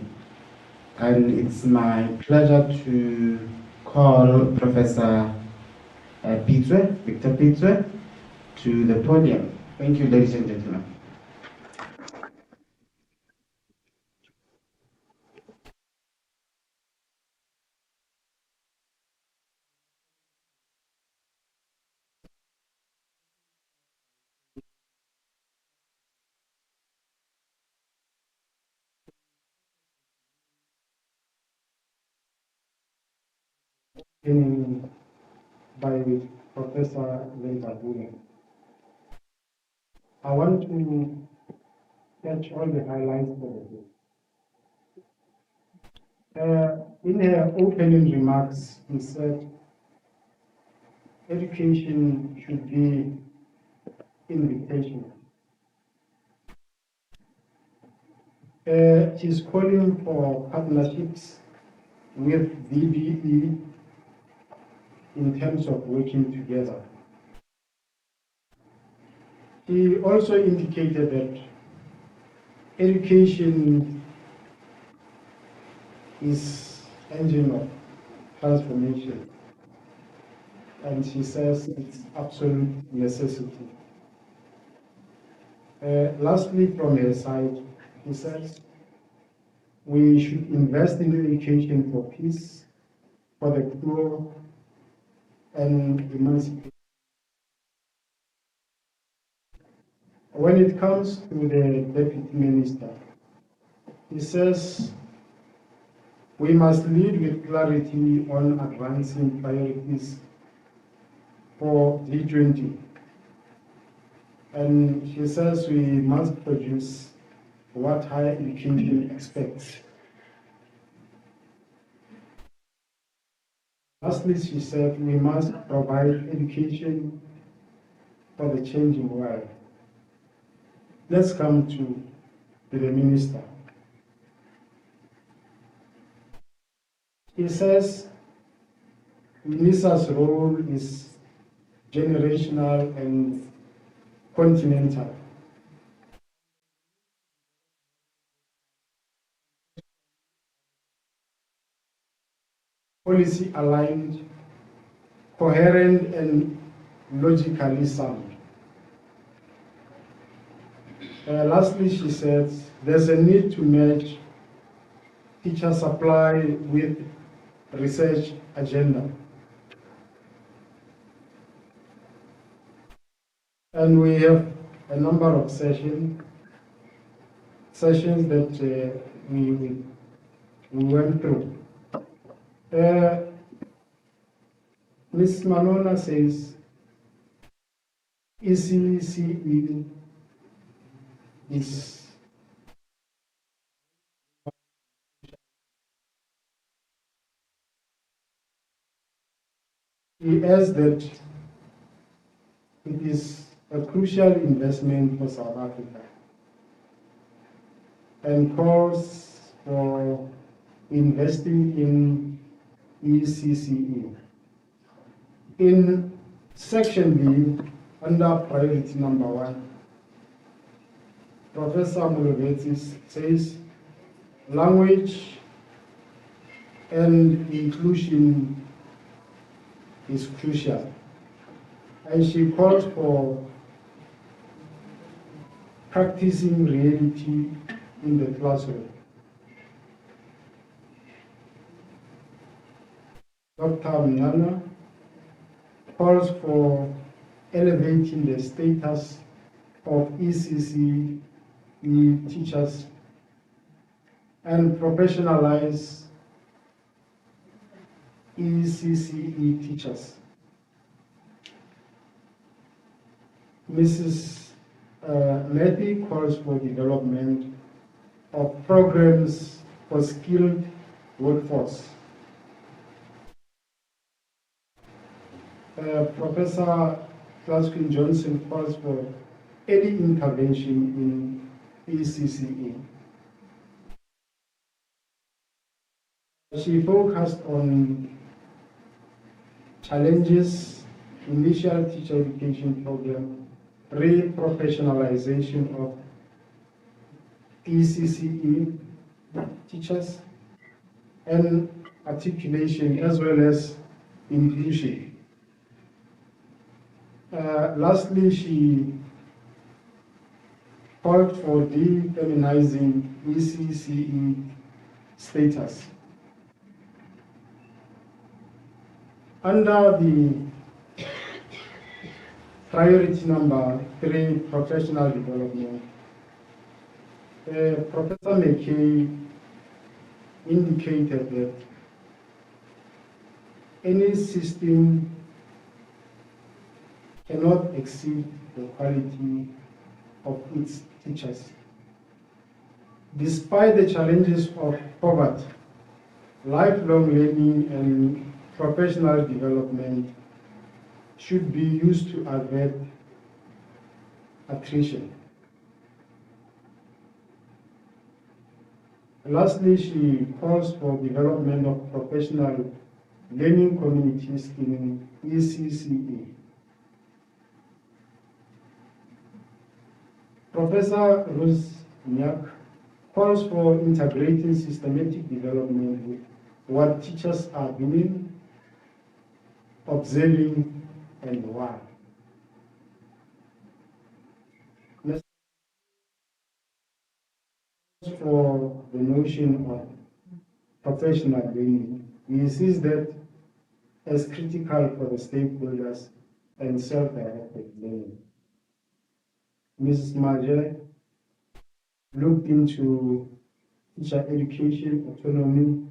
And it's my pleasure to call Professor Victor Pitzwe, to the podium. Thank you, ladies and gentlemen. By Professor Lenzabune. I want to catch all the highlights for the in her opening remarks, he said education should be invitational. She's calling for partnerships with VBE in terms of working together. He also indicated that education is engine of transformation, and she says it's absolute necessity. Lastly, from her side, he says we should invest in education for peace, for the poor, and emancipation. When it comes to the Deputy Minister, he says we must lead with clarity on advancing priorities for G20. And she says we must produce what higher education expects. Lastly, she said we must provide education for the changing world. Let's come to the Minister. He says MINISA's role is generational and continental. Policy aligned, coherent, and logically sound. Lastly, she says there's a need to match teacher supply with research agenda. And we have a number of sessions that we went through. Ms. Manona says ECCE is he adds that it is a crucial investment for South Africa and calls for investing in ECCE. In section B, under priority number 1, Professor Muckleneuk says language and inclusion is crucial. And she calls for practicing reality in the classroom. Dr. Mnana calls for elevating the status of ECCE teachers and professionalize ECCE teachers. Mrs. Letty calls for development of programs for skilled workforce. Professor Glasgow Johnson calls for early intervention in ECCE. She focused on challenges, initial teacher education program, re-professionalization of ECCE teachers, and articulation as well as inclusion. Lastly, she called for de-feminizing ECCE status. Under the priority number 3, professional development, Professor McKay indicated that any system cannot exceed the quality of its teachers. Despite the challenges of poverty, lifelong learning and professional development should be used to avert attrition. Lastly, she calls for development of professional learning communities in ECCE. Professor Muckleneuk calls for integrating systematic development with what teachers are doing, observing, and why. Let's for the notion of professional learning. He sees that as critical for the stakeholders and self-directed learning. Mrs. Maje looked into teacher education autonomy,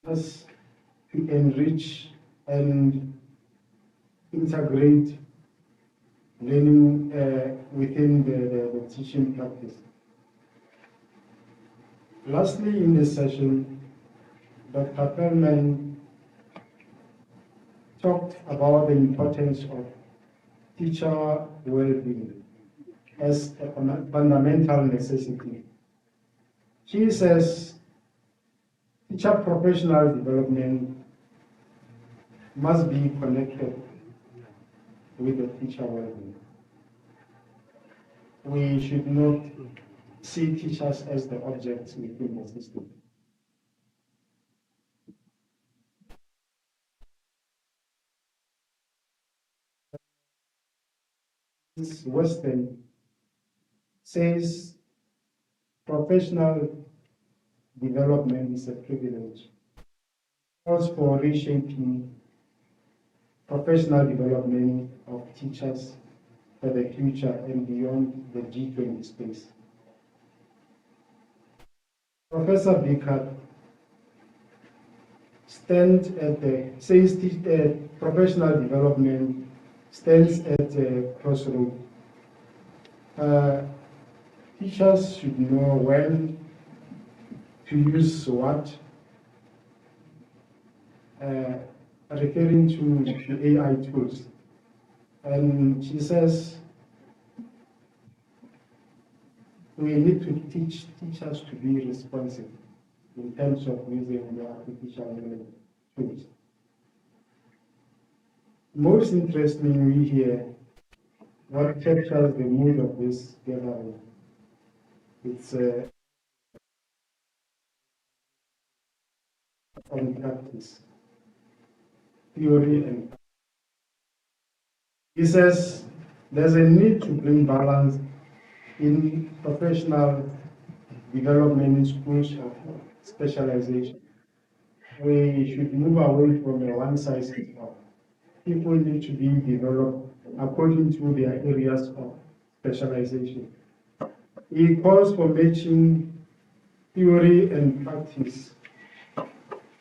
as to enrich and integrate learning within the teaching practice. Lastly, in this session, Dr. Perlman talked about the importance of teacher well-being as a fundamental necessity. She says teacher professional development must be connected with the teacher well-being. We should not see teachers as the objects within the system. Western says professional development is a privilege. Calls for reshaping professional development of teachers for the future and beyond the G20 space. Professor Bickert says professional development stands at a crossroad. Teachers should know when to use what, referring to AI tools. And she says we need to teach teachers to be responsive in terms of using the artificial tools. Most interestingly here, what captures the mood of this gathering, it's on practice. theory and he says there's a need to bring balance in professional development in schools of specialization. We should move away from a one-size-fits-all. People need to be developed according to their areas of specialization. He calls for matching theory and practice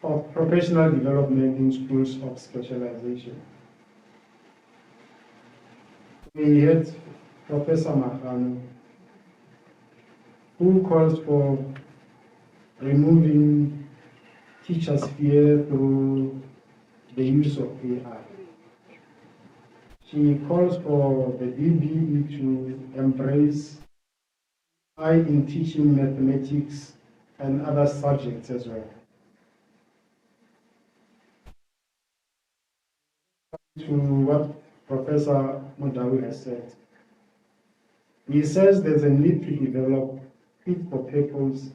of professional development in schools of specialization. We had Professor Mahano, who calls for removing teachers' fear through the use of AI. She calls for the DBE to embrace AI in teaching mathematics and other subjects as well. To what Professor Mudawi has said, he says there's a need to develop fit-for-purpose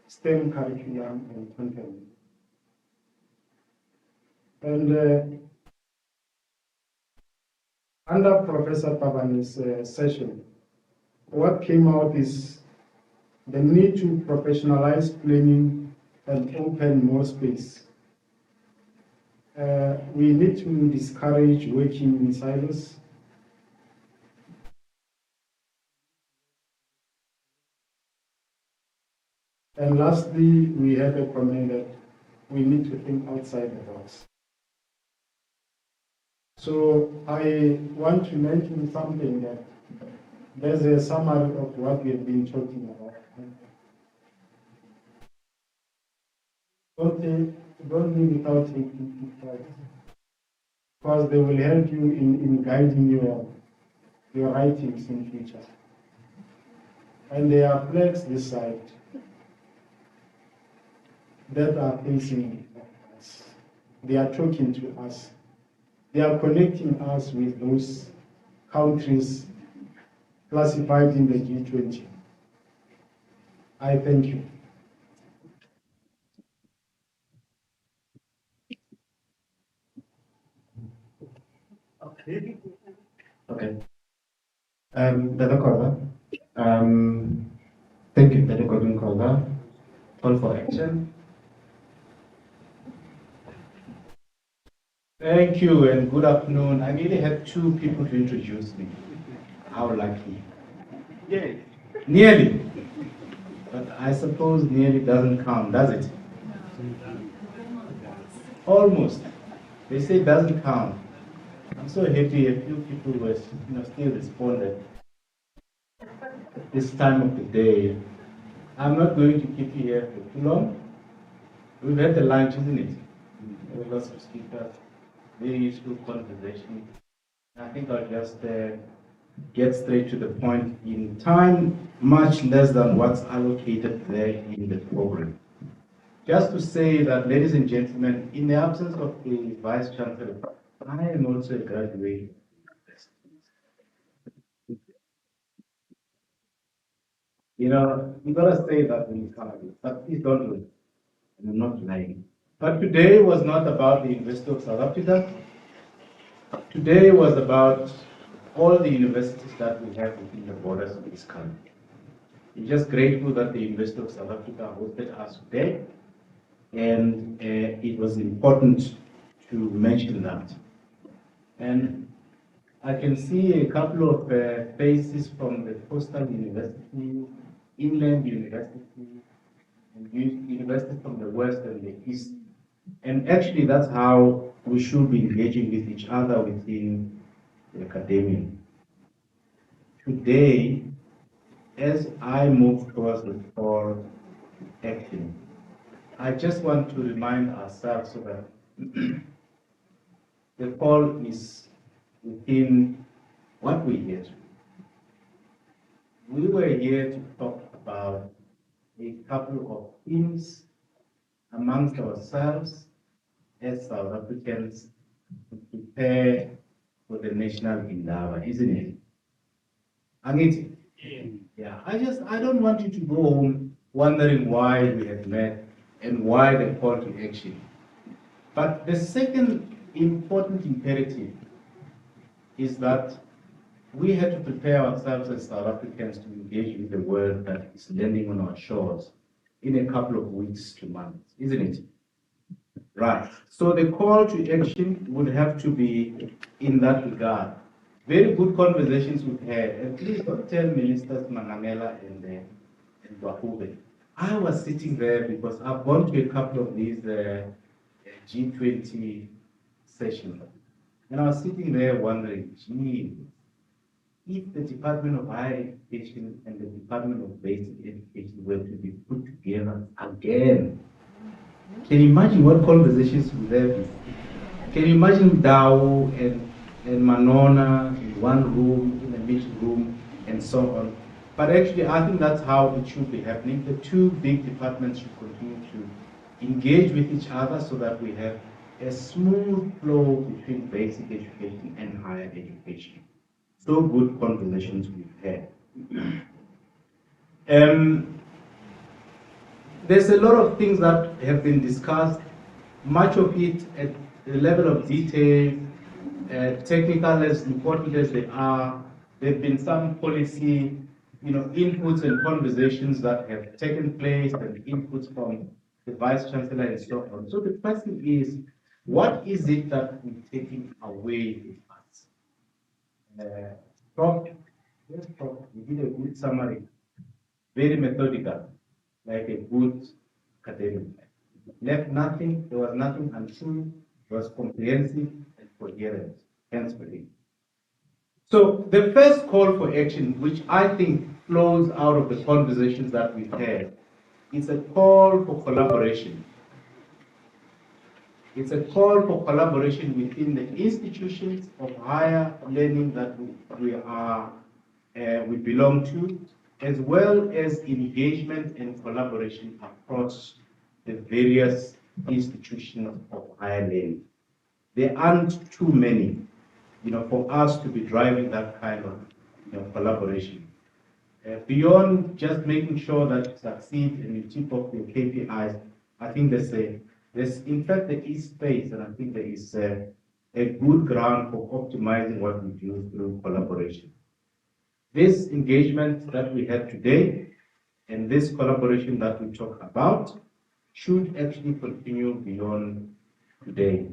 STEM curriculum and content. And under Professor Pavani's session, what came out is the need to professionalize planning and open more space. We need to discourage working in silos. And lastly, we have a comment that we need to think outside the box. So I want to mention something that there's a summary of what we have been talking about. Don't leave without taking it, because they will help you in guiding your writings in future. And there are flags this side that are facing us. They are talking to us. They are connecting us with those countries classified in the G20. I thank you. Okay. Dada Kola. Thank you, Dada Kodun Kola. Call for action. Thank you and good afternoon. I really had two people to introduce me. How lucky. Yeah. Nearly. But I suppose nearly doesn't count, does it? Almost. They say it doesn't count. I'm so happy a few people were still responded at this time of the day. I'm not going to keep you here for too long. We've had the lunch, isn't it? There were lots of speakers, very useful conversation. I think I'll just get straight to the point in time, much less than what's allocated there in the program. Just to say that, ladies and gentlemen, in the absence of the Vice Chancellor, I am also a graduate. You gotta say that when you come, but please don't do it. And I'm not lying. But today was not about the University of South Africa. Today was about all the universities that we have within the borders of this country. I'm just grateful that the University of South Africa hosted us today, and it was important to mention that. And I can see a couple of faces from the Coastal University, Inland University, and universities from the West and the East. And actually, that's how we should be engaging with each other within the academia. Today, as I move towards the call action, I just want to remind ourselves so that the call is within what we're here to do. We were here to talk about a couple of themes amongst ourselves as South Africans to prepare for the national Indaba, isn't it? Angit? Yeah. I don't want you to go home wondering why we had met and why the call to action. But the second important imperative is that we have to prepare ourselves as South Africans to engage with the world that is landing on our shores in a couple of weeks to months, isn't it? Right. So the call to action would have to be in that regard. Very good conversations we've had, and please don't tell Ministers Mangamela and Wahube. I was sitting there because I've gone to a couple of these G20 sessions, and I was sitting there wondering, gee, if the Department of Higher Education and the Department of Basic Education were to be put together again, can you imagine what conversations we have? Can you imagine Dao and Manona in one room, in a meeting room, and so on? But actually, I think that's how it should be happening. The two big departments should continue to engage with each other so that we have a smooth flow between basic education and higher education. So good conversations we've had. There's a lot of things that have been discussed, much of it at the level of detail, technical as important as they are. There have been some policy, inputs and conversations that have taken place and inputs from the Vice Chancellor and so on. So the question is, what is it that we're taking away with us? Prof, you did a good summary, very methodical, like a good academic. Left nothing, there was nothing untrue, it was comprehensive and coherent, hence belief. So the first call for action, which I think flows out of the conversations that we've had, is a call for collaboration. It's a call for collaboration within the institutions of higher learning that we belong to, as well as engagement and collaboration across the various institutions of higher learning. There aren't too many, for us to be driving that kind of collaboration. Beyond just making sure that you succeed and you tip off your KPIs, I think there's in fact there is space, and I think there is a good ground for optimizing what we do through collaboration. This engagement that we have today and this collaboration that we talk about should actually continue beyond today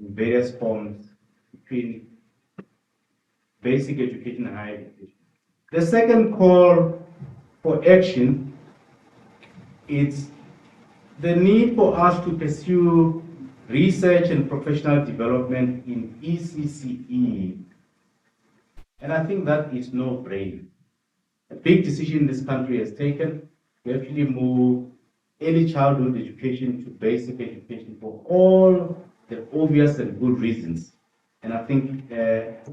in various forms between basic education and higher education. The second call for action is the need for us to pursue research and professional development in ECCE. And I think that is no-brainer. A big decision this country has taken to actually move early childhood education to basic education for all the obvious and good reasons. And I think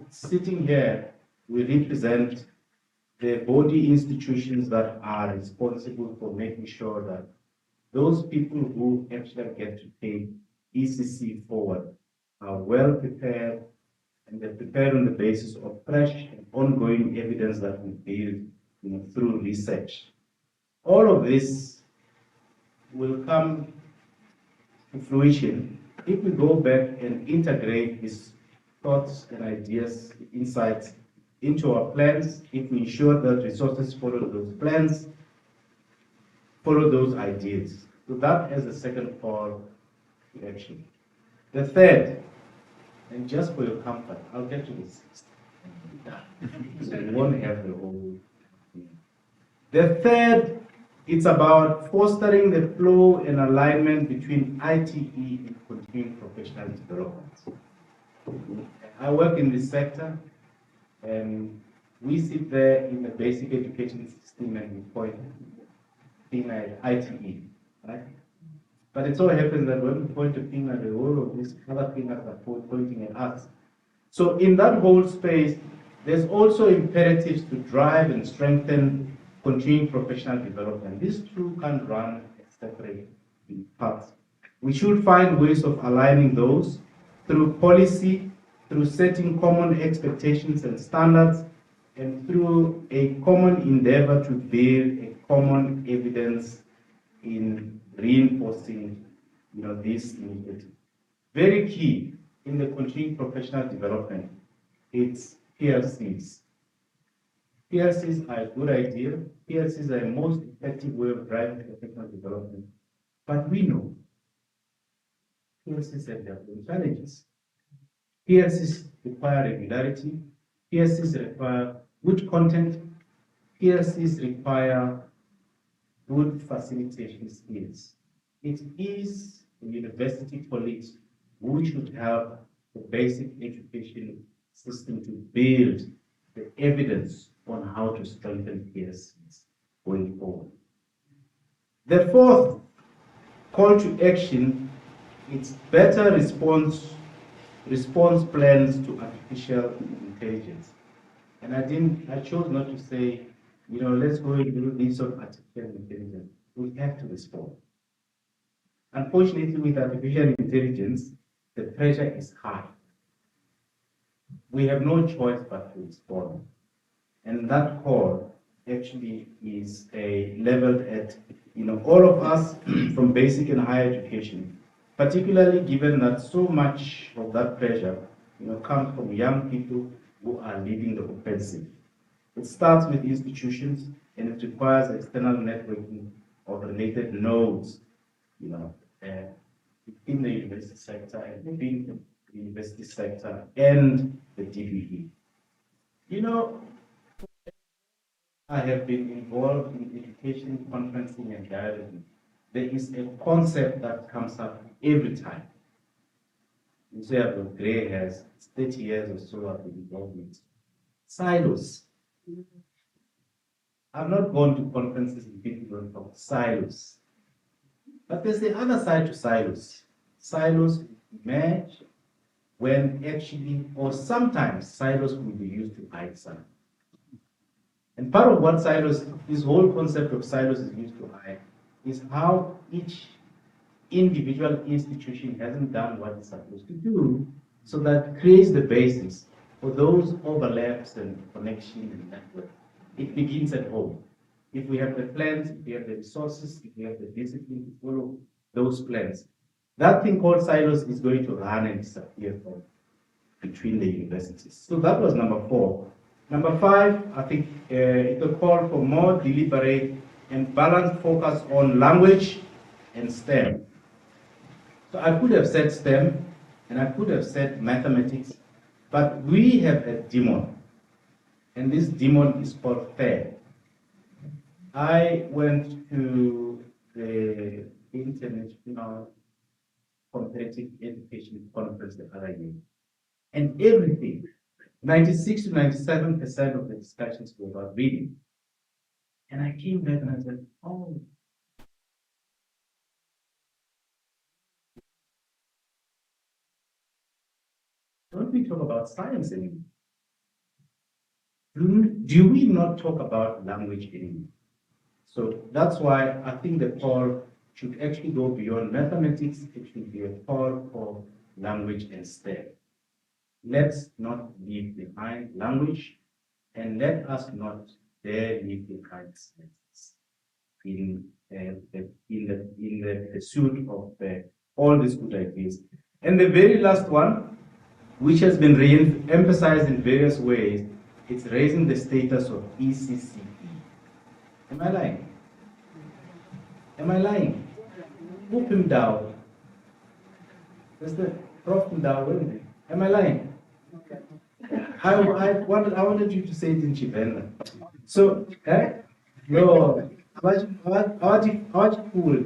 sitting here, we represent the body institutions that are responsible for making sure that those people who actually get to take ECC forward are well prepared, and they're prepared on the basis of fresh and ongoing evidence that we build through research. All of this will come to fruition if we go back and integrate these thoughts and ideas, insights into our plans, if we ensure that resources follow those plans, follow those ideas. So that is the second call to action. The third, and just for your comfort, I'll get to the sixth. So you won't have the whole thing. The third, it's about fostering the flow and alignment between ITE and continuing professional development. I work in this sector, and we sit there in the basic education system and we point finger at ITE, right? But it so happens that when we point a finger, the whole of these other fingers are pointing at us. So in that whole space, there's also imperatives to drive and strengthen continuing professional development. These two can't run as separate paths. We should find ways of aligning those through policy, through setting common expectations and standards, and through a common endeavor to build a common evidence in reinforcing this initiative. Very key in the continuing professional development, it's PLCs. PLCs are a good idea. PLCs are the most effective way of driving professional development. But we know PLCs have their own challenges. PLCs require regularity. PLCs require good content. PLCs require good facilitation skills. It is the university college who should have the basic education system to build the evidence on how to strengthen PLCs going forward. The fourth call to action is better response plans to artificial intelligence. And I chose not to say, let's go and do this of artificial intelligence. We have to respond. Unfortunately, with artificial intelligence, the pressure is high. We have no choice but to respond. And that call actually is leveled at all of us from basic and higher education, particularly given that so much of that pressure comes from young people who are leading the offensive. It starts with institutions, and it requires external networking of related nodes, in the university sector and within the university sector and the DBE. I have been involved in education, conferencing, and dialogue. There is a concept that comes up every time. You say I've got gray hairs, it's 30 years or so I've been involved in silos. I've not gone to conferences and people don't talk silos. But there's the other side to silos. Silos emerge when actually, or sometimes silos will be used to hide something. And part of what silos, this whole concept of silos is used to hide, is how each individual institution hasn't done what it's supposed to do, so that creates the basis for those overlaps and connections and network. It begins at home. If we have the plans, if we have the resources, if we have the discipline to follow those plans, that thing called silos is going to run and disappear from between the universities. So that was number 4. Number 5, I think it's a call for more deliberate and balanced focus on language and STEM. So I could have said STEM and I could have said mathematics, but we have a demon, and this demon is called fair. I went to the International Competitive Education Conference the other year, and everything, 96 to 97% of the discussions were about reading. And I came back and I said, oh, don't we talk about science anymore? Do we not talk about language anymore? So that's why I think the call should actually go beyond mathematics. It should be a call for language and STEM. Let's not leave behind language, and let us not dare leave behind science in the pursuit of all these good ideas. And the very last one, which has been re-emphasized in various ways, it's raising the status of ECCE. Am I lying? Am I lying? Who him down? That's the Prof. Down. Am I lying? I wanted you to say it in Chivenda. So, no, how you cool?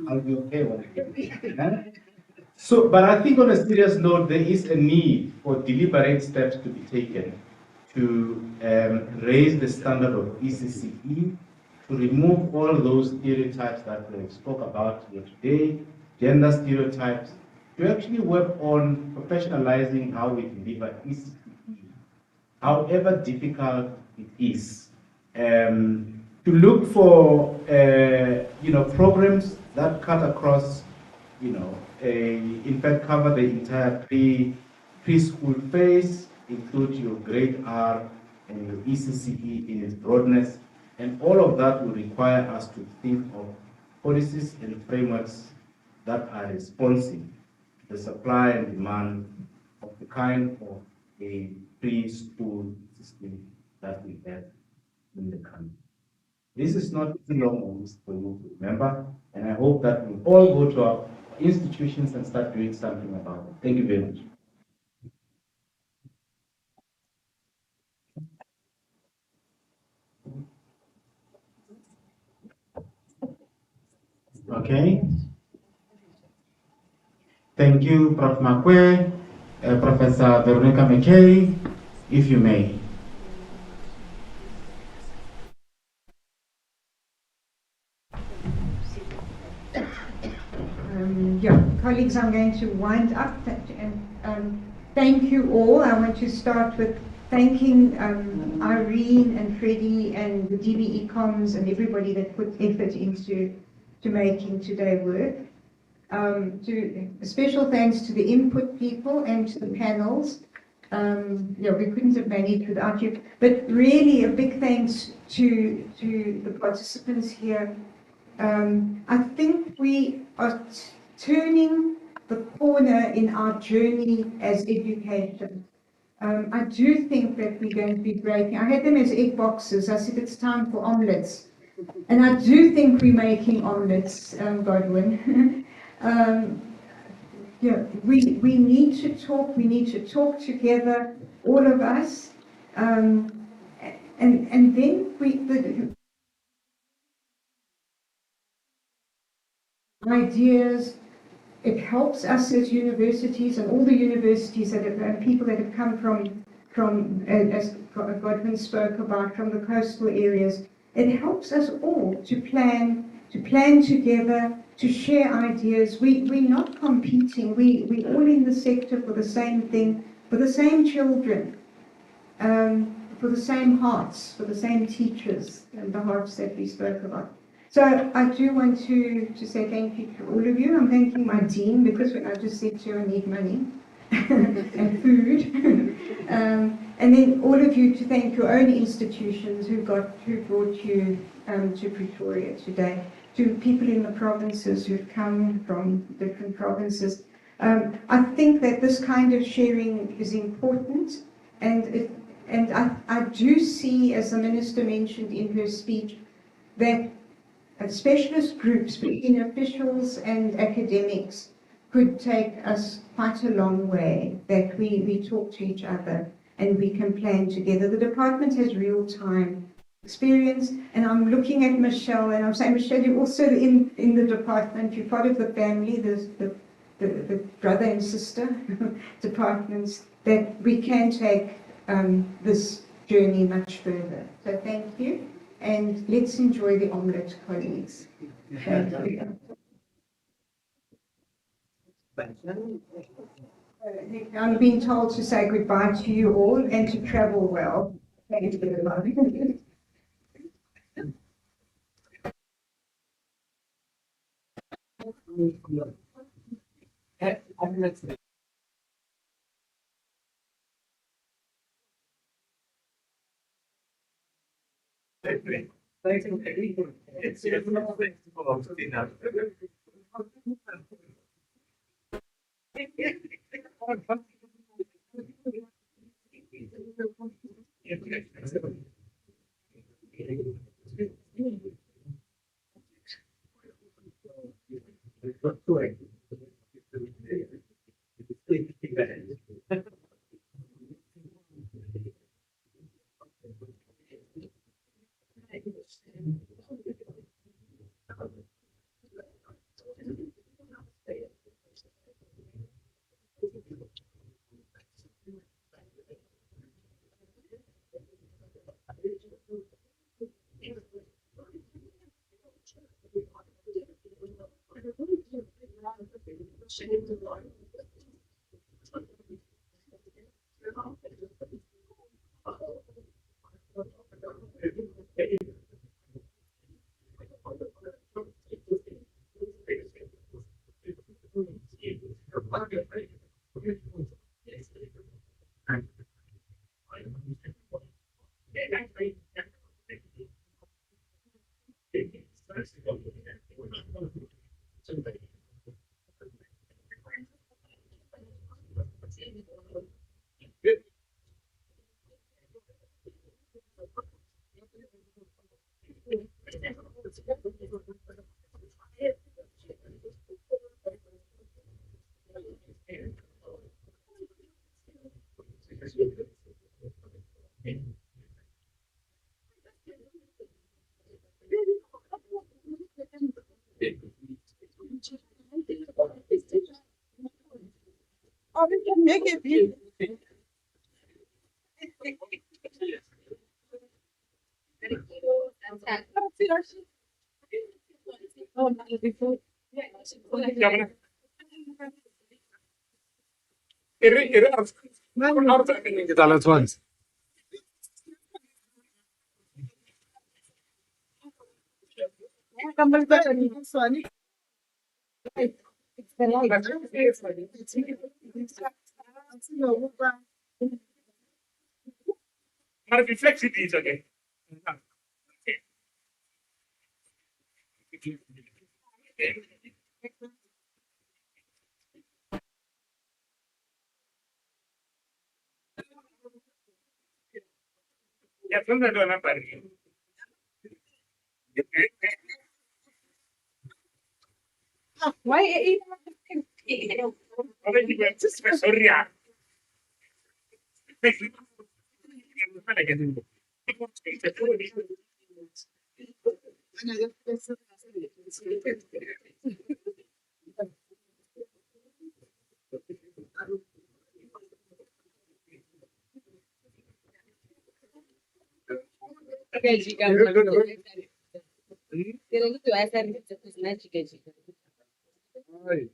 I'll be okay with it. So, but I think on a serious note, there is a need for deliberate steps to be taken to raise the standard of ECCE, to remove all those stereotypes that we spoke about here today, gender stereotypes, to actually work on professionalizing how we deliver ECCE, however difficult it is. To look for programs that cut across, in fact cover the entire preschool phase, include your grade R and your ECCE in its broadness, and all of that will require us to think of policies and frameworks that are responsive the supply and demand of the kind of a preschool system that we have in the country. This is not the normal for you to remember, and I hope that we all go to our institutions and start doing something about it. Thank you very much. Okay. Thank you, Prof. Makwe, Professor Veronica McKay, if you may. Yeah, colleagues, I'm going to wind up and thank you all. I want to start with thanking Irene and Freddie and the DBE comms and everybody that put effort into making today work. A special thanks to the input people and to the panels. Yeah, we couldn't have managed without you. But really a big thanks to the participants here. I think we are turning the corner in our journey as education. I do think that we're going to be breaking. I had them as egg boxes. I said it's time for omelets. And I do think we're making omelets, Godwin. Yeah, we need to talk. We need to talk together, all of us. And then the ideas. It helps us as universities and all the universities that have, and people that have come from as Godwin spoke about, from the coastal areas. It helps us all to plan together, to share ideas. We're not competing. We're all in the sector for the same thing, for the same children, for the same hearts, for the same teachers, and the hearts that we spoke about. So I do want to say thank you to all of you. I'm thanking my dean because when I just said to her I need money and food. And then all of you to thank your own institutions who brought you to Pretoria today. To people in the provinces who've come from different provinces. I think that this kind of sharing is important, and I do see, as the Minister mentioned in her speech, that specialist groups between officials and academics could take us quite a long way, that we talk to each other and we can plan together. The department has real-time experience, and I'm looking at Michelle and I'm saying, Michelle, you're also in the department, you're part of the family, the brother and sister departments, that we can take this journey much further. So thank you. And let's enjoy the omelette, colleagues. Thank you. I'm being told to say goodbye to you all and to travel well. Thank you very much. Or we can make it beautiful. It's the light. Maar reflectie is oké. Ja, toen dat dan maar. Why Sorry.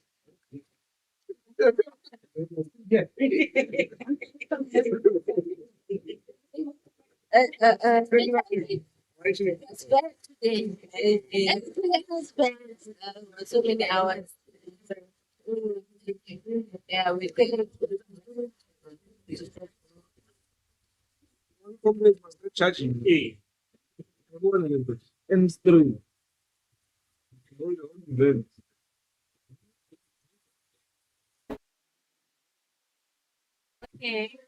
It's bad today. Everything was bad. So many hours. Yeah, we think. Charging A. M3. Okay.